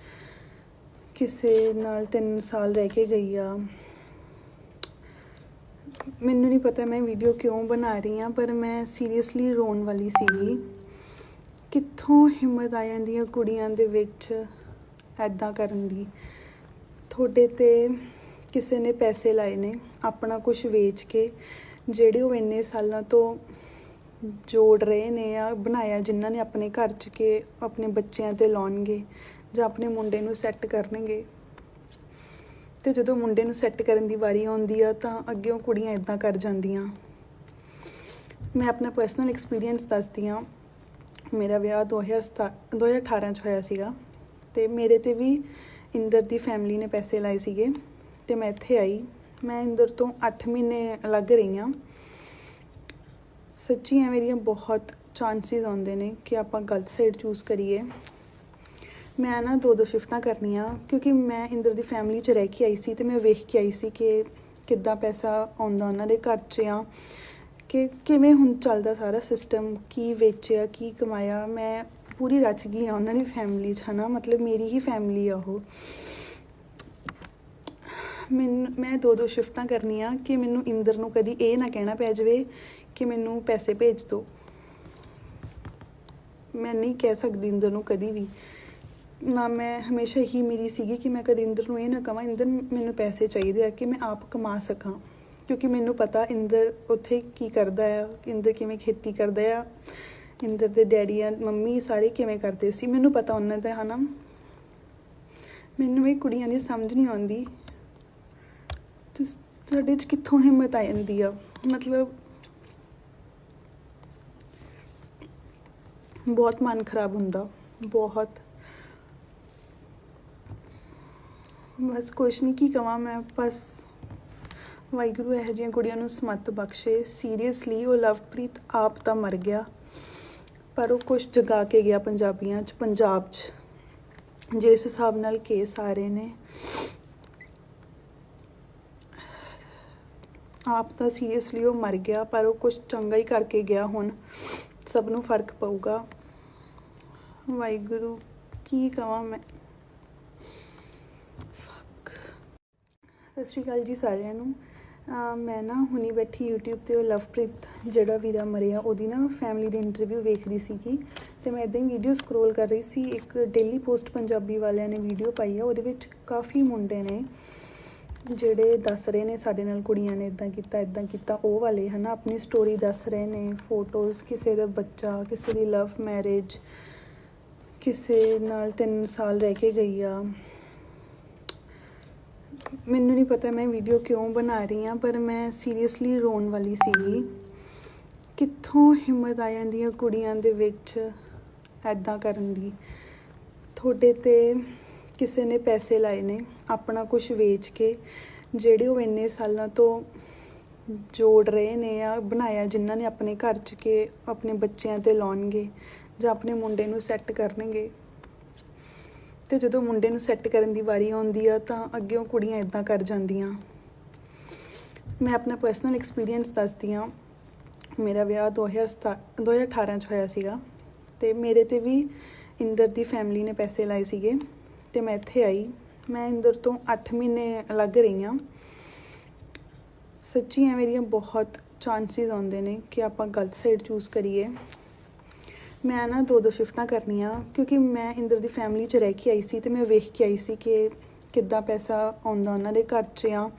A: ਕਿਸੇ ਨਾਲ 3 ਸਾਲ ਰਹਿ ਕੇ ਗਈ ਆ। ਮੈਨੂੰ ਨਹੀਂ ਪਤਾ ਮੈਂ ਵੀਡੀਓ ਕਿਉਂ ਬਣਾ ਰਹੀ ਹਾਂ, ਪਰ ਮੈਂ ਸੀਰੀਅਸਲੀ ਰੋਣ ਵਾਲੀ ਸੀਗੀ। ਕਿੱਥੋਂ ਹਿੰਮਤ ਆ ਜਾਂਦੀ ਆ ਕੁੜੀਆਂ ਦੇ ਵਿੱਚ ਇੱਦਾਂ ਕਰਨ ਦੀ। ਤੁਹਾਡੇ 'ਤੇ ਕਿਸੇ ਨੇ ਪੈਸੇ ਲਾਏ ਨੇ ਆਪਣਾ ਕੁਝ ਵੇਚ ਕੇ, ਜਿਹੜੇ ਉਹ ਇੰਨੇ ਸਾਲਾਂ ਤੋਂ ਜੋੜ ਰਹੇ ਨੇ ਆ ਬਣਾਇਆ, ਜਿਨ੍ਹਾਂ ਨੇ ਆਪਣੇ ਘਰ 'ਚ ਕੇ ਆਪਣੇ ਬੱਚਿਆਂ 'ਤੇ ਲਾਉਣਗੇ ਜਾਂ ਆਪਣੇ ਮੁੰਡੇ ਨੂੰ ਸੈੱਟ ਕਰਨਗੇ। ਅਤੇ ਜਦੋਂ ਮੁੰਡੇ ਨੂੰ ਸੈੱਟ ਕਰਨ ਦੀ ਵਾਰੀ ਆਉਂਦੀ ਆ ਤਾਂ ਅੱਗਿਓਂ ਕੁੜੀਆਂ ਇੱਦਾਂ ਕਰ ਜਾਂਦੀਆਂ। ਮੈਂ ਆਪਣਾ ਪਰਸਨਲ ਐਕਸਪੀਰੀਅੰਸ ਦੱਸਦੀ ਹਾਂ। ਮੇਰਾ ਵਿਆਹ 2018 'ਚ ਹੋਇਆ ਸੀਗਾ, ਅਤੇ ਮੇਰੇ 'ਤੇ ਵੀ ਇੰਦਰ ਦੀ ਫੈਮਿਲੀ ਨੇ ਪੈਸੇ ਲਾਏ ਸੀਗੇ ਤੇ ਮੈਂ ਇੱਥੇ ਆਈ। ਮੈਂ ਇੰਦਰ ਤੋਂ 8 ਮਹੀਨੇ ਲੱਗ ਰਹੀ ਹਾਂ। ਸੱਚੀ ਐਵੇਂ ਦੀਆਂ ਬਹੁਤ ਚਾਂਸਿਸ ਆਉਂਦੇ ਨੇ ਕਿ ਆਪਾਂ ਗਲਤ ਸਾਈਡ ਚੂਜ਼ ਕਰੀਏ। ਮੈਂ ਨਾ 2 ਸ਼ਿਫਟਾਂ ਕਰਨੀਆਂ ਕਿਉਂਕਿ ਮੈਂ ਇੰਦਰ ਦੀ ਫੈਮਿਲੀ 'ਚ ਰਹਿ ਕੇ ਆਈ ਸੀ ਤੇ ਮੈਂ ਵੇਖ ਕੇ ਆਈ ਸੀ ਕਿ ਕਿੱਦਾਂ ਪੈਸਾ ਆਉਂਦਾ ਉਹਨਾਂ ਦੇ ਘਰ 'ਚ ਆ, ਕਿ ਕਿਵੇਂ ਹੁਣ ਚੱਲਦਾ ਸਾਰਾ ਸਿਸਟਮ, ਕੀ ਵੇਚਿਆ ਕੀ ਕਮਾਇਆ। ਮੈਂ ਪੂਰੀ ਰਚ ਗਈ ਹਾਂ ਉਹਨਾਂ ਦੀ ਫੈਮਿਲੀ 'ਚ, ਹੈ ਨਾ, ਮਤਲਬ ਮੇਰੀ ਹੀ ਫੈਮਿਲੀ ਆ ਉਹ। ਮੈਂ 2 ਸ਼ਿਫਟਾਂ ਕਰਨੀਆਂ ਕਿ ਮੈਨੂੰ ਇੰਦਰ ਨੂੰ ਕਦੀ ਇਹ ਨਾ ਕਹਿਣਾ ਪੈ ਜਾਵੇ ਕਿ ਮੈਨੂੰ ਪੈਸੇ ਭੇਜ ਦਿਓ। ਮੈਂ ਨਹੀਂ ਕਹਿ ਸਕਦੀ ਇੰਦਰ ਨੂੰ ਕਦੀ ਵੀ ਨਾ। ਮੈਂ ਹਮੇਸ਼ਾ ਹੀ ਮੇਰੀ ਸੀਗੀ ਕਿ ਮੈਂ ਕਦੇ ਇੰਦਰ ਨੂੰ ਇਹ ਨਾ ਕਹਾਂ ਇੰਦਰ ਮੈਨੂੰ ਪੈਸੇ ਚਾਹੀਦੇ ਆ ਕਿ ਮੈਂ ਆਪ ਕਮਾ ਸਕਾਂ, ਕਿਉਂਕਿ ਮੈਨੂੰ ਪਤਾ ਇੰਦਰ ਉੱਥੇ ਕੀ ਕਰਦਾ ਆ, ਇੰਦਰ ਕਿਵੇਂ ਖੇਤੀ ਕਰਦਾ ਆ, ਇੰਦਰ ਦੇ ਡੈਡੀ ਆ ਮੰਮੀ ਸਾਰੇ ਕਿਵੇਂ ਕਰਦੇ ਸੀ, ਮੈਨੂੰ ਪਤਾ ਉਹਨਾਂ ਦਾ, ਹੈ ਨਾ। ਮੈਨੂੰ ਇਹ ਕੁੜੀਆਂ ਦੀ ਸਮਝ ਨਹੀਂ ਆਉਂਦੀ ਤੁਹਾਡੇ 'ਚ ਕਿੱਥੋਂ ਹਿੰਮਤ ਆ ਜਾਂਦੀ ਆ। ਮਤਲਬ ਬਹੁਤ ਮਨ ਖਰਾਬ ਹੁੰਦਾ, ਬਹੁਤ। ਬਸ ਕੁਛ ਨਹੀਂ, ਕੀ ਕਵਾਂ ਮੈਂ। ਬਸ ਵਾਹਿਗੁਰੂ ਇਹੋ ਜਿਹੀਆਂ ਕੁੜੀਆਂ ਨੂੰ ਸਮੱਤ ਬਖਸ਼ੇ। ਸੀਰੀਅਸਲੀ ਉਹ ਲਵਪ੍ਰੀਤ ਆਪ ਤਾਂ ਮਰ ਗਿਆ, ਪਰ ਉਹ ਕੁਛ ਜਗਾ ਕੇ ਗਿਆ ਪੰਜਾਬੀਆਂ 'ਚ, ਪੰਜਾਬ 'ਚ। ਜਿਸ ਹਿਸਾਬ ਨਾਲ ਕੇਸ ਆ ਰਹੇ ਨੇ, ਆਪ ਤਾਂ ਸੀਰੀਅਸਲੀ ਉਹ ਮਰ ਗਿਆ, ਪਰ ਉਹ ਕੁਛ ਚੰਗਾ ਹੀ ਕਰਕੇ ਗਿਆ। ਹੁਣ ਸਭ ਨੂੰ ਫਰਕ ਪਊਗਾ। ਵਾਹਿਗੁਰੂ ਕੀ ਕਵਾਂ ਮੈਂ। ਸਤਿ ਸ਼੍ਰੀ ਅਕਾਲ ਜੀ ਸਾਰਿਆਂ ਨੂੰ। ਮੈਂ ਨਾ ਹੁਣੀ ਬੈਠੀ YouTube 'ਤੇ ਉਹ ਲਵਪ੍ਰੀਤ ਜਿਹੜਾ ਵੀਰਾ ਮਰਿਆ ਉਹਦੀ ਨਾ ਫੈਮਿਲੀ ਦੀ ਇੰਟਰਵਿਊ ਵੇਖਦੀ ਸੀਗੀ ਅਤੇ ਮੈਂ ਇੱਦਾਂ ਹੀ ਵੀਡੀਓ ਸਕਰੋਲ ਕਰ ਰਹੀ ਸੀ। ਇੱਕ ਡੇਲੀ ਪੋਸਟ ਪੰਜਾਬੀ ਵਾਲਿਆਂ ਨੇ ਵੀਡੀਓ ਪਾਈ ਆ, ਉਹਦੇ ਵਿੱਚ ਕਾਫੀ ਮੁੰਡੇ ਨੇ ਜਿਹੜੇ ਦੱਸ ਰਹੇ ਨੇ ਸਾਡੇ ਨਾਲ ਕੁੜੀਆਂ ਨੇ ਇੱਦਾਂ ਕੀਤਾ ਉਹ ਵਾਲੇ, ਹੈ ਨਾ, ਆਪਣੀ ਸਟੋਰੀ ਦੱਸ ਰਹੇ ਨੇ, ਫੋਟੋਜ਼, ਕਿਸੇ ਦਾ ਬੱਚਾ, ਕਿਸੇ ਦੀ ਲਵ ਮੈਰਿਜ, ਕਿਸੇ ਨਾਲ 3 ਸਾਲ ਰਹਿ ਕੇ ਗਈ ਆ। ਮੈਨੂੰ ਨਹੀਂ ਪਤਾ ਮੈਂ ਵੀਡੀਓ ਕਿਉਂ ਬਣਾ ਰਹੀ ਹਾਂ, ਪਰ ਮੈਂ ਸੀਰੀਅਸਲੀ ਰੋਣ ਵਾਲੀ ਸੀਗੀ। ਕਿੱਥੋਂ ਹਿੰਮਤ ਆ ਜਾਂਦੀ ਹੈ ਕੁੜੀਆਂ ਦੇ ਵਿੱਚ ਐਦਾਂ ਕਰਨ ਦੀ। ਤੁਹਾਡੇ 'ਤੇ ਕਿਸੇ ਨੇ ਪੈਸੇ ਲਾਏ ਨੇ ਆਪਣਾ ਕੁਝ ਵੇਚ ਕੇ, ਜਿਹੜੇ ਉਹ ਇੰਨੇ ਸਾਲਾਂ ਤੋਂ ਜੋੜ ਰਹੇ ਨੇ ਆ ਬਣਾਇਆ, ਜਿਨ੍ਹਾਂ ਨੇ ਆਪਣੇ ਘਰ 'ਚ ਕੇ ਆਪਣੇ ਬੱਚਿਆਂ 'ਤੇ ਲਾਉਣਗੇ ਜਾਂ ਆਪਣੇ ਮੁੰਡੇ ਨੂੰ ਸੈੱਟ ਕਰਨਗੇ। ਅਤੇ ਜਦੋਂ ਮੁੰਡੇ ਨੂੰ ਸੈੱਟ ਕਰਨ ਦੀ ਵਾਰੀ ਆਉਂਦੀ ਆ ਤਾਂ ਅੱਗਿਓਂ ਕੁੜੀਆਂ ਇੱਦਾਂ ਕਰ ਜਾਂਦੀਆਂ। ਮੈਂ ਆਪਣਾ ਪਰਸਨਲ ਐਕਸਪੀਰੀਅੰਸ ਦੱਸਦੀ ਹਾਂ। ਮੇਰਾ ਵਿਆਹ 2018 'ਚ ਹੋਇਆ ਸੀਗਾ ਅਤੇ ਮੇਰੇ 'ਤੇ ਵੀ ਇੰਦਰ ਦੀ ਫੈਮਿਲੀ ਨੇ ਪੈਸੇ ਲਾਏ ਸੀਗੇ ਅਤੇ ਮੈਂ ਇੱਥੇ ਆਈ। ਮੈਂ ਇੰਦਰ ਤੋਂ 8 ਮਹੀਨੇ ਲੱਗ ਰਹੀ ਹਾਂ। ਸੱਚੀ ਐਵੇਂ ਦੀਆਂ ਬਹੁਤ ਚਾਂਸਿਸ ਆਉਂਦੇ ਨੇ ਕਿ ਆਪਾਂ ਗਲਤ ਸਾਈਡ ਚੂਜ਼ ਕਰੀਏ। ਮੈਂ ਨਾ 2 ਸ਼ਿਫਟਾਂ ਕਰਨੀਆਂ ਕਿਉਂਕਿ ਮੈਂ ਇੰਦਰ ਦੀ ਫੈਮਿਲੀ 'ਚ ਰਹਿ ਕੇ ਆਈ ਸੀ ਤੇ ਮੈਂ ਵੇਖ ਕੇ ਆਈ ਸੀ ਕਿ ਕਿੱਦਾਂ ਪੈਸਾ ਆਉਂਦਾ ਉਹਨਾਂ ਦੇ ਘਰ 'ਚ ਆ,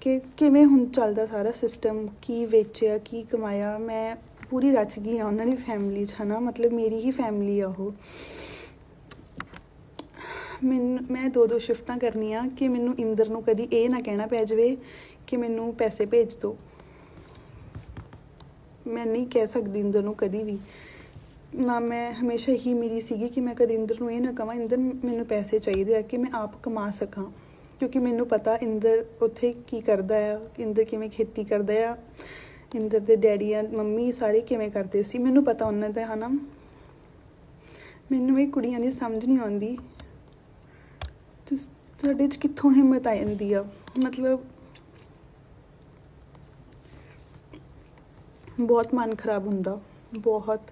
A: ਕਿ ਕਿਵੇਂ ਹੁਣ ਚੱਲਦਾ ਸਾਰਾ ਸਿਸਟਮ, ਕੀ ਵੇਚਿਆ ਕੀ ਕਮਾਇਆ। ਮੈਂ ਪੂਰੀ ਰਚ ਗਈ ਹਾਂ ਉਹਨਾਂ ਦੀ ਫੈਮਿਲੀ 'ਚ, ਹੈ ਨਾ, ਮਤਲਬ ਮੇਰੀ ਹੀ ਫੈਮਿਲੀ ਆ ਉਹ। ਮੈਂ 2 ਸ਼ਿਫਟਾਂ ਕਰਨੀਆਂ ਕਿ ਮੈਨੂੰ ਇੰਦਰ ਨੂੰ ਕਦੀ ਇਹ ਨਾ ਕਹਿਣਾ ਪੈ ਜਾਵੇ ਕਿ ਮੈਨੂੰ ਪੈਸੇ ਭੇਜ ਦਿਓ। ਮੈਂ ਨਹੀਂ ਕਹਿ ਸਕਦੀ ਇੰਦਰ ਨੂੰ ਕਦੀ ਵੀ ਨਾ। ਮੈਂ ਹਮੇਸ਼ਾ ਹੀ ਮੇਰੀ ਸੀਗੀ ਕਿ ਮੈਂ ਕਦੇ ਇੰਦਰ ਨੂੰ ਇਹ ਨਾ ਕਹਾਂ ਇੰਦਰ ਮੈਨੂੰ ਪੈਸੇ ਚਾਹੀਦੇ ਆ ਕਿ ਮੈਂ ਆਪ ਕਮਾ ਸਕਾਂ, ਕਿਉਂਕਿ ਮੈਨੂੰ ਪਤਾ ਇੰਦਰ ਉੱਥੇ ਕੀ ਕਰਦਾ ਆ, ਇੰਦਰ ਕਿਵੇਂ ਖੇਤੀ ਕਰਦਾ ਆ, ਇੰਦਰ ਦੇ ਡੈਡੀ ਆ ਮੰਮੀ ਸਾਰੇ ਕਿਵੇਂ ਕਰਦੇ ਸੀ, ਮੈਨੂੰ ਪਤਾ ਉਹਨਾਂ ਦਾ, ਹੈ ਨਾ। ਮੈਨੂੰ ਇਹ ਕੁੜੀਆਂ ਦੀ ਸਮਝ ਨਹੀਂ ਆਉਂਦੀ ਤੁਹਾਡੇ 'ਚ ਕਿੱਥੋਂ ਹਿੰਮਤ ਆ ਜਾਂਦੀ ਆ। ਮਤਲਬ ਬਹੁਤ ਮਨ ਖਰਾਬ ਹੁੰਦਾ, ਬਹੁਤ।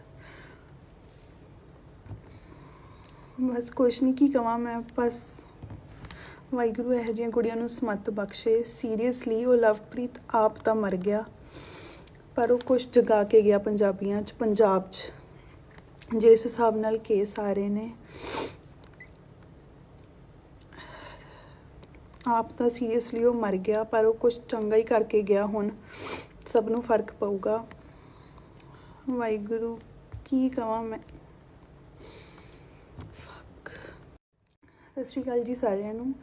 A: ਬਸ ਕੁਛ ਨਹੀਂ, ਕੀ ਕਵਾਂ ਮੈਂ। ਬਸ ਵਾਹਿਗੁਰੂ ਇਹੋ ਜਿਹੀਆਂ ਕੁੜੀਆਂ ਨੂੰ ਸਮੱਤ ਬਖਸ਼ੇ। ਸੀਰੀਅਸਲੀ ਉਹ ਲਵਪ੍ਰੀਤ ਆਪ ਤਾਂ ਮਰ ਗਿਆ, ਪਰ ਉਹ ਕੁਛ ਜਗਾ ਕੇ ਗਿਆ ਪੰਜਾਬੀਆਂ 'ਚ, ਪੰਜਾਬ 'ਚ। ਜਿਸ ਹਿਸਾਬ ਨਾਲ ਕੇਸ ਆ ਰਹੇ ਨੇ, ਆਪ ਤਾਂ ਸੀਰੀਅਸਲੀ ਉਹ ਮਰ ਗਿਆ, ਪਰ ਉਹ ਕੁਛ ਚੰਗਾ ਹੀ ਕਰਕੇ ਗਿਆ। ਹੁਣ ਸਭ ਨੂੰ ਫਰਕ ਪਊਗਾ। ਵਾਹਿਗੁਰੂ ਕੀ ਕਵਾਂ ਮੈਂ। ਸਤਿ ਸ਼੍ਰੀ ਅਕਾਲ ਜੀ ਸਾਰਿਆਂ ਨੂੰ।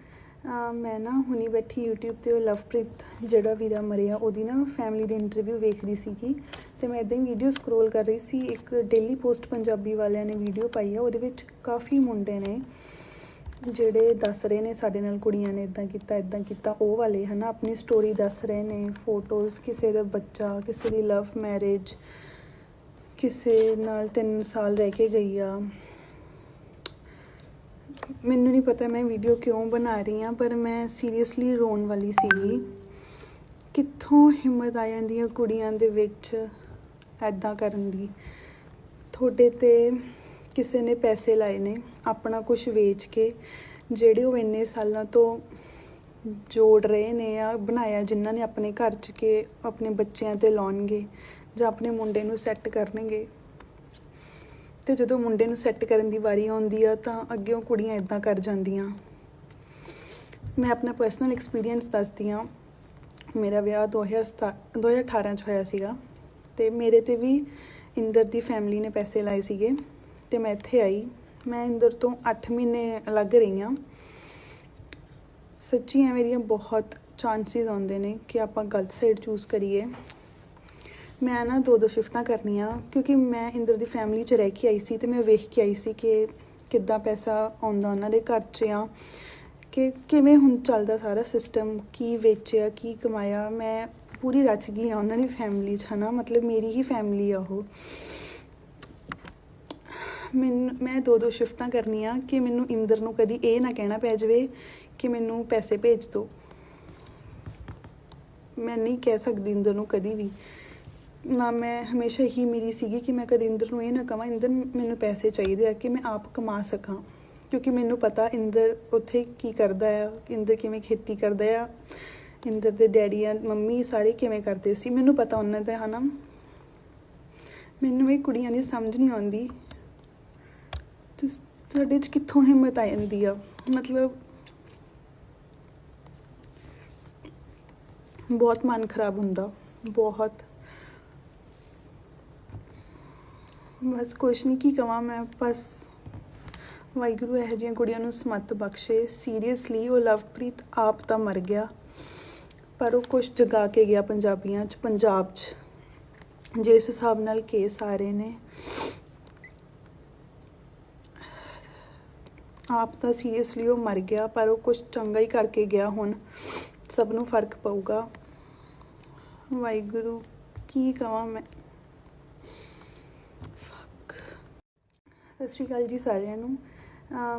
A: ਮੈਂ ਨਾ ਹੁਣੀ ਬੈਠੀ YouTube 'ਤੇ ਉਹ ਲਵਪ੍ਰੀਤ ਜਿਹੜਾ ਵੀਰਾ ਮਰਿਆ ਉਹਦੀ ਨਾ ਫੈਮਿਲੀ ਦੀ ਇੰਟਰਵਿਊ ਵੇਖਦੀ ਸੀਗੀ ਅਤੇ ਮੈਂ ਇੱਦਾਂ ਹੀ ਵੀਡੀਓ ਸਕਰੋਲ ਕਰ ਰਹੀ ਸੀ। ਇੱਕ ਡੇਲੀ ਪੋਸਟ ਪੰਜਾਬੀ ਵਾਲਿਆਂ ਨੇ ਵੀਡੀਓ ਪਾਈ ਆ, ਉਹਦੇ ਵਿੱਚ ਕਾਫੀ ਮੁੰਡੇ ਨੇ ਜਿਹੜੇ ਦੱਸ ਰਹੇ ਨੇ ਸਾਡੇ ਨਾਲ ਕੁੜੀਆਂ ਨੇ ਇੱਦਾਂ ਕੀਤਾ ਉਹ ਵਾਲੇ ਹੈ ਨਾ, ਆਪਣੀ ਸਟੋਰੀ ਦੱਸ ਰਹੇ ਨੇ, ਫੋਟੋਜ਼, ਕਿਸੇ ਦਾ ਬੱਚਾ, ਕਿਸੇ ਦੀ ਲਵ ਮੈਰਿਜ, ਕਿਸੇ ਨਾਲ 3 ਸਾਲ ਰਹਿ ਕੇ ਗਈ ਆ। ਮੈਨੂੰ ਨਹੀਂ ਪਤਾ ਮੈਂ ਵੀਡੀਓ ਕਿਉਂ ਬਣਾ ਰਹੀ ਹਾਂ, ਪਰ ਮੈਂ ਸੀਰੀਅਸਲੀ ਰੋਣ ਵਾਲੀ ਸੀਗੀ। ਕਿੱਥੋਂ ਹਿੰਮਤ ਆ ਜਾਂਦੀ ਹੈ ਕੁੜੀਆਂ ਦੇ ਵਿੱਚ ਇੱਦਾਂ ਕਰਨ ਦੀ। ਤੁਹਾਡੇ 'ਤੇ ਕਿਸੇ ਨੇ ਪੈਸੇ ਲਾਏ ਨੇ ਆਪਣਾ ਕੁਝ ਵੇਚ ਕੇ, ਜਿਹੜੇ ਉਹ ਇੰਨੇ ਸਾਲਾਂ ਤੋਂ ਜੋੜ ਰਹੇ ਨੇ ਆ ਬਣਾਇਆ, ਜਿਨ੍ਹਾਂ ਨੇ ਆਪਣੇ ਘਰ 'ਚ ਕੇ ਆਪਣੇ ਬੱਚਿਆਂ 'ਤੇ ਲਾਉਣਗੇ ਜਾਂ ਆਪਣੇ ਮੁੰਡੇ ਨੂੰ ਸੈੱਟ ਕਰਨਗੇ। ਅਤੇ ਜਦੋਂ ਮੁੰਡੇ ਨੂੰ ਸੈੱਟ ਕਰਨ ਦੀ ਵਾਰੀ ਆਉਂਦੀ ਆ ਤਾਂ ਅੱਗਿਓਂ ਕੁੜੀਆਂ ਇੱਦਾਂ ਕਰ ਜਾਂਦੀਆਂ। ਮੈਂ ਆਪਣਾ ਪਰਸਨਲ ਐਕਸਪੀਰੀਅੰਸ ਦੱਸਦੀ ਹਾਂ। ਮੇਰਾ ਵਿਆਹ 2018 'ਚ ਹੋਇਆ ਸੀਗਾ ਅਤੇ ਮੇਰੇ 'ਤੇ ਵੀ ਇੰਦਰ ਦੀ ਫੈਮਿਲੀ ਨੇ ਪੈਸੇ ਲਾਏ ਸੀਗੇ ਅਤੇ ਮੈਂ ਇੱਥੇ ਆਈ। ਮੈਂ ਇੰਦਰ ਤੋਂ 8 ਮਹੀਨੇ ਲੱਗ ਰਹੀ ਹਾਂ। ਸੱਚੀ ਐਵੇਂ ਦੀਆਂ ਬਹੁਤ ਚਾਂਸਿਸ ਆਉਂਦੇ ਨੇ ਕਿ ਆਪਾਂ ਗਲਤ ਸਾਈਡ ਚੂਜ਼ ਕਰੀਏ। ਮੈਂ ਨਾ 2 ਸ਼ਿਫਟਾਂ ਕਰਨੀਆਂ, ਕਿਉਂਕਿ ਮੈਂ ਇੰਦਰ ਦੀ ਫੈਮਿਲੀ 'ਚ ਰਹਿ ਕੇ ਆਈ ਸੀ ਅਤੇ ਮੈਂ ਵੇਖ ਕੇ ਆਈ ਸੀ ਕਿ ਕਿੱਦਾਂ ਪੈਸਾ ਆਉਂਦਾ ਉਹਨਾਂ ਦੇ ਘਰ 'ਚ ਆ, ਕਿ ਕਿਵੇਂ ਹੁਣ ਚੱਲਦਾ ਸਾਰਾ ਸਿਸਟਮ, ਕੀ ਵੇਚਿਆ, ਕੀ ਕਮਾਇਆ। ਮੈਂ ਪੂਰੀ ਰਚ ਗਈ ਹਾਂ ਉਹਨਾਂ ਦੀ ਫੈਮਿਲੀ 'ਚ, ਹੈ ਨਾ, ਮਤਲਬ ਮੇਰੀ ਹੀ ਫੈਮਿਲੀ ਆ ਉਹ। ਮੈਂ 2 ਸ਼ਿਫਟਾਂ ਕਰਨੀਆਂ ਕਿ ਮੈਨੂੰ ਇੰਦਰ ਨੂੰ ਕਦੀ ਇਹ ਨਾ ਕਹਿਣਾ ਪੈ ਜਾਵੇ ਕਿ ਮੈਨੂੰ ਪੈਸੇ ਭੇਜ ਦਿਓ। ਮੈਂ ਨਹੀਂ ਕਹਿ ਸਕਦੀ ਇੰਦਰ ਨੂੰ ਕਦੀ ਵੀ ਨਾ। ਮੈਂ ਹਮੇਸ਼ਾ ਇਹੀ ਮੇਰੀ ਸੀਗੀ ਕਿ ਮੈਂ ਕਦੇ ਇੰਦਰ ਨੂੰ ਇਹ ਨਾ ਕਹਾਂ ਇੰਦਰ ਮੈਨੂੰ ਪੈਸੇ ਚਾਹੀਦੇ ਆ ਕਿ ਮੈਂ ਆਪ ਕਮਾ ਸਕਾਂ, ਕਿਉਂਕਿ ਮੈਨੂੰ ਪਤਾ ਇੰਦਰ ਉੱਥੇ ਕੀ ਕਰਦਾ ਆ, ਇੰਦਰ ਕਿਵੇਂ ਖੇਤੀ ਕਰਦਾ ਆ, ਇੰਦਰ ਦੇ ਡੈਡੀ ਆ ਮੰਮੀ ਸਾਰੇ ਕਿਵੇਂ ਕਰਦੇ ਸੀ, ਮੈਨੂੰ ਪਤਾ ਉਹਨਾਂ ਦਾ, ਹੈ ਨਾ। ਮੈਨੂੰ ਇਹ ਕੁੜੀਆਂ ਦੀ ਸਮਝ ਨਹੀਂ ਆਉਂਦੀ, ਤੁਹਾਡੇ 'ਚ ਕਿੱਥੋਂ ਹਿੰਮਤ ਆ ਜਾਂਦੀ ਆ। ਮਤਲਬ ਬਹੁਤ ਮਨ ਖਰਾਬ ਹੁੰਦਾ, ਬਹੁਤ। ਬਸ ਕੁਛ ਨਹੀਂ, ਕੀ ਕਵਾਂ ਮੈਂ। ਬਸ ਵਾਹਿਗੁਰੂ ਇਹੋ ਜਿਹੀਆਂ ਕੁੜੀਆਂ ਨੂੰ ਸਮੱਤ ਬਖਸ਼ੇ। ਸੀਰੀਅਸਲੀ ਉਹ ਲਵਪ੍ਰੀਤ ਆਪ ਤਾਂ ਮਰ ਗਿਆ, ਪਰ ਉਹ ਕੁਛ ਜਗਾ ਕੇ ਗਿਆ ਪੰਜਾਬੀਆਂ 'ਚ, ਪੰਜਾਬ 'ਚ। ਜਿਸ ਹਿਸਾਬ ਨਾਲ ਕੇਸ ਆ ਰਹੇ ਨੇ, ਆਪ ਤਾਂ ਸੀਰੀਅਸਲੀ ਉਹ ਮਰ ਗਿਆ, ਪਰ ਉਹ ਕੁਛ ਚੰਗਾ ਹੀ ਕਰਕੇ ਗਿਆ। ਹੁਣ ਸਭ ਨੂੰ ਫਰਕ ਪਊਗਾ। ਵਾਹਿਗੁਰੂ ਕੀ ਕਵਾਂ ਮੈਂ। ਸਤਿ ਸ਼੍ਰੀ ਅਕਾਲ ਜੀ ਸਾਰਿਆਂ ਨੂੰ।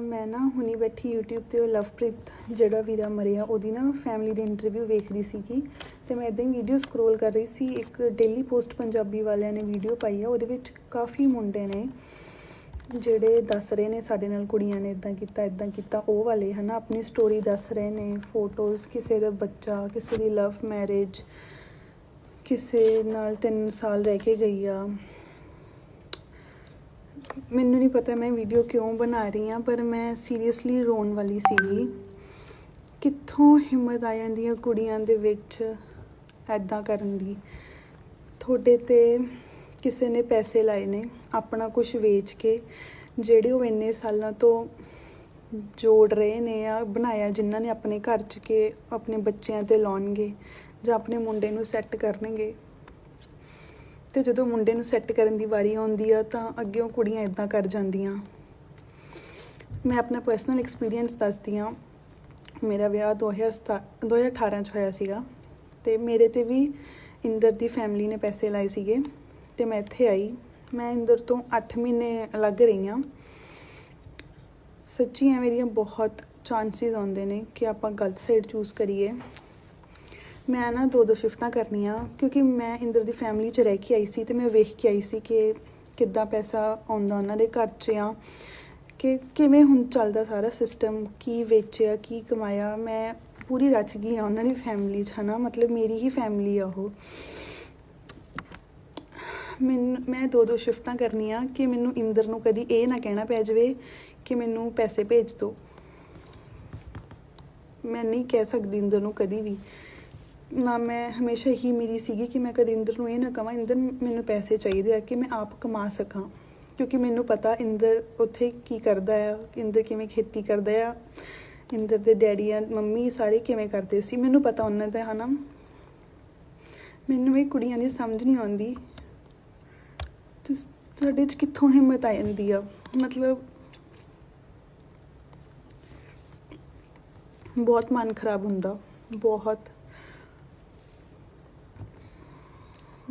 A: ਮੈਂ ਨਾ ਹੁਣੀ ਬੈਠੀ YouTube 'ਤੇ ਉਹ ਲਵਪ੍ਰੀਤ ਜਿਹੜਾ ਵੀਰਾ ਮਰਿਆ ਉਹਦੀ ਨਾ ਫੈਮਿਲੀ ਦੀ ਇੰਟਰਵਿਊ ਵੇਖਦੀ ਸੀਗੀ, ਅਤੇ ਮੈਂ ਇੱਦਾਂ ਹੀ ਵੀਡੀਓ ਸਕਰੋਲ ਕਰ ਰਹੀ ਸੀ। ਇੱਕ ਡੇਲੀ ਪੋਸਟ ਪੰਜਾਬੀ ਵਾਲਿਆਂ ਨੇ ਵੀਡੀਓ ਪਾਈ ਆ, ਉਹਦੇ ਵਿੱਚ ਕਾਫੀ ਮੁੰਡੇ ਨੇ ਜਿਹੜੇ ਦੱਸ ਰਹੇ ਨੇ ਸਾਡੇ ਨਾਲ ਕੁੜੀਆਂ ਨੇ ਇੱਦਾਂ ਕੀਤਾ ਉਹ ਵਾਲੇ, ਹੈ ਨਾ, ਆਪਣੀ ਸਟੋਰੀ ਦੱਸ ਰਹੇ ਨੇ, ਫੋਟੋਜ਼, ਕਿਸੇ ਦਾ ਬੱਚਾ, ਕਿਸੇ ਦੀ ਲਵ ਮੈਰਿਜ, ਕਿਸੇ ਨਾਲ 3 ਸਾਲ ਰਹਿ ਕੇ ਗਈ ਆ। ਮੈਨੂੰ ਨਹੀਂ ਪਤਾ ਮੈਂ ਵੀਡੀਓ ਕਿਉਂ ਬਣਾ ਰਹੀ ਹਾਂ, ਪਰ ਮੈਂ ਸੀਰੀਅਸਲੀ ਰੋਣ ਵਾਲੀ ਸੀਗੀ। ਕਿੱਥੋਂ ਹਿੰਮਤ ਆ ਜਾਂਦੀ ਹੈ ਕੁੜੀਆਂ ਦੇ ਵਿੱਚ ਇੱਦਾਂ ਕਰਨ ਦੀ। ਤੁਹਾਡੇ 'ਤੇ ਕਿਸੇ ਨੇ ਪੈਸੇ ਲਾਏ ਨੇ ਆਪਣਾ ਕੁਝ ਵੇਚ ਕੇ, ਜਿਹੜੇ ਉਹ ਇੰਨੇ ਸਾਲਾਂ ਤੋਂ ਜੋੜ ਰਹੇ ਨੇ ਆ ਬਣਾਇਆ, ਜਿਨ੍ਹਾਂ ਨੇ ਆਪਣੇ ਘਰ 'ਚ ਕੇ ਆਪਣੇ ਬੱਚਿਆਂ 'ਤੇ ਲਾਉਣਗੇ ਜਾਂ ਆਪਣੇ ਮੁੰਡੇ ਨੂੰ ਸੈੱਟ ਕਰਨਗੇ। ਅਤੇ ਜਦੋਂ ਮੁੰਡੇ ਨੂੰ ਸੈੱਟ ਕਰਨ ਦੀ ਵਾਰੀ ਆਉਂਦੀ ਆ ਤਾਂ ਅੱਗਿਓਂ ਕੁੜੀਆਂ ਇੱਦਾਂ ਕਰ ਜਾਂਦੀਆਂ। ਮੈਂ ਆਪਣਾ ਪਰਸਨਲ ਐਕਸਪੀਰੀਅੰਸ ਦੱਸਦੀ ਹਾਂ। ਮੇਰਾ ਵਿਆਹ 2018 'ਚ ਹੋਇਆ ਸੀਗਾ ਅਤੇ ਮੇਰੇ 'ਤੇ ਵੀ ਇੰਦਰ ਦੀ ਫੈਮਿਲੀ ਨੇ ਪੈਸੇ ਲਾਏ ਸੀਗੇ ਅਤੇ ਮੈਂ ਇੱਥੇ ਆਈ। ਮੈਂ ਇੰਦਰ ਤੋਂ 8 ਮਹੀਨੇ ਲੱਗ ਰਹੀ ਹਾਂ। ਸੱਚੀ ਐਵੇਂ ਦੀਆਂ ਬਹੁਤ ਚਾਂਸਿਸ ਆਉਂਦੇ ਨੇ ਕਿ ਆਪਾਂ ਗਲਤ ਸਾਈਡ ਚੂਜ਼ ਕਰੀਏ। ਮੈਂ ਨਾ 2 ਸ਼ਿਫਟਾਂ ਕਰਨੀਆਂ, ਕਿਉਂਕਿ ਮੈਂ ਇੰਦਰ ਦੀ ਫੈਮਿਲੀ 'ਚ ਰਹਿ ਕੇ ਆਈ ਸੀ ਅਤੇ ਮੈਂ ਵੇਖ ਕੇ ਆਈ ਸੀ ਕਿ ਕਿੱਦਾਂ ਪੈਸਾ ਆਉਂਦਾ ਉਹਨਾਂ ਦੇ ਘਰ 'ਚ ਆ, ਕਿ ਕਿਵੇਂ ਹੁਣ ਚੱਲਦਾ ਸਾਰਾ ਸਿਸਟਮ, ਕੀ ਵੇਚਿਆ, ਕੀ ਕਮਾਇਆ। ਮੈਂ ਪੂਰੀ ਰਚ ਗਈ ਹਾਂ ਉਹਨਾਂ ਦੀ ਫੈਮਿਲੀ 'ਚ, ਹੈ ਨਾ, ਮਤਲਬ ਮੇਰੀ ਹੀ ਫੈਮਿਲੀ ਆ ਉਹ। ਮੈਂ 2 ਸ਼ਿਫਟਾਂ ਕਰਨੀਆਂ ਕਿ ਮੈਨੂੰ ਇੰਦਰ ਨੂੰ ਕਦੀ ਇਹ ਨਾ ਕਹਿਣਾ ਪੈ ਜਾਵੇ ਕਿ ਮੈਨੂੰ ਪੈਸੇ ਭੇਜ ਦਿਓ। ਮੈਂ ਨਹੀਂ ਕਹਿ ਸਕਦੀ ਇੰਦਰ ਨੂੰ ਕਦੀ ਵੀ ਨਾ। ਮੈਂ ਹਮੇਸ਼ਾ ਇਹੀ ਮੇਰੀ ਸੀਗੀ ਕਿ ਮੈਂ ਕਦੇ ਇੰਦਰ ਨੂੰ ਇਹ ਨਾ ਕਹਾਂ ਇੰਦਰ ਮੈਨੂੰ ਪੈਸੇ ਚਾਹੀਦੇ ਆ ਕਿ ਮੈਂ ਆਪ ਕਮਾ ਸਕਾਂ, ਕਿਉਂਕਿ ਮੈਨੂੰ ਪਤਾ ਇੰਦਰ ਉੱਥੇ ਕੀ ਕਰਦਾ ਆ, ਇੰਦਰ ਕਿਵੇਂ ਖੇਤੀ ਕਰਦਾ ਆ, ਇੰਦਰ ਦੇ ਡੈਡੀ ਆ ਮੰਮੀ ਸਾਰੇ ਕਿਵੇਂ ਕਰਦੇ ਸੀ, ਮੈਨੂੰ ਪਤਾ ਉਹਨਾਂ ਦਾ, ਹੈ ਨਾ। ਮੈਨੂੰ ਇਹ ਕੁੜੀਆਂ ਦੀ ਸਮਝ ਨਹੀਂ ਆਉਂਦੀ, ਤੁਹਾਡੇ 'ਚ ਕਿੱਥੋਂ ਹਿੰਮਤ ਆ ਜਾਂਦੀ ਆ। ਮਤਲਬ ਬਹੁਤ ਮਨ ਖਰਾਬ ਹੁੰਦਾ, ਬਹੁਤ।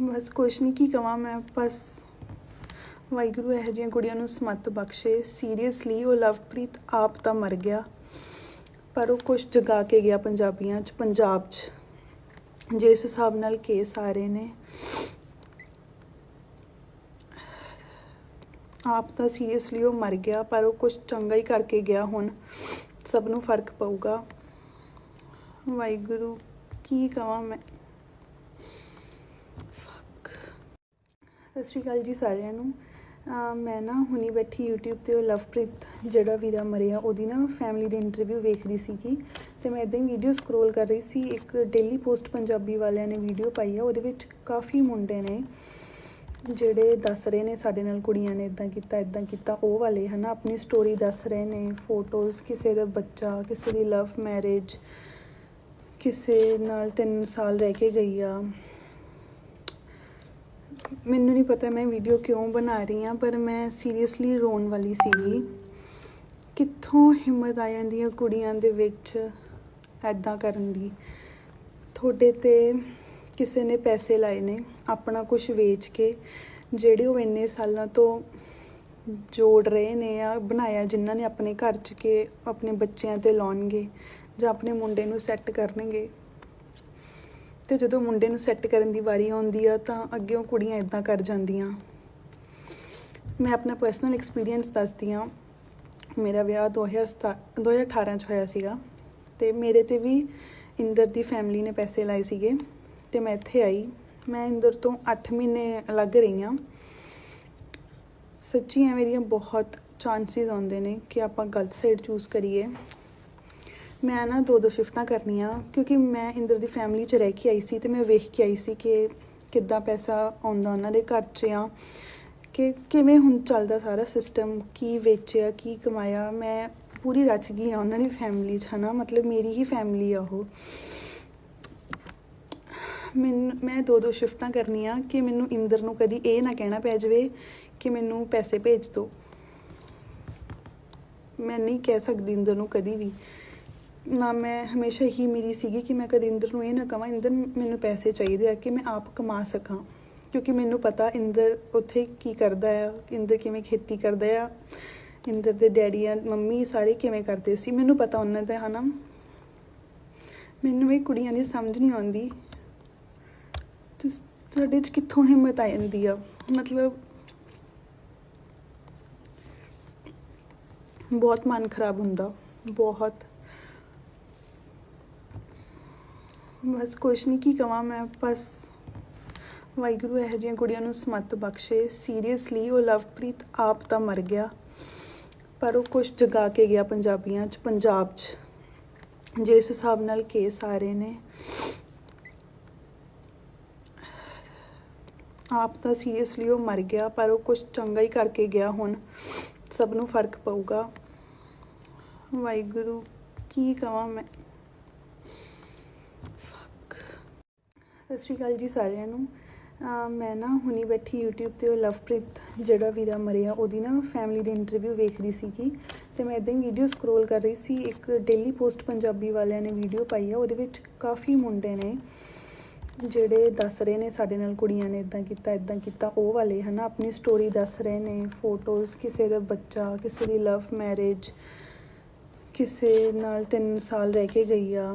A: ਬਸ ਕੁਛ ਨਹੀਂ, ਕੀ ਕਵਾਂ ਮੈਂ। ਬਸ ਵਾਹਿਗੁਰੂ ਇਹੋ ਜਿਹੀਆਂ ਕੁੜੀਆਂ ਨੂੰ ਸਮੱਤ ਬਖਸ਼ੇ। ਸੀਰੀਅਸਲੀ ਉਹ ਲਵਪ੍ਰੀਤ ਆਪ ਤਾਂ ਮਰ ਗਿਆ, ਪਰ ਉਹ ਕੁਛ ਜਗਾ ਕੇ ਗਿਆ ਪੰਜਾਬੀਆਂ 'ਚ, ਪੰਜਾਬ 'ਚ। ਜਿਸ ਹਿਸਾਬ ਨਾਲ ਕੇਸ ਆ ਰਹੇ ਨੇ, ਆਪ ਤਾਂ ਸੀਰੀਅਸਲੀ ਉਹ ਮਰ ਗਿਆ, ਪਰ ਉਹ ਕੁਛ ਚੰਗਾ ਹੀ ਕਰਕੇ ਗਿਆ। ਹੁਣ ਸਭ ਨੂੰ ਫਰਕ ਪਊਗਾ। ਵਾਹਿਗੁਰੂ ਕੀ ਕਵਾਂ ਮੈਂ। ਸਤਿ ਸ਼੍ਰੀ ਅਕਾਲ ਜੀ ਸਾਰਿਆਂ ਨੂੰ। ਮੈਂ ਨਾ ਹੁਣੀ ਬੈਠੀ YouTube 'ਤੇ ਉਹ ਲਵਪ੍ਰੀਤ ਜਿਹੜਾ ਵੀਰਾ ਮਰਿਆ ਉਹਦੀ ਨਾ ਫੈਮਿਲੀ ਦੀ ਇੰਟਰਵਿਊ ਵੇਖਦੀ ਸੀਗੀ, ਅਤੇ ਮੈਂ ਇੱਦਾਂ ਹੀ ਵੀਡੀਓ ਸਕਰੋਲ ਕਰ ਰਹੀ ਸੀ। ਇੱਕ ਡੇਲੀ ਪੋਸਟ ਪੰਜਾਬੀ ਵਾਲਿਆਂ ਨੇ ਵੀਡੀਓ ਪਾਈ ਆ, ਉਹਦੇ ਵਿੱਚ ਕਾਫੀ ਮੁੰਡੇ ਨੇ ਜਿਹੜੇ ਦੱਸ ਰਹੇ ਨੇ ਸਾਡੇ ਨਾਲ ਕੁੜੀਆਂ ਨੇ ਇੱਦਾਂ ਕੀਤਾ ਉਹ ਵਾਲੇ ਹੈ ਨਾ, ਆਪਣੀ ਸਟੋਰੀ ਦੱਸ ਰਹੇ ਨੇ। ਫੋਟੋਜ਼, ਕਿਸੇ ਦਾ ਬੱਚਾ, ਕਿਸੇ ਦੀ ਲਵ ਮੈਰਿਜ, ਕਿਸੇ ਨਾਲ 3 ਸਾਲ ਰਹਿ ਕੇ ਗਈ ਆ। ਮੈਨੂੰ ਨਹੀਂ ਪਤਾ ਮੈਂ ਵੀਡੀਓ ਕਿਉਂ ਬਣਾ ਰਹੀ ਹਾਂ, ਪਰ ਮੈਂ ਸੀਰੀਅਸਲੀ ਰੋਣ ਵਾਲੀ ਸੀਗੀ। ਕਿੱਥੋਂ ਹਿੰਮਤ ਆ ਜਾਂਦੀ ਹੈ ਕੁੜੀਆਂ ਦੇ ਵਿੱਚ ਇੱਦਾਂ ਕਰਨ ਦੀ। ਤੁਹਾਡੇ 'ਤੇ ਕਿਸੇ ਨੇ ਪੈਸੇ ਲਾਏ ਨੇ ਆਪਣਾ ਕੁਝ ਵੇਚ ਕੇ, ਜਿਹੜੇ ਉਹ ਇੰਨੇ ਸਾਲਾਂ ਤੋਂ ਜੋੜ ਰਹੇ ਨੇ ਆ ਬਣਾਇਆ, ਜਿਨ੍ਹਾਂ ਨੇ ਆਪਣੇ ਘਰ 'ਚ ਕੇ ਆਪਣੇ ਬੱਚਿਆਂ 'ਤੇ ਲਾਉਣਗੇ ਜਾਂ ਆਪਣੇ ਮੁੰਡੇ ਨੂੰ ਸੈੱਟ ਕਰਨਗੇ। ਅਤੇ ਜਦੋਂ ਮੁੰਡੇ ਨੂੰ ਸੈੱਟ ਕਰਨ ਦੀ ਵਾਰੀ ਆਉਂਦੀ ਆ ਤਾਂ ਅੱਗਿਓਂ ਕੁੜੀਆਂ ਇੱਦਾਂ ਕਰ ਜਾਂਦੀਆਂ। ਮੈਂ ਆਪਣਾ ਪਰਸਨਲ ਐਕਸਪੀਰੀਅੰਸ ਦੱਸਦੀ ਹਾਂ। ਮੇਰਾ ਵਿਆਹ 2018 'ਚ ਹੋਇਆ ਸੀਗਾ, ਅਤੇ ਮੇਰੇ 'ਤੇ ਵੀ ਇੰਦਰ ਦੀ ਫੈਮਿਲੀ ਨੇ ਪੈਸੇ ਲਾਏ ਸੀਗੇ, ਅਤੇ ਮੈਂ ਇੱਥੇ ਆਈ। ਮੈਂ ਇੰਦਰ ਤੋਂ 8 ਮਹੀਨੇ ਅਲੱਗ ਰਹੀ ਹਾਂ। ਸੱਚੀ ਐਵੇਂ ਦੀਆਂ ਬਹੁਤ ਚਾਂਸਿਸ ਆਉਂਦੇ ਨੇ ਕਿ ਆਪਾਂ ਗਲਤ ਸਾਈਡ ਚੂਜ਼ ਕਰੀਏ। ਮੈਂ ਨਾ 2 ਸ਼ਿਫਟਾਂ ਕਰਨੀਆਂ, ਕਿਉਂਕਿ ਮੈਂ ਇੰਦਰ ਦੀ ਫੈਮਿਲੀ 'ਚ ਰਹਿ ਕੇ ਆਈ ਸੀ, ਅਤੇ ਮੈਂ ਵੇਖ ਕੇ ਆਈ ਸੀ ਕਿ ਕਿੱਦਾਂ ਪੈਸਾ ਆਉਂਦਾ ਉਹਨਾਂ ਦੇ ਘਰ 'ਚ, ਆ ਕਿ ਕਿਵੇਂ ਹੁਣ ਚੱਲਦਾ ਸਾਰਾ ਸਿਸਟਮ, ਕੀ ਵੇਚਿਆ, ਕੀ ਕਮਾਇਆ। ਮੈਂ ਪੂਰੀ ਰਚ ਗਈ ਹਾਂ ਉਹਨਾਂ ਦੀ ਫੈਮਿਲੀ 'ਚ, ਹੈ ਨਾ, ਮਤਲਬ ਮੇਰੀ ਹੀ ਫੈਮਿਲੀ ਆ ਉਹ। ਮੈਂ 2 ਸ਼ਿਫਟਾਂ ਕਰਨੀਆਂ ਕਿ ਮੈਨੂੰ ਇੰਦਰ ਨੂੰ ਕਦੀ ਇਹ ਨਾ ਕਹਿਣਾ ਪੈ ਜਾਵੇ ਕਿ ਮੈਨੂੰ ਪੈਸੇ ਭੇਜ ਦਿਓ। ਮੈਂ ਨਹੀਂ ਕਹਿ ਸਕਦੀ ਇੰਦਰ ਨੂੰ ਕਦੀ ਵੀ ਨਾ। ਮੈਂ ਹਮੇਸ਼ਾ ਹੀ ਮੇਰੀ ਸੀਗੀ ਕਿ ਮੈਂ ਕਦੇ ਇੰਦਰ ਨੂੰ ਇਹ ਨਾ ਕਹਾਂ ਇੰਦਰ ਮੈਨੂੰ ਪੈਸੇ ਚਾਹੀਦੇ ਆ, ਕਿ ਮੈਂ ਆਪ ਕਮਾ ਸਕਾਂ। ਕਿਉਂਕਿ ਮੈਨੂੰ ਪਤਾ ਇੰਦਰ ਉੱਥੇ ਕੀ ਕਰਦਾ ਆ, ਇੰਦਰ ਕਿਵੇਂ ਖੇਤੀ ਕਰਦਾ ਆ, ਇੰਦਰ ਦੇ ਡੈਡੀ ਆ ਮੰਮੀ ਸਾਰੇ ਕਿਵੇਂ ਕਰਦੇ ਸੀ, ਮੈਨੂੰ ਪਤਾ ਉਹਨਾਂ ਦਾ, ਹੈ ਨਾ। ਮੈਨੂੰ ਇਹ ਕੁੜੀਆਂ ਦੀ ਸਮਝ ਨਹੀਂ ਆਉਂਦੀ, ਸਾਡੇ 'ਚ ਕਿੱਥੋਂ ਹਿੰਮਤ ਆ ਜਾਂਦੀ ਆ। ਮਤਲਬ ਬਹੁਤ ਮਨ ਖਰਾਬ ਹੁੰਦਾ, ਬਹੁਤ। ਬਸ ਕੁਛ ਨਹੀਂ, ਕੀ ਕਵਾਂ ਮੈਂ। ਬਸ ਵਾਹਿਗੁਰੂ ਇਹੋ ਜਿਹੀਆਂ ਕੁੜੀਆਂ ਨੂੰ ਸਮੱਤ ਬਖਸ਼ੇ। ਸੀਰੀਅਸਲੀ ਉਹ ਲਵਪ੍ਰੀਤ ਆਪ ਤਾਂ ਮਰ ਗਿਆ, ਪਰ ਉਹ ਕੁਛ ਜਗਾ ਕੇ ਗਿਆ ਪੰਜਾਬੀਆਂ 'ਚ, ਪੰਜਾਬ 'ਚ। ਜਿਸ ਹਿਸਾਬ ਨਾਲ ਕੇਸ ਆ ਰਹੇ ਨੇ, ਆਪ ਤਾਂ ਸੀਰੀਅਸਲੀ ਉਹ ਮਰ ਗਿਆ, ਪਰ ਉਹ ਕੁਛ ਚੰਗਾ ਹੀ ਕਰਕੇ ਗਿਆ। ਹੁਣ ਸਭ ਨੂੰ ਫਰਕ ਪਊਗਾ। ਵਾਹਿਗੁਰੂ ਕੀ ਕਵਾਂ ਮੈਂ। ਸਤਿ ਸ਼੍ਰੀ ਅਕਾਲ ਜੀ ਸਾਰਿਆਂ ਨੂੰ। ਮੈਂ ਨਾ ਹੁਣੀ ਬੈਠੀ YouTube 'ਤੇ ਉਹ ਲਵਪ੍ਰੀਤ ਜਿਹੜਾ ਵੀਰਾ ਮਰਿਆ ਉਹਦੀ ਨਾ ਫੈਮਿਲੀ ਦੀ ਇੰਟਰਵਿਊ ਵੇਖਦੀ ਸੀਗੀ, ਅਤੇ ਮੈਂ ਇੱਦਾਂ ਹੀ ਵੀਡੀਓ ਸਕਰੋਲ ਕਰ ਰਹੀ ਸੀ। ਇੱਕ ਡੇਲੀ ਪੋਸਟ ਪੰਜਾਬੀ ਵਾਲਿਆਂ ਨੇ ਵੀਡੀਓ ਪਾਈ ਆ, ਉਹਦੇ ਵਿੱਚ ਕਾਫੀ ਮੁੰਡੇ ਨੇ ਜਿਹੜੇ ਦੱਸ ਰਹੇ ਨੇ ਸਾਡੇ ਨਾਲ ਕੁੜੀਆਂ ਨੇ ਇੱਦਾਂ ਕੀਤਾ ਉਹ ਵਾਲੇ, ਹੈ ਨਾ, ਆਪਣੀ ਸਟੋਰੀ ਦੱਸ ਰਹੇ ਨੇ। ਫੋਟੋਜ਼, ਕਿਸੇ ਦਾ ਬੱਚਾ, ਕਿਸੇ ਦੀ ਲਵ ਮੈਰਿਜ, ਕਿਸੇ ਨਾਲ 3 ਸਾਲ ਰਹਿ ਕੇ ਗਈ ਆ।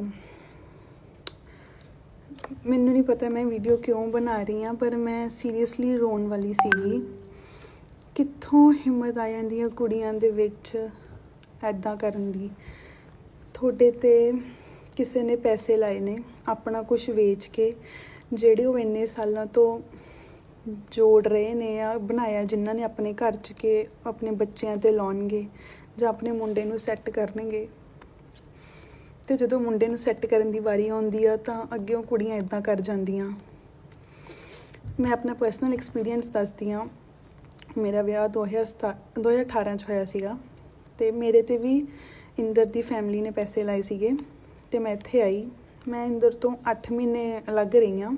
A: ਮੈਨੂੰ ਨਹੀਂ ਪਤਾ ਮੈਂ ਵੀਡੀਓ ਕਿਉਂ ਬਣਾ ਰਹੀ ਹਾਂ, ਪਰ ਮੈਂ ਸੀਰੀਅਸਲੀ ਰੋਣ ਵਾਲੀ ਸੀਗੀ। ਕਿੱਥੋਂ ਹਿੰਮਤ ਆ ਜਾਂਦੀ ਹੈ ਕੁੜੀਆਂ ਦੇ ਵਿੱਚ ਇੱਦਾਂ ਕਰਨ ਦੀ। ਤੁਹਾਡੇ 'ਤੇ ਕਿਸੇ ਨੇ ਪੈਸੇ ਲਾਏ ਨੇ ਆਪਣਾ ਕੁਝ ਵੇਚ ਕੇ, ਜਿਹੜੇ ਉਹ ਇੰਨੇ ਸਾਲਾਂ ਤੋਂ ਜੋੜ ਰਹੇ ਨੇ ਆ ਬਣਾਇਆ, ਜਿਨ੍ਹਾਂ ਨੇ ਆਪਣੇ ਘਰ 'ਚ ਕੇ ਆਪਣੇ ਬੱਚਿਆਂ 'ਤੇ ਲਾਉਣਗੇ ਜਾਂ ਆਪਣੇ ਮੁੰਡੇ ਨੂੰ ਸੈੱਟ ਕਰਨਗੇ। ਅਤੇ ਜਦੋਂ ਮੁੰਡੇ ਨੂੰ ਸੈੱਟ ਕਰਨ ਦੀ ਵਾਰੀ ਆਉਂਦੀ ਆ ਤਾਂ ਅੱਗਿਓਂ ਕੁੜੀਆਂ ਇੱਦਾਂ ਕਰ ਜਾਂਦੀਆਂ। ਮੈਂ ਆਪਣਾ ਪਰਸਨਲ ਐਕਸਪੀਰੀਅੰਸ ਦੱਸਦੀ ਹਾਂ। ਮੇਰਾ ਵਿਆਹ 2018 'ਚ ਹੋਇਆ ਸੀਗਾ, ਅਤੇ ਮੇਰੇ 'ਤੇ ਵੀ ਇੰਦਰ ਦੀ ਫੈਮਿਲੀ ਨੇ ਪੈਸੇ ਲਾਏ ਸੀਗੇ, ਅਤੇ ਮੈਂ ਇੱਥੇ ਆਈ। ਮੈਂ ਇੰਦਰ ਤੋਂ 8 ਮਹੀਨੇ ਅਲੱਗ ਰਹੀ ਹਾਂ।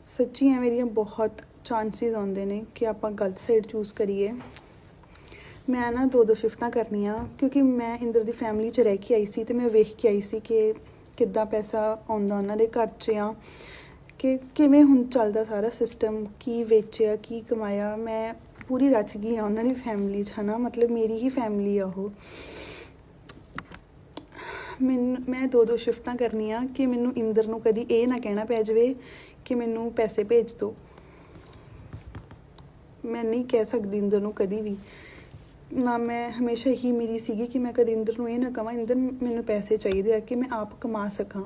A: ਸੱਚੀ ਐਵੇਂ ਦੀਆਂ ਬਹੁਤ ਚਾਂਸਿਸ ਆਉਂਦੇ ਨੇ ਕਿ ਆਪਾਂ ਗਲਤ ਸਾਈਡ ਚੂਜ਼ ਕਰੀਏ। ਮੈਂ ਨਾ ਦੋ ਸ਼ਿਫਟਾਂ ਕਰਨੀਆਂ ਕਿਉਂਕਿ ਮੈਂ ਇੰਦਰ ਦੀ ਫੈਮਿਲੀ 'ਚ ਰਹਿ ਕੇ ਆਈ ਸੀ ਤੇ ਮੈਂ ਵੇਖ ਕੇ ਆਈ ਸੀ ਕਿ ਕਿੱਦਾਂ ਪੈਸਾ ਆਉਂਦਾ ਉਹਨਾਂ ਦੇ ਘਰ 'ਚ ਆ, ਕਿ ਕਿਵੇਂ ਹੁਣ ਚੱਲਦਾ ਸਾਰਾ ਸਿਸਟਮ, ਕੀ ਵੇਚਿਆ ਕੀ ਕਮਾਇਆ। ਮੈਂ ਪੂਰੀ ਰਚ ਗਈ ਆ ਉਹਨਾਂ ਦੀ ਫੈਮਿਲੀ 'ਚ, ਹੈ ਨਾ, ਮਤਲਬ ਮੇਰੀ ਹੀ ਫੈਮਿਲੀ ਆ ਉਹ। ਮੈਂ ਦੋ ਸ਼ਿਫਟਾਂ ਕਰਨੀਆਂ ਕਿ ਮੈਨੂੰ ਇੰਦਰ ਨੂੰ ਕਦੀ ਇਹ ਨਾ ਕਹਿਣਾ ਪੈ ਜਾਵੇ ਕਿ ਮੈਨੂੰ ਪੈਸੇ ਭੇਜ ਦਿਓ। ਮੈਂ ਨਹੀਂ ਕਹਿ ਸਕਦੀ ਇੰਦਰ ਨੂੰ ਕਦੀ ਵੀ ਨਾ। ਮੈਂ ਹਮੇਸ਼ਾ ਹੀ ਮੇਰੀ ਸੀਗੀ ਕਿ ਮੈਂ ਕਦੇ ਇੰਦਰ ਨੂੰ ਇਹ ਨਾ ਕਹਾਂ ਇੰਦਰ ਮੈਨੂੰ ਪੈਸੇ ਚਾਹੀਦੇ ਆ ਕਿ ਮੈਂ ਆਪ ਕਮਾ ਸਕਾਂ,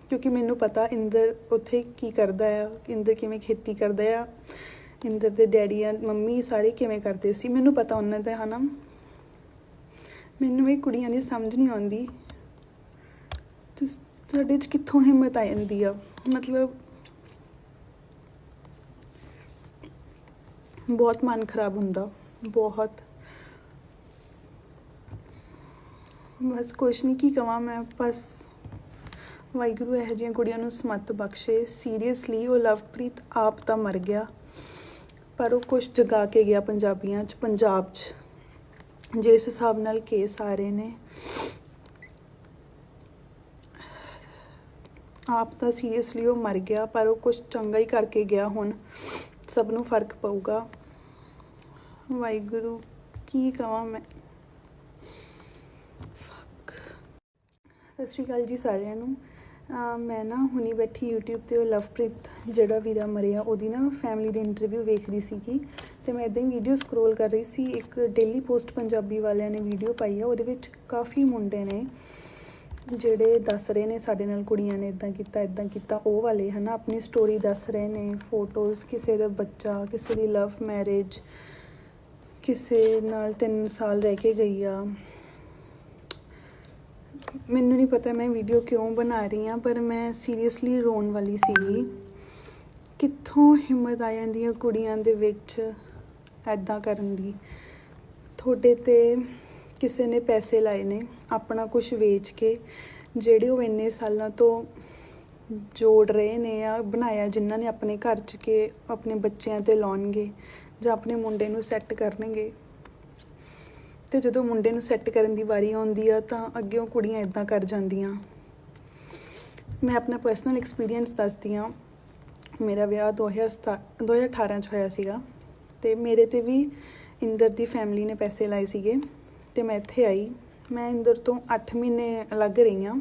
A: ਕਿਉਂਕਿ ਮੈਨੂੰ ਪਤਾ ਇੰਦਰ ਉੱਥੇ ਕੀ ਕਰਦਾ ਆ, ਇੰਦਰ ਕਿਵੇਂ ਖੇਤੀ ਕਰਦਾ ਆ, ਇੰਦਰ ਦੇ ਡੈਡੀ ਆ ਮੰਮੀ ਸਾਰੇ ਕਿਵੇਂ ਕਰਦੇ ਸੀ, ਮੈਨੂੰ ਪਤਾ ਉਹਨਾਂ ਦਾ, ਹੈ ਨਾ। ਮੈਨੂੰ ਇਹ ਕੁੜੀਆਂ ਦੀ ਸਮਝ ਨਹੀਂ ਆਉਂਦੀ ਸਾਡੇ 'ਚ ਕਿੱਥੋਂ ਹਿੰਮਤ ਆ ਜਾਂਦੀ ਆ। ਮਤਲਬ ਬਹੁਤ ਮਨ ਖਰਾਬ ਹੁੰਦਾ, ਬਹੁਤ। ਬਸ ਕੁਛ ਨਹੀਂ, ਕੀ ਕਵਾਂ ਮੈਂ। ਬਸ ਵਾਹਿਗੁਰੂ ਇਹੋ ਜਿਹੀਆਂ ਕੁੜੀਆਂ ਨੂੰ ਸਮੱਤ ਬਖਸ਼ੇ। ਸੀਰੀਅਸਲੀ ਉਹ ਲਵਪ੍ਰੀਤ ਆਪ ਤਾਂ ਮਰ ਗਿਆ, ਪਰ ਉਹ ਕੁਛ ਜਗਾ ਕੇ ਗਿਆ ਪੰਜਾਬੀਆਂ 'ਚ, ਪੰਜਾਬ 'ਚ। ਜਿਸ ਹਿਸਾਬ ਨਾਲ ਕੇਸ ਆ ਰਹੇ ਨੇ, ਆਪ ਤਾਂ ਸੀਰੀਅਸਲੀ ਉਹ ਮਰ ਗਿਆ, ਪਰ ਉਹ ਕੁਛ ਚੰਗਾ ਹੀ ਕਰਕੇ ਗਿਆ। ਹੁਣ ਸਭ ਨੂੰ ਫਰਕ ਪਊਗਾ। ਵਾਹਿਗੁਰੂ ਕੀ ਕਵਾਂ ਮੈਂ। ਸਤਿ ਸ਼੍ਰੀ ਅਕਾਲ ਜੀ ਸਾਰਿਆਂ ਨੂੰ। ਮੈਂ ਨਾ ਹੁਣੀ ਬੈਠੀ YouTube 'ਤੇ ਉਹ ਲਵਪ੍ਰੀਤ ਜਿਹੜਾ ਵੀਰਾ ਮਰਿਆ ਉਹਦੀ ਨਾ ਫੈਮਿਲੀ ਦੀ ਇੰਟਰਵਿਊ ਵੇਖਦੀ ਸੀਗੀ, ਅਤੇ ਮੈਂ ਇੱਦਾਂ ਹੀ ਵੀਡੀਓ ਸਕਰੋਲ ਕਰ ਰਹੀ ਸੀ। ਇੱਕ ਡੇਲੀ ਪੋਸਟ ਪੰਜਾਬੀ ਵਾਲਿਆਂ ਨੇ ਵੀਡੀਓ ਪਾਈ ਆ, ਉਹਦੇ ਵਿੱਚ ਕਾਫੀ ਮੁੰਡੇ ਨੇ ਜਿਹੜੇ ਦੱਸ ਰਹੇ ਨੇ ਸਾਡੇ ਨਾਲ ਕੁੜੀਆਂ ਨੇ ਇੱਦਾਂ ਕੀਤਾ ਉਹ ਵਾਲੇ, ਹੈ ਨਾ, ਆਪਣੀ ਸਟੋਰੀ ਦੱਸ ਰਹੇ ਨੇ, ਫੋਟੋਜ਼, ਕਿਸੇ ਦਾ ਬੱਚਾ, ਕਿਸੇ ਦੀ ਲਵ ਮੈਰਿਜ, ਕਿਸੇ ਨਾਲ 3 ਸਾਲ ਰਹਿ ਕੇ ਗਈ ਆ। ਮੈਨੂੰ ਨਹੀਂ ਪਤਾ ਮੈਂ ਵੀਡੀਓ ਕਿਉਂ ਬਣਾ ਰਹੀ ਹਾਂ, ਪਰ ਮੈਂ ਸੀਰੀਅਸਲੀ ਰੋਣ ਵਾਲੀ ਸੀਗੀ। ਕਿੱਥੋਂ ਹਿੰਮਤ ਆ ਜਾਂਦੀ ਹੈ ਕੁੜੀਆਂ ਦੇ ਵਿੱਚ ਐਦਾਂ ਕਰਨ ਦੀ। ਤੁਹਾਡੇ 'ਤੇ ਕਿਸੇ ਨੇ ਪੈਸੇ ਲਾਏ ਨੇ ਆਪਣਾ ਕੁਝ ਵੇਚ ਕੇ, ਜਿਹੜੇ ਉਹ ਇੰਨੇ ਸਾਲਾਂ ਤੋਂ ਜੋੜ ਰਹੇ ਨੇ ਆ ਬਣਾਇਆ, ਜਿਨ੍ਹਾਂ ਨੇ ਆਪਣੇ ਘਰ 'ਚ ਕੇ ਆਪਣੇ ਬੱਚਿਆਂ 'ਤੇ ਲਾਉਣਗੇ ਜਾਂ ਆਪਣੇ ਮੁੰਡੇ ਨੂੰ ਸੈੱਟ ਕਰਨਗੇ। ਅਤੇ ਜਦੋਂ ਮੁੰਡੇ ਨੂੰ ਸੈੱਟ ਕਰਨ ਦੀ ਵਾਰੀ ਆਉਂਦੀ ਆ ਤਾਂ ਅੱਗਿਓਂ ਕੁੜੀਆਂ ਇੱਦਾਂ ਕਰ ਜਾਂਦੀਆਂ। ਮੈਂ ਆਪਣਾ ਪਰਸਨਲ ਐਕਸਪੀਰੀਅੰਸ ਦੱਸਦੀ ਹਾਂ। ਮੇਰਾ ਵਿਆਹ 2018 'ਚ ਹੋਇਆ ਸੀਗਾ, ਅਤੇ ਮੇਰੇ 'ਤੇ ਵੀ ਇੰਦਰ ਦੀ ਫੈਮਿਲੀ ਨੇ ਪੈਸੇ ਲਾਏ ਸੀਗੇ, ਅਤੇ ਮੈਂ ਇੱਥੇ ਆਈ। ਮੈਂ ਇੰਦਰ ਤੋਂ 8 ਮਹੀਨੇ ਅਲੱਗ ਰਹੀ ਹਾਂ।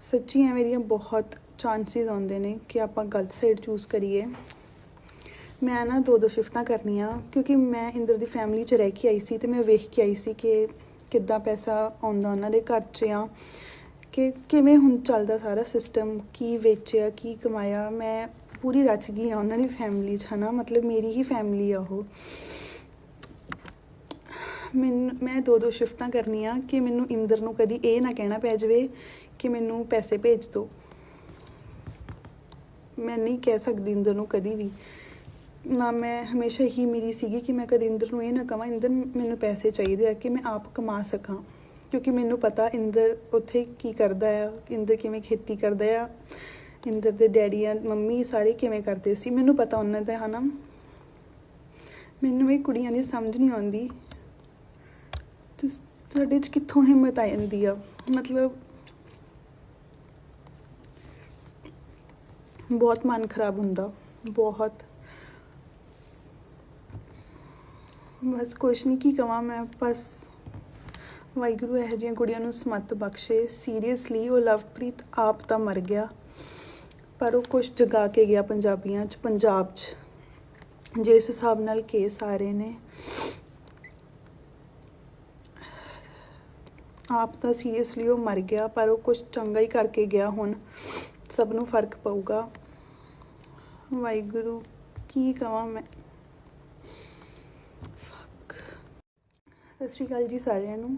A: ਸੱਚੀ ਐਵੇਂ ਦੀਆਂ ਬਹੁਤ ਚਾਂਸਿਸ ਆਉਂਦੇ ਨੇ ਕਿ ਆਪਾਂ ਗਲਤ ਸਾਈਡ ਚੂਜ਼ ਕਰੀਏ। ਮੈਂ ਨਾ ਦੋ ਸ਼ਿਫਟਾਂ ਕਰਨੀਆਂ ਕਿਉਂਕਿ ਮੈਂ ਇੰਦਰ ਦੀ ਫੈਮਿਲੀ 'ਚ ਰਹਿ ਕੇ ਆਈ ਸੀ ਅਤੇ ਮੈਂ ਵੇਖ ਕੇ ਆਈ ਸੀ ਕਿ ਕਿੱਦਾਂ ਪੈਸਾ ਆਉਂਦਾ ਉਹਨਾਂ ਦੇ ਘਰ 'ਚ ਆ, ਕਿ ਕਿਵੇਂ ਹੁਣ ਚੱਲਦਾ ਸਾਰਾ ਸਿਸਟਮ, ਕੀ ਵੇਚਿਆ ਕੀ ਕਮਾਇਆ। ਮੈਂ ਪੂਰੀ ਰਚ ਗਈ ਆ ਉਹਨਾਂ ਦੀ ਫੈਮਿਲੀ 'ਚ, ਹੈ ਨਾ, ਮਤਲਬ ਮੇਰੀ ਹੀ ਫੈਮਿਲੀ ਆ ਉਹ। ਮੈਂ ਦੋ ਸ਼ਿਫਟਾਂ ਕਰਨੀਆਂ ਕਿ ਮੈਨੂੰ ਇੰਦਰ ਨੂੰ ਕਦੀ ਇਹ ਨਾ ਕਹਿਣਾ ਪੈ ਜਾਵੇ ਕਿ ਮੈਨੂੰ ਪੈਸੇ ਭੇਜ ਦਿਓ। ਮੈਂ ਨਹੀਂ ਕਹਿ ਸਕਦੀ ਇੰਦਰ ਨੂੰ ਕਦੀ ਵੀ ਨਾ। ਮੈਂ ਹਮੇਸ਼ਾ ਹੀ ਮੇਰੀ ਸੀਗੀ ਕਿ ਮੈਂ ਕਦੇ ਇੰਦਰ ਨੂੰ ਇਹ ਨਾ ਕਹਾਂ ਇੰਦਰ ਮੈਨੂੰ ਪੈਸੇ ਚਾਹੀਦੇ ਆ ਕਿ ਮੈਂ ਆਪ ਕਮਾ ਸਕਾਂ, ਕਿਉਂਕਿ ਮੈਨੂੰ ਪਤਾ ਇੰਦਰ ਉੱਥੇ ਕੀ ਕਰਦਾ ਆ, ਇੰਦਰ ਕਿਵੇਂ ਖੇਤੀ ਕਰਦਾ ਆ, ਇੰਦਰ ਦੇ ਡੈਡੀ ਆ ਮੰਮੀ ਸਾਰੇ ਕਿਵੇਂ ਕਰਦੇ ਸੀ, ਮੈਨੂੰ ਪਤਾ ਉਹਨਾਂ ਦਾ, ਹੈ ਨਾ। ਮੈਨੂੰ ਇਹ ਕੁੜੀਆਂ ਦੀ ਸਮਝ ਨਹੀਂ ਆਉਂਦੀ ਸਾਡੇ 'ਚ ਕਿੱਥੋਂ ਹਿੰਮਤ ਆ ਜਾਂਦੀ ਆ। ਮਤਲਬ ਬਹੁਤ ਮਨ ਖਰਾਬ ਹੁੰਦਾ, ਬਹੁਤ। ਬਸ ਕੁਛ ਨਹੀਂ, ਕੀ ਕਵਾਂ ਮੈਂ। ਬਸ ਵਾਹਿਗੁਰੂ ਇਹੋ ਜਿਹੀਆਂ ਕੁੜੀਆਂ ਨੂੰ ਸਮੱਤ ਬਖਸ਼ੇ। ਸੀਰੀਅਸਲੀ ਉਹ ਲਵਪ੍ਰੀਤ ਆਪ ਤਾਂ ਮਰ ਗਿਆ, ਪਰ ਉਹ ਕੁਛ ਜਗਾ ਕੇ ਗਿਆ ਪੰਜਾਬੀਆਂ 'ਚ, ਪੰਜਾਬ 'ਚ। ਜਿਸ ਹਿਸਾਬ ਨਾਲ ਕੇਸ ਆ ਰਹੇ ਨੇ, ਆਪ ਤਾਂ ਸੀਰੀਅਸਲੀ ਉਹ ਮਰ ਗਿਆ, ਪਰ ਉਹ ਕੁਛ ਚੰਗਾ ਹੀ ਕਰਕੇ ਗਿਆ। ਹੁਣ ਸਭ ਨੂੰ ਫਰਕ ਪਊਗਾ। ਵਾਹਿਗੁਰੂ ਕੀ ਕਵਾਂ ਮੈਂ। ਸਤਿ ਸ਼੍ਰੀ ਅਕਾਲ ਜੀ ਸਾਰਿਆਂ ਨੂੰ।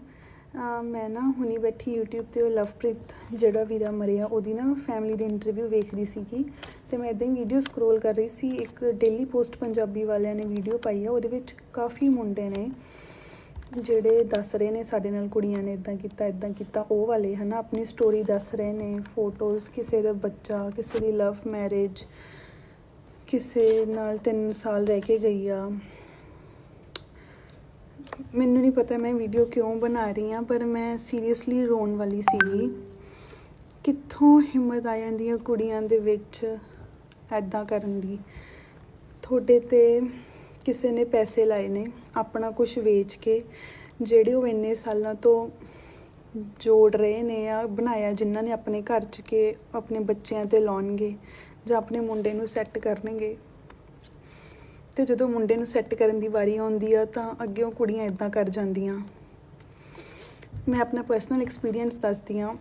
A: ਮੈਂ ਨਾ ਹੁਣੀ ਬੈਠੀ YouTube 'ਤੇ ਉਹ ਲਵਪ੍ਰੀਤ ਜਿਹੜਾ ਵੀਰਾ ਮਰਿਆ ਉਹਦੀ ਨਾ ਫੈਮਿਲੀ ਦੀ ਇੰਟਰਵਿਊ ਵੇਖਦੀ ਸੀਗੀ, ਅਤੇ ਮੈਂ ਇੱਦਾਂ ਹੀ ਵੀਡੀਓ ਸਕਰੋਲ ਕਰ ਰਹੀ ਸੀ। ਇੱਕ ਡੇਲੀ ਪੋਸਟ ਪੰਜਾਬੀ ਵਾਲਿਆਂ ਨੇ ਵੀਡੀਓ ਪਾਈ ਆ, ਉਹਦੇ ਵਿੱਚ ਕਾਫੀ ਮੁੰਡੇ ਨੇ ਜਿਹੜੇ ਦੱਸ ਰਹੇ ਨੇ ਸਾਡੇ ਨਾਲ ਕੁੜੀਆਂ ਨੇ ਇੱਦਾਂ ਕੀਤਾ ਉਹ ਵਾਲੇ, ਹੈ ਨਾ, ਆਪਣੀ ਸਟੋਰੀ ਦੱਸ ਰਹੇ ਨੇ, ਫੋਟੋਜ਼, ਕਿਸੇ ਦਾ ਬੱਚਾ, ਕਿਸੇ ਦੀ ਲਵ ਮੈਰਿਜ, ਕਿਸੇ ਨਾਲ 3 ਸਾਲ ਰਹਿ ਕੇ ਗਈ ਆ। ਮੈਨੂੰ ਨਹੀਂ ਪਤਾ ਮੈਂ ਵੀਡੀਓ ਕਿਉਂ ਬਣਾ ਰਹੀ ਹਾਂ, ਪਰ ਮੈਂ ਸੀਰੀਅਸਲੀ ਰੋਣ ਵਾਲੀ ਸੀਗੀ। ਕਿੱਥੋਂ ਹਿੰਮਤ ਆ ਜਾਂਦੀ ਹੈ ਕੁੜੀਆਂ ਦੇ ਵਿੱਚ ਐਦਾਂ ਕਰਨ ਦੀ। ਤੁਹਾਡੇ 'ਤੇ ਕਿਸੇ ਨੇ ਪੈਸੇ ਲਾਏ ਨੇ ਆਪਣਾ ਕੁਝ ਵੇਚ ਕੇ, ਜਿਹੜੇ ਉਹ ਇੰਨੇ ਸਾਲਾਂ ਤੋਂ ਜੋੜ ਰਹੇ ਨੇ ਆ ਬਣਾਇਆ, ਜਿਨ੍ਹਾਂ ਨੇ ਆਪਣੇ ਘਰ 'ਚ ਕੇ ਆਪਣੇ ਬੱਚਿਆਂ 'ਤੇ ਲਾਉਣਗੇ ਜਾਂ ਆਪਣੇ ਮੁੰਡੇ ਨੂੰ ਸੈੱਟ ਕਰਨਗੇ। ਅਤੇ ਜਦੋਂ ਮੁੰਡੇ ਨੂੰ ਸੈੱਟ ਕਰਨ ਦੀ ਵਾਰੀ ਆਉਂਦੀ ਆ ਤਾਂ ਅੱਗੇ ਉਹ ਕੁੜੀਆਂ ਇੱਦਾਂ ਕਰ ਜਾਂਦੀਆਂ। ਮੈਂ ਆਪਣਾ ਪਰਸਨਲ ਐਕਸਪੀਰੀਅੰਸ ਦੱਸਦੀ ਹਾਂ।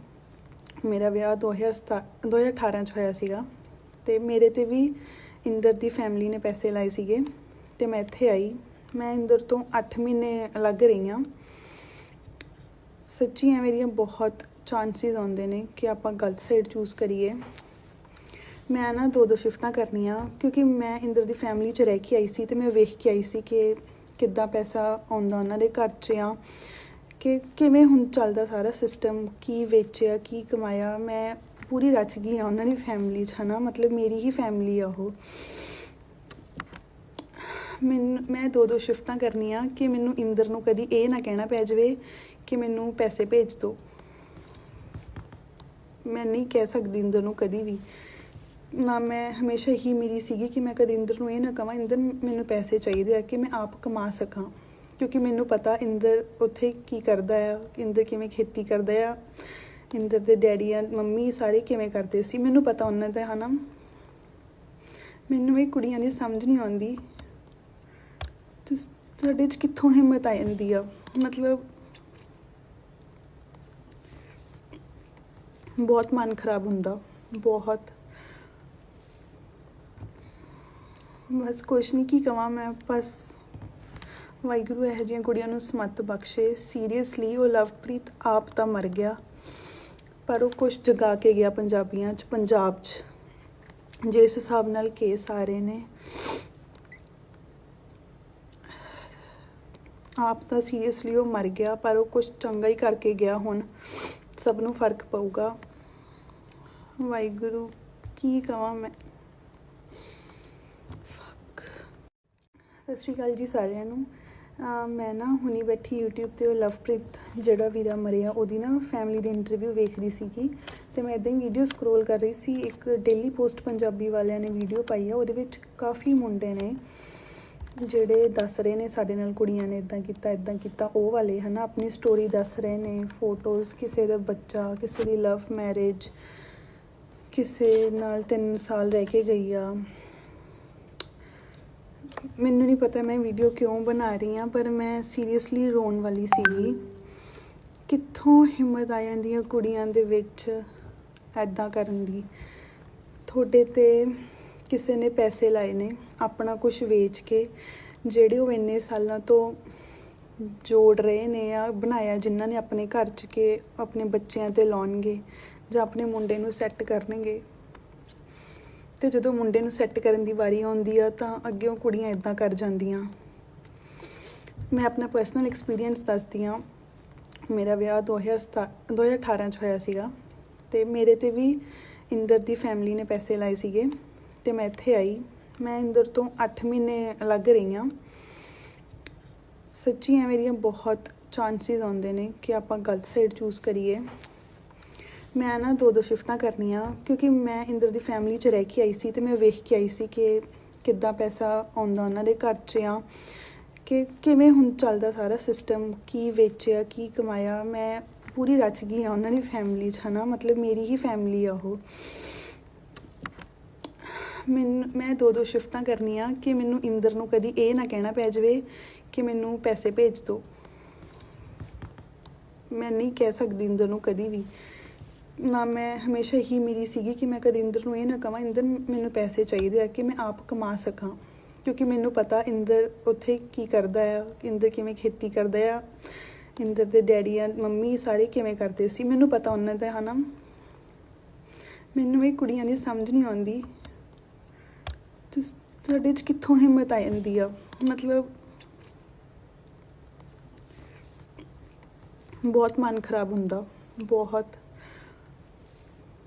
A: ਮੇਰਾ ਵਿਆਹ 2018 'ਚ ਹੋਇਆ ਸੀਗਾ ਅਤੇ ਮੇਰੇ 'ਤੇ ਵੀ ਇੰਦਰ ਦੀ ਫੈਮਿਲੀ ਨੇ ਪੈਸੇ ਲਾਏ ਸੀਗੇ ਅਤੇ ਮੈਂ ਇੱਥੇ ਆਈ। ਮੈਂ ਇੰਦਰ ਤੋਂ 8 ਮਹੀਨੇ ਅਲੱਗ ਰਹੀ ਹਾਂ। ਸੱਚੀ ਐਵੇਂ ਦੀਆਂ ਬਹੁਤ ਚਾਂਸਿਸ ਆਉਂਦੇ ਨੇ ਕਿ ਆਪਾਂ ਗਲਤ ਸਾਈਡ ਚੂਜ਼ ਕਰੀਏ। ਮੈਂ ਨਾ 2 ਸ਼ਿਫਟਾਂ ਕਰਨੀਆਂ, ਕਿਉਂਕਿ ਮੈਂ ਇੰਦਰ ਦੀ ਫੈਮਿਲੀ 'ਚ ਰਹਿ ਕੇ ਆਈ ਸੀ ਅਤੇ ਮੈਂ ਵੇਖ ਕੇ ਆਈ ਸੀ ਕਿ ਕਿੱਦਾਂ ਪੈਸਾ ਆਉਂਦਾ ਉਹਨਾਂ ਦੇ ਘਰ 'ਚ ਆ, ਕਿ ਕਿਵੇਂ ਹੁਣ ਚੱਲਦਾ ਸਾਰਾ ਸਿਸਟਮ, ਕੀ ਵੇਚਿਆ ਕੀ ਕਮਾਇਆ। ਮੈਂ ਪੂਰੀ ਰਚ ਗਈ ਹਾਂ ਉਹਨਾਂ ਦੀ ਫੈਮਿਲੀ 'ਚ, ਹੈ ਨਾ, ਮਤਲਬ ਮੇਰੀ ਹੀ ਫੈਮਿਲੀ ਆ ਉਹ। ਮੈਂ 2 ਸ਼ਿਫਟਾਂ ਕਰਨੀਆਂ ਕਿ ਮੈਨੂੰ ਇੰਦਰ ਨੂੰ ਕਦੀ ਇਹ ਨਾ ਕਹਿਣਾ ਪੈ ਜਾਵੇ ਕਿ ਮੈਨੂੰ ਪੈਸੇ ਭੇਜ ਦਿਓ। ਮੈਂ ਨਹੀਂ ਕਹਿ ਸਕਦੀ ਇੰਦਰ ਨੂੰ ਕਦੀ ਵੀ ਨਾ। ਮੈਂ ਹਮੇਸ਼ਾ ਹੀ ਮੇਰੀ ਸੀਗੀ ਕਿ ਮੈਂ ਕਦੇ ਇੰਦਰ ਨੂੰ ਇਹ ਨਾ ਕਹਾਂ ਇੰਦਰ ਮੈਨੂੰ ਪੈਸੇ ਚਾਹੀਦੇ ਆ ਕਿ ਮੈਂ ਆਪ ਕਮਾ ਸਕਾਂ, ਕਿਉਂਕਿ ਮੈਨੂੰ ਪਤਾ ਇੰਦਰ ਉੱਥੇ ਕੀ ਕਰਦਾ ਆ, ਇੰਦਰ ਕਿਵੇਂ ਖੇਤੀ ਕਰਦਾ ਆ, ਇੰਦਰ ਦੇ ਡੈਡੀ ਆ ਮੰਮੀ ਸਾਰੇ ਕਿਵੇਂ ਕਰਦੇ ਸੀ, ਮੈਨੂੰ ਪਤਾ ਉਹਨਾਂ ਦਾ, ਹੈ ਨਾ। ਮੈਨੂੰ ਇਹ ਕੁੜੀਆਂ ਦੀ ਸਮਝ ਨਹੀਂ ਆਉਂਦੀ, ਤੁਹਾਡੇ 'ਚ ਕਿੱਥੋਂ ਹਿੰਮਤ ਆ ਜਾਂਦੀ ਆ। ਮਤਲਬ ਬਹੁਤ ਮਨ ਖਰਾਬ ਹੁੰਦਾ, ਬਹੁਤ। ਬਸ ਕੁਛ ਨਹੀਂ, ਕੀ ਕਹਾਂ ਮੈਂ। ਬਸ ਵਾਹਿਗੁਰੂ ਇਹੋ ਜਿਹੀਆਂ ਕੁੜੀਆਂ ਨੂੰ ਸਮੱਤ ਬਖਸ਼ੇ। ਸੀਰੀਅਸਲੀ ਉਹ ਲਵਪ੍ਰੀਤ ਆਪ ਤਾਂ ਮਰ ਗਿਆ, ਪਰ ਉਹ ਕੁਛ ਜਗਾ ਕੇ ਗਿਆ ਪੰਜਾਬੀਆਂ 'ਚ, ਪੰਜਾਬ 'ਚ। ਜਿਸ ਹਿਸਾਬ ਨਾਲ ਕੇਸ ਆ ਰਹੇ ਨੇ, ਆਪ ਤਾਂ ਸੀਰੀਅਸਲੀ ਉਹ ਮਰ ਗਿਆ, ਪਰ ਉਹ ਕੁਛ ਚੰਗਾ ਹੀ ਕਰਕੇ ਗਿਆ। ਹੁਣ ਸਭ ਨੂੰ ਫਰਕ ਪਊਗਾ। ਵਾਹਿਗੁਰੂ ਕੀ ਕਹਾਂ ਮੈਂ। ਸਤਿ ਸ਼੍ਰੀ ਅਕਾਲ ਜੀ ਸਾਰਿਆਂ ਨੂੰ। ਮੈਂ ਨਾ ਹੁਣੀ ਬੈਠੀ YouTube 'ਤੇ ਉਹ ਲਵਪ੍ਰੀਤ ਜਿਹੜਾ ਵੀਰਾ ਮਰਿਆ ਉਹਦੀ ਨਾ ਫੈਮਿਲੀ ਦੀ ਇੰਟਰਵਿਊ ਵੇਖਦੀ ਸੀਗੀ, ਅਤੇ ਮੈਂ ਇੱਦਾਂ ਹੀ ਵੀਡੀਓ ਸਕਰੋਲ ਕਰ ਰਹੀ ਸੀ। ਇੱਕ ਡੇਲੀ ਪੋਸਟ ਪੰਜਾਬੀ ਵਾਲਿਆਂ ਨੇ ਵੀਡੀਓ ਪਾਈ ਆ, ਉਹਦੇ ਵਿੱਚ ਕਾਫੀ ਮੁੰਡੇ ਨੇ ਜਿਹੜੇ ਦੱਸ ਰਹੇ ਨੇ ਸਾਡੇ ਨਾਲ ਕੁੜੀਆਂ ਨੇ ਇੱਦਾਂ ਕੀਤਾ ਉਹ ਵਾਲੇ, ਹੈ ਨਾ, ਆਪਣੀ ਸਟੋਰੀ ਦੱਸ ਰਹੇ ਨੇ, ਫੋਟੋਜ਼, ਕਿਸੇ ਦਾ ਬੱਚਾ, ਕਿਸੇ ਦੀ ਲਵ ਮੈਰਿਜ, ਕਿਸੇ ਨਾਲ 3 ਸਾਲ ਰਹਿ ਕੇ ਗਈ ਆ। ਮੈਨੂੰ ਨਹੀਂ ਪਤਾ ਮੈਂ ਵੀਡੀਓ ਕਿਉਂ ਬਣਾ ਰਹੀ ਹਾਂ, ਪਰ ਮੈਂ ਸੀਰੀਅਸਲੀ ਰੋਣ ਵਾਲੀ ਸੀਗੀ। ਕਿੱਥੋਂ ਹਿੰਮਤ ਆ ਜਾਂਦੀ ਹੈ ਕੁੜੀਆਂ ਦੇ ਵਿੱਚ ਐਦਾਂ ਕਰਨ ਦੀ। ਤੁਹਾਡੇ 'ਤੇ ਕਿਸੇ ਨੇ ਪੈਸੇ ਲਾਏ ਨੇ ਆਪਣਾ ਕੁਝ ਵੇਚ ਕੇ, ਜਿਹੜੇ ਉਹ ਇੰਨੇ ਸਾਲਾਂ ਤੋਂ ਜੋੜ ਰਹੇ ਨੇ ਆ ਬਣਾਇਆ, ਜਿਨ੍ਹਾਂ ਨੇ ਆਪਣੇ ਘਰ 'ਚ ਕੇ ਆਪਣੇ ਬੱਚਿਆਂ 'ਤੇ ਲਾਉਣਗੇ ਜਾਂ ਆਪਣੇ ਮੁੰਡੇ ਨੂੰ ਸੈੱਟ ਕਰਨਗੇ। ਅਤੇ ਜਦੋਂ ਮੁੰਡੇ ਨੂੰ ਸੈੱਟ ਕਰਨ ਦੀ ਵਾਰੀ ਆਉਂਦੀ ਆ ਤਾਂ ਅੱਗੇ ਉਹ ਕੁੜੀਆਂ ਇੱਦਾਂ ਕਰ ਜਾਂਦੀਆਂ। ਮੈਂ ਆਪਣਾ ਪਰਸਨਲ ਐਕਸਪੀਰੀਅੰਸ ਦੱਸਦੀ ਹਾਂ। ਮੇਰਾ ਵਿਆਹ 2018 'ਚ ਹੋਇਆ ਸੀਗਾ ਅਤੇ ਮੇਰੇ 'ਤੇ ਵੀ ਇੰਦਰ ਦੀ ਫੈਮਿਲੀ ਨੇ ਪੈਸੇ ਲਾਏ ਸੀਗੇ ਅਤੇ ਮੈਂ ਇੱਥੇ ਆਈ। ਮੈਂ ਇੰਦਰ ਤੋਂ 8 ਮਹੀਨੇ ਅਲੱਗ ਰਹੀ ਹਾਂ। ਸੱਚੀ ਐਵੇਂ ਦੀਆਂ ਬਹੁਤ ਚਾਂਸਿਸ ਆਉਂਦੇ ਨੇ ਕਿ ਆਪਾਂ ਗਲਤ ਸਾਈਡ ਚੂਜ਼ ਕਰੀਏ। ਮੈਂ ਨਾ 2 ਸ਼ਿਫਟਾਂ ਕਰਨੀਆਂ, ਕਿਉਂਕਿ ਮੈਂ ਇੰਦਰ ਦੀ ਫੈਮਿਲੀ 'ਚ ਰਹਿ ਕੇ ਆਈ ਸੀ ਅਤੇ ਮੈਂ ਵੇਖ ਕੇ ਆਈ ਸੀ ਕਿ ਕਿੱਦਾਂ ਪੈਸਾ ਆਉਂਦਾ ਉਹਨਾਂ ਦੇ ਘਰ 'ਚ ਆ, ਕਿ ਕਿਵੇਂ ਹੁਣ ਚੱਲਦਾ ਸਾਰਾ ਸਿਸਟਮ, ਕੀ ਵੇਚਿਆ ਕੀ ਕਮਾਇਆ। ਮੈਂ ਪੂਰੀ ਰਚ ਗਈ ਹਾਂ ਉਹਨਾਂ ਦੀ ਫੈਮਿਲੀ 'ਚ, ਹੈ ਨਾ, ਮਤਲਬ ਮੇਰੀ ਹੀ ਫੈਮਿਲੀ ਆ ਉਹ। ਮੈਂ 2 ਸ਼ਿਫਟਾਂ ਕਰਨੀਆਂ ਕਿ ਮੈਨੂੰ ਇੰਦਰ ਨੂੰ ਕਦੀ ਇਹ ਨਾ ਕਹਿਣਾ ਪੈ ਜਾਵੇ ਕਿ ਮੈਨੂੰ ਪੈਸੇ ਭੇਜ ਦਿਓ। ਮੈਂ ਨਹੀਂ ਕਹਿ ਸਕਦੀ ਇੰਦਰ ਨੂੰ ਕਦੀ ਵੀ ਨਾ। ਮੈਂ ਹਮੇਸ਼ਾ ਹੀ ਮੇਰੀ ਸੀਗੀ ਕਿ ਮੈਂ ਕਦੇ ਇੰਦਰ ਨੂੰ ਇਹ ਨਾ ਕਹਾਂ ਇੰਦਰ ਮੈਨੂੰ ਪੈਸੇ ਚਾਹੀਦੇ ਆ ਕਿ ਮੈਂ ਆਪ ਕਮਾ ਸਕਾਂ, ਕਿਉਂਕਿ ਮੈਨੂੰ ਪਤਾ ਇੰਦਰ ਉੱਥੇ ਕੀ ਕਰਦਾ ਆ, ਇੰਦਰ ਕਿਵੇਂ ਖੇਤੀ ਕਰਦਾ ਆ, ਇੰਦਰ ਦੇ ਡੈਡੀ ਆ ਮੰਮੀ ਸਾਰੇ ਕਿਵੇਂ ਕਰਦੇ ਸੀ, ਮੈਨੂੰ ਪਤਾ ਉਹਨਾਂ ਦਾ, ਹੈ ਨਾ। ਮੈਨੂੰ ਇਹ ਕੁੜੀਆਂ ਦੀ ਸਮਝ ਨਹੀਂ ਆਉਂਦੀ, ਤੁਹਾਡੇ 'ਚ ਕਿੱਥੋਂ ਹਿੰਮਤ ਆ ਜਾਂਦੀ ਆ। ਮਤਲਬ ਬਹੁਤ ਮਨ ਖਰਾਬ ਹੁੰਦਾ, ਬਹੁਤ।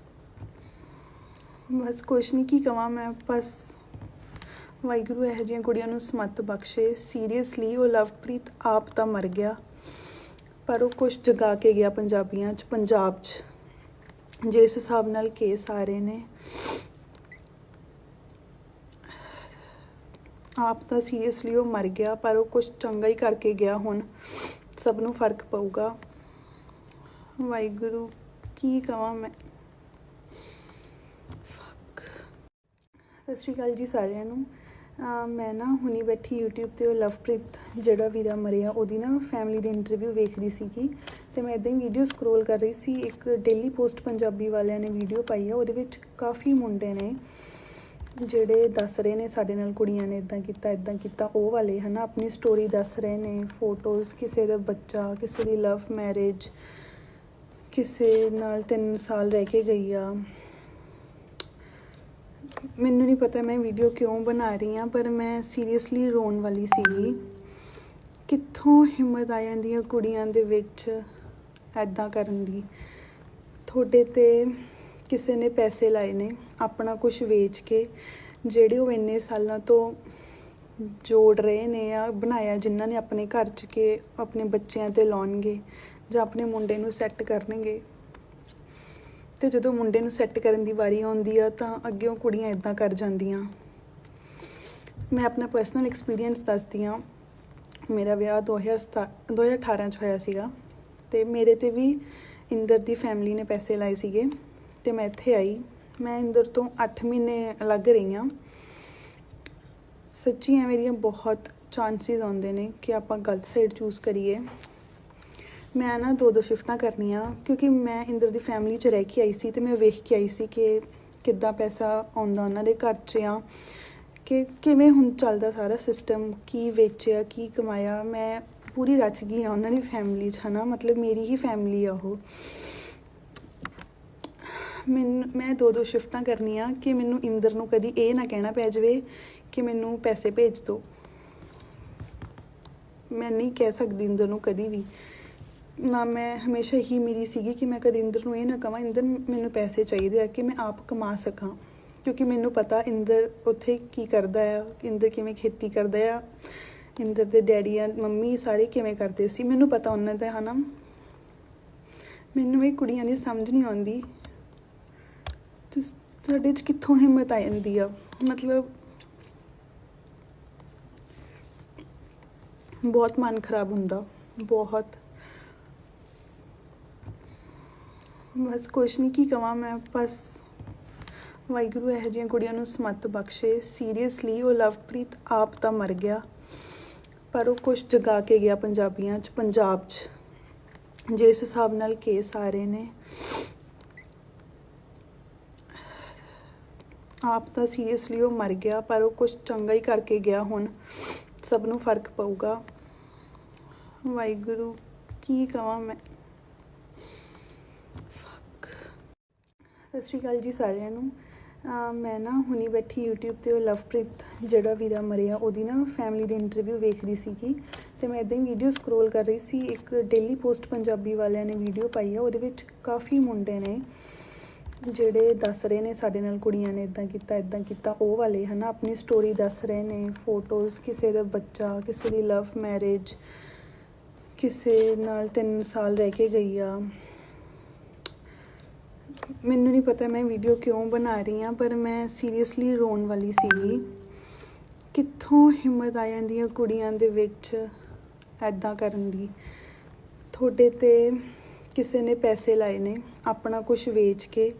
A: ਬਸ ਕੁਛ ਨਹੀਂ, ਕੀ ਕਹਾਂ ਮੈਂ। ਬਸ ਵਾਹਿਗੁਰੂ ਇਹੋ ਜਿਹੀਆਂ ਕੁੜੀਆਂ ਨੂੰ ਸਮੱਤ ਬਖਸ਼ੇ। ਸੀਰੀਅਸਲੀ ਉਹ ਲਵਪ੍ਰੀਤ ਆਪ ਤਾਂ ਮਰ ਗਿਆ, ਪਰ ਉਹ ਕੁਛ ਜਗਾ ਕੇ ਗਿਆ ਪੰਜਾਬ 'ਚ ਜਿਸ ਹਿਸਾਬ ਨਾਲ ਕੇਸ ਆ ਰਹੇ ਨੇ। ਆਪ ਤਾਂ ਸੀਰੀਅਸਲੀ ਉਹ ਮਰ ਗਿਆ, ਪਰ ਉਹ ਕੁਛ ਚੰਗਾ ਹੀ ਕਰਕੇ ਗਿਆ। ਹੁਣ ਸਭ ਨੂੰ ਫਰਕ ਪਊਗਾ। ਵਾਹਿਗੁਰੂ ਕੀ ਕਵਾਂ ਮੈਂ। ਸਤਿ ਸ਼੍ਰੀ ਅਕਾਲ ਜੀ ਸਾਰਿਆਂ ਨੂੰ। ਮੈਂ ਨਾ ਹੁਣੀ ਬੈਠੀ YouTube 'ਤੇ ਉਹ ਲਵਪ੍ਰੀਤ ਜਿਹੜਾ ਵੀਰਾ ਮਰਿਆ ਉਹਦੀ ਨਾ ਫੈਮਿਲੀ ਦੀ ਇੰਟਰਵਿਊ ਵੇਖਦੀ ਸੀਗੀ, ਅਤੇ ਮੈਂ ਇੱਦਾਂ ਹੀ ਵੀਡੀਓ ਸਕਰੋਲ ਕਰ ਰਹੀ ਸੀ। ਇੱਕ ਡੇਲੀ ਪੋਸਟ ਪੰਜਾਬੀ ਵਾਲਿਆਂ ਨੇ ਵੀਡੀਓ ਪਾਈ ਆ, ਉਹਦੇ ਵਿੱਚ ਕਾਫੀ ਮੁੰਡੇ ਨੇ ਜਿਹੜੇ ਦੱਸ ਰਹੇ ਨੇ ਸਾਡੇ ਨਾਲ ਕੁੜੀਆਂ ਨੇ ਇੱਦਾਂ ਕੀਤਾ ਉਹ ਵਾਲੇ ਹੈ ਨਾ, ਆਪਣੀ ਸਟੋਰੀ ਦੱਸ ਰਹੇ ਨੇ। ਫੋਟੋਜ਼, ਕਿਸੇ ਦਾ ਬੱਚਾ, ਕਿਸੇ ਦੀ ਲਵ ਮੈਰਿਜ, ਕਿਸੇ ਨਾਲ 3 ਸਾਲ ਰਹਿ ਕੇ ਗਈ ਆ। ਮੈਨੂੰ ਨਹੀਂ ਪਤਾ ਮੈਂ ਵੀਡੀਓ ਕਿਉਂ ਬਣਾ ਰਹੀ ਹਾਂ, ਪਰ ਮੈਂ ਸੀਰੀਅਸਲੀ ਰੋਣ ਵਾਲੀ ਸੀਗੀ। ਕਿੱਥੋਂ ਹਿੰਮਤ ਆ ਜਾਂਦੀ ਹੈ ਕੁੜੀਆਂ ਦੇ ਵਿੱਚ ਐਦਾਂ ਕਰਨ ਦੀ। ਤੁਹਾਡੇ 'ਤੇ ਕਿਸੇ ਨੇ ਪੈਸੇ ਲਾਏ ਨੇ ਆਪਣਾ ਕੁਝ ਵੇਚ ਕੇ, ਜਿਹੜੇ ਉਹ ਇੰਨੇ ਸਾਲਾਂ ਤੋਂ ਜੋੜ ਰਹੇ ਨੇ ਆ ਬਣਾਇਆ, ਜਿਨ੍ਹਾਂ ਨੇ ਆਪਣੇ ਘਰ 'ਚ ਕੇ ਆਪਣੇ ਬੱਚਿਆਂ 'ਤੇ ਲਾਉਣਗੇ ਜਾਂ ਆਪਣੇ ਮੁੰਡੇ ਨੂੰ ਸੈੱਟ ਕਰਨਗੇ। ਅਤੇ ਜਦੋਂ ਮੁੰਡੇ ਨੂੰ ਸੈੱਟ ਕਰਨ ਦੀ ਵਾਰੀ ਆਉਂਦੀ ਆ ਤਾਂ ਅੱਗਿਓਂ ਕੁੜੀਆਂ ਇੱਦਾਂ ਕਰ ਜਾਂਦੀਆਂ। ਮੈਂ ਆਪਣਾ ਪਰਸਨਲ ਐਕਸਪੀਰੀਅੰਸ ਦੱਸਦੀ ਹਾਂ। ਮੇਰਾ ਵਿਆਹ 2018 'ਚ ਹੋਇਆ ਸੀਗਾ, ਅਤੇ ਮੇਰੇ 'ਤੇ ਵੀ ਇੰਦਰ ਦੀ ਫੈਮਿਲੀ ਨੇ ਪੈਸੇ ਲਾਏ ਸੀਗੇ, ਅਤੇ ਮੈਂ ਇੱਥੇ ਆਈ। ਮੈਂ ਇੰਦਰ ਤੋਂ 8 ਮਹੀਨੇ ਅਲੱਗ ਰਹੀ ਹਾਂ। ਸੱਚੀ ਐਵੇਂ ਦੀਆਂ ਬਹੁਤ ਚਾਂਸਿਸ ਆਉਂਦੇ ਨੇ ਕਿ ਆਪਾਂ ਗਲਤ ਸਾਈਡ ਚੂਜ਼ ਕਰੀਏ। ਮੈਂ ਨਾ 2 ਸ਼ਿਫਟਾਂ ਕਰਨੀਆਂ, ਕਿਉਂਕਿ ਮੈਂ ਇੰਦਰ ਦੀ ਫੈਮਿਲੀ 'ਚ ਰਹਿ ਕੇ ਆਈ ਸੀ, ਅਤੇ ਮੈਂ ਵੇਖ ਕੇ ਆਈ ਸੀ ਕਿ ਕਿੱਦਾਂ ਪੈਸਾ ਆਉਂਦਾ ਉਹਨਾਂ ਦੇ ਘਰ 'ਚ ਆ, ਕਿ ਕਿਵੇਂ ਹੁਣ ਚੱਲਦਾ ਸਾਰਾ ਸਿਸਟਮ, ਕੀ ਵੇਚਿਆ, ਕੀ ਕਮਾਇਆ। ਮੈਂ ਪੂਰੀ ਰਚ ਗਈ ਹਾਂ ਉਹਨਾਂ ਦੀ ਫੈਮਿਲੀ 'ਚ, ਹੈ ਨਾ, ਮਤਲਬ ਮੇਰੀ ਹੀ ਫੈਮਿਲੀ ਆ ਉਹ। ਮੈਂ 2 ਸ਼ਿਫਟਾਂ ਕਰਨੀਆਂ ਕਿ ਮੈਨੂੰ ਇੰਦਰ ਨੂੰ ਕਦੀ ਇਹ ਨਾ ਕਹਿਣਾ ਪੈ ਜਾਵੇ ਕਿ ਮੈਨੂੰ ਪੈਸੇ ਭੇਜ ਦਿਓ। ਮੈਂ ਨਹੀਂ ਕਹਿ ਸਕਦੀ ਇੰਦਰ ਨੂੰ ਕਦੀ ਵੀ ਨਾ। ਮੈਂ ਹਮੇਸ਼ਾ ਹੀ ਮੇਰੀ ਸੀਗੀ ਕਿ ਮੈਂ ਕਦੇ ਇੰਦਰ ਨੂੰ ਇਹ ਨਾ ਕਹਾਂ ਇੰਦਰ ਮੈਨੂੰ ਪੈਸੇ ਚਾਹੀਦੇ ਆ, ਕਿ ਮੈਂ ਆਪ ਕਮਾ ਸਕਾਂ, ਕਿਉਂਕਿ ਮੈਨੂੰ ਪਤਾ ਇੰਦਰ ਉੱਥੇ ਕੀ ਕਰਦਾ ਆ, ਇੰਦਰ ਕਿਵੇਂ ਖੇਤੀ ਕਰਦਾ ਆ, ਇੰਦਰ ਦੇ ਡੈਡੀ ਆ ਮੰਮੀ ਸਾਰੇ ਕਿਵੇਂ ਕਰਦੇ ਸੀ, ਮੈਨੂੰ ਪਤਾ ਉਹਨਾਂ ਦਾ, ਹੈ ਨਾ। ਮੈਨੂੰ ਇਹ ਕੁੜੀਆਂ ਦੀ ਸਮਝ ਨਹੀਂ ਆਉਂਦੀ, ਸਾਡੇ 'ਚ ਕਿੱਥੋਂ ਹਿੰਮਤ ਆ ਜਾਂਦੀ ਆ। ਮਤਲਬ ਬਹੁਤ ਮਨ ਖਰਾਬ ਹੁੰਦਾ, ਬਹੁਤ। ਬਸ ਕੁਛ ਨਹੀਂ, ਕੀ ਕਵਾਂ ਮੈਂ। ਬਸ ਵਾਹਿਗੁਰੂ ਇਹੋ ਜਿਹੀਆਂ ਕੁੜੀਆਂ ਨੂੰ ਸਮੱਤ ਬਖਸ਼ੇ। ਸੀਰੀਅਸਲੀ ਉਹ ਲਵਪ੍ਰੀਤ ਆਪ ਤਾਂ ਮਰ ਗਿਆ, ਪਰ ਉਹ ਕੁਛ ਜਗਾ ਕੇ ਗਿਆ ਪੰਜਾਬ 'ਚ ਜਿਸ ਹਿਸਾਬ ਨਾਲ ਕੇਸ ਆ ਰਹੇ ਨੇ। ਆਪ ਤਾਂ ਸੀਰੀਅਸਲੀ ਉਹ ਮਰ ਗਿਆ, ਪਰ ਉਹ ਕੁਛ ਚੰਗਾ ਹੀ ਕਰਕੇ ਗਿਆ। ਹੁਣ ਸਭ ਨੂੰ ਫਰਕ ਪਊਗਾ। ਵਾਹਿਗੁਰੂ ਕੀ ਕਵਾਂ ਮੈਂ। ਸਤਿ ਸ਼੍ਰੀ ਅਕਾਲ ਜੀ ਸਾਰਿਆਂ ਨੂੰ। ਮੈਂ ਨਾ ਹੁਣੀ ਬੈਠੀ YouTube 'ਤੇ ਉਹ ਲਵਪ੍ਰੀਤ ਜਿਹੜਾ ਵੀਰਾ ਮਰਿਆ ਉਹਦੀ ਨਾ ਫੈਮਿਲੀ ਦੀ ਇੰਟਰਵਿਊ ਵੇਖਦੀ ਸੀਗੀ, ਅਤੇ ਮੈਂ ਇੱਦਾਂ ਹੀ ਵੀਡੀਓ ਸਕਰੋਲ ਕਰ ਰਹੀ ਸੀ। ਇੱਕ ਡੇਲੀ ਪੋਸਟ ਪੰਜਾਬੀ ਵਾਲਿਆਂ ਨੇ ਵੀਡੀਓ ਪਾਈ ਆ, ਉਹਦੇ ਵਿੱਚ ਕਾਫੀ ਮੁੰਡੇ ਨੇ ਜਿਹੜੇ ਦੱਸ ਰਹੇ ਨੇ ਸਾਡੇ ਨਾਲ ਕੁੜੀਆਂ ਨੇ ਇੱਦਾਂ ਕੀਤਾ ਉਹ ਵਾਲੇ, ਹੈ ਨਾ, ਆਪਣੀ ਸਟੋਰੀ ਦੱਸ ਰਹੇ ਨੇ। ਫੋਟੋਜ਼, ਕਿਸੇ ਦਾ ਬੱਚਾ, ਕਿਸੇ ਦੀ ਲਵ ਮੈਰਿਜ, ਕਿਸੇ ਨਾਲ 3 ਸਾਲ ਰਹਿ ਕੇ ਗਈ ਆ। ਮੈਨੂੰ ਨਹੀਂ ਪਤਾ ਮੈਂ ਵੀਡੀਓ ਕਿਉਂ ਬਣਾ ਰਹੀ ਹਾਂ, ਪਰ ਮੈਂ ਸੀਰੀਅਸਲੀ ਰੋਣ ਵਾਲੀ ਸੀਗੀ। ਕਿੱਥੋਂ ਹਿੰਮਤ ਆ ਜਾਂਦੀ ਹੈ ਕੁੜੀਆਂ ਦੇ ਵਿੱਚ ਐਦਾਂ ਕਰਨ ਦੀ। ਤੁਹਾਡੇ 'ਤੇ ਕਿਸੇ ਨੇ ਪੈਸੇ ਲਾਏ ਨੇ ਆਪਣਾ ਕੁਝ ਵੇਚ ਕੇ,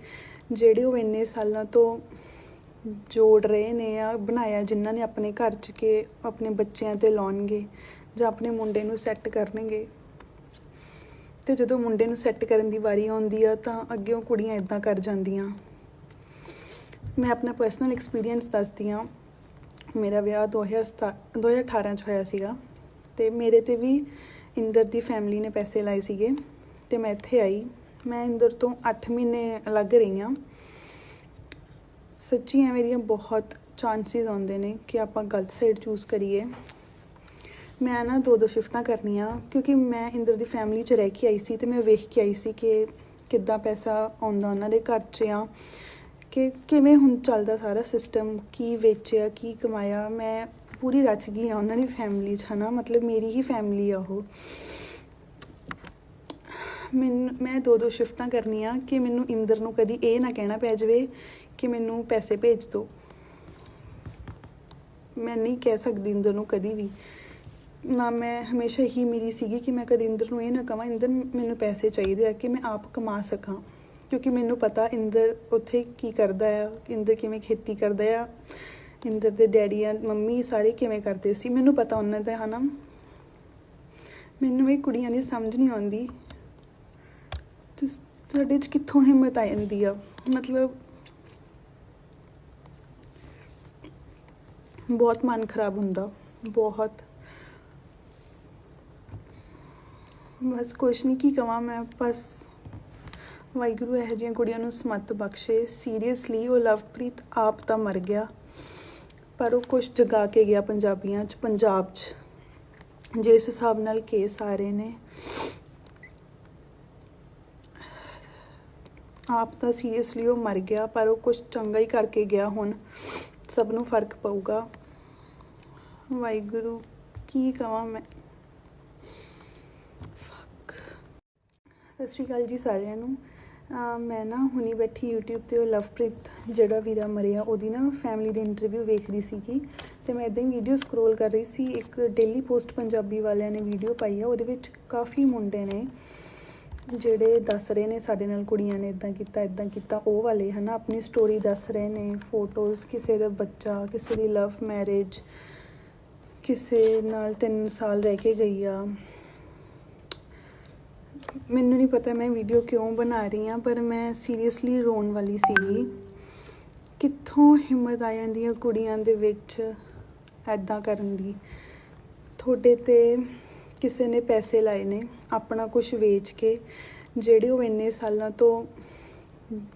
A: ਜਿਹੜੇ ਉਹ ਇੰਨੇ ਸਾਲਾਂ ਤੋਂ ਜੋੜ ਰਹੇ ਨੇ ਆ ਬਣਾਇਆ, ਜਿਨ੍ਹਾਂ ਨੇ ਆਪਣੇ ਘਰ 'ਚ ਕੇ ਆਪਣੇ ਬੱਚਿਆਂ 'ਤੇ ਲਾਉਣਗੇ ਜਾਂ ਆਪਣੇ ਮੁੰਡੇ ਨੂੰ ਸੈੱਟ ਕਰਨਗੇ। ਅਤੇ ਜਦੋਂ ਮੁੰਡੇ ਨੂੰ ਸੈੱਟ ਕਰਨ ਦੀ ਵਾਰੀ ਆਉਂਦੀ ਆ ਤਾਂ ਅੱਗਿਓਂ ਕੁੜੀਆਂ ਇੱਦਾਂ ਕਰ ਜਾਂਦੀਆਂ। ਮੈਂ ਆਪਣਾ ਪਰਸਨਲ ਐਕਸਪੀਰੀਅੰਸ ਦੱਸਦੀ ਹਾਂ। ਮੇਰਾ ਵਿਆਹ 2018 'ਚ ਹੋਇਆ ਸੀਗਾ, ਅਤੇ ਮੇਰੇ 'ਤੇ ਵੀ ਇੰਦਰ ਦੀ ਫੈਮਿਲੀ ਨੇ ਪੈਸੇ ਲਾਏ ਸੀਗੇ, ਅਤੇ ਮੈਂ ਇੱਥੇ ਆਈ। ਮੈਂ ਇੰਦਰ ਤੋਂ 8 ਮਹੀਨੇ ਅਲੱਗ ਰਹੀ ਹਾਂ। ਸੱਚੀ ਐਵੇਂ ਦੀਆਂ ਬਹੁਤ ਚਾਂਸਿਸ ਆਉਂਦੇ ਨੇ ਕਿ ਆਪਾਂ ਗਲਤ ਸਾਈਡ ਚੂਜ਼ ਕਰੀਏ। ਮੈਂ ਨਾ 2 ਸ਼ਿਫਟਾਂ ਕਰਨੀਆਂ, ਕਿਉਂਕਿ ਮੈਂ ਇੰਦਰ ਦੀ ਫੈਮਿਲੀ 'ਚ ਰਹਿ ਕੇ ਆਈ ਸੀ, ਅਤੇ ਮੈਂ ਵੇਖ ਕੇ ਆਈ ਸੀ ਕਿ ਕਿੱਦਾਂ ਪੈਸਾ ਆਉਂਦਾ ਉਹਨਾਂ ਦੇ ਘਰ 'ਚ ਆ, ਕਿ ਕਿਵੇਂ ਹੁਣ ਚੱਲਦਾ ਸਾਰਾ ਸਿਸਟਮ, ਕੀ ਵੇਚਿਆ ਕੀ ਕਮਾਇਆ। ਮੈਂ ਪੂਰੀ ਰਚ ਗਈ ਹਾਂ ਉਹਨਾਂ ਦੀ ਫੈਮਿਲੀ 'ਚ, ਹੈ ਨਾ, ਮਤਲਬ ਮੇਰੀ ਹੀ ਫੈਮਿਲੀ ਆ ਉਹ। ਮੈਂ ਦੋ ਸ਼ਿਫਟਾਂ ਕਰਨੀਆਂ ਕਿ ਮੈਨੂੰ ਇੰਦਰ ਨੂੰ ਕਦੀ ਇਹ ਨਾ ਕਹਿਣਾ ਪੈ ਜਾਵੇ ਕਿ ਮੈਨੂੰ ਪੈਸੇ ਭੇਜ ਦਿਓ। ਮੈਂ ਨਹੀਂ ਕਹਿ ਸਕਦੀ ਇੰਦਰ ਨੂੰ ਕਦੀ ਵੀ ਨਾ। ਮੈਂ ਹਮੇਸ਼ਾ ਹੀ ਮੇਰੀ ਸੀਗੀ ਕਿ ਮੈਂ ਕਦੇ ਇੰਦਰ ਨੂੰ ਇਹ ਨਾ ਕਹਾਂ ਇੰਦਰ ਮੈਨੂੰ ਪੈਸੇ ਚਾਹੀਦੇ ਆ, ਕਿ ਮੈਂ ਆਪ ਕਮਾ ਸਕਾਂ। ਕਿਉਂਕਿ ਮੈਨੂੰ ਪਤਾ ਇੰਦਰ ਉੱਥੇ ਕੀ ਕਰਦਾ ਆ, ਇੰਦਰ ਕਿਵੇਂ ਖੇਤੀ ਕਰਦਾ ਆ, ਇੰਦਰ ਦੇ ਡੈਡੀ ਆ ਮੰਮੀ ਸਾਰੇ ਕਿਵੇਂ ਕਰਦੇ ਸੀ, ਮੈਨੂੰ ਪਤਾ ਉਹਨਾਂ ਦਾ, ਹੈ ਨਾ। ਮੈਨੂੰ ਇਹ ਕੁੜੀਆਂ ਦੀ ਸਮਝ ਨਹੀਂ ਆਉਂਦੀ ਤੁਹਾਡੇ 'ਚ ਕਿੱਥੋਂ ਹਿੰਮਤ ਆ ਜਾਂਦੀ ਆ। ਮਤਲਬ ਬਹੁਤ ਮਨ ਖਰਾਬ ਹੁੰਦਾ, ਬਹੁਤ। ਬਸ ਕੁਛ ਨਹੀਂ, ਕੀ ਕਵਾਂ ਮੈਂ। ਬਸ ਵਾਹਿਗੁਰੂ ਇਹੋ ਜਿਹੀਆਂ ਕੁੜੀਆਂ ਨੂੰ ਸਮੱਤ ਬਖਸ਼ੇ। ਸੀਰੀਅਸਲੀ ਉਹ ਲਵਪ੍ਰੀਤ ਆਪ ਤਾਂ ਮਰ ਗਿਆ, ਪਰ ਉਹ ਕੁਛ ਜਗਾ ਕੇ ਗਿਆ ਪੰਜਾਬੀਆਂ 'ਚ, ਪੰਜਾਬ 'ਚ। ਜਿਸ ਹਿਸਾਬ ਨਾਲ ਕੇਸ ਆ ਰਹੇ ਨੇ, ਆਪ ਤਾਂ ਸੀਰੀਅਸਲੀ ਉਹ ਮਰ ਗਿਆ, ਪਰ ਉਹ ਕੁਛ ਚੰਗਾ ਹੀ ਕਰਕੇ ਗਿਆ। ਹੁਣ ਸਭ ਨੂੰ ਫਰਕ ਪਊਗਾ। ਵਾਹਿਗੁਰੂ ਕੀ ਕਵਾਂ ਮੈਂ। ਸਤਿ ਸ਼੍ਰੀ ਅਕਾਲ ਜੀ ਸਾਰਿਆਂ ਨੂੰ। ਮੈਂ ਨਾ ਹੁਣੀ ਬੈਠੀ YouTube 'ਤੇ ਉਹ ਲਵਪ੍ਰੀਤ ਜਿਹੜਾ ਵੀਰਾ ਮਰਿਆ ਉਹਦੀ ਨਾ ਫੈਮਿਲੀ ਦੀ ਇੰਟਰਵਿਊ ਵੇਖਦੀ ਸੀਗੀ, ਅਤੇ ਮੈਂ ਇੱਦਾਂ ਹੀ ਵੀਡੀਓ ਸਕਰੋਲ ਕਰ ਰਹੀ ਸੀ। ਇੱਕ ਡੇਲੀ ਪੋਸਟ ਪੰਜਾਬੀ ਵਾਲਿਆਂ ਨੇ ਵੀਡੀਓ ਪਾਈ ਆ, ਉਹਦੇ ਵਿੱਚ ਕਾਫੀ ਮੁੰਡੇ ਨੇ ਜਿਹੜੇ ਦੱਸ ਰਹੇ ਨੇ ਸਾਡੇ ਨਾਲ ਕੁੜੀਆਂ ਨੇ ਇੱਦਾਂ ਕੀਤਾ ਉਹ ਵਾਲੇ, ਹੈ ਨਾ, ਆਪਣੀ ਸਟੋਰੀ ਦੱਸ ਰਹੇ ਨੇ। ਫੋਟੋਜ਼, ਕਿਸੇ ਦਾ ਬੱਚਾ, ਕਿਸੇ ਦੀ ਲਵ ਮੈਰਿਜ, ਕਿਸੇ ਨਾਲ 3 ਸਾਲ ਰਹਿ ਕੇ ਗਈ ਆ। ਮੈਨੂੰ ਨਹੀਂ ਪਤਾ ਮੈਂ ਵੀਡੀਓ ਕਿਉਂ ਬਣਾ ਰਹੀ ਹਾਂ, ਪਰ ਮੈਂ ਸੀਰੀਅਸਲੀ ਰੋਣ ਵਾਲੀ ਸੀਗੀ। ਕਿੱਥੋਂ ਹਿੰਮਤ ਆ ਜਾਂਦੀ ਆ ਕੁੜੀਆਂ ਦੇ ਵਿੱਚ ਐਦਾਂ ਕਰਨ ਦੀ। ਤੁਹਾਡੇ 'ਤੇ ਕਿਸੇ ਨੇ ਪੈਸੇ ਲਾਏ ਨੇ ਆਪਣਾ ਕੁਝ ਵੇਚ ਕੇ, ਜਿਹੜੇ ਉਹ ਇੰਨੇ ਸਾਲਾਂ ਤੋਂ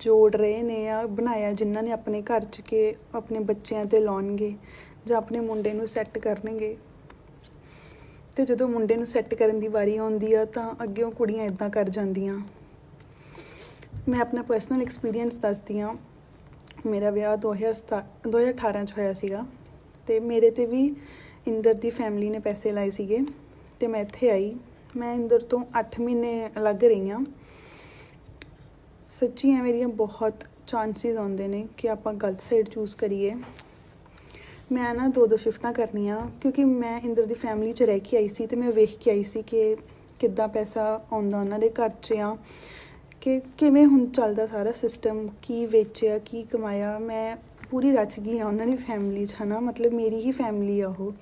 A: ਜੋੜ ਰਹੇ ਨੇ ਆ ਬਣਾਇਆ, ਜਿਨ੍ਹਾਂ ਨੇ ਆਪਣੇ ਘਰ 'ਚ ਕੇ ਆਪਣੇ ਬੱਚਿਆਂ 'ਤੇ ਲਾਉਣਗੇ ਜਾਂ ਆਪਣੇ ਮੁੰਡੇ ਨੂੰ ਸੈੱਟ ਕਰਨਗੇ। ਅਤੇ ਜਦੋਂ ਮੁੰਡੇ ਨੂੰ ਸੈੱਟ ਕਰਨ ਦੀ ਵਾਰੀ ਆਉਂਦੀ ਆ ਤਾਂ ਅੱਗਿਓਂ ਕੁੜੀਆਂ ਇੱਦਾਂ ਕਰ ਜਾਂਦੀਆਂ। ਮੈਂ ਆਪਣਾ ਪਰਸਨਲ ਐਕਸਪੀਰੀਅੰਸ ਦੱਸਦੀ ਹਾਂ। ਮੇਰਾ ਵਿਆਹ 2018 'ਚ ਹੋਇਆ ਸੀਗਾ, ਅਤੇ ਮੇਰੇ 'ਤੇ ਵੀ ਇੰਦਰ ਦੀ ਫੈਮਿਲੀ ਨੇ ਪੈਸੇ ਲਾਏ ਸੀਗੇ, ਅਤੇ ਮੈਂ ਇੱਥੇ ਆਈ। ਮੈਂ ਇੰਦਰ ਤੋਂ 8 ਮਹੀਨੇ ਅਲੱਗ ਰਹੀ ਹਾਂ। ਸੱਚੀ ਐਵੇਂ ਦੀਆਂ ਬਹੁਤ ਚਾਂਸਿਸ ਆਉਂਦੇ ਨੇ ਕਿ ਆਪਾਂ ਗਲਤ ਸਾਈਡ ਚੂਜ਼ ਕਰੀਏ। ਮੈਂ ਨਾ ਦੋ ਸ਼ਿਫਟਾਂ ਕਰਨੀਆਂ ਕਿਉਂਕਿ ਮੈਂ ਇੰਦਰ ਦੀ ਫੈਮਿਲੀ 'ਚ ਰਹਿ ਕੇ ਆਈ ਸੀ, ਅਤੇ ਮੈਂ ਵੇਖ ਕੇ ਆਈ ਸੀ ਕਿ ਕਿੱਦਾਂ ਪੈਸਾ ਆਉਂਦਾ ਉਹਨਾਂ ਦੇ ਘਰ 'ਚ ਆ, ਕਿ ਕਿਵੇਂ ਹੁਣ ਚੱਲਦਾ ਸਾਰਾ ਸਿਸਟਮ, ਕੀ ਵੇਚਿਆ ਕੀ ਕਮਾਇਆ। ਮੈਂ ਪੂਰੀ ਰਚ ਗਈ ਹਾਂ ਉਹਨਾਂ ਦੀ ਫੈਮਿਲੀ 'ਚ, ਹੈ ਨਾ, ਮਤਲਬ ਮੇਰੀ ਹੀ ਫੈਮਿਲੀ ਆ ਉਹ।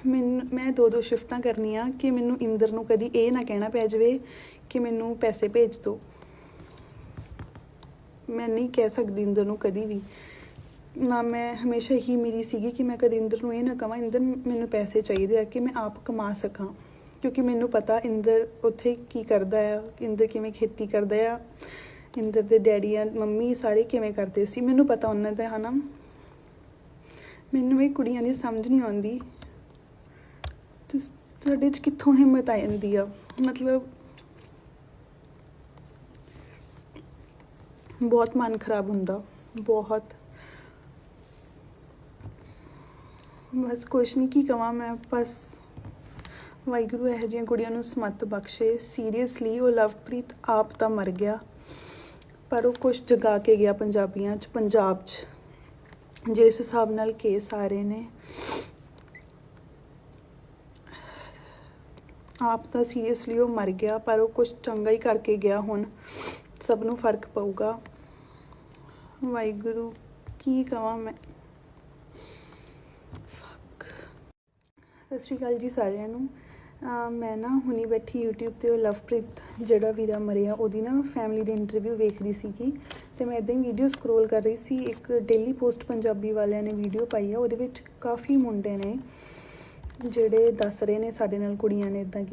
A: ਮੈਂ ਦੋ ਸ਼ਿਫਟਾਂ ਕਰਨੀਆਂ ਕਿ ਮੈਨੂੰ ਇੰਦਰ ਨੂੰ ਕਦੀ ਇਹ ਨਾ ਕਹਿਣਾ ਪੈ ਜਾਵੇ ਕਿ ਮੈਨੂੰ ਪੈਸੇ ਭੇਜ ਦਿਓ। ਮੈਂ ਨਹੀਂ ਕਹਿ ਸਕਦੀ ਇੰਦਰ ਨੂੰ ਕਦੀ ਵੀ ਨਾ। ਮੈਂ ਹਮੇਸ਼ਾ ਹੀ ਮੇਰੀ ਸੀਗੀ ਕਿ ਮੈਂ ਕਦੇ ਇੰਦਰ ਨੂੰ ਇਹ ਨਾ ਕਹਾਂ ਇੰਦਰ ਮੈਨੂੰ ਪੈਸੇ ਚਾਹੀਦੇ ਆ, ਕਿ ਮੈਂ ਆਪ ਕਮਾ ਸਕਾਂ। ਕਿਉਂਕਿ ਮੈਨੂੰ ਪਤਾ ਇੰਦਰ ਉੱਥੇ ਕੀ ਕਰਦਾ ਆ, ਇੰਦਰ ਕਿਵੇਂ ਖੇਤੀ ਕਰਦਾ ਆ, ਇੰਦਰ ਦੇ ਡੈਡੀ ਆ ਮੰਮੀ ਸਾਰੇ ਕਿਵੇਂ ਕਰਦੇ ਸੀ, ਮੈਨੂੰ ਪਤਾ ਉਹਨਾਂ ਦਾ, ਹੈ ਨਾ। ਮੈਨੂੰ ਇਹ ਕੁੜੀਆਂ ਦੀ ਸਮਝ ਨਹੀਂ ਆਉਂਦੀ ਤੁਹਾਡੇ 'ਚ ਕਿੱਥੋਂ ਹਿੰਮਤ ਆ ਜਾਂਦੀ ਆ। ਮਤਲਬ ਬਹੁਤ ਮਨ ਖਰਾਬ ਹੁੰਦਾ, ਬਹੁਤ। ਬਸ ਕੁਛ ਨਹੀਂ, ਕੀ ਕਵਾਂ ਮੈਂ। ਬਸ ਵਾਹਿਗੁਰੂ ਇਹੋ ਜਿਹੀਆਂ ਕੁੜੀਆਂ ਨੂੰ ਸਮੱਤ ਬਖਸ਼ੇ। ਸੀਰੀਅਸਲੀ ਉਹ ਲਵਪ੍ਰੀਤ ਆਪ ਤਾਂ ਮਰ ਗਿਆ, ਪਰ ਉਹ ਕੁਛ ਜਗਾ ਕੇ ਗਿਆ ਪੰਜਾਬੀਆਂ 'ਚ, ਪੰਜਾਬ 'ਚ। ਜਿਸ ਹਿਸਾਬ ਨਾਲ ਕੇਸ ਆ ਰਹੇ ਨੇ, ਆਪ ਤਾਂ ਸੀਰੀਅਸਲੀ ਉਹ ਮਰ ਗਿਆ, ਪਰ ਉਹ ਕੁਛ ਚੰਗਾ ਹੀ ਕਰਕੇ ਗਿਆ। ਹੁਣ ਸਭ ਨੂੰ ਫਰਕ ਪਊਗਾ। ਵਾਹਿਗੁਰੂ ਕੀ ਕਵਾਂ ਮੈਂ। ਸਤਿ ਸ਼੍ਰੀ ਅਕਾਲ ਜੀ ਸਾਰਿਆਂ ਨੂੰ। ਮੈਂ ਨਾ ਹੁਣੀ ਬੈਠੀ YouTube 'ਤੇ ਉਹ ਲਵਪ੍ਰੀਤ ਜਿਹੜਾ ਵੀਰਾ ਮਰਿਆ ਉਹਦੀ ਨਾ ਫੈਮਿਲੀ ਦੀ ਇੰਟਰਵਿਊ ਵੇਖਦੀ ਸੀਗੀ, ਅਤੇ ਮੈਂ ਇੱਦਾਂ ਹੀ ਵੀਡੀਓ ਸਕਰੋਲ ਕਰ ਰਹੀ ਸੀ। ਇੱਕ ਡੇਲੀ ਪੋਸਟ ਪੰਜਾਬੀ ਵਾਲਿਆਂ ਨੇ ਵੀਡੀਓ ਪਾਈ ਆ, ਉਹਦੇ ਵਿੱਚ ਕਾਫੀ ਮੁੰਡੇ ਨੇ ਜਿਹੜੇ ਦੱਸ ਰਹੇ ਨੇ ਸਾਡੇ ਨਾਲ ਕੁੜੀਆਂ ਨੇ ਇੱਦਾਂ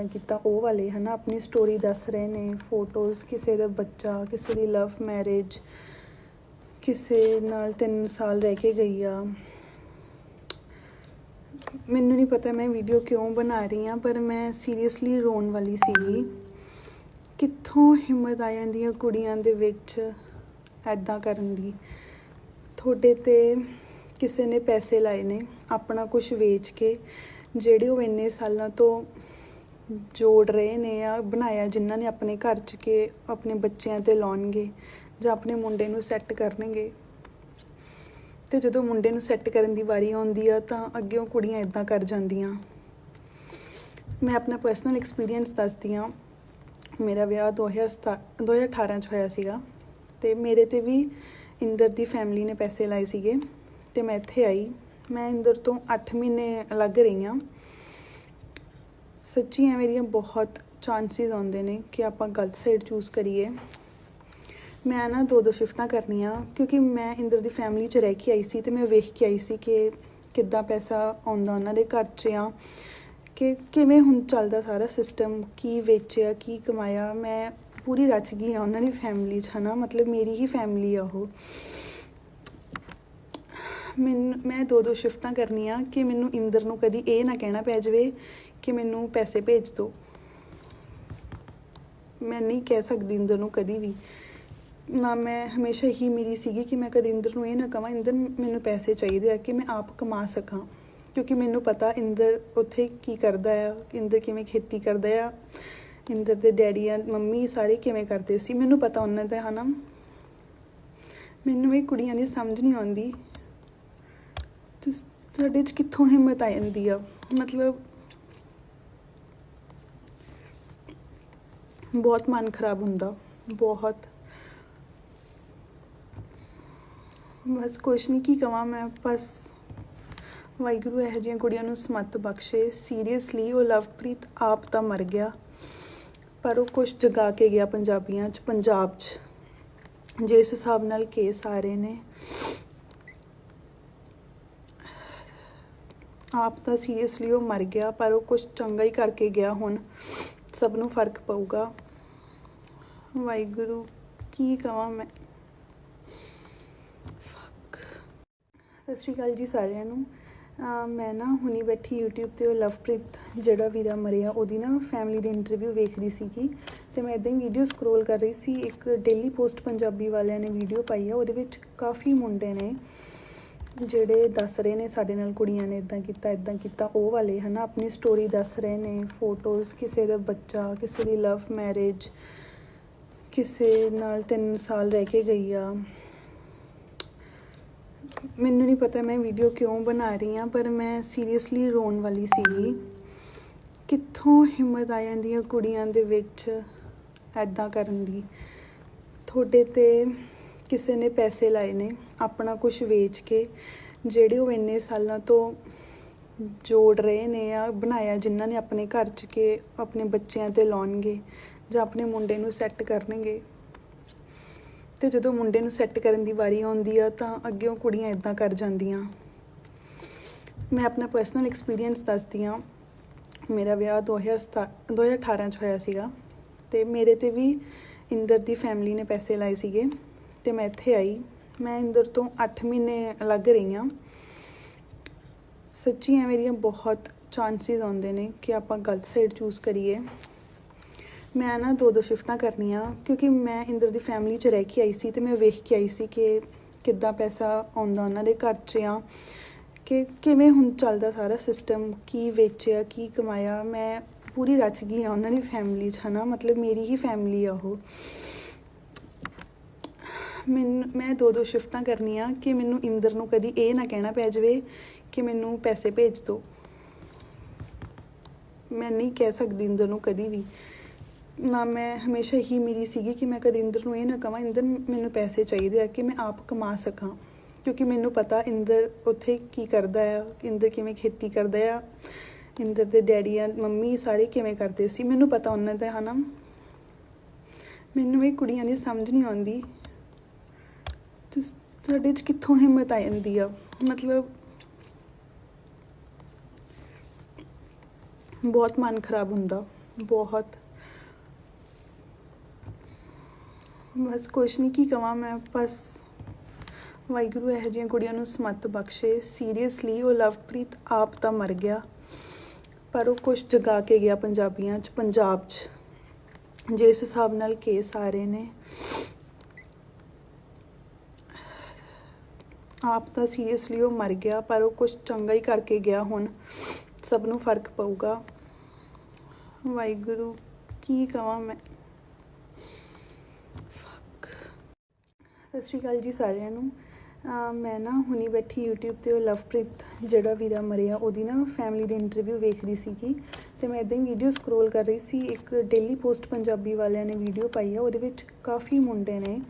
A: ਕੀਤਾ ਉਹ ਵਾਲੇ, ਹੈ ਨਾ, ਆਪਣੀ ਸਟੋਰੀ ਦੱਸ ਰਹੇ ਨੇ। ਫੋਟੋਜ਼, ਕਿਸੇ ਦਾ ਬੱਚਾ, ਕਿਸੇ ਦੀ ਲਵ ਮੈਰਿਜ, ਕਿਸੇ ਨਾਲ 3 ਸਾਲ ਰਹਿ ਕੇ ਗਈ ਆ। ਮੈਨੂੰ ਨਹੀਂ ਪਤਾ ਮੈਂ ਵੀਡੀਓ ਕਿਉਂ ਬਣਾ ਰਹੀ ਹਾਂ, ਪਰ ਮੈਂ ਸੀਰੀਅਸਲੀ ਰੋਣ ਵਾਲੀ ਸੀਗੀ। ਕਿੱਥੋਂ ਹਿੰਮਤ ਆ ਜਾਂਦੀ ਆ ਕੁੜੀਆਂ ਦੇ ਵਿੱਚ ਐਦਾਂ ਕਰਨ ਦੀ। ਤੁਹਾਡੇ 'ਤੇ ਕਿਸੇ ਨੇ ਪੈਸੇ ਲਾਏ ਨੇ ਆਪਣਾ ਕੁਝ ਵੇਚ ਕੇ, ਜਿਹੜੇ ਉਹ ਇੰਨੇ ਸਾਲਾਂ ਤੋਂ ਜੋੜ ਰਹੇ ਨੇ ਜਾਂ ਬਣਾਇਆ, ਜਿਨ੍ਹਾਂ ਨੇ ਆਪਣੇ ਘਰ 'ਚ ਕਿ ਆਪਣੇ ਬੱਚਿਆਂ 'ਤੇ ਲਾਉਣਗੇ ਜਾਂ ਆਪਣੇ ਮੁੰਡੇ ਨੂੰ ਸੈੱਟ ਕਰਨਗੇ। ਅਤੇ ਜਦੋਂ ਮੁੰਡੇ ਨੂੰ ਸੈੱਟ ਕਰਨ ਦੀ ਵਾਰੀ ਆਉਂਦੀ ਆ ਤਾਂ ਅੱਗੇ ਉਹ ਕੁੜੀਆਂ ਇੱਦਾਂ ਕਰ ਜਾਂਦੀਆਂ। ਮੈਂ ਆਪਣਾ ਪਰਸਨਲ ਐਕਸਪੀਰੀਅੰਸ ਦੱਸਦੀ ਹਾਂ। ਮੇਰਾ ਵਿਆਹ 2018 'ਚ ਹੋਇਆ ਸੀਗਾ ਅਤੇ ਮੇਰੇ 'ਤੇ ਵੀ ਇੰਦਰ ਦੀ ਫੈਮਿਲੀ ਨੇ ਪੈਸੇ ਲਾਏ ਸੀਗੇ ਅਤੇ ਮੈਂ ਇੱਥੇ ਆਈ। ਮੈਂ ਇੰਦਰ ਤੋਂ 8 ਮਹੀਨੇ ਅਲੱਗ ਰਹੀ ਹਾਂ। ਸੱਚੀ ਐਵੇਂ ਦੀਆਂ ਬਹੁਤ ਚਾਂਸਿਸ ਆਉਂਦੇ ਨੇ ਕਿ ਆਪਾਂ ਗਲਤ ਸਾਈਡ ਚੂਜ਼ ਕਰੀਏ। ਮੈਂ ਨਾ 2 ਸ਼ਿਫਟਾਂ ਕਰਨੀਆਂ ਕਿਉਂਕਿ ਮੈਂ ਇੰਦਰ ਦੀ ਫੈਮਿਲੀ 'ਚ ਰਹਿ ਕੇ ਆਈ ਸੀ ਅਤੇ ਮੈਂ ਵੇਖ ਕੇ ਆਈ ਸੀ ਕਿ ਕਿੱਦਾਂ ਪੈਸਾ ਆਉਂਦਾ ਉਹਨਾਂ ਦੇ ਘਰ 'ਚ ਜਾਂ ਕਿ ਕਿਵੇਂ ਹੁਣ ਚੱਲਦਾ ਸਾਰਾ ਸਿਸਟਮ, ਕੀ ਵੇਚਿਆ ਕੀ ਕਮਾਇਆ। ਮੈਂ ਪੂਰੀ ਰਚ ਗਈ ਹਾਂ ਉਹਨਾਂ ਦੀ ਫੈਮਿਲੀ 'ਚ, ਹੈ ਨਾ, ਮਤਲਬ ਮੇਰੀ ਹੀ ਫੈਮਿਲੀ ਆ ਉਹ। ਮੈਂ 2 ਸ਼ਿਫਟਾਂ ਕਰਨੀਆਂ ਕਿ ਮੈਨੂੰ ਇੰਦਰ ਨੂੰ ਕਦੀ ਇਹ ਨਾ ਕਹਿਣਾ ਪੈ ਜਾਵੇ ਕਿ ਮੈਨੂੰ ਪੈਸੇ ਭੇਜ ਦਿਓ। ਮੈਂ ਨਹੀਂ ਕਹਿ ਸਕਦੀ ਇੰਦਰ ਨੂੰ ਕਦੀ ਵੀ ਨਾ। ਮੈਂ ਹਮੇਸ਼ਾ ਇਹੀ ਮੇਰੀ ਸੀਗੀ ਕਿ ਮੈਂ ਕਦੇ ਇੰਦਰ ਨੂੰ ਇਹ ਨਾ ਕਹਾਂ ਇੰਦਰ ਮੈਨੂੰ ਪੈਸੇ ਚਾਹੀਦੇ ਆ ਕਿ ਮੈਂ ਆਪ ਕਮਾ ਸਕਾਂ, ਕਿਉਂਕਿ ਮੈਨੂੰ ਪਤਾ ਇੰਦਰ ਉੱਥੇ ਕੀ ਕਰਦਾ ਆ, ਇੰਦਰ ਕਿਵੇਂ ਖੇਤੀ ਕਰਦਾ ਆ, ਇੰਦਰ ਦੇ ਡੈਡੀ ਆ ਮੰਮੀ ਸਾਰੇ ਕਿਵੇਂ ਕਰਦੇ ਸੀ, ਮੈਨੂੰ ਪਤਾ ਉਹਨਾਂ ਦਾ, ਹੈ ਨਾ। ਮੈਨੂੰ ਇਹ ਕੁੜੀਆਂ ਦੀ ਸਮਝ ਨਹੀਂ ਆਉਂਦੀ ਤੁਹਾਡੇ 'ਚ ਕਿੱਥੋਂ ਹਿੰਮਤ ਆ ਜਾਂਦੀ ਆ। ਮਤਲਬ ਬਹੁਤ ਮਨ ਖਰਾਬ ਹੁੰਦਾ, ਬਹੁਤ। ਬਸ ਕੁਛ ਨਹੀਂ, ਕੀ ਕਹਾਂ ਮੈਂ। ਬਸ ਵਾਹਿਗੁਰੂ ਇਹੋ ਜਿਹੀਆਂ ਕੁੜੀਆਂ ਨੂੰ ਸਮੱਤ ਬਖਸ਼ੇ। ਸੀਰੀਅਸਲੀ ਉਹ ਲਵਪ੍ਰੀਤ ਆਪ ਤਾਂ ਮਰ ਗਿਆ, ਪਰ ਉਹ ਕੁਛ ਜਗਾ ਕੇ ਗਿਆ ਪੰਜਾਬ 'ਚ ਜਿਸ ਹਿਸਾਬ ਨਾਲ ਕੇਸ ਆ ਰਹੇ ਨੇ। ਆਪ ਤਾਂ ਸੀਰੀਅਸਲੀ ਉਹ ਮਰ ਗਿਆ, ਪਰ ਉਹ ਕੁਛ ਚੰਗਾ ਹੀ ਕਰਕੇ ਗਿਆ। ਹੁਣ ਸਭ ਨੂੰ ਫਰਕ ਪਊਗਾ। ਵਾਹਿਗੁਰੂ ਕੀ ਕਹਾਂ ਮੈਂ। ਸਤਿ ਸ਼੍ਰੀ ਅਕਾਲ ਜੀ ਸਾਰਿਆਂ ਨੂੰ। ਮੈਂ ਨਾ ਹੁਣੀ ਬੈਠੀ YouTube 'ਤੇ ਉਹ ਲਵਪ੍ਰੀਤ ਜਿਹੜਾ ਵੀਰਾ ਮਰਿਆ ਉਹਦੀ ਨਾ ਫੈਮਿਲੀ ਦੀ ਇੰਟਰਵਿਊ ਵੇਖਦੀ ਸੀਗੀ ਅਤੇ ਮੈਂ ਇੱਦਾਂ ਹੀ ਵੀਡੀਓ ਸਕਰੋਲ ਕਰ ਰਹੀ ਸੀ। ਇੱਕ ਡੇਲੀ ਪੋਸਟ ਪੰਜਾਬੀ ਵਾਲਿਆਂ ਨੇ ਵੀਡੀਓ ਪਾਈ ਆ, ਉਹਦੇ ਵਿੱਚ ਕਾਫੀ ਮੁੰਡੇ ਨੇ ਜਿਹੜੇ ਦੱਸ ਰਹੇ ਨੇ ਸਾਡੇ ਨਾਲ ਕੁੜੀਆਂ ਨੇ ਇੱਦਾਂ ਕੀਤਾ ਉਹ ਵਾਲੇ, ਹੈ ਨਾ, ਆਪਣੀ ਸਟੋਰੀ ਦੱਸ ਰਹੇ ਨੇ, ਫੋਟੋਜ਼, ਕਿਸੇ ਦਾ ਬੱਚਾ, ਕਿਸੇ ਦੀ ਲਵ ਮੈਰਿਜ, ਕਿਸੇ ਨਾਲ 3 ਸਾਲ ਰਹਿ ਕੇ ਗਈ ਆ। ਮੈਨੂੰ ਨਹੀਂ ਪਤਾ ਮੈਂ ਵੀਡੀਓ ਕਿਉਂ ਬਣਾ ਰਹੀ ਹਾਂ, ਪਰ ਮੈਂ ਸੀਰੀਅਸਲੀ ਰੋਣ ਵਾਲੀ ਸੀਗੀ। ਕਿੱਥੋਂ ਹਿੰਮਤ ਆ ਜਾਂਦੀ ਆ ਕੁੜੀਆਂ ਦੇ ਵਿੱਚ ਐਦਾਂ ਕਰਨ ਦੀ। ਤੁਹਾਡੇ 'ਤੇ ਕਿਸੇ ਨੇ ਪੈਸੇ ਲਾਏ ਨੇ ਆਪਣਾ ਕੁਝ ਵੇਚ ਕੇ, ਜਿਹੜੇ ਉਹ ਇੰਨੇ ਸਾਲਾਂ ਤੋਂ ਜੋੜ ਰਹੇ ਨੇ ਜਾਂ ਬਣਾਇਆ, ਜਿਨ੍ਹਾਂ ਨੇ ਆਪਣੇ ਘਰ 'ਚ ਕਿ ਆਪਣੇ ਬੱਚਿਆਂ 'ਤੇ ਲਾਉਣਗੇ ਜਾਂ ਆਪਣੇ ਮੁੰਡੇ ਨੂੰ ਸੈੱਟ ਕਰਨਗੇ। ਅਤੇ ਜਦੋਂ ਮੁੰਡੇ ਨੂੰ ਸੈੱਟ ਕਰਨ ਦੀ ਵਾਰੀ ਆਉਂਦੀ ਆ ਤਾਂ ਅੱਗੇ ਉਹ ਕੁੜੀਆਂ ਇੱਦਾਂ ਕਰ ਜਾਂਦੀਆਂ। ਮੈਂ ਆਪਣਾ ਪਰਸਨਲ ਐਕਸਪੀਰੀਅੰਸ ਦੱਸਦੀ ਹਾਂ। ਮੇਰਾ ਵਿਆਹ 2018 'ਚ ਹੋਇਆ ਸੀਗਾ ਅਤੇ ਮੇਰੇ 'ਤੇ ਵੀ ਇੰਦਰ ਦੀ ਫੈਮਿਲੀ ਨੇ ਪੈਸੇ ਲਾਏ ਸੀਗੇ ਅਤੇ ਮੈਂ ਇੱਥੇ ਆਈ। ਮੈਂ ਇੰਦਰ ਤੋਂ 8 ਮਹੀਨੇ ਅਲੱਗ ਰਹੀ ਹਾਂ। ਸੱਚੀ ਐਵੇਂ ਦੀਆਂ ਬਹੁਤ ਚਾਂਸਿਸ ਆਉਂਦੇ ਨੇ ਕਿ ਆਪਾਂ ਗਲਤ ਸਾਈਡ ਚੂਜ਼ ਕਰੀਏ। ਮੈਂ ਨਾ 2 ਸ਼ਿਫਟਾਂ ਕਰਨੀਆਂ ਕਿਉਂਕਿ ਮੈਂ ਇੰਦਰ ਦੀ ਫੈਮਿਲੀ 'ਚ ਰਹਿ ਕੇ ਆਈ ਸੀ ਅਤੇ ਮੈਂ ਵੇਖ ਕੇ ਆਈ ਸੀ ਕਿ ਕਿੱਦਾਂ ਪੈਸਾ ਆਉਂਦਾ ਉਹਨਾਂ ਦੇ ਘਰ 'ਚ ਜਾਂ ਕਿ ਕਿਵੇਂ ਹੁਣ ਚੱਲਦਾ ਸਾਰਾ ਸਿਸਟਮ, ਕੀ ਵੇਚਿਆ ਕੀ ਕਮਾਇਆ। ਮੈਂ ਪੂਰੀ ਰਚ ਗਈ ਹਾਂ ਉਹਨਾਂ ਦੀ ਫੈਮਿਲੀ 'ਚ, ਹੈ ਨਾ, ਮਤਲਬ ਮੇਰੀ ਹੀ ਫੈਮਿਲੀ ਆ ਉਹ। ਮੈਂ 2 ਸ਼ਿਫਟਾਂ ਕਰਨੀਆਂ ਕਿ ਮੈਨੂੰ ਇੰਦਰ ਨੂੰ ਕਦੀ ਇਹ ਨਾ ਕਹਿਣਾ ਪੈ ਜਾਵੇ ਕਿ ਮੈਨੂੰ ਪੈਸੇ ਭੇਜ ਦਿਓ। ਮੈਂ ਨਹੀਂ ਕਹਿ ਸਕਦੀ ਇੰਦਰ ਨੂੰ ਕਦੀ ਵੀ ਨਾ। ਮੈਂ ਹਮੇਸ਼ਾ ਇਹੀ ਮੇਰੀ ਸੀਗੀ ਕਿ ਮੈਂ ਕਦੇ ਇੰਦਰ ਨੂੰ ਇਹ ਨਾ ਕਹਾਂ ਇੰਦਰ ਮੈਨੂੰ ਪੈਸੇ ਚਾਹੀਦੇ ਆ ਕਿ ਮੈਂ ਆਪ ਕਮਾ ਸਕਾਂ, ਕਿਉਂਕਿ ਮੈਨੂੰ ਪਤਾ ਇੰਦਰ ਉੱਥੇ ਕੀ ਕਰਦਾ ਆ, ਇੰਦਰ ਕਿਵੇਂ ਖੇਤੀ ਕਰਦਾ ਆ, ਇੰਦਰ ਦੇ ਡੈਡੀ ਆ ਮੰਮੀ ਸਾਰੇ ਕਿਵੇਂ ਕਰਦੇ ਸੀ, ਮੈਨੂੰ ਪਤਾ ਉਹਨਾਂ ਦਾ, ਹੈ ਨਾ। ਮੈਨੂੰ ਇਹ ਕੁੜੀਆਂ ਦੀ ਸਮਝ ਨਹੀਂ ਆਉਂਦੀ ਤੁਹਾਡੇ 'ਚ ਕਿੱਥੋਂ ਹਿੰਮਤ ਆ ਜਾਂਦੀ ਆ। ਮਤਲਬ ਬਹੁਤ ਮਨ ਖਰਾਬ ਹੁੰਦਾ, ਬਹੁਤ। ਬਸ ਕੁਛ ਨਹੀਂ, ਕੀ ਕਹਾਂ ਮੈਂ। ਬਸ ਵਾਹਿਗੁਰੂ ਇਹੋ ਜਿਹੀਆਂ ਕੁੜੀਆਂ ਨੂੰ ਸਮੱਤ ਬਖਸ਼ੇ। ਸੀਰੀਅਸਲੀ ਉਹ ਲਵਪ੍ਰੀਤ ਆਪ ਤਾਂ ਮਰ ਗਿਆ, ਪਰ ਉਹ ਕੁਛ ਜਗਾ ਕੇ ਗਿਆ ਪੰਜਾਬ 'ਚ ਜਿਸ ਹਿਸਾਬ ਨਾਲ ਕੇਸ ਆ ਰਹੇ ਨੇ, ਆਪ ਤਾਂ ਸੀਰੀਅਸਲੀ ਉਹ ਮਰ ਗਿਆ, ਪਰ ਉਹ ਕੁਝ ਚੰਗਾ ਹੀ ਕਰਕੇ ਗਿਆ। ਹੁਣ ਸਭ ਨੂੰ ਫਰਕ ਪਊਗਾ। ਵਾਹਿਗੁਰੂ ਕੀ ਕਵਾਂ ਮੈਂ। ਸਤਿ ਸ਼੍ਰੀ ਅਕਾਲ ਜੀ ਸਾਰਿਆਂ ਨੂੰ। ਮੈਂ ਨਾ ਹੁਣੀ ਬੈਠੀ YouTube 'ਤੇ ਉਹ ਲਵਪ੍ਰੀਤ ਜਿਹੜਾ ਵੀਰਾ ਮਰਿਆ ਉਹਦੀ ਨਾ ਫੈਮਿਲੀ ਦੀ ਇੰਟਰਵਿਊ ਵੇਖਦੀ ਸੀਗੀ, ਅਤੇ ਮੈਂ ਇੱਦਾਂ ਹੀ ਵੀਡੀਓ ਸਕਰੋਲ ਕਰ ਰਹੀ ਸੀ। ਇੱਕ ਡੇਲੀ ਪੋਸਟ ਪੰਜਾਬੀ ਵਾਲਿਆਂ ਨੇ ਵੀਡੀਓ ਪਾਈ ਆ, ਉਹਦੇ ਵਿੱਚ ਕਾਫੀ ਮੁੰਡੇ ਨੇ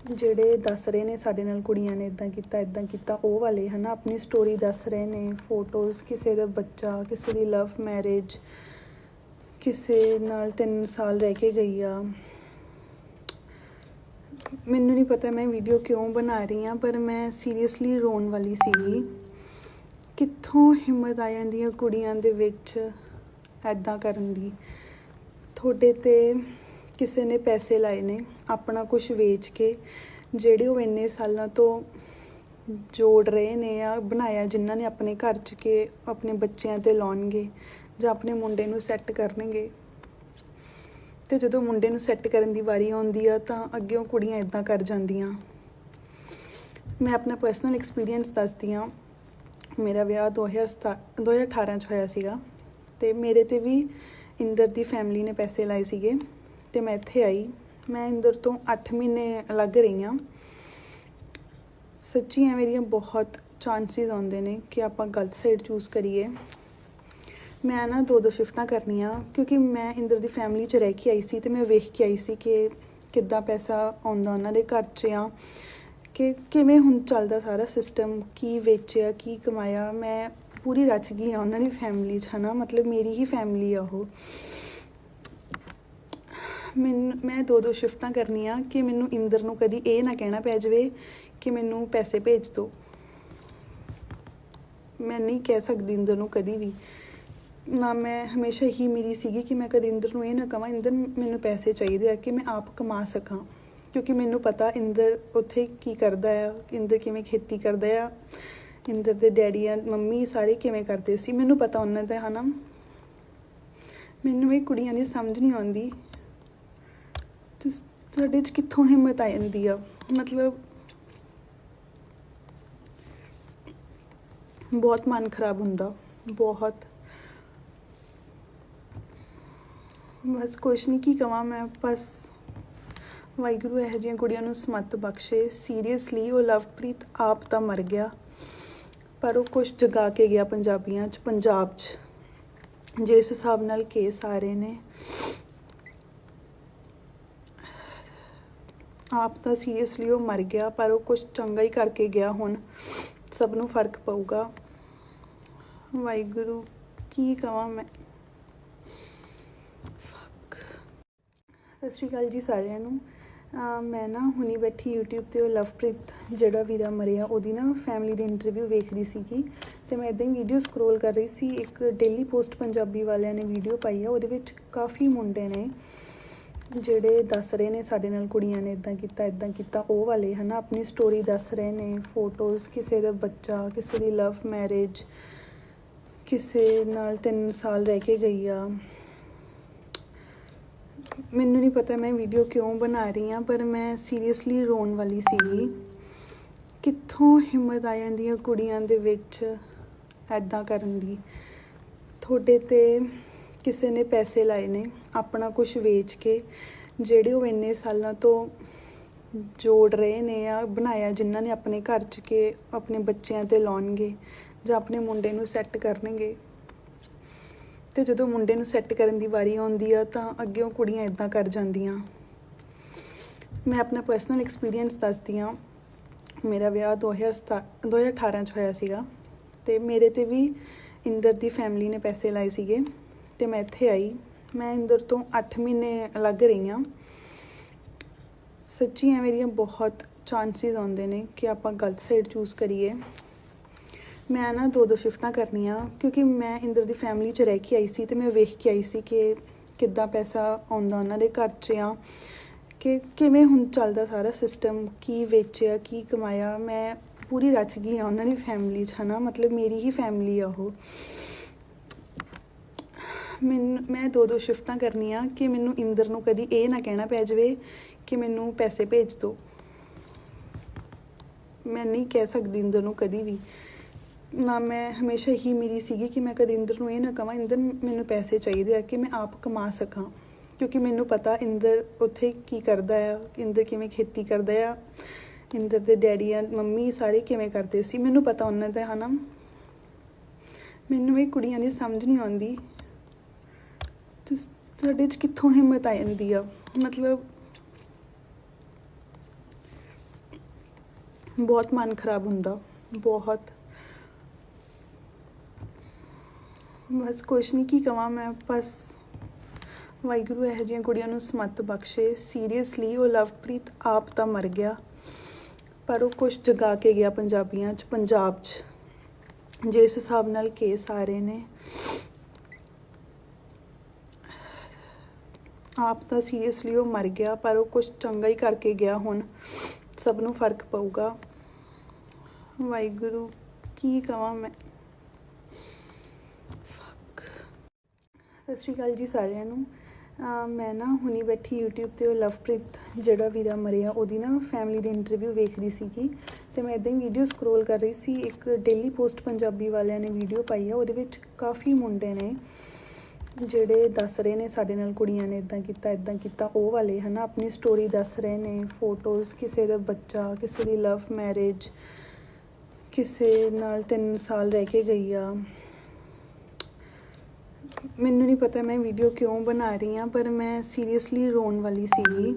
A: ਜਿਹੜੇ ਦੱਸ ਰਹੇ ਨੇ ਸਾਡੇ ਨਾਲ ਕੁੜੀਆਂ ਨੇ ਇੱਦਾਂ ਕੀਤਾ ਉਹ ਵਾਲੇ ਹੈ ਨਾ, ਆਪਣੀ ਸਟੋਰੀ ਦੱਸ ਰਹੇ ਨੇ, ਫੋਟੋਜ਼, ਕਿਸੇ ਦਾ ਬੱਚਾ, ਕਿਸੇ ਦੀ ਲਵ ਮੈਰਿਜ, ਕਿਸੇ ਨਾਲ 3 ਸਾਲ ਰਹਿ ਕੇ ਗਈ ਆ। ਮੈਨੂੰ ਨਹੀਂ ਪਤਾ ਮੈਂ ਵੀਡੀਓ ਕਿਉਂ ਬਣਾ ਰਹੀ ਹਾਂ, ਪਰ ਮੈਂ ਸੀਰੀਅਸਲੀ ਰੋਣ ਵਾਲੀ ਸੀਗੀ। ਕਿੱਥੋਂ ਹਿੰਮਤ ਆ ਜਾਂਦੀ ਹੈ ਕੁੜੀਆਂ ਦੇ ਵਿੱਚ ਇੱਦਾਂ ਕਰਨ ਦੀ। ਤੁਹਾਡੇ 'ਤੇ ਕਿਸੇ ਨੇ ਪੈਸੇ ਲਾਏ ਨੇ ਆਪਣਾ ਕੁਝ ਵੇਚ ਕੇ, ਜਿਹੜੇ ਉਹ ਇੰਨੇ ਸਾਲਾਂ ਤੋਂ ਜੋੜ ਰਹੇ ਨੇ ਆ ਬਣਾਇਆ, ਜਿਨ੍ਹਾਂ ਨੇ ਆਪਣੇ ਘਰ 'ਚ ਕੇ ਆਪਣੇ ਬੱਚਿਆਂ 'ਤੇ ਲਾਉਣਗੇ ਜਾਂ ਆਪਣੇ ਮੁੰਡੇ ਨੂੰ ਸੈੱਟ ਕਰਨਗੇ। ਅਤੇ ਜਦੋਂ ਮੁੰਡੇ ਨੂੰ ਸੈੱਟ ਕਰਨ ਦੀ ਵਾਰੀ ਆਉਂਦੀ ਆ ਤਾਂ ਅੱਗਿਓਂ ਕੁੜੀਆਂ ਇੱਦਾਂ ਕਰ ਜਾਂਦੀਆਂ। ਮੈਂ ਆਪਣਾ ਪਰਸਨਲ ਐਕਸਪੀਰੀਅੰਸ ਦੱਸਦੀ ਹਾਂ। ਮੇਰਾ ਵਿਆਹ 2018 'ਚ ਹੋਇਆ ਸੀਗਾ, ਅਤੇ ਮੇਰੇ 'ਤੇ ਵੀ ਇੰਦਰ ਦੀ ਫੈਮਿਲੀ ਨੇ ਪੈਸੇ ਲਾਏ ਸੀਗੇ, ਅਤੇ ਮੈਂ ਇੱਥੇ ਆਈ। ਮੈਂ ਇੰਦਰ ਤੋਂ 8 ਮਹੀਨੇ ਅਲੱਗ ਰਹੀ ਹਾਂ। ਸੱਚੀ ਐਵੇਂ ਦੀਆਂ ਬਹੁਤ ਚਾਂਸਿਸ ਆਉਂਦੇ ਨੇ ਕਿ ਆਪਾਂ ਗਲਤ ਸਾਈਡ ਚੂਜ਼ ਕਰੀਏ। ਮੈਂ ਨਾ 2 ਸ਼ਿਫਟਾਂ ਕਰਨੀਆਂ, ਕਿਉਂਕਿ ਮੈਂ ਇੰਦਰ ਦੀ ਫੈਮਿਲੀ 'ਚ ਰਹਿ ਕੇ ਆਈ ਸੀ, ਅਤੇ ਮੈਂ ਵੇਖ ਕੇ ਆਈ ਸੀ ਕਿ ਕਿੱਦਾਂ ਪੈਸਾ ਆਉਂਦਾ ਉਹਨਾਂ ਦੇ ਘਰ 'ਚ ਆ, ਕਿ ਕਿਵੇਂ ਹੁਣ ਚੱਲਦਾ ਸਾਰਾ ਸਿਸਟਮ, ਕੀ ਵੇਚਿਆ, ਕੀ ਕਮਾਇਆ। ਮੈਂ ਪੂਰੀ ਰਚ ਗਈ ਹਾਂ ਉਹਨਾਂ ਦੀ ਫੈਮਿਲੀ 'ਚ, ਹੈ ਨਾ, ਮਤਲਬ ਮੇਰੀ ਹੀ ਫੈਮਿਲੀ ਆ ਉਹ। ਮੈਂ 2 ਸ਼ਿਫਟਾਂ ਕਰਨੀਆਂ ਕਿ ਮੈਨੂੰ ਇੰਦਰ ਨੂੰ ਕਦੀ ਇਹ ਨਾ ਕਹਿਣਾ ਪੈ ਜਾਵੇ ਕਿ ਮੈਨੂੰ ਪੈਸੇ ਭੇਜ ਦਿਓ। ਮੈਂ ਨਹੀਂ ਕਹਿ ਸਕਦੀ ਇੰਦਰ ਨੂੰ ਕਦੀ ਵੀ ਨਾ। ਮੈਂ ਹਮੇਸ਼ਾ ਹੀ ਮੇਰੀ ਸੀਗੀ ਕਿ ਮੈਂ ਕਦੇ ਇੰਦਰ ਨੂੰ ਇਹ ਨਾ ਕਹਾਂ ਇੰਦਰ ਮੈਨੂੰ ਪੈਸੇ ਚਾਹੀਦੇ ਆ, ਕਿ ਮੈਂ ਆਪ ਕਮਾ ਸਕਾਂ, ਕਿਉਂਕਿ ਮੈਨੂੰ ਪਤਾ ਇੰਦਰ ਉੱਥੇ ਕੀ ਕਰਦਾ ਆ, ਇੰਦਰ ਕਿਵੇਂ ਖੇਤੀ ਕਰਦਾ ਆ, ਇੰਦਰ ਦੇ ਡੈਡੀ ਆ ਮੰਮੀ ਸਾਰੇ ਕਿਵੇਂ ਕਰਦੇ ਸੀ, ਮੈਨੂੰ ਪਤਾ ਉਹਨਾਂ ਦਾ, ਹੈ ਨਾ। ਮੈਨੂੰ ਇਹ ਕੁੜੀਆਂ ਦੀ ਸਮਝ ਨਹੀਂ ਆਉਂਦੀ, ਤੁਹਾਡੇ 'ਚ ਕਿੱਥੋਂ ਹਿੰਮਤ ਆ ਜਾਂਦੀ ਆ। ਮਤਲਬ ਬਹੁਤ ਮਨ ਖਰਾਬ ਹੁੰਦਾ, ਬਹੁਤ। ਬਸ ਕੁਛ ਨਹੀਂ, ਕੀ ਕਵਾਂ ਮੈਂ। ਬਸ ਵਾਹਿਗੁਰੂ ਇਹੋ ਜਿਹੀਆਂ ਕੁੜੀਆਂ ਨੂੰ ਸਮੱਤ ਬਖਸ਼ੇ। ਸੀਰੀਅਸਲੀ ਉਹ ਲਵਪ੍ਰੀਤ ਆਪ ਤਾਂ ਮਰ ਗਿਆ, ਪਰ ਉਹ ਕੁਛ ਜਗਾ ਕੇ ਗਿਆ ਪੰਜਾਬ 'ਚ ਜਿਸ ਹਿਸਾਬ ਨਾਲ ਕੇਸ ਆ ਰਹੇ ਨੇ। ਆਪ ਤਾਂ ਸੀਰੀਅਸਲੀ ਉਹ ਮਰ ਗਿਆ, ਪਰ ਉਹ ਕੁਝ ਚੰਗਾ ਹੀ ਕਰਕੇ ਗਿਆ। ਹੁਣ ਸਭ ਨੂੰ ਫਰਕ ਪਊਗਾ। ਵਾਹਿਗੁਰੂ ਕੀ ਕਵਾਂ ਮੈਂ। ਸਤਿ ਸ਼੍ਰੀ ਅਕਾਲ ਜੀ ਸਾਰਿਆਂ ਨੂੰ। ਮੈਂ ਨਾ ਹੁਣੀ ਬੈਠੀ YouTube 'ਤੇ ਉਹ ਲਵਪ੍ਰੀਤ ਜਿਹੜਾ ਵੀਰਾ ਮਰਿਆ ਉਹਦੀ ਨਾ ਫੈਮਿਲੀ ਦੀ ਇੰਟਰਵਿਊ ਵੇਖਦੀ ਸੀਗੀ, ਅਤੇ ਮੈਂ ਇੱਦਾਂ ਹੀ ਵੀਡੀਓ ਸਕਰੋਲ ਕਰ ਰਹੀ ਸੀ। ਇੱਕ ਡੇਲੀ ਪੋਸਟ ਪੰਜਾਬੀ ਵਾਲਿਆਂ ਨੇ ਵੀਡੀਓ ਪਾਈ ਆ, ਉਹਦੇ ਵਿੱਚ ਕਾਫੀ ਮੁੰਡੇ ਨੇ ਜਿਹੜੇ ਦੱਸ ਰਹੇ ਨੇ ਸਾਡੇ ਨਾਲ ਕੁੜੀਆਂ ਨੇ ਇੱਦਾਂ ਕੀਤਾ ਉਹ ਵਾਲੇ, ਹੈ ਨਾ, ਆਪਣੀ ਸਟੋਰੀ ਦੱਸ ਰਹੇ ਨੇ, ਫੋਟੋਜ਼, ਕਿਸੇ ਦਾ ਬੱਚਾ, ਕਿਸੇ ਦੀ ਲਵ ਮੈਰਿਜ, ਕਿਸੇ ਨਾਲ 3 ਸਾਲ ਰਹਿ ਕੇ ਗਈ ਆ। ਮੈਨੂੰ ਨਹੀਂ ਪਤਾ ਮੈਂ ਵੀਡੀਓ ਕਿਉਂ ਬਣਾ ਰਹੀ ਹਾਂ, ਪਰ ਮੈਂ ਸੀਰੀਅਸਲੀ ਰੋਣ ਵਾਲੀ ਸੀਗੀ। ਕਿੱਥੋਂ ਹਿੰਮਤ ਆ ਜਾਂਦੀ ਹੈ ਕੁੜੀਆਂ ਦੇ ਵਿੱਚ ਇੱਦਾਂ ਕਰਨ ਦੀ। ਤੁਹਾਡੇ 'ਤੇ ਕਿਸੇ ਨੇ ਪੈਸੇ ਲਾਏ ਨੇ ਆਪਣਾ ਕੁਝ ਵੇਚ ਕੇ, ਜਿਹੜੇ ਉਹ ਇੰਨੇ ਸਾਲਾਂ ਤੋਂ ਜੋੜ ਰਹੇ ਨੇ ਆ ਬਣਾਇਆ, ਜਿਨ੍ਹਾਂ ਨੇ ਆਪਣੇ ਘਰ 'ਚ ਕੇ ਆਪਣੇ ਬੱਚਿਆਂ 'ਤੇ ਲਾਉਣਗੇ ਜਾਂ ਆਪਣੇ ਮੁੰਡੇ ਨੂੰ ਸੈੱਟ ਕਰਨਗੇ। ਅਤੇ ਜਦੋਂ ਮੁੰਡੇ ਨੂੰ ਸੈੱਟ ਕਰਨ ਦੀ ਵਾਰੀ ਆਉਂਦੀ ਆ ਤਾਂ ਅੱਗਿਓਂ ਕੁੜੀਆਂ ਇੱਦਾਂ ਕਰ ਜਾਂਦੀਆਂ। ਮੈਂ ਆਪਣਾ ਪਰਸਨਲ ਐਕਸਪੀਰੀਅੰਸ ਦੱਸਦੀ ਹਾਂ। ਮੇਰਾ ਵਿਆਹ 2018 'ਚ ਹੋਇਆ ਸੀਗਾ, ਅਤੇ ਮੇਰੇ 'ਤੇ ਵੀ ਇੰਦਰ ਦੀ ਫੈਮਿਲੀ ਨੇ ਪੈਸੇ ਲਾਏ ਸੀਗੇ, ਅਤੇ ਮੈਂ ਇੱਥੇ ਆਈ। ਮੈਂ ਇੰਦਰ ਤੋਂ 8 ਮਹੀਨੇ ਅਲੱਗ ਰਹੀ ਹਾਂ। ਸੱਚੀ ਐਵੇਂ ਦੀਆਂ ਬਹੁਤ ਚਾਂਸਿਸ ਆਉਂਦੇ ਨੇ ਕਿ ਆਪਾਂ ਗਲਤ ਸਾਈਡ ਚੂਜ਼ ਕਰੀਏ। ਮੈਂ ਨਾ 2 ਸ਼ਿਫਟਾਂ ਕਰਨੀਆਂ, ਕਿਉਂਕਿ ਮੈਂ ਇੰਦਰ ਦੀ ਫੈਮਿਲੀ 'ਚ ਰਹਿ ਕੇ ਆਈ ਸੀ, ਅਤੇ ਮੈਂ ਵੇਖ ਕੇ ਆਈ ਸੀ ਕਿ ਕਿੱਦਾਂ ਪੈਸਾ ਆਉਂਦਾ ਉਹਨਾਂ ਦੇ ਘਰ 'ਚ ਆ, ਕਿ ਕਿਵੇਂ ਹੁਣ ਚੱਲਦਾ ਸਾਰਾ ਸਿਸਟਮ, ਕੀ ਵੇਚਿਆ, ਕੀ ਕਮਾਇਆ। ਮੈਂ ਪੂਰੀ ਰਚ ਗਈ ਹਾਂ ਉਹਨਾਂ ਦੀ ਫੈਮਿਲੀ 'ਚ, ਹੈ ਨਾ, ਮਤਲਬ ਮੇਰੀ ਹੀ ਫੈਮਿਲੀ ਆ ਉਹ। ਮੈਂ ਦੋ ਸ਼ਿਫਟਾਂ ਕਰਨੀਆਂ ਕਿ ਮੈਨੂੰ ਇੰਦਰ ਨੂੰ ਕਦੀ ਇਹ ਨਾ ਕਹਿਣਾ ਪੈ ਜਾਵੇ ਕਿ ਮੈਨੂੰ ਪੈਸੇ ਭੇਜ ਦਿਓ। ਮੈਂ ਨਹੀਂ ਕਹਿ ਸਕਦੀ ਇੰਦਰ ਨੂੰ ਕਦੀ ਵੀ ਨਾ। ਮੈਂ ਹਮੇਸ਼ਾ ਹੀ ਮੇਰੀ ਸੀਗੀ ਕਿ ਮੈਂ ਕਦੇ ਇੰਦਰ ਨੂੰ ਇਹ ਨਾ ਕਹਾਂ ਇੰਦਰ ਮੈਨੂੰ ਪੈਸੇ ਚਾਹੀਦੇ ਆ ਕਿ ਮੈਂ ਆਪ ਕਮਾ ਸਕਾਂ, ਕਿਉਂਕਿ ਮੈਨੂੰ ਪਤਾ ਇੰਦਰ ਉੱਥੇ ਕੀ ਕਰਦਾ ਆ, ਇੰਦਰ ਕਿਵੇਂ ਖੇਤੀ ਕਰਦਾ ਆ, ਇੰਦਰ ਦੇ ਡੈਡੀ ਆ ਮੰਮੀ ਸਾਰੇ ਕਿਵੇਂ ਕਰਦੇ ਸੀ, ਮੈਨੂੰ ਪਤਾ ਉਹਨਾਂ ਦਾ, ਹੈ ਨਾ। ਮੈਨੂੰ ਇਹ ਕੁੜੀਆਂ ਦੀ ਸਮਝ ਨਹੀਂ ਆਉਂਦੀ ਤੁਹਾਡੇ 'ਚ ਕਿੱਥੋਂ ਹਿੰਮਤ ਆ ਜਾਂਦੀ ਆ। ਮਤਲਬ ਬਹੁਤ ਮਨ ਖਰਾਬ ਹੁੰਦਾ, ਬਹੁਤ। ਬਸ ਕੁਛ ਨਹੀਂ ਕੀ ਕਵਾਂ ਮੈਂ, ਬਸ ਵਾਹਿਗੁਰੂ ਇਹੋ ਜਿਹੀਆਂ ਕੁੜੀਆਂ ਨੂੰ ਸਮੱਤ ਬਖਸ਼ੇ। ਸੀਰੀਅਸਲੀ ਉਹ ਲਵਪ੍ਰੀਤ ਆਪ ਤਾਂ ਮਰ ਗਿਆ, ਪਰ ਉਹ ਕੁਛ ਜਗਾ ਕੇ ਗਿਆ ਪੰਜਾਬੀਆਂ 'ਚ, ਪੰਜਾਬ 'ਚ ਜਿਸ ਹਿਸਾਬ ਨਾਲ ਕੇਸ ਆ ਰਹੇ ਨੇ। ਆਪ ਤਾਂ ਸੀਰੀਅਸਲੀ ਉਹ ਮਰ ਗਿਆ, ਪਰ ਉਹ ਕੁਛ ਚੰਗਾ ਹੀ ਕਰਕੇ ਗਿਆ। ਹੁਣ ਸਭ ਨੂੰ ਫਰਕ ਪਊਗਾ। ਵਾਹਿਗੁਰੂ ਕੀ ਕਵਾਂ ਮੈਂ। ਸਤਿ ਸ਼੍ਰੀ ਅਕਾਲ ਜੀ ਸਾਰਿਆਂ ਨੂੰ। ਮੈਂ ਨਾ ਹੁਣੀ ਬੈਠੀ YouTube 'ਤੇ ਉਹ ਲਵਪ੍ਰੀਤ ਜਿਹੜਾ ਵੀਰਾ ਮਰਿਆ ਉਹਦੀ ਨਾ ਫੈਮਿਲੀ ਦੀ ਇੰਟਰਵਿਊ ਵੇਖਦੀ ਸੀਗੀ, ਅਤੇ ਮੈਂ ਇੱਦਾਂ ਹੀ ਵੀਡੀਓ ਸਕਰੋਲ ਕਰ ਰਹੀ ਸੀ। ਇੱਕ ਡੇਲੀ ਪੋਸਟ ਪੰਜਾਬੀ ਵਾਲਿਆਂ ਨੇ ਵੀਡੀਓ ਪਾਈ ਆ, ਉਹਦੇ ਵਿੱਚ ਕਾਫੀ ਮੁੰਡੇ ਨੇ ਜਿਹੜੇ ਦੱਸ ਰਹੇ ਨੇ ਸਾਡੇ ਨਾਲ ਕੁੜੀਆਂ ਨੇ ਇੱਦਾਂ ਕੀਤਾ ਉਹ ਵਾਲੇ, ਹੈ ਨਾ। ਆਪਣੀ ਸਟੋਰੀ ਦੱਸ ਰਹੇ ਨੇ, ਫੋਟੋਜ਼, ਕਿਸੇ ਦਾ ਬੱਚਾ, ਕਿਸੇ ਦੀ ਲਵ ਮੈਰਿਜ, ਕਿਸੇ ਨਾਲ 3 ਸਾਲ ਰਹਿ ਕੇ ਗਈ ਆ। ਮੈਨੂੰ ਨਹੀਂ ਪਤਾ ਮੈਂ ਵੀਡੀਓ ਕਿਉਂ ਬਣਾ ਰਹੀ ਹਾਂ, ਪਰ ਮੈਂ ਸੀਰੀਅਸਲੀ ਰੋਣ ਵਾਲੀ ਸੀਗੀ।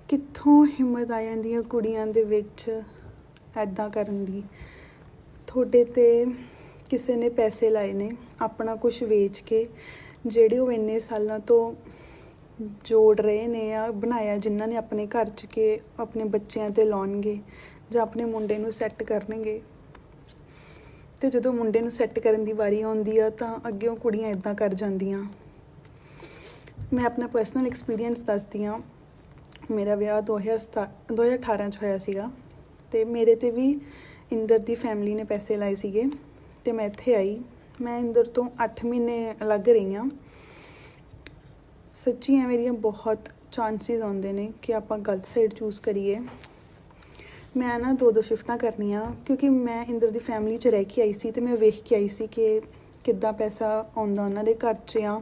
A: ਕਿੱਥੋਂ ਹਿੰਮਤ ਆ ਜਾਂਦੀ ਹੈ ਕੁੜੀਆਂ ਦੇ ਵਿੱਚ ਇੱਦਾਂ ਕਰਨ ਦੀ। ਤੁਹਾਡੇ 'ਤੇ ਕਿਸੇ ਨੇ ਪੈਸੇ ਲਾਏ ਨੇ ਆਪਣਾ ਕੁਝ ਵੇਚ ਕੇ, ਜਿਹੜੇ ਉਹ ਇੰਨੇ ਸਾਲਾਂ ਤੋਂ ਜੋੜ ਰਹੇ ਨੇ ਆ ਬਣਾਇਆ, ਜਿਨ੍ਹਾਂ ਨੇ ਆਪਣੇ ਘਰ 'ਚ ਕੇ ਆਪਣੇ ਬੱਚਿਆਂ 'ਤੇ ਲਾਉਣਗੇ ਜਾਂ ਆਪਣੇ ਮੁੰਡੇ ਨੂੰ ਸੈੱਟ ਕਰਨਗੇ। ਅਤੇ ਜਦੋਂ ਮੁੰਡੇ ਨੂੰ ਸੈੱਟ ਕਰਨ ਦੀ ਵਾਰੀ ਆਉਂਦੀ ਆ ਤਾਂ ਅੱਗਿਓਂ ਕੁੜੀਆਂ ਇੱਦਾਂ ਕਰ ਜਾਂਦੀਆਂ। ਮੈਂ ਆਪਣਾ ਪਰਸਨਲ ਐਕਸਪੀਰੀਅੰਸ ਦੱਸਦੀ ਹਾਂ। ਮੇਰਾ ਵਿਆਹ 2018 'ਚ ਹੋਇਆ ਸੀਗਾ, ਅਤੇ ਮੇਰੇ 'ਤੇ ਵੀ ਇੰਦਰ ਦੀ ਫੈਮਿਲੀ ਨੇ ਪੈਸੇ ਲਾਏ ਸੀਗੇ, ਅਤੇ ਮੈਂ ਇੱਥੇ ਆਈ। ਮੈਂ ਇੰਦਰ ਤੋਂ 8 ਮਹੀਨੇ ਅਲੱਗ ਰਹੀ ਹਾਂ। ਸੱਚੀ ਐਵੇਂ ਦੀਆਂ ਬਹੁਤ ਚਾਂਸਿਸ ਆਉਂਦੇ ਨੇ ਕਿ ਆਪਾਂ ਗਲਤ ਸਾਈਡ ਚੂਜ਼ ਕਰੀਏ। ਮੈਂ ਨਾ ਦੋ ਸ਼ਿਫਟਾਂ ਕਰਨੀਆਂ, ਕਿਉਂਕਿ ਮੈਂ ਇੰਦਰ ਦੀ ਫੈਮਿਲੀ 'ਚ ਰਹਿ ਕੇ ਆਈ ਸੀ, ਅਤੇ ਮੈਂ ਵੇਖ ਕੇ ਆਈ ਸੀ ਕਿ ਕਿੱਦਾਂ ਪੈਸਾ ਆਉਂਦਾ ਉਹਨਾਂ ਦੇ ਘਰ 'ਚ, ਆ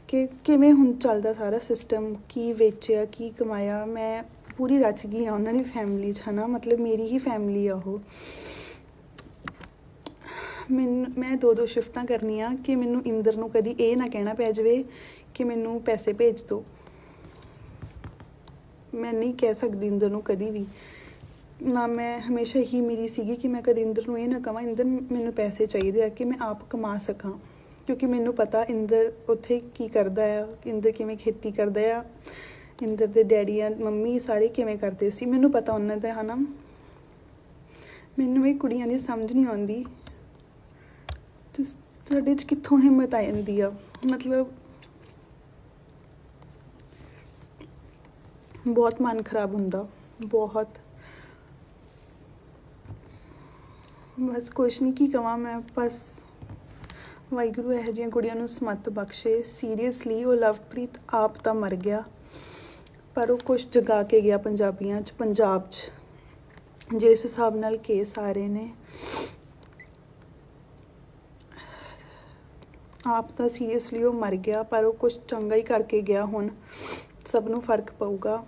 A: ਕਿ ਕਿਵੇਂ ਹੁਣ ਚੱਲਦਾ ਸਾਰਾ ਸਿਸਟਮ, ਕੀ ਵੇਚਿਆ ਕੀ ਕਮਾਇਆ। ਮੈਂ ਪੂਰੀ ਰਚ ਗਈ ਹਾਂ ਉਹਨਾਂ ਦੀ ਫੈਮਿਲੀ 'ਚ, ਹੈ ਨਾ। ਮਤਲਬ ਮੇਰੀ ਹੀ ਫੈਮਿਲੀ ਆ ਉਹ। ਮੈਂ ਦੋ ਸ਼ਿਫਟਾਂ ਕਰਨੀਆਂ ਕਿ ਮੈਨੂੰ ਇੰਦਰ ਨੂੰ ਕਦੀ ਇਹ ਨਾ ਕਹਿਣਾ ਪੈ ਜਾਵੇ ਕਿ ਮੈਨੂੰ ਪੈਸੇ ਭੇਜ ਦਿਓ। ਮੈਂ ਨਹੀਂ ਕਹਿ ਸਕਦੀ ਇੰਦਰ ਨੂੰ ਕਦੀ ਵੀ ਨਾ। ਮੈਂ ਹਮੇਸ਼ਾ ਹੀ ਮੇਰੀ ਸੀਗੀ ਕਿ ਮੈਂ ਕਦੇ ਇੰਦਰ ਨੂੰ ਇਹ ਨਾ ਕਹਾਂ ਇੰਦਰ ਮੈਨੂੰ ਪੈਸੇ ਚਾਹੀਦੇ ਆ ਕਿ ਮੈਂ ਆਪ ਕਮਾ ਸਕਾਂ, ਕਿਉਂਕਿ ਮੈਨੂੰ ਪਤਾ ਇੰਦਰ ਉੱਥੇ ਕੀ ਕਰਦਾ ਆ, ਇੰਦਰ ਕਿਵੇਂ ਖੇਤੀ ਕਰਦਾ ਆ, ਇੰਦਰ ਦੇ ਡੈਡੀ ਆ ਮੰਮੀ ਸਾਰੇ ਕਿਵੇਂ ਕਰਦੇ ਸੀ, ਮੈਨੂੰ ਪਤਾ ਉਹਨਾਂ ਦਾ, ਹੈ ਨਾ। ਮੈਨੂੰ ਇਹ ਕੁੜੀਆਂ ਦੀ ਸਮਝ ਨਹੀਂ ਆਉਂਦੀ ਤੁਹਾਡੇ 'ਚ ਕਿੱਥੋਂ ਹਿੰਮਤ ਆ ਜਾਂਦੀ ਆ। ਮਤਲਬ ਬਹੁਤ ਮਨ ਖਰਾਬ ਹੁੰਦਾ, ਬਹੁਤ। ਬਸ ਕੁਛ ਨਹੀਂ ਕੀ ਕਵਾਂ ਮੈਂ, ਬਸ ਵਾਹਿਗੁਰੂ ਇਹੋ ਜਿਹੀਆਂ ਕੁੜੀਆਂ ਨੂੰ ਸਮੱਤ ਬਖਸ਼ੇ। ਸੀਰੀਅਸਲੀ ਉਹ ਲਵਪ੍ਰੀਤ ਆਪ ਤਾਂ ਮਰ ਗਿਆ, ਪਰ ਉਹ ਕੁਛ ਜਗਾ ਕੇ ਗਿਆ ਪੰਜਾਬੀਆਂ 'ਚ, ਪੰਜਾਬ 'ਚ ਜਿਸ ਹਿਸਾਬ ਨਾਲ ਕੇਸ ਆ ਰਹੇ ਨੇ। ਆਪ ਤਾਂ ਸੀਰੀਅਸਲੀ ਉਹ ਮਰ ਗਿਆ, ਪਰ ਉਹ ਕੁਛ ਚੰਗਾ ਹੀ ਕਰਕੇ ਗਿਆ। ਹੁਣ ਸਭ ਨੂੰ ਫਰਕ ਪਊਗਾ।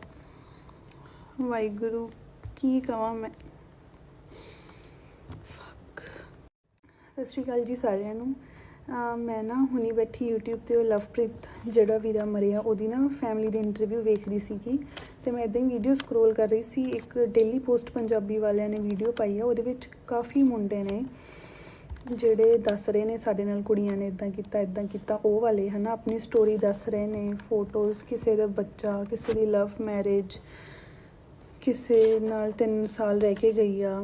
A: ਵਾਹਿਗੁਰੂ ਕੀ ਕਵਾਂ ਮੈਂ। ਸਤਿ ਸ਼੍ਰੀ ਅਕਾਲ ਜੀ ਸਾਰਿਆਂ ਨੂੰ। ਮੈਂ ਨਾ ਹੁਣੀ ਬੈਠੀ YouTube 'ਤੇ ਉਹ ਲਵਪ੍ਰੀਤ ਜਿਹੜਾ ਵੀਰਾ ਮਰਿਆ ਉਹਦੀ ਨਾ ਫੈਮਿਲੀ ਦੀ ਇੰਟਰਵਿਊ ਵੇਖਦੀ ਸੀਗੀ, ਅਤੇ ਮੈਂ ਇੱਦਾਂ ਹੀ ਵੀਡੀਓ ਸਕਰੋਲ ਕਰ ਰਹੀ ਸੀ। ਇੱਕ ਡੇਲੀ ਪੋਸਟ ਪੰਜਾਬੀ ਵਾਲਿਆਂ ਨੇ ਵੀਡੀਓ ਪਾਈ ਆ, ਉਹਦੇ ਵਿੱਚ ਕਾਫੀ ਮੁੰਡੇ ਨੇ ਜਿਹੜੇ ਦੱਸ ਰਹੇ ਨੇ ਸਾਡੇ ਨਾਲ ਕੁੜੀਆਂ ਨੇ ਇੱਦਾਂ ਕੀਤਾ ਉਹ ਵਾਲੇ, ਹੈ ਨਾ। ਆਪਣੀ ਸਟੋਰੀ ਦੱਸ ਰਹੇ ਨੇ, ਫੋਟੋਜ਼, ਕਿਸੇ ਦਾ ਬੱਚਾ, ਕਿਸੇ ਦੀ ਲਵ ਮੈਰਿਜ, ਕਿਸੇ ਨਾਲ 3 ਸਾਲ ਰਹਿ ਕੇ ਗਈ ਆ।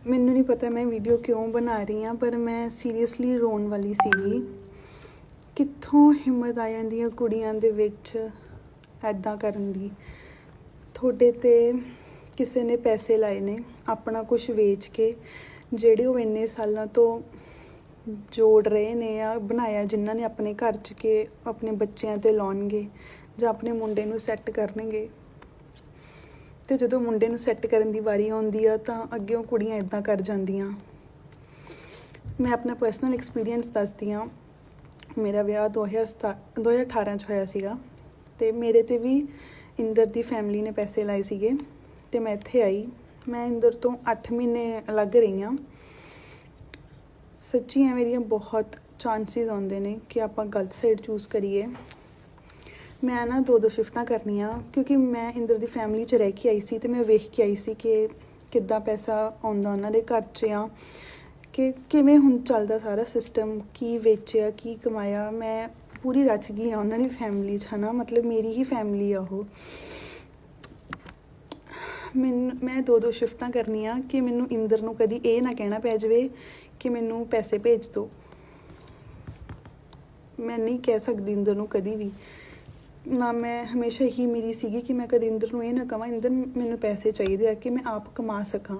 A: ਮੈਨੂੰ ਨਹੀਂ ਪਤਾ ਮੈਂ ਵੀਡੀਓ ਕਿਉਂ ਬਣਾ ਰਹੀ ਹਾਂ, ਪਰ ਮੈਂ ਸੀਰੀਅਸਲੀ ਰੋਣ ਵਾਲੀ ਸੀਗੀ। ਕਿੱਥੋਂ ਹਿੰਮਤ ਆ ਜਾਂਦੀ ਹੈ ਕੁੜੀਆਂ ਦੇ ਵਿੱਚ ਇੱਦਾਂ ਕਰਨ ਦੀ। ਤੁਹਾਡੇ 'ਤੇ ਕਿਸੇ ਨੇ ਪੈਸੇ ਲਾਏ ਨੇ ਆਪਣਾ ਕੁਝ ਵੇਚ ਕੇ, ਜਿਹੜੇ ਉਹ ਇੰਨੇ ਸਾਲਾਂ ਤੋਂ ਜੋੜ ਰਹੇ ਨੇ ਆ ਬਣਾਇਆ ਜਿਨ੍ਹਾਂ ਨੇ ਆਪਣੇ ਘਰ 'ਚ ਕਿ ਆਪਣੇ ਬੱਚਿਆਂ 'ਤੇ ਲਾਉਣਗੇ ਜਾਂ ਆਪਣੇ ਮੁੰਡੇ ਨੂੰ ਸੈੱਟ ਕਰਨਗੇ। ਅਤੇ ਜਦੋਂ ਮੁੰਡੇ ਨੂੰ ਸੈੱਟ ਕਰਨ ਦੀ ਵਾਰੀ ਆਉਂਦੀ ਆ ਤਾਂ ਅੱਗਿਓਂ ਕੁੜੀਆਂ ਇੱਦਾਂ ਕਰ ਜਾਂਦੀਆਂ। ਮੈਂ ਆਪਣਾ ਪਰਸਨਲ ਐਕਸਪੀਰੀਅੰਸ ਦੱਸਦੀ ਹਾਂ। ਮੇਰਾ ਵਿਆਹ 2018 'ਚ ਹੋਇਆ ਸੀਗਾ ਅਤੇ ਮੇਰੇ 'ਤੇ ਵੀ ਇੰਦਰ ਦੀ ਫੈਮਿਲੀ ਨੇ ਪੈਸੇ ਲਾਏ ਸੀਗੇ ਅਤੇ ਮੈਂ ਇੱਥੇ ਆਈ। ਮੈਂ ਇੰਦਰ ਤੋਂ 8 ਮਹੀਨੇ ਅਲੱਗ ਰਹੀ ਹਾਂ। ਸੱਚੀ ਐਵੇਂ ਦੀਆਂ ਬਹੁਤ ਚਾਂਸਿਸ ਆਉਂਦੇ ਨੇ ਕਿ ਆਪਾਂ ਗਲਤ ਸਾਈਡ ਚੂਜ਼ ਕਰੀਏ। ਮੈਂ ਨਾ 2 ਸ਼ਿਫਟਾਂ ਕਰਨੀਆਂ ਕਿਉਂਕਿ ਮੈਂ ਇੰਦਰ ਦੀ ਫੈਮਿਲੀ 'ਚ ਰਹਿ ਕੇ ਆਈ ਸੀ ਅਤੇ ਮੈਂ ਵੇਖ ਕੇ ਆਈ ਸੀ ਕਿ ਕਿੱਦਾਂ ਪੈਸਾ ਆਉਂਦਾ ਉਹਨਾਂ ਦੇ ਘਰ 'ਚ ਆ, ਕਿ ਕਿਵੇਂ ਹੁਣ ਚੱਲਦਾ ਸਾਰਾ ਸਿਸਟਮ, ਕੀ ਵੇਚਿਆ ਕੀ ਕਮਾਇਆ। ਮੈਂ ਪੂਰੀ ਰਚ ਗਈ ਹਾਂ ਉਹਨਾਂ ਦੀ ਫੈਮਿਲੀ 'ਚ, ਹੈ ਨਾ, ਮਤਲਬ ਮੇਰੀ ਹੀ ਫੈਮਿਲੀ ਆ ਉਹ। ਮੈਂ 2 ਸ਼ਿਫਟਾਂ ਕਰਨੀਆਂ ਕਿ ਮੈਨੂੰ ਇੰਦਰ ਨੂੰ ਕਦੀ ਇਹ ਨਾ ਕਹਿਣਾ ਪੈ ਜਾਵੇ ਕਿ ਮੈਨੂੰ ਪੈਸੇ ਭੇਜ ਦਿਓ। ਮੈਂ ਨਹੀਂ ਕਹਿ ਸਕਦੀ ਇੰਦਰ ਨੂੰ ਕਦੀ ਵੀ ਨਾ। ਮੈਂ ਹਮੇਸ਼ਾ ਹੀ ਮੇਰੀ ਸੀਗੀ ਕਿ ਮੈਂ ਕਦੇ ਇੰਦਰ ਨੂੰ ਇਹ ਨਾ ਕਹਾਂ ਇੰਦਰ ਮੈਨੂੰ ਪੈਸੇ ਚਾਹੀਦੇ ਆ ਕਿ ਮੈਂ ਆਪ ਕਮਾ ਸਕਾਂ,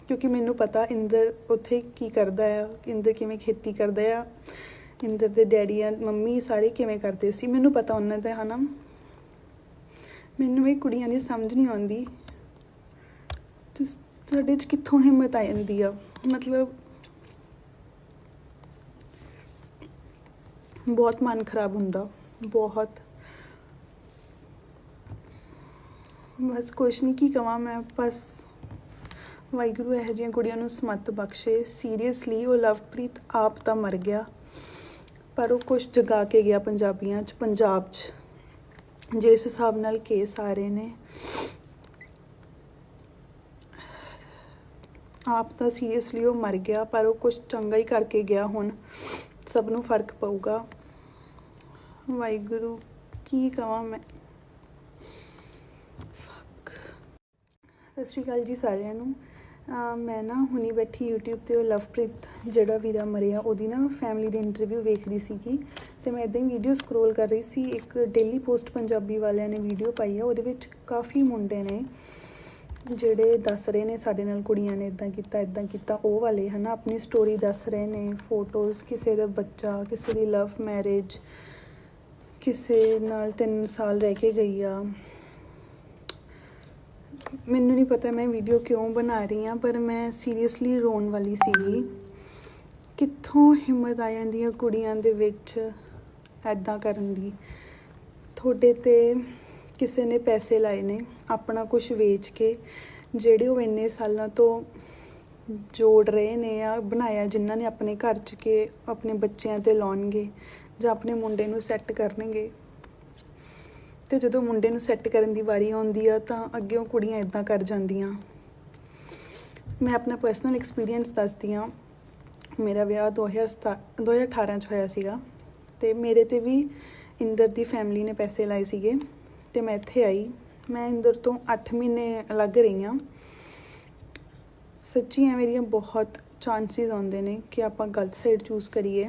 A: ਕਿਉਂਕਿ ਮੈਨੂੰ ਪਤਾ ਇੰਦਰ ਉੱਥੇ ਕੀ ਕਰਦਾ ਆ, ਇੰਦਰ ਕਿਵੇਂ ਖੇਤੀ ਕਰਦਾ ਆ, ਇੰਦਰ ਦੇ ਡੈਡੀ ਆ ਮੰਮੀ ਸਾਰੇ ਕਿਵੇਂ ਕਰਦੇ ਸੀ, ਮੈਨੂੰ ਪਤਾ ਉਹਨਾਂ ਦਾ, ਹੈ ਨਾ। ਮੈਨੂੰ ਇਹ ਕੁੜੀਆਂ ਦੀ ਸਮਝ ਨਹੀਂ ਆਉਂਦੀ ਤੁਹਾਡੇ 'ਚ ਕਿੱਥੋਂ ਹਿੰਮਤ ਆ ਜਾਂਦੀ ਆ। ਮਤਲਬ ਬਹੁਤ ਮਨ ਖਰਾਬ ਹੁੰਦਾ, ਬਹੁਤ। ਬਸ ਕੁਛ ਨਹੀਂ ਕੀ ਕਵਾਂ ਮੈਂ, ਬਸ ਵਾਹਿਗੁਰੂ ਇਹੋ ਜਿਹੀਆਂ ਕੁੜੀਆਂ ਨੂੰ ਸਮੱਤ ਬਖਸ਼ੇ। ਸੀਰੀਅਸਲੀ ਉਹ ਲਵਪ੍ਰੀਤ ਆਪ ਤਾਂ ਮਰ ਗਿਆ ਪਰ ਉਹ ਕੁਛ ਜਗਾ ਕੇ ਗਿਆ ਪੰਜਾਬੀਆਂ 'ਚ, ਪੰਜਾਬ 'ਚ। ਜਿਸ ਹਿਸਾਬ ਨਾਲ ਕੇਸ ਆ ਰਹੇ ਨੇ, ਆਪ ਤਾਂ ਸੀਰੀਅਸਲੀ ਉਹ ਮਰ ਗਿਆ ਪਰ ਉਹ ਕੁਛ ਚੰਗਾ ਹੀ ਕਰਕੇ ਗਿਆ। ਹੁਣ ਸਭ ਨੂੰ ਫਰਕ ਪਊਗਾ। ਵਾਹਿਗੁਰੂ ਕੀ ਕਵਾਂ ਮੈਂ। ਸਤਿ ਸ਼੍ਰੀ ਅਕਾਲ ਜੀ ਸਾਰਿਆਂ ਨੂੰ। ਮੈਂ ਨਾ ਹੁਣੀ ਬੈਠੀ YouTube 'ਤੇ ਉਹ ਲਵਪ੍ਰੀਤ ਜਿਹੜਾ ਵੀਰਾ ਮਰਿਆ ਉਹਦੀ ਨਾ ਫੈਮਿਲੀ ਦੀ ਇੰਟਰਵਿਊ ਵੇਖਦੀ ਸੀਗੀ ਅਤੇ ਮੈਂ ਇੱਦਾਂ ਹੀ ਵੀਡੀਓ ਸਕਰੋਲ ਕਰ ਰਹੀ ਸੀ। ਇੱਕ ਡੇਲੀ ਪੋਸਟ ਪੰਜਾਬੀ ਵਾਲਿਆਂ ਨੇ ਵੀਡੀਓ ਪਾਈ ਆ, ਉਹਦੇ ਵਿੱਚ ਕਾਫੀ ਮੁੰਡੇ ਨੇ ਜਿਹੜੇ ਦੱਸ ਰਹੇ ਨੇ ਸਾਡੇ ਨਾਲ ਕੁੜੀਆਂ ਨੇ ਇੱਦਾਂ ਕੀਤਾ ਉਹ ਵਾਲੇ, ਹੈ ਨਾ, ਆਪਣੀ ਸਟੋਰੀ ਦੱਸ ਰਹੇ ਨੇ, ਫੋਟੋਜ਼, ਕਿਸੇ ਦਾ ਬੱਚਾ, ਕਿਸੇ ਦੀ ਲਵ ਮੈਰਿਜ, ਕਿਸੇ ਨਾਲ 3 ਸਾਲ ਰਹਿ ਕੇ ਗਈ ਆ। ਮੈਨੂੰ ਨਹੀਂ ਪਤਾ ਮੈਂ ਵੀਡੀਓ ਕਿਉਂ ਬਣਾ ਰਹੀ ਹਾਂ, ਪਰ ਮੈਂ ਸੀਰੀਅਸਲੀ ਰੋਣ ਵਾਲੀ ਸੀਗੀ। ਕਿੱਥੋਂ ਹਿੰਮਤ ਆ ਜਾਂਦੀ ਆ ਕੁੜੀਆਂ ਦੇ ਵਿੱਚ ਇੱਦਾਂ ਕਰਨ ਦੀ। ਤੁਹਾਡੇ 'ਤੇ ਕਿਸੇ ਨੇ ਪੈਸੇ ਲਾਏ ਨੇ ਆਪਣਾ ਕੁਝ ਵੇਚ ਕੇ, ਜਿਹੜੇ ਉਹ ਇੰਨੇ ਸਾਲਾਂ ਤੋਂ ਜੋੜ ਰਹੇ ਨੇ ਆ ਬਣਾਇਆ ਜਿਨ੍ਹਾਂ ਨੇ ਆਪਣੇ ਘਰ 'ਚ ਕਿ ਆਪਣੇ ਬੱਚਿਆਂ 'ਤੇ ਲਾਉਣਗੇ ਜਾਂ ਆਪਣੇ ਮੁੰਡੇ ਨੂੰ ਸੈੱਟ ਕਰਨਗੇ। ਅਤੇ ਜਦੋਂ ਮੁੰਡੇ ਨੂੰ ਸੈੱਟ ਕਰਨ ਦੀ ਵਾਰੀ ਆਉਂਦੀ ਆ ਤਾਂ ਅੱਗਿਓਂ ਕੁੜੀਆਂ ਇੱਦਾਂ ਕਰ ਜਾਂਦੀਆਂ। ਮੈਂ ਆਪਣਾ ਪਰਸਨਲ ਐਕਸਪੀਰੀਅੰਸ ਦੱਸਦੀ ਹਾਂ। ਮੇਰਾ ਵਿਆਹ 2018 'ਚ ਹੋਇਆ ਸੀਗਾ ਅਤੇ ਮੇਰੇ 'ਤੇ ਵੀ ਇੰਦਰ ਦੀ ਫੈਮਿਲੀ ਨੇ ਪੈਸੇ ਲਾਏ ਸੀਗੇ ਅਤੇ ਮੈਂ ਇੱਥੇ ਆਈ। ਮੈਂ ਇੰਦਰ ਤੋਂ 8 ਮਹੀਨੇ ਅਲੱਗ ਰਹੀ ਹਾਂ। ਸੱਚੀ ਐਵੇਂ ਦੀਆਂ ਬਹੁਤ ਚਾਂਸਿਸ ਆਉਂਦੇ ਨੇ ਕਿ ਆਪਾਂ ਗਲਤ ਸਾਈਡ ਚੂਜ਼ ਕਰੀਏ।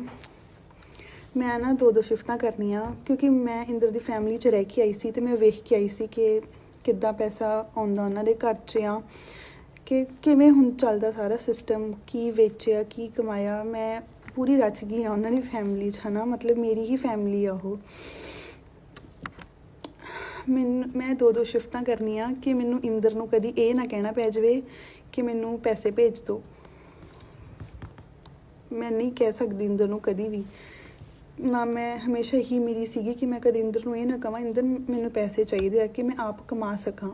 A: ਮੈਂ ਨਾ 2 ਸ਼ਿਫਟਾਂ ਕਰਨੀਆਂ ਕਿਉਂਕਿ ਮੈਂ ਇੰਦਰ ਦੀ ਫੈਮਿਲੀ 'ਚ ਰਹਿ ਕੇ ਆਈ ਸੀ ਅਤੇ ਮੈਂ ਵੇਖ ਕੇ ਆਈ ਸੀ ਕਿ ਕਿੱਦਾਂ ਪੈਸਾ ਆਉਂਦਾ ਉਹਨਾਂ ਦੇ ਘਰ 'ਚ ਆ, ਕਿ ਕਿਵੇਂ ਹੁਣ ਚੱਲਦਾ ਸਾਰਾ ਸਿਸਟਮ, ਕੀ ਵੇਚਿਆ ਕੀ ਕਮਾਇਆ। ਮੈਂ ਪੂਰੀ ਰਚ ਗਈ ਹਾਂ ਉਹਨਾਂ ਦੀ ਫੈਮਿਲੀ 'ਚ, ਹੈ ਨਾ, ਮਤਲਬ ਮੇਰੀ ਹੀ ਫੈਮਿਲੀ ਆ ਉਹ। ਮੈਂ 2 ਸ਼ਿਫਟਾਂ ਕਰਨੀਆਂ ਕਿ ਮੈਨੂੰ ਇੰਦਰ ਨੂੰ ਕਦੀ ਇਹ ਨਾ ਕਹਿਣਾ ਪੈ ਜਾਵੇ ਕਿ ਮੈਨੂੰ ਪੈਸੇ ਭੇਜ ਦਿਓ। ਮੈਂ ਨਹੀਂ ਕਹਿ ਸਕਦੀ ਇੰਦਰ ਨੂੰ ਕਦੀ ਵੀ ਨਾ। ਮੈਂ ਹਮੇਸ਼ਾ ਹੀ ਮੇਰੀ ਸੀਗੀ ਕਿ ਮੈਂ ਕਦੇ ਇੰਦਰ ਨੂੰ ਇਹ ਨਾ ਕਹਾਂ ਇੰਦਰ ਮੈਨੂੰ ਪੈਸੇ ਚਾਹੀਦੇ ਆ ਕਿ ਮੈਂ ਆਪ ਕਮਾ ਸਕਾਂ,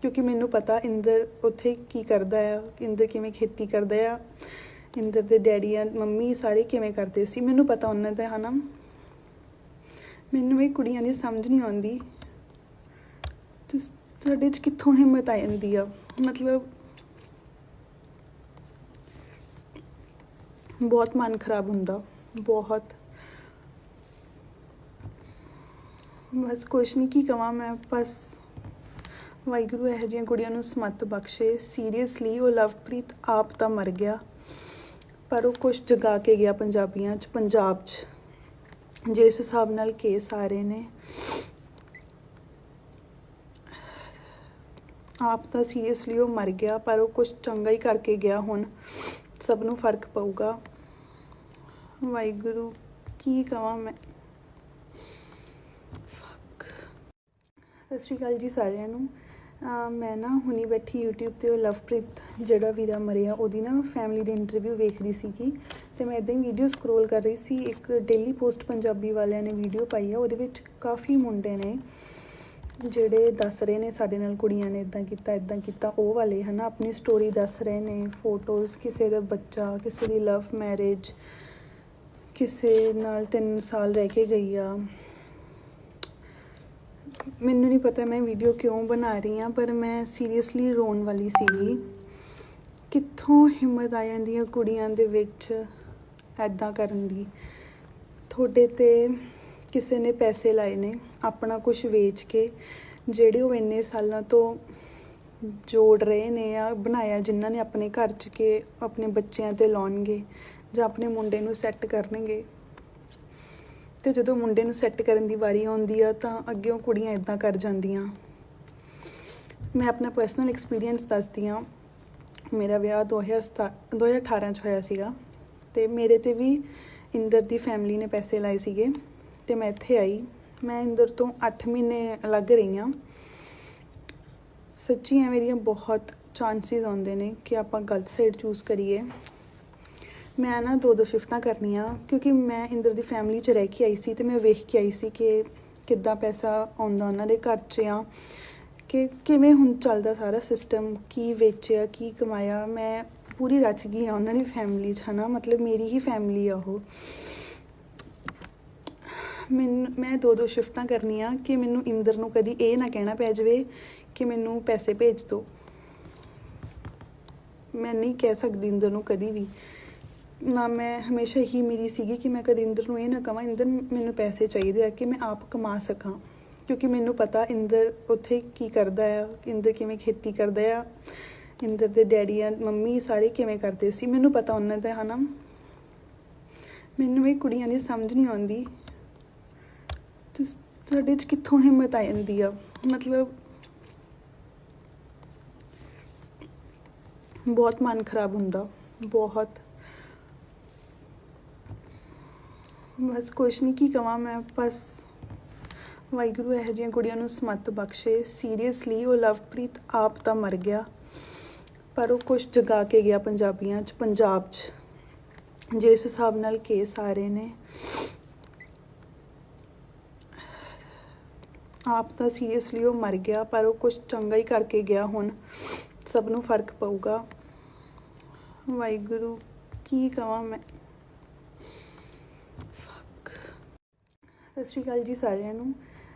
A: ਕਿਉਂਕਿ ਮੈਨੂੰ ਪਤਾ ਇੰਦਰ ਉੱਥੇ ਕੀ ਕਰਦਾ ਆ, ਇੰਦਰ ਕਿਵੇਂ ਖੇਤੀ ਕਰਦਾ ਆ, ਇੰਦਰ ਦੇ ਡੈਡੀ ਆ ਮੰਮੀ ਸਾਰੇ ਕਿਵੇਂ ਕਰਦੇ ਸੀ, ਮੈਨੂੰ ਪਤਾ ਉਹਨਾਂ ਦਾ, ਹੈ ਨਾ। ਮੈਨੂੰ ਇਹ ਕੁੜੀਆਂ ਦੀ ਸਮਝ ਨਹੀਂ ਆਉਂਦੀ ਤੁਹਾਡੇ 'ਚ ਕਿੱਥੋਂ ਹਿੰਮਤ ਆ ਜਾਂਦੀ ਆ। ਮਤਲਬ ਬਹੁਤ ਮਨ ਖਰਾਬ ਹੁੰਦਾ, ਬਹੁਤ। ਬਸ ਕੁਛ ਨਹੀਂ ਕੀ ਕਵਾਂ ਮੈਂ, ਬਸ ਵਾਹਿਗੁਰੂ ਇਹੋ ਜਿਹੀਆਂ ਕੁੜੀਆਂ ਨੂੰ ਸਮੱਤ ਬਖਸ਼ੇ। ਸੀਰੀਅਸਲੀ ਉਹ ਲਵਪ੍ਰੀਤ ਆਪ ਤਾਂ ਮਰ ਗਿਆ ਪਰ ਉਹ ਕੁਛ ਜਗਾ ਕੇ ਗਿਆ ਪੰਜਾਬੀਆਂ 'ਚ, ਪੰਜਾਬ 'ਚ। ਜਿਸ ਹਿਸਾਬ ਨਾਲ ਕੇਸ ਆ ਰਹੇ ਨੇ, ਆਪ ਤਾਂ ਸੀਰੀਅਸਲੀ ਉਹ ਮਰ ਗਿਆ ਪਰ ਉਹ ਕੁਛ ਚੰਗਾ ਹੀ ਕਰਕੇ ਗਿਆ। ਹੁਣ ਸਭ ਨੂੰ ਫਰਕ ਪਊਗਾ। ਵਾਹਿਗੁਰੂ ਕੀ ਕਵਾਂ ਮੈਂ। ਸਤਿ ਸ਼੍ਰੀ ਅਕਾਲ ਜੀ ਸਾਰਿਆਂ ਨੂੰ। ਮੈਂ ਨਾ ਹੁਣੀ ਬੈਠੀ YouTube ਤੇ ਉਹ ਲਵਪ੍ਰੀਤ ਜਿਹੜਾ ਵੀਰਾ ਮਰਿਆ ਉਹਦੀ ਨਾ ਫੈਮਿਲੀ ਦੀ ਇੰਟਰਵਿਊ ਵੇਖਦੀ ਸੀਗੀ ਤੇ ਮੈਂ ਇੱਦਾਂ ਹੀ ਵੀਡੀਓ ਸਕਰੋਲ ਕਰ ਰਹੀ ਸੀ। ਇੱਕ ਡੇਲੀ ਪੋਸਟ ਪੰਜਾਬੀ ਵਾਲਿਆਂ ਨੇ ਵੀਡੀਓ ਪਾਈ ਆ, ਉਹਦੇ ਵਿੱਚ ਕਾਫੀ ਮੁੰਡੇ ਨੇ ਜਿਹੜੇ ਦੱਸ ਰਹੇ ਨੇ ਸਾਡੇ ਨਾਲ ਕੁੜੀਆਂ ਨੇ ਇੱਦਾਂ ਕੀਤਾ ਉਹ ਵਾਲੇ ਹੈ ਨਾ, ਆਪਣੀ ਸਟੋਰੀ ਦੱਸ ਰਹੇ ਨੇ, ਫੋਟੋਜ਼, ਕਿਸੇ ਦਾ ਬੱਚਾ, ਕਿਸੇ ਦੀ ਲਵ ਮੈਰਿਜ, ਕਿਸੇ ਨਾਲ 3 ਸਾਲ ਰਹਿ ਕੇ ਗਈ ਆ। ਮੈਨੂੰ ਨਹੀਂ ਪਤਾ ਮੈਂ ਵੀਡੀਓ ਕਿਉਂ ਬਣਾ ਰਹੀ ਹਾਂ, ਪਰ ਮੈਂ ਸੀਰੀਅਸਲੀ ਰੋਣ ਵਾਲੀ ਸੀਗੀ। ਕਿੱਥੋਂ ਹਿੰਮਤ ਆ ਜਾਂਦੀ ਹੈ ਕੁੜੀਆਂ ਦੇ ਵਿੱਚ ਐਦਾਂ ਕਰਨ ਦੀ। ਤੁਹਾਡੇ 'ਤੇ ਕਿਸੇ ਨੇ ਪੈਸੇ ਲਾਏ ਨੇ ਆਪਣਾ ਕੁਝ ਵੇਚ ਕੇ, ਜਿਹੜੇ ਉਹ ਇੰਨੇ ਸਾਲਾਂ ਤੋਂ ਜੋੜ ਰਹੇ ਨੇ ਆ ਬਣਾਇਆ, ਜਿਨ੍ਹਾਂ ਨੇ ਆਪਣੇ ਘਰ 'ਚ ਕੇ ਆਪਣੇ ਬੱਚਿਆਂ 'ਤੇ ਲਾਉਣਗੇ ਜਾਂ ਆਪਣੇ ਮੁੰਡੇ ਨੂੰ ਸੈੱਟ ਕਰਨਗੇ। ਅਤੇ ਜਦੋਂ ਮੁੰਡੇ ਨੂੰ ਸੈੱਟ ਕਰਨ ਦੀ ਵਾਰੀ ਆਉਂਦੀ ਆ ਤਾਂ ਅੱਗਿਓਂ ਕੁੜੀਆਂ ਇੱਦਾਂ ਕਰ ਜਾਂਦੀਆਂ। ਮੈਂ ਆਪਣਾ ਪਰਸਨਲ ਐਕਸਪੀਰੀਅੰਸ ਦੱਸਦੀ ਹਾਂ। ਮੇਰਾ ਵਿਆਹ 2018 'ਚ ਹੋਇਆ ਸੀਗਾ ਅਤੇ ਮੇਰੇ 'ਤੇ ਵੀ ਇੰਦਰ ਦੀ ਫੈਮਿਲੀ ਨੇ ਪੈਸੇ ਲਾਏ ਸੀਗੇ ਅਤੇ ਮੈਂ ਇੱਥੇ ਆਈ। ਮੈਂ ਇੰਦਰ ਤੋਂ 8 ਮਹੀਨੇ ਅਲੱਗ ਰਹੀ ਹਾਂ। ਸੱਚੀ ਐਵੇਂ ਦੀਆਂ ਬਹੁਤ ਚਾਂਸਿਸ ਆਉਂਦੇ ਨੇ ਕਿ ਆਪਾਂ ਗਲਤ ਸਾਈਡ ਚੂਜ਼ ਕਰੀਏ। ਮੈਂ ਨਾ 2 ਸ਼ਿਫਟਾਂ ਕਰਨੀਆਂ ਕਿਉਂਕਿ ਮੈਂ ਇੰਦਰ ਦੀ ਫੈਮਿਲੀ 'ਚ ਰਹਿ ਕੇ ਆਈ ਸੀ ਅਤੇ ਮੈਂ ਵੇਖ ਕੇ ਆਈ ਸੀ ਕਿ ਕਿੱਦਾਂ ਪੈਸਾ ਆਉਂਦਾ ਉਹਨਾਂ ਦੇ ਘਰ 'ਚ ਆ, ਕਿ ਕਿਵੇਂ ਹੁਣ ਚੱਲਦਾ ਸਾਰਾ ਸਿਸਟਮ, ਕੀ ਵੇਚਿਆ, ਕੀ ਕਮਾਇਆ। ਮੈਂ ਪੂਰੀ ਰਚ ਗਈ ਹਾਂ ਉਹਨਾਂ ਦੀ ਫੈਮਿਲੀ 'ਚ, ਹੈ ਨਾ, ਮਤਲਬ ਮੇਰੀ ਹੀ ਫੈਮਿਲੀ ਆ ਉਹ। ਮੈਂ 2 ਸ਼ਿਫਟਾਂ ਕਰਨੀਆਂ ਕਿ ਮੈਨੂੰ ਇੰਦਰ ਨੂੰ ਕਦੀ ਇਹ ਨਾ ਕਹਿਣਾ ਪੈ ਜਾਵੇ ਕਿ ਮੈਨੂੰ ਪੈਸੇ ਭੇਜ ਦਿਓ। ਮੈਂ ਨਹੀਂ ਕਹਿ ਸਕਦੀ ਇੰਦਰ ਨੂੰ ਕਦੀ ਵੀ ਨਾ। ਮੈਂ ਹਮੇਸ਼ਾ ਇਹੀ ਮੇਰੀ ਸੀਗੀ ਕਿ ਮੈਂ ਕਦੇ ਇੰਦਰ ਨੂੰ ਇਹ ਨਾ ਕਹਾਂ ਇੰਦਰ ਮੈਨੂੰ ਪੈਸੇ ਚਾਹੀਦੇ ਆ ਕਿ ਮੈਂ ਆਪ ਕਮਾ ਸਕਾਂ, ਕਿਉਂਕਿ ਮੈਨੂੰ ਪਤਾ ਇੰਦਰ ਉੱਥੇ ਕੀ ਕਰਦਾ ਆ, ਇੰਦਰ ਕਿਵੇਂ ਖੇਤੀ ਕਰਦਾ ਆ, ਇੰਦਰ ਦੇ ਡੈਡੀ ਆ ਮੰਮੀ ਸਾਰੇ ਕਿਵੇਂ ਕਰਦੇ ਸੀ, ਮੈਨੂੰ ਪਤਾ ਉਹਨਾਂ ਦਾ, ਹੈ ਨਾ। ਮੈਨੂੰ ਇਹ ਕੁੜੀਆਂ ਦੀ ਸਮਝ ਨਹੀਂ ਆਉਂਦੀ ਤੁਹਾਡੇ 'ਚ ਕਿੱਥੋਂ ਹਿੰਮਤ ਆ ਜਾਂਦੀ ਆ। ਮਤਲਬ ਬਹੁਤ ਮਨ ਖਰਾਬ ਹੁੰਦਾ, ਬਹੁਤ। ਬਸ ਕੁਛ ਨਹੀਂ, ਕੀ ਕਵਾਂ ਮੈਂ। ਬਸ ਵਾਹਿਗੁਰੂ ਇਹੋ ਜਿਹੀਆਂ ਕੁੜੀਆਂ ਨੂੰ ਸਮੱਤ ਬਖਸ਼ੇ। ਸੀਰੀਅਸਲੀ ਉਹ ਲਵਪ੍ਰੀਤ ਆਪ ਤਾਂ ਮਰ ਗਿਆ, ਪਰ ਉਹ ਕੁਛ ਜਗਾ ਕੇ ਗਿਆ ਪੰਜਾਬੀਆਂ 'ਚ, ਪੰਜਾਬ 'ਚ। ਜਿਸ ਹਿਸਾਬ ਨਾਲ ਕੇਸ ਆ ਰਹੇ ਨੇ, ਆਪ ਤਾਂ ਸੀਰੀਅਸਲੀ ਉਹ ਮਰ ਗਿਆ, ਪਰ ਉਹ ਕੁਛ ਚੰਗਾ ਹੀ ਕਰਕੇ ਗਿਆ। ਹੁਣ ਸਭ ਨੂੰ ਫਰਕ ਪਊਗਾ। ਵਾਹਿਗੁਰੂ ਕੀ ਕਵਾਂ ਮੈਂ। ਸਤਿ ਸ਼੍ਰੀ ਅਕਾਲ ਜੀ ਸਾਰਿਆਂ ਨੂੰ।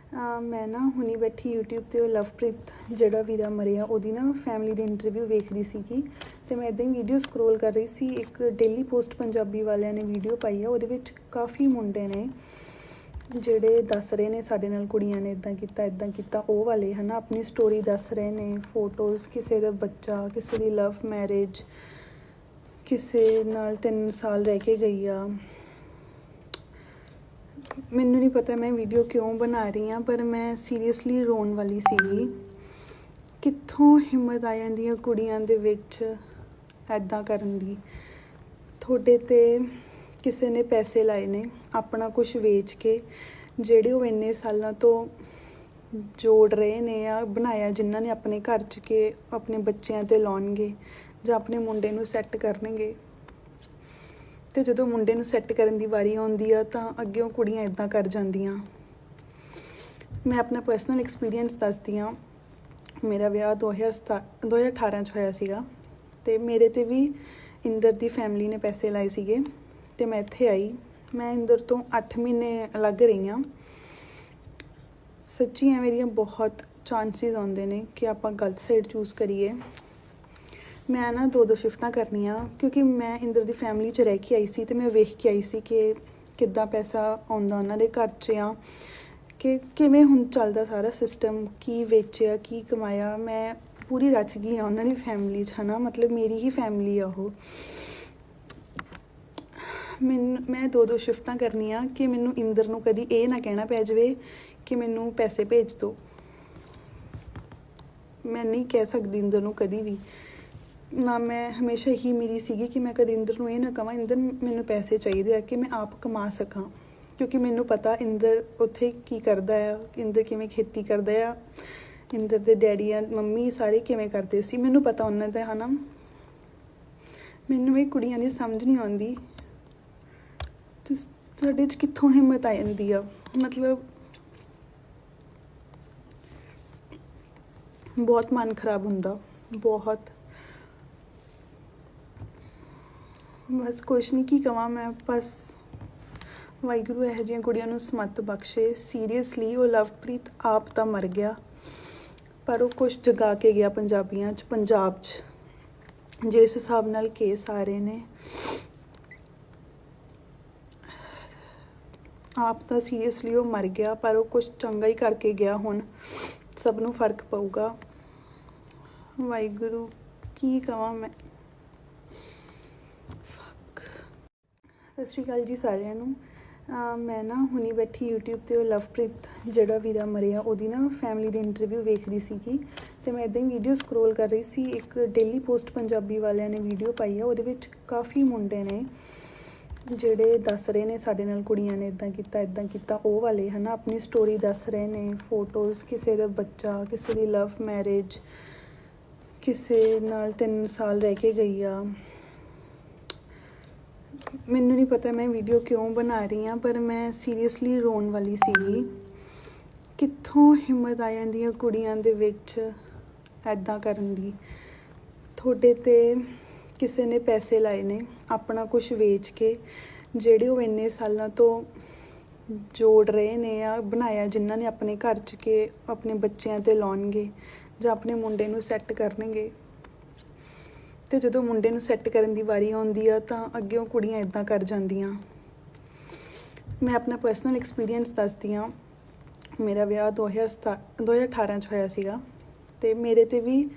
A: ਮੈਂ ਨਾ ਹੁਣੀ ਬੈਠੀ YouTube ਤੇ ਉਹ ਲਵਪ੍ਰੀਤ ਜਿਹੜਾ ਵੀਰਾ ਮਰਿਆ ਉਹਦੀ ਨਾ ਫੈਮਿਲੀ ਦੀ ਇੰਟਰਵਿਊ ਵੇਖਦੀ ਸੀਗੀ ਅਤੇ ਮੈਂ ਇੱਦਾਂ ਹੀ ਵੀਡੀਓ ਸਕਰੋਲ ਕਰ ਰਹੀ ਸੀ। ਇੱਕ ਡੇਲੀ ਪੋਸਟ ਪੰਜਾਬੀ ਵਾਲਿਆਂ ਨੇ ਵੀਡੀਓ ਪਾਈ ਆ, ਉਹਦੇ ਵਿੱਚ ਕਾਫੀ ਮੁੰਡੇ ਨੇ ਜਿਹੜੇ ਦੱਸ ਰਹੇ ਨੇ ਸਾਡੇ ਨਾਲ ਕੁੜੀਆਂ ਨੇ ਇੱਦਾਂ ਕੀਤਾ ਉਹ ਵਾਲੇ, ਹੈ ਨਾ, ਆਪਣੀ ਸਟੋਰੀ ਦੱਸ ਰਹੇ ਨੇ, ਫੋਟੋਜ਼, ਕਿਸੇ ਦਾ ਬੱਚਾ, ਕਿਸੇ ਦੀ ਲਵ ਮੈਰਿਜ, ਕਿਸੇ ਨਾਲ 3 ਸਾਲ ਰਹਿ ਕੇ ਗਈ ਆ। ਮੈਨੂੰ ਨਹੀਂ ਪਤਾ ਮੈਂ ਵੀਡੀਓ ਕਿਉਂ ਬਣਾ ਰਹੀ ਹਾਂ, ਪਰ ਮੈਂ ਸੀਰੀਅਸਲੀ ਰੋਣ ਵਾਲੀ ਸੀਗੀ। ਕਿੱਥੋਂ ਹਿੰਮਤ ਆ ਜਾਂਦੀ ਹੈ ਕੁੜੀਆਂ ਦੇ ਵਿੱਚ ਐਦਾਂ ਕਰਨ ਦੀ। ਤੁਹਾਡੇ 'ਤੇ ਕਿਸੇ ਨੇ ਪੈਸੇ ਲਾਏ ਨੇ ਆਪਣਾ ਕੁਝ ਵੇਚ ਕੇ, ਜਿਹੜੇ ਉਹ ਇੰਨੇ ਸਾਲਾਂ ਤੋਂ ਜੋੜ ਰਹੇ ਨੇ ਆ ਬਣਾਇਆ, ਜਿਨ੍ਹਾਂ ਨੇ ਆਪਣੇ ਘਰ 'ਚ ਕੇ ਆਪਣੇ ਬੱਚਿਆਂ 'ਤੇ ਲਾਉਣਗੇ ਜਾਂ ਆਪਣੇ ਮੁੰਡੇ ਨੂੰ ਸੈੱਟ ਕਰਨਗੇ। ਅਤੇ ਜਦੋਂ ਮੁੰਡੇ ਨੂੰ ਸੈੱਟ ਕਰਨ ਦੀ ਵਾਰੀ ਆਉਂਦੀ ਆ ਤਾਂ ਅੱਗਿਓਂ ਕੁੜੀਆਂ ਇੱਦਾਂ ਕਰ ਜਾਂਦੀਆਂ। ਮੈਂ ਆਪਣਾ ਪਰਸਨਲ ਐਕਸਪੀਰੀਅੰਸ ਦੱਸਦੀ ਹਾਂ। ਮੇਰਾ ਵਿਆਹ 2018 'ਚ ਹੋਇਆ ਸੀਗਾ ਅਤੇ ਮੇਰੇ 'ਤੇ ਵੀ ਇੰਦਰ ਦੀ ਫੈਮਿਲੀ ਨੇ ਪੈਸੇ ਲਾਏ ਸੀਗੇ ਅਤੇ ਮੈਂ ਇੱਥੇ ਆਈ। ਮੈਂ ਇੰਦਰ ਤੋਂ 8 ਮਹੀਨੇ ਅਲੱਗ ਰਹੀ ਹਾਂ। ਸੱਚੀ ਐਵੇਂ ਦੀਆਂ ਬਹੁਤ ਚਾਂਸਿਸ ਆਉਂਦੇ ਨੇ ਕਿ ਆਪਾਂ ਗਲਤ ਸਾਈਡ ਚੂਜ਼ ਕਰੀਏ। ਮੈਂ ਨਾ 2 ਸ਼ਿਫਟਾਂ ਕਰਨੀਆਂ ਕਿਉਂਕਿ ਮੈਂ ਇੰਦਰ ਦੀ ਫੈਮਿਲੀ 'ਚ ਰਹਿ ਕੇ ਆਈ ਸੀ ਅਤੇ ਮੈਂ ਵੇਖ ਕੇ ਆਈ ਸੀ ਕਿ ਕਿੱਦਾਂ ਪੈਸਾ ਆਉਂਦਾ ਉਹਨਾਂ ਦੇ ਘਰ 'ਚ ਆ, ਕਿ ਕਿਵੇਂ ਹੁਣ ਚੱਲਦਾ ਸਾਰਾ ਸਿਸਟਮ, ਕੀ ਵੇਚਿਆ, ਕੀ ਕਮਾਇਆ। ਮੈਂ ਪੂਰੀ ਰਚ ਗਈ ਹਾਂ ਉਹਨਾਂ ਦੀ ਫੈਮਿਲੀ 'ਚ, ਹੈ ਨਾ, ਮਤਲਬ ਮੇਰੀ ਹੀ ਫੈਮਿਲੀ ਆ ਉਹ। ਮੈਂ 2 ਸ਼ਿਫਟਾਂ ਕਰਨੀਆਂ ਕਿ ਮੈਨੂੰ ਇੰਦਰ ਨੂੰ ਕਦੀ ਇਹ ਨਾ ਕਹਿਣਾ ਪੈ ਜਾਵੇ ਕਿ ਮੈਨੂੰ ਪੈਸੇ ਭੇਜ ਦਿਓ। ਮੈਂ ਨਹੀਂ ਕਹਿ ਸਕਦੀ ਇੰਦਰ ਨੂੰ ਕਦੀ ਵੀ ਨਾ ਮੈਂ ਹਮੇਸ਼ਾ ਹੀ ਮੇਰੀ ਸੀਗੀ ਕਿ ਮੈਂ ਕਦੇ ਇੰਦਰ ਨੂੰ ਇਹ ਨਾ ਕਹਾਂ ਇੰਦਰ ਮੈਨੂੰ ਪੈਸੇ ਚਾਹੀਦੇ ਆ ਕਿ ਮੈਂ ਆਪ ਕਮਾ ਸਕਾਂ, ਕਿਉਂਕਿ ਮੈਨੂੰ ਪਤਾ ਇੰਦਰ ਉੱਥੇ ਕੀ ਕਰਦਾ ਆ, ਇੰਦਰ ਕਿਵੇਂ ਖੇਤੀ ਕਰਦਾ ਆ, ਇੰਦਰ ਦੇ ਡੈਡੀ ਆ ਮੰਮੀ ਸਾਰੇ ਕਿਵੇਂ ਕਰਦੇ ਸੀ, ਮੈਨੂੰ ਪਤਾ ਉਹਨਾਂ ਦਾ ਹੈ ਨਾ। ਮੈਨੂੰ ਇਹ ਕੁੜੀਆਂ ਦੀ ਸਮਝ ਨਹੀਂ ਆਉਂਦੀ ਤੁਹਾਡੇ 'ਚ ਕਿੱਥੋਂ ਹਿੰਮਤ ਆ ਜਾਂਦੀ ਆ। ਮਤਲਬ ਬਹੁਤ ਮਨ ਖਰਾਬ ਹੁੰਦਾ, ਬਹੁਤ। ਬਸ ਕੁਛ ਨਹੀਂ, ਕੀ ਕਵਾਂ ਮੈਂ, ਬਸ ਵਾਹਿਗੁਰੂ ਇਹੋ ਜਿਹੀਆਂ ਕੁੜੀਆਂ ਨੂੰ ਸਮੱਤ ਬਖਸ਼ੇ। ਸੀਰੀਅਸਲੀ ਉਹ ਲਵਪ੍ਰੀਤ ਆਪ ਤਾਂ ਮਰ ਗਿਆ, ਪਰ ਉਹ ਕੁਛ ਜਗਾ ਕੇ ਗਿਆ ਪੰਜਾਬੀਆਂ 'ਚ, ਪੰਜਾਬ 'ਚ ਜਿਸ ਹਿਸਾਬ ਨਾਲ ਕੇਸ ਆ ਰਹੇ ਨੇ। ਆਪ ਤਾਂ ਸੀਰੀਅਸਲੀ ਉਹ ਮਰ ਗਿਆ, ਪਰ ਉਹ ਕੁਛ ਚੰਗਾ ਹੀ ਕਰਕੇ ਗਿਆ। ਹੁਣ ਸਭ ਨੂੰ ਫਰਕ ਪਊਗਾ। ਵਾਹਿਗੁਰੂ ਕੀ ਕਵਾਂ ਮੈਂ। ਸਤਿ ਸ਼੍ਰੀ ਅਕਾਲ ਜੀ ਸਾਰਿਆਂ ਨੂੰ। ਮੈਂ ਨਾ ਹੁਣੀ ਬੈਠੀ YouTube 'ਤੇ ਉਹ ਲਵਪ੍ਰੀਤ ਜਿਹੜਾ ਵੀਰਾ ਮਰਿਆ ਉਹਦੀ ਨਾ ਫੈਮਿਲੀ ਦੀ ਇੰਟਰਵਿਊ ਵੇਖਦੀ ਸੀਗੀ, ਅਤੇ ਮੈਂ ਇੱਦਾਂ ਹੀ ਵੀਡੀਓ ਸਕਰੋਲ ਕਰ ਰਹੀ ਸੀ। ਇੱਕ ਡੇਲੀ ਪੋਸਟ ਪੰਜਾਬੀ ਵਾਲਿਆਂ ਨੇ ਵੀਡੀਓ ਪਾਈ ਆ, ਉਹਦੇ ਵਿੱਚ ਕਾਫੀ ਮੁੰਡੇ ਨੇ ਜਿਹੜੇ ਦੱਸ ਰਹੇ ਨੇ ਸਾਡੇ ਨਾਲ ਕੁੜੀਆਂ ਨੇ ਇੱਦਾਂ ਕੀਤਾ ਉਹ ਵਾਲੇ ਹੈ ਨਾ, ਆਪਣੀ ਸਟੋਰੀ ਦੱਸ ਰਹੇ ਨੇ, ਫੋਟੋਜ਼, ਕਿਸੇ ਦਾ ਬੱਚਾ, ਕਿਸੇ ਦੀ ਲਵ ਮੈਰਿਜ, ਕਿਸੇ ਨਾਲ 3 ਸਾਲ ਰਹਿ ਕੇ ਗਈ ਆ। ਮੈਨੂੰ ਨਹੀਂ ਪਤਾ ਮੈਂ ਵੀਡੀਓ ਕਿਉਂ ਬਣਾ ਰਹੀ ਹਾਂ, ਪਰ ਮੈਂ ਸੀਰੀਅਸਲੀ ਰੋਣ ਵਾਲੀ ਸੀਗੀ। ਕਿੱਥੋਂ ਹਿੰਮਤ ਆ ਜਾਂਦੀ ਹੈ ਕੁੜੀਆਂ ਦੇ ਵਿੱਚ ਐਦਾਂ ਕਰਨ ਦੀ। ਤੁਹਾਡੇ 'ਤੇ ਕਿਸੇ ਨੇ ਪੈਸੇ ਲਾਏ ਨੇ ਆਪਣਾ ਕੁਝ ਵੇਚ ਕੇ, ਜਿਹੜੇ ਉਹ ਇੰਨੇ ਸਾਲਾਂ ਤੋਂ ਜੋੜ ਰਹੇ ਨੇ ਆ ਬਣਾਇਆ, ਜਿਨ੍ਹਾਂ ਨੇ ਆਪਣੇ ਘਰ 'ਚ ਕੇ ਆਪਣੇ ਬੱਚਿਆਂ 'ਤੇ ਲਾਉਣਗੇ ਜਾਂ ਆਪਣੇ ਮੁੰਡੇ ਨੂੰ ਸੈੱਟ ਕਰਨਗੇ। ਅਤੇ ਜਦੋਂ ਮੁੰਡੇ ਨੂੰ ਸੈੱਟ ਕਰਨ ਦੀ ਵਾਰੀ ਆਉਂਦੀ ਆ ਤਾਂ ਅੱਗਿਓਂ ਕੁੜੀਆਂ ਇੱਦਾਂ ਕਰ ਜਾਂਦੀਆਂ। ਮੈਂ ਆਪਣਾ ਪਰਸਨਲ ਐਕਸਪੀਰੀਅੰਸ ਦੱਸਦੀ ਹਾਂ। ਮੇਰਾ ਵਿਆਹ 2018 'ਚ ਹੋਇਆ ਸੀਗਾ, ਅਤੇ ਮੇਰੇ 'ਤੇ ਵੀ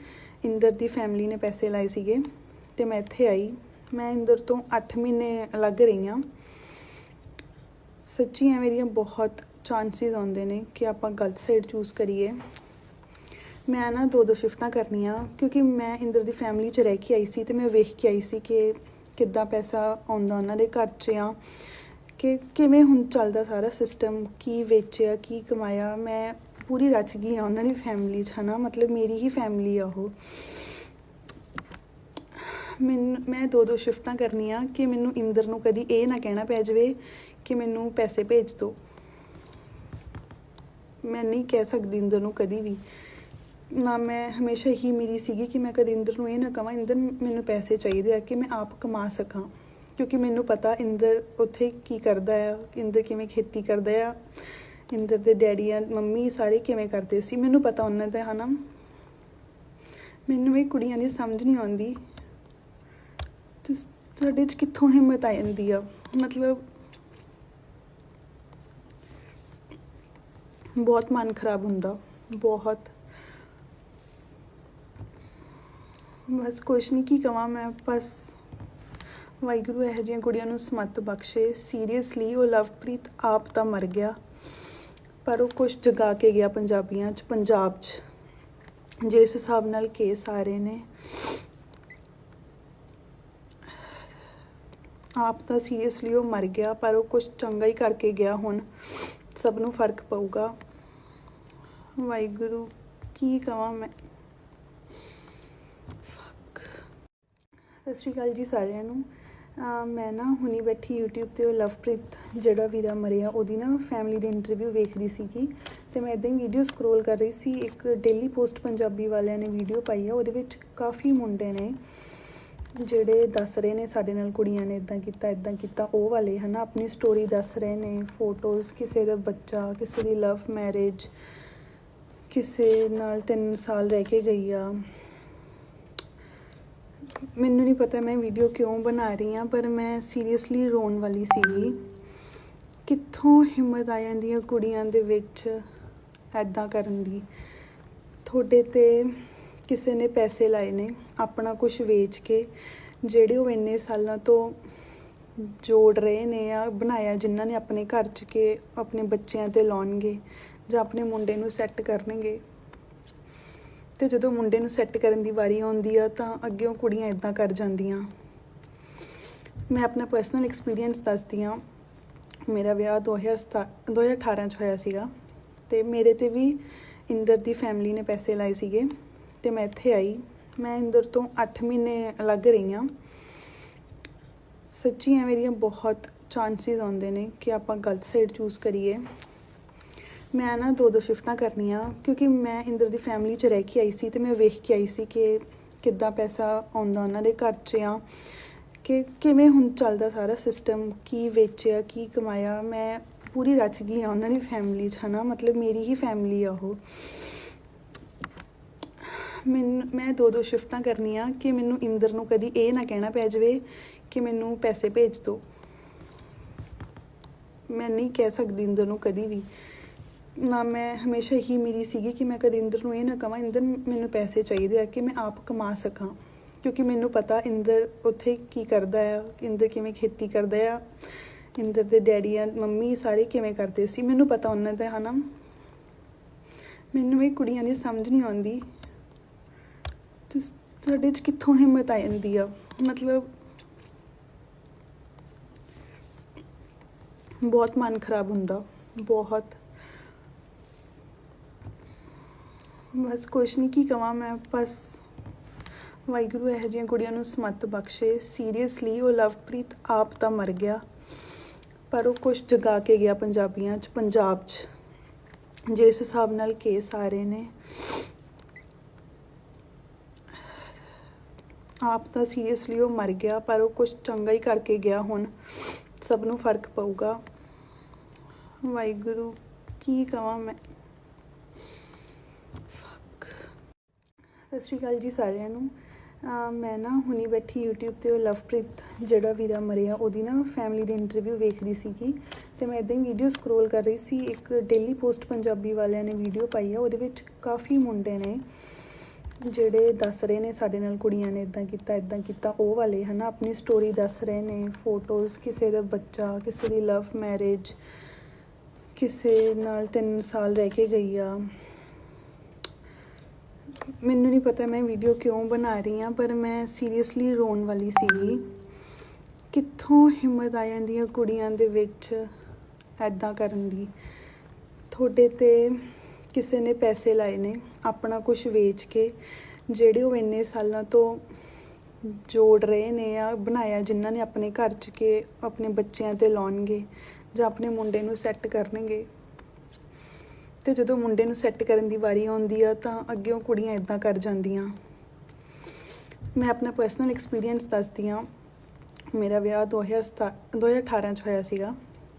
A: ਇੰਦਰ ਦੀ ਫੈਮਿਲੀ ਨੇ ਪੈਸੇ ਲਾਏ ਸੀਗੇ, ਅਤੇ ਮੈਂ ਇੱਥੇ ਆਈ। ਮੈਂ ਇੰਦਰ ਤੋਂ 8 ਮਹੀਨੇ ਅਲੱਗ ਰਹੀ ਹਾਂ। ਸੱਚੀ ਐਵੇਂ ਦੀਆਂ ਬਹੁਤ ਚਾਂਸਿਸ ਆਉਂਦੇ ਨੇ ਕਿ ਆਪਾਂ ਗਲਤ ਸਾਈਡ ਚੂਜ਼ ਕਰੀਏ। ਮੈਂ ਨਾ 2 ਸ਼ਿਫਟਾਂ ਕਰਨੀਆਂ, ਕਿਉਂਕਿ ਮੈਂ ਇੰਦਰ ਦੀ ਫੈਮਿਲੀ 'ਚ ਰਹਿ ਕੇ ਆਈ ਸੀ, ਅਤੇ ਮੈਂ ਵੇਖ ਕੇ ਆਈ ਸੀ ਕਿ ਕਿੱਦਾਂ ਪੈਸਾ ਆਉਂਦਾ ਉਹਨਾਂ ਦੇ ਘਰ 'ਚ, ਆ ਕਿ ਕਿਵੇਂ ਹੁਣ ਚੱਲਦਾ ਸਾਰਾ ਸਿਸਟਮ, ਕੀ ਵੇਚਿਆ ਕੀ ਕਮਾਇਆ। ਮੈਂ ਪੂਰੀ ਰਚ ਗਈ ਹਾਂ ਉਹਨਾਂ ਦੀ ਫੈਮਿਲੀ 'ਚ, ਹੈ ਨਾ, ਮਤਲਬ ਮੇਰੀ ਹੀ ਫੈਮਿਲੀ ਆ ਉਹ। ਮੈਂ 2 ਸ਼ਿਫਟਾਂ ਕਰਨੀਆਂ ਕਿ ਮੈਨੂੰ ਇੰਦਰ ਨੂੰ ਕਦੀ ਇਹ ਨਾ ਕਹਿਣਾ ਪੈ ਜਾਵੇ ਕਿ ਮੈਨੂੰ ਪੈਸੇ ਭੇਜ ਦਿਓ। ਮੈਂ ਨਹੀਂ ਕਹਿ ਸਕਦੀ ਇੰਦਰ ਨੂੰ ਕਦੀ ਵੀ, ਨਾ ਮੈਂ ਹਮੇਸ਼ਾ ਹੀ ਮੇਰੀ ਸੀਗੀ ਕਿ ਮੈਂ ਕਦੇ ਇੰਦਰ ਨੂੰ ਇਹ ਨਾ ਕਹਾਂ ਇੰਦਰ ਮੈਨੂੰ ਪੈਸੇ ਚਾਹੀਦੇ ਆ ਕਿ ਮੈਂ ਆਪ ਕਮਾ ਸਕਾਂ, ਕਿਉਂਕਿ ਮੈਨੂੰ ਪਤਾ ਇੰਦਰ ਉੱਥੇ ਕੀ ਕਰਦਾ ਆ, ਇੰਦਰ ਕਿਵੇਂ ਖੇਤੀ ਕਰਦਾ ਆ, ਇੰਦਰ ਦੇ ਡੈਡੀ ਆ ਮੰਮੀ ਸਾਰੇ ਕਿਵੇਂ ਕਰਦੇ ਸੀ, ਮੈਨੂੰ ਪਤਾ ਉਹਨਾਂ ਦਾ ਹੈ ਨਾ। ਮੈਨੂੰ ਇਹ ਕੁੜੀਆਂ ਦੀ ਸਮਝ ਨਹੀਂ ਆਉਂਦੀ ਤੁਹਾਡੇ 'ਚ ਕਿੱਥੋਂ ਹਿੰਮਤ ਆ ਜਾਂਦੀ ਆ। ਮਤਲਬ ਬਹੁਤ ਮਨ ਖਰਾਬ ਹੁੰਦਾ, ਬਹੁਤ। ਬਸ ਕੁਛ ਨਹੀਂ, ਕੀ ਕਵਾਂ ਮੈਂ, ਬਸ ਵਾਹਿਗੁਰੂ ਇਹੋ ਜਿਹੀਆਂ ਕੁੜੀਆਂ ਨੂੰ ਸਮੱਤ ਬਖਸ਼ੇ। ਸੀਰੀਅਸਲੀ ਉਹ ਲਵਪ੍ਰੀਤ ਆਪ ਤਾਂ ਮਰ ਗਿਆ, ਪਰ ਉਹ ਕੁਛ ਜਗਾ ਕੇ ਗਿਆ ਪੰਜਾਬੀਆਂ 'ਚ, ਪੰਜਾਬ 'ਚ ਜਿਸ ਹਿਸਾਬ ਨਾਲ ਕੇਸ ਆ ਰਹੇ ਨੇ। ਆਪ ਤਾਂ ਸੀਰੀਅਸਲੀ ਉਹ ਮਰ ਗਿਆ, ਪਰ ਉਹ ਕੁਛ ਚੰਗਾ ਹੀ ਕਰਕੇ ਗਿਆ। ਹੁਣ ਸਭ ਨੂੰ ਫਰਕ ਪਊਗਾ। ਵਾਹਿਗੁਰੂ ਕੀ ਕਵਾਂ ਮੈਂ। ਸਤਿ ਸ਼੍ਰੀ ਅਕਾਲ ਜੀ ਸਾਰਿਆਂ ਨੂੰ। ਮੈਂ ਨਾ ਹੁਣੀ ਬੈਠੀ YouTube 'ਤੇ ਉਹ ਲਵਪ੍ਰੀਤ ਜਿਹੜਾ ਵੀਰਾ ਮਰਿਆ ਉਹਦੀ ਨਾ ਫੈਮਿਲੀ ਦੀ ਇੰਟਰਵਿਊ ਵੇਖਦੀ ਸੀਗੀ, ਅਤੇ ਮੈਂ ਇੱਦਾਂ ਹੀ ਵੀਡੀਓ ਸਕਰੋਲ ਕਰ ਰਹੀ ਸੀ। ਇੱਕ ਡੇਲੀ ਪੋਸਟ ਪੰਜਾਬੀ ਵਾਲਿਆਂ ਨੇ ਵੀਡੀਓ ਪਾਈ ਆ, ਉਹਦੇ ਵਿੱਚ ਕਾਫੀ ਮੁੰਡੇ ਨੇ ਜਿਹੜੇ ਦੱਸ ਰਹੇ ਨੇ ਸਾਡੇ ਨਾਲ ਕੁੜੀਆਂ ਨੇ ਇੱਦਾਂ ਕੀਤਾ ਉਹ ਵਾਲੇ ਹੈ ਨਾ, ਆਪਣੀ ਸਟੋਰੀ ਦੱਸ ਰਹੇ ਨੇ, ਫੋਟੋਜ਼, ਕਿਸੇ ਦਾ ਬੱਚਾ, ਕਿਸੇ ਦੀ ਲਵ ਮੈਰਿਜ, ਕਿਸੇ ਨਾਲ 3 ਸਾਲ ਰਹਿ ਕੇ ਗਈ ਆ। ਮੈਨੂੰ ਨਹੀਂ ਪਤਾ ਮੈਂ ਵੀਡੀਓ ਕਿਉਂ ਬਣਾ ਰਹੀ ਹਾਂ, ਪਰ ਮੈਂ ਸੀਰੀਅਸਲੀ ਰੋਣ ਵਾਲੀ ਸੀਗੀ। ਕਿੱਥੋਂ ਹਿੰਮਤ ਆ ਜਾਂਦੀ ਹੈ ਕੁੜੀਆਂ ਦੇ ਵਿੱਚ ਐਦਾਂ ਕਰਨ ਦੀ। ਤੁਹਾਡੇ 'ਤੇ ਕਿਸੇ ਨੇ ਪੈਸੇ ਲਾਏ ਨੇ ਆਪਣਾ ਕੁਝ ਵੇਚ ਕੇ, ਜਿਹੜੇ ਉਹ ਇੰਨੇ ਸਾਲਾਂ ਤੋਂ ਜੋੜ ਰਹੇ ਨੇ ਆ ਬਣਾਇਆ, ਜਿਨ੍ਹਾਂ ਨੇ ਆਪਣੇ ਘਰ 'ਚ ਕੇ ਆਪਣੇ ਬੱਚਿਆਂ 'ਤੇ ਲਾਉਣਗੇ ਜਾਂ ਆਪਣੇ ਮੁੰਡੇ ਨੂੰ ਸੈੱਟ ਕਰਨਗੇ। ਤੇ ਜਦੋਂ ਮੁੰਡੇ ਨੂੰ ਸੈੱਟ ਕਰਨ ਦੀ ਵਾਰੀ ਆਉਂਦੀ ਆ ਤਾਂ ਅੱਗਿਓਂ ਕੁੜੀਆਂ ਇਦਾਂ ਕਰ ਜਾਂਦੀਆਂ। ਮੈਂ ਆਪਣਾ ਪਰਸਨਲ ਐਕਸਪੀਰੀਅੰਸ ਦੱਸਦੀ ਹਾਂ। ਮੇਰਾ ਵਿਆਹ 2018 'ਚ ਹੋਇਆ ਸੀਗਾ ਅਤੇ ਮੇਰੇ 'ਤੇ ਵੀ ਇੰਦਰ ਦੀ ਫੈਮਿਲੀ ਨੇ ਪੈਸੇ ਲਾਏ ਸੀਗੇ ਅਤੇ ਮੈਂ ਇੱਥੇ ਆਈ। ਮੈਂ ਇੰਦਰ ਤੋਂ 8 ਮਹੀਨੇ ਅਲੱਗ ਰਹੀ ਹਾਂ। ਸੱਚੀ ਐਵੇਂ ਦੀਆਂ ਬਹੁਤ ਚਾਂਸਿਸ ਆਉਂਦੇ ਨੇ ਕਿ ਆਪਾਂ ਗਲਤ ਸਾਈਡ ਚੂਜ਼ ਕਰੀਏ। ਮੈਂ ਨਾ 2 ਸ਼ਿਫਟਾਂ ਕਰਨੀਆਂ ਕਿਉਂਕਿ ਮੈਂ ਇੰਦਰ ਦੀ ਫੈਮਿਲੀ 'ਚ ਰਹਿ ਕੇ ਆਈ ਸੀ ਅਤੇ ਮੈਂ ਵੇਖ ਕੇ ਆਈ ਸੀ ਕਿ ਕਿੱਦਾਂ ਪੈਸਾ ਆਉਂਦਾ ਉਹਨਾਂ ਦੇ ਘਰ 'ਚ ਆ, ਕਿ ਕਿਵੇਂ ਹੁਣ ਚੱਲਦਾ ਸਾਰਾ ਸਿਸਟਮ, ਕੀ ਵੇਚਿਆ ਕੀ ਕਮਾਇਆ। ਮੈਂ ਪੂਰੀ ਰਚ ਗਈ ਹਾਂ ਉਹਨਾਂ ਦੀ ਫੈਮਿਲੀ 'ਚ, ਹੈ ਨਾ, ਮਤਲਬ ਮੇਰੀ ਹੀ ਫੈਮਿਲੀ ਆ ਉਹ। ਮੈਂ 2 ਸ਼ਿਫਟਾਂ ਕਰਨੀਆਂ ਕਿ ਮੈਨੂੰ ਇੰਦਰ ਨੂੰ ਕਦੀ ਇਹ ਨਾ ਕਹਿਣਾ ਪੈ ਜਾਵੇ ਕਿ ਮੈਨੂੰ ਪੈਸੇ ਭੇਜ ਦਿਓ। ਮੈਂ ਨਹੀਂ ਕਹਿ ਸਕਦੀ ਇੰਦਰ ਨੂੰ ਕਦੀ ਵੀ ਨਾ। ਮੈਂ ਹਮੇਸ਼ਾ ਹੀ ਮੇਰੀ ਸੀਗੀ ਕਿ ਮੈਂ ਕਦੇ ਇੰਦਰ ਨੂੰ ਇਹ ਨਾ ਕਹਾਂ ਇੰਦਰ ਮੈਨੂੰ ਪੈਸੇ ਚਾਹੀਦੇ ਆ ਕਿ ਮੈਂ ਆਪ ਕਮਾ ਸਕਾਂ, ਕਿਉਂਕਿ ਮੈਨੂੰ ਪਤਾ ਇੰਦਰ ਉੱਥੇ ਕੀ ਕਰਦਾ ਆ, ਇੰਦਰ ਕਿਵੇਂ ਖੇਤੀ ਕਰਦਾ ਆ, ਇੰਦਰ ਦੇ ਡੈਡੀ ਆ ਮੰਮੀ ਸਾਰੇ ਕਿਵੇਂ ਕਰਦੇ ਸੀ, ਮੈਨੂੰ ਪਤਾ ਉਹਨਾਂ ਦਾ, ਹੈ ਨਾ। ਮੈਨੂੰ ਇਹ ਕੁੜੀਆਂ ਦੀ ਸਮਝ ਨਹੀਂ ਆਉਂਦੀ ਤੁਹਾਡੇ 'ਚ ਕਿੱਥੋਂ ਹਿੰਮਤ ਆ ਜਾਂਦੀ ਆ। ਮਤਲਬ ਬਹੁਤ ਮਨ ਖਰਾਬ ਹੁੰਦਾ, ਬਹੁਤ। ਬਸ ਕੁਛ ਨਹੀਂ, ਕੀ ਕਵਾਂ ਮੈਂ। ਬਸ ਵਾਹਿਗੁਰੂ ਇਹੋ ਜਿਹੀਆਂ ਕੁੜੀਆਂ ਨੂੰ ਸਮੱਤ ਬਖਸ਼ੇ। ਸੀਰੀਅਸਲੀ ਉਹ ਲਵਪ੍ਰੀਤ ਆਪ ਤਾਂ ਮਰ ਗਿਆ ਪਰ ਉਹ ਕੁਛ ਜਗਾ ਕੇ ਗਿਆ ਪੰਜਾਬ 'ਚ ਜਿਸ ਹਿਸਾਬ ਨਾਲ ਕੇਸ ਆ ਰਹੇ ਨੇ। ਆਪ ਤਾਂ ਸੀਰੀਅਸਲੀ ਉਹ ਮਰ ਗਿਆ ਪਰ ਉਹ ਕੁਛ ਚੰਗਾ ਹੀ ਕਰਕੇ ਗਿਆ। ਹੁਣ ਸਭ ਨੂੰ ਫਰਕ ਪਊਗਾ। ਵਾਹਿਗੁਰੂ ਕੀ ਕਵਾਂ ਮੈਂ। ਸਤਿ ਸ਼੍ਰੀ ਅਕਾਲ ਜੀ ਸਾਰਿਆਂ ਨੂੰ। ਮੈਂ ਨਾ ਹੁਣੀ ਬੈਠੀ YouTube 'ਤੇ ਉਹ ਲਵਪ੍ਰੀਤ ਜਿਹੜਾ ਵੀਰਾ ਮਰਿਆ ਉਹਦੀ ਨਾ ਫੈਮਿਲੀ ਦੀ ਇੰਟਰਵਿਊ ਵੇਖਦੀ ਸੀਗੀ ਅਤੇ ਮੈਂ ਇੱਦਾਂ ਹੀ ਵੀਡੀਓ ਸਕਰੋਲ ਕਰ ਰਹੀ ਸੀ। ਇੱਕ ਡੇਲੀ ਪੋਸਟ ਪੰਜਾਬੀ ਵਾਲਿਆਂ ਨੇ ਵੀਡੀਓ ਪਾਈ ਆ, ਉਹਦੇ ਵਿੱਚ ਕਾਫੀ ਮੁੰਡੇ ਨੇ ਜਿਹੜੇ ਦੱਸ ਰਹੇ ਨੇ ਸਾਡੇ ਨਾਲ ਕੁੜੀਆਂ ਨੇ ਇੱਦਾਂ ਕੀਤਾ ਉਹ ਵਾਲੇ, ਹੈ ਨਾ, ਆਪਣੀ ਸਟੋਰੀ ਦੱਸ ਰਹੇ ਨੇ, ਫੋਟੋਜ਼, ਕਿਸੇ ਦਾ ਬੱਚਾ, ਕਿਸੇ ਦੀ ਲਵ ਮੈਰਿਜ, ਕਿਸੇ ਨਾਲ 3 ਸਾਲ ਰਹਿ ਕੇ ਗਈ ਆ। ਮੈਨੂੰ ਨਹੀਂ ਪਤਾ ਮੈਂ ਵੀਡੀਓ ਕਿਉਂ ਬਣਾ ਰਹੀ ਹਾਂ, ਪਰ ਮੈਂ ਸੀਰੀਅਸਲੀ ਰੋਣ ਵਾਲੀ ਸੀਗੀ। ਕਿੱਥੋਂ ਹਿੰਮਤ ਆ ਜਾਂਦੀ ਹੈ ਕੁੜੀਆਂ ਦੇ ਵਿੱਚ ਐਦਾਂ ਕਰਨ ਦੀ। ਤੁਹਾਡੇ 'ਤੇ ਕਿਸੇ ਨੇ ਪੈਸੇ ਲਾਏ ਨੇ ਆਪਣਾ ਕੁਝ ਵੇਚ ਕੇ, ਜਿਹੜੇ ਉਹ ਇੰਨੇ ਸਾਲਾਂ ਤੋਂ ਜੋੜ ਰਹੇ ਨੇ ਆ ਬਣਾਇਆ, ਜਿਨ੍ਹਾਂ ਨੇ ਆਪਣੇ ਘਰ 'ਚ ਕੇ ਆਪਣੇ ਬੱਚਿਆਂ 'ਤੇ ਲਾਉਣਗੇ ਜਾਂ ਆਪਣੇ ਮੁੰਡੇ ਨੂੰ ਸੈੱਟ ਕਰਨਗੇ। ਅਤੇ ਜਦੋਂ ਮੁੰਡੇ ਨੂੰ ਸੈੱਟ ਕਰਨ ਦੀ ਵਾਰੀ ਆਉਂਦੀ ਆ ਤਾਂ ਅੱਗਿਓਂ ਕੁੜੀਆਂ ਇਦਾਂ ਕਰ ਜਾਂਦੀਆਂ। ਮੈਂ ਆਪਣਾ ਪਰਸਨਲ ਐਕਸਪੀਰੀਅੰਸ ਦੱਸਦੀ ਹਾਂ। ਮੇਰਾ ਵਿਆਹ 2018 'ਚ ਹੋਇਆ ਸੀਗਾ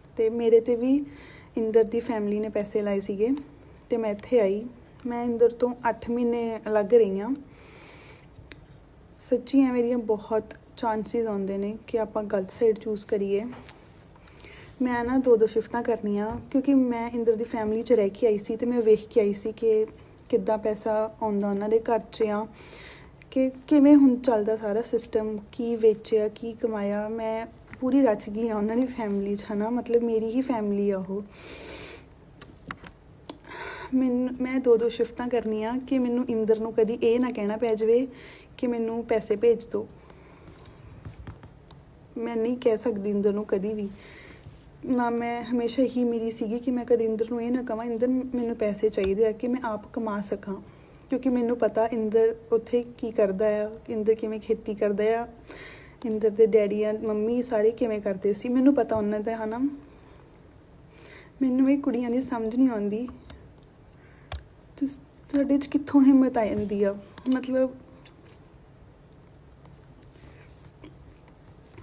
A: ਅਤੇ ਮੇਰੇ 'ਤੇ ਵੀ ਇੰਦਰ ਦੀ ਫੈਮਿਲੀ ਨੇ ਪੈਸੇ ਲਾਏ ਸੀਗੇ ਅਤੇ ਮੈਂ ਇੱਥੇ ਆਈ। ਮੈਂ ਇੰਦਰ ਤੋਂ 8 ਮਹੀਨੇ ਅਲੱਗ ਰਹੀ ਹਾਂ। ਸੱਚੀ ਐਵੇਂ ਦੀਆਂ ਬਹੁਤ ਚਾਂਸਿਸ ਆਉਂਦੇ ਨੇ ਕਿ ਆਪਾਂ ਗਲਤ ਸਾਈਡ ਚੂਜ਼ ਕਰੀਏ। ਮੈਂ ਨਾ 2 ਸ਼ਿਫਟਾਂ ਕਰਨੀਆਂ ਕਿਉਂਕਿ ਮੈਂ ਇੰਦਰ ਦੀ ਫੈਮਿਲੀ 'ਚ ਰਹਿ ਕੇ ਆਈ ਸੀ ਅਤੇ ਮੈਂ ਵੇਖ ਕੇ ਆਈ ਸੀ ਕਿ ਕਿੱਦਾਂ ਪੈਸਾ ਆਉਂਦਾ ਉਹਨਾਂ ਦੇ ਘਰ 'ਚ ਆ, ਕਿ ਕਿਵੇਂ ਹੁਣ ਚੱਲਦਾ ਸਾਰਾ ਸਿਸਟਮ, ਕੀ ਵੇਚਿਆ ਕੀ ਕਮਾਇਆ। ਮੈਂ ਪੂਰੀ ਰਚ ਗਈ ਹਾਂ ਉਹਨਾਂ ਦੀ ਫੈਮਿਲੀ 'ਚ, ਹੈ ਨਾ, ਮਤਲਬ ਮੇਰੀ ਹੀ ਫੈਮਿਲੀ ਆ ਉਹ। ਮੈਂ 2 ਸ਼ਿਫਟਾਂ ਕਰਨੀਆਂ ਕਿ ਮੈਨੂੰ ਇੰਦਰ ਨੂੰ ਕਦੀ ਇਹ ਨਾ ਕਹਿਣਾ ਪੈ ਜਾਵੇ ਕਿ ਮੈਨੂੰ ਪੈਸੇ ਭੇਜ ਦਿਓ। ਮੈਂ ਨਹੀਂ ਕਹਿ ਸਕਦੀ ਇੰਦਰ ਨੂੰ ਕਦੀ ਵੀ ਨਾ। ਮੈਂ ਹਮੇਸ਼ਾ ਹੀ ਮੇਰੀ ਸੀਗੀ ਕਿ ਮੈਂ ਕਦੇ ਇੰਦਰ ਨੂੰ ਇਹ ਨਾ ਕਹਾਂ ਇੰਦਰ ਮੈਨੂੰ ਪੈਸੇ ਚਾਹੀਦੇ ਆ ਕਿ ਮੈਂ ਆਪ ਕਮਾ ਸਕਾਂ, ਕਿਉਂਕਿ ਮੈਨੂੰ ਪਤਾ ਇੰਦਰ ਉੱਥੇ ਕੀ ਕਰਦਾ ਆ, ਇੰਦਰ ਕਿਵੇਂ ਖੇਤੀ ਕਰਦਾ ਆ, ਇੰਦਰ ਦੇ ਡੈਡੀ ਆ ਮੰਮੀ ਸਾਰੇ ਕਿਵੇਂ ਕਰਦੇ ਸੀ, ਮੈਨੂੰ ਪਤਾ ਉਹਨਾਂ ਦਾ, ਹੈ ਨਾ। ਮੈਨੂੰ ਇਹ ਕੁੜੀਆਂ ਦੀ ਸਮਝ ਨਹੀਂ ਆਉਂਦੀ ਤੁਹਾਡੇ 'ਚ ਕਿੱਥੋਂ ਹਿੰਮਤ ਆ ਜਾਂਦੀ ਆ। ਮਤਲਬ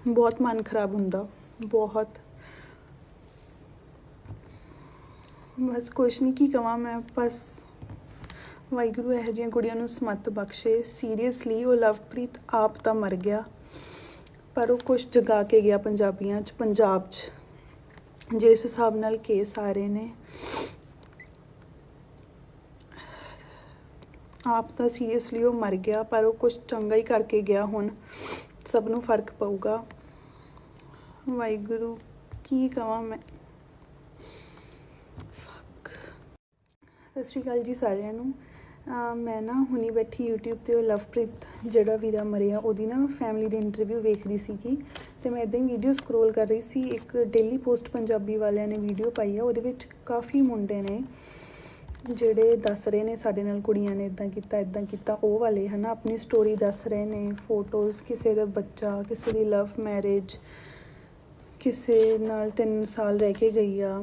A: ਬਹੁਤ ਮਨ ਖਰਾਬ ਹੁੰਦਾ, ਬਹੁਤ। ਬਸ ਕੁਛ ਨਹੀਂ, ਕੀ ਕਵਾਂ ਮੈਂ। ਬਸ ਵਾਹਿਗੁਰੂ ਇਹੋ ਜਿਹੀਆਂ ਕੁੜੀਆਂ ਨੂੰ ਸਮੱਤ ਬਖਸ਼ੇ। ਸੀਰੀਅਸਲੀ ਉਹ ਲਵਪ੍ਰੀਤ ਆਪ ਤਾਂ ਮਰ ਗਿਆ ਪਰ ਉਹ ਕੁਛ ਜਗਾ ਕੇ ਗਿਆ ਪੰਜਾਬ 'ਚ ਜਿਸ ਹਿਸਾਬ ਨਾਲ ਕੇਸ ਆ ਰਹੇ ਨੇ। ਆਪ ਤਾਂ ਸੀਰੀਅਸਲੀ ਉਹ ਮਰ ਗਿਆ ਪਰ ਉਹ ਕੁਛ ਚੰਗਾ ਹੀ ਕਰਕੇ ਗਿਆ। ਹੁਣ ਸਭ ਨੂੰ ਫਰਕ ਪਊਗਾ। ਵਾਹਿਗੁਰੂ ਕੀ ਕਵਾਂ ਮੈਂ। ਸਤਿ ਸ਼੍ਰੀ ਅਕਾਲ ਜੀ ਸਾਰਿਆਂ ਨੂੰ। ਮੈਂ ਨਾ ਹੁਣੀ ਬੈਠੀ YouTube ਤੇ ਉਹ ਲਵਪ੍ਰੀਤ ਜਿਹੜਾ ਵੀਰਾ ਮਰਿਆ ਉਹਦੀ ਨਾ ਫੈਮਿਲੀ ਦੀ ਇੰਟਰਵਿਊ ਵੇਖਦੀ ਸੀਗੀ ਤੇ ਮੈਂ ਇੱਦਾਂ ਹੀ ਵੀਡੀਓ ਸਕਰੋਲ ਕਰ ਰਹੀ ਸੀ। ਇੱਕ ਡੇਲੀ ਪੋਸਟ ਪੰਜਾਬੀ ਵਾਲਿਆਂ ਨੇ ਵੀਡੀਓ ਪਾਈ ਆ, ਉਹਦੇ ਵਿੱਚ ਕਾਫੀ ਮੁੰਡੇ ਨੇ ਜਿਹੜੇ ਦੱਸ ਰਹੇ ਨੇ ਸਾਡੇ ਨਾਲ ਕੁੜੀਆਂ ਨੇ ਇੱਦਾਂ ਕੀਤਾ ਉਹ ਵਾਲੇ ਹੈ ਨਾ, ਆਪਣੀ ਸਟੋਰੀ ਦੱਸ ਰਹੇ ਨੇ, ਫੋਟੋਜ਼, ਕਿਸੇ ਦਾ ਬੱਚਾ, ਕਿਸੇ ਦੀ ਲਵ ਮੈਰਿਜ, ਕਿਸੇ ਨਾਲ 3 ਸਾਲ ਰਹਿ ਕੇ ਗਈ ਆ।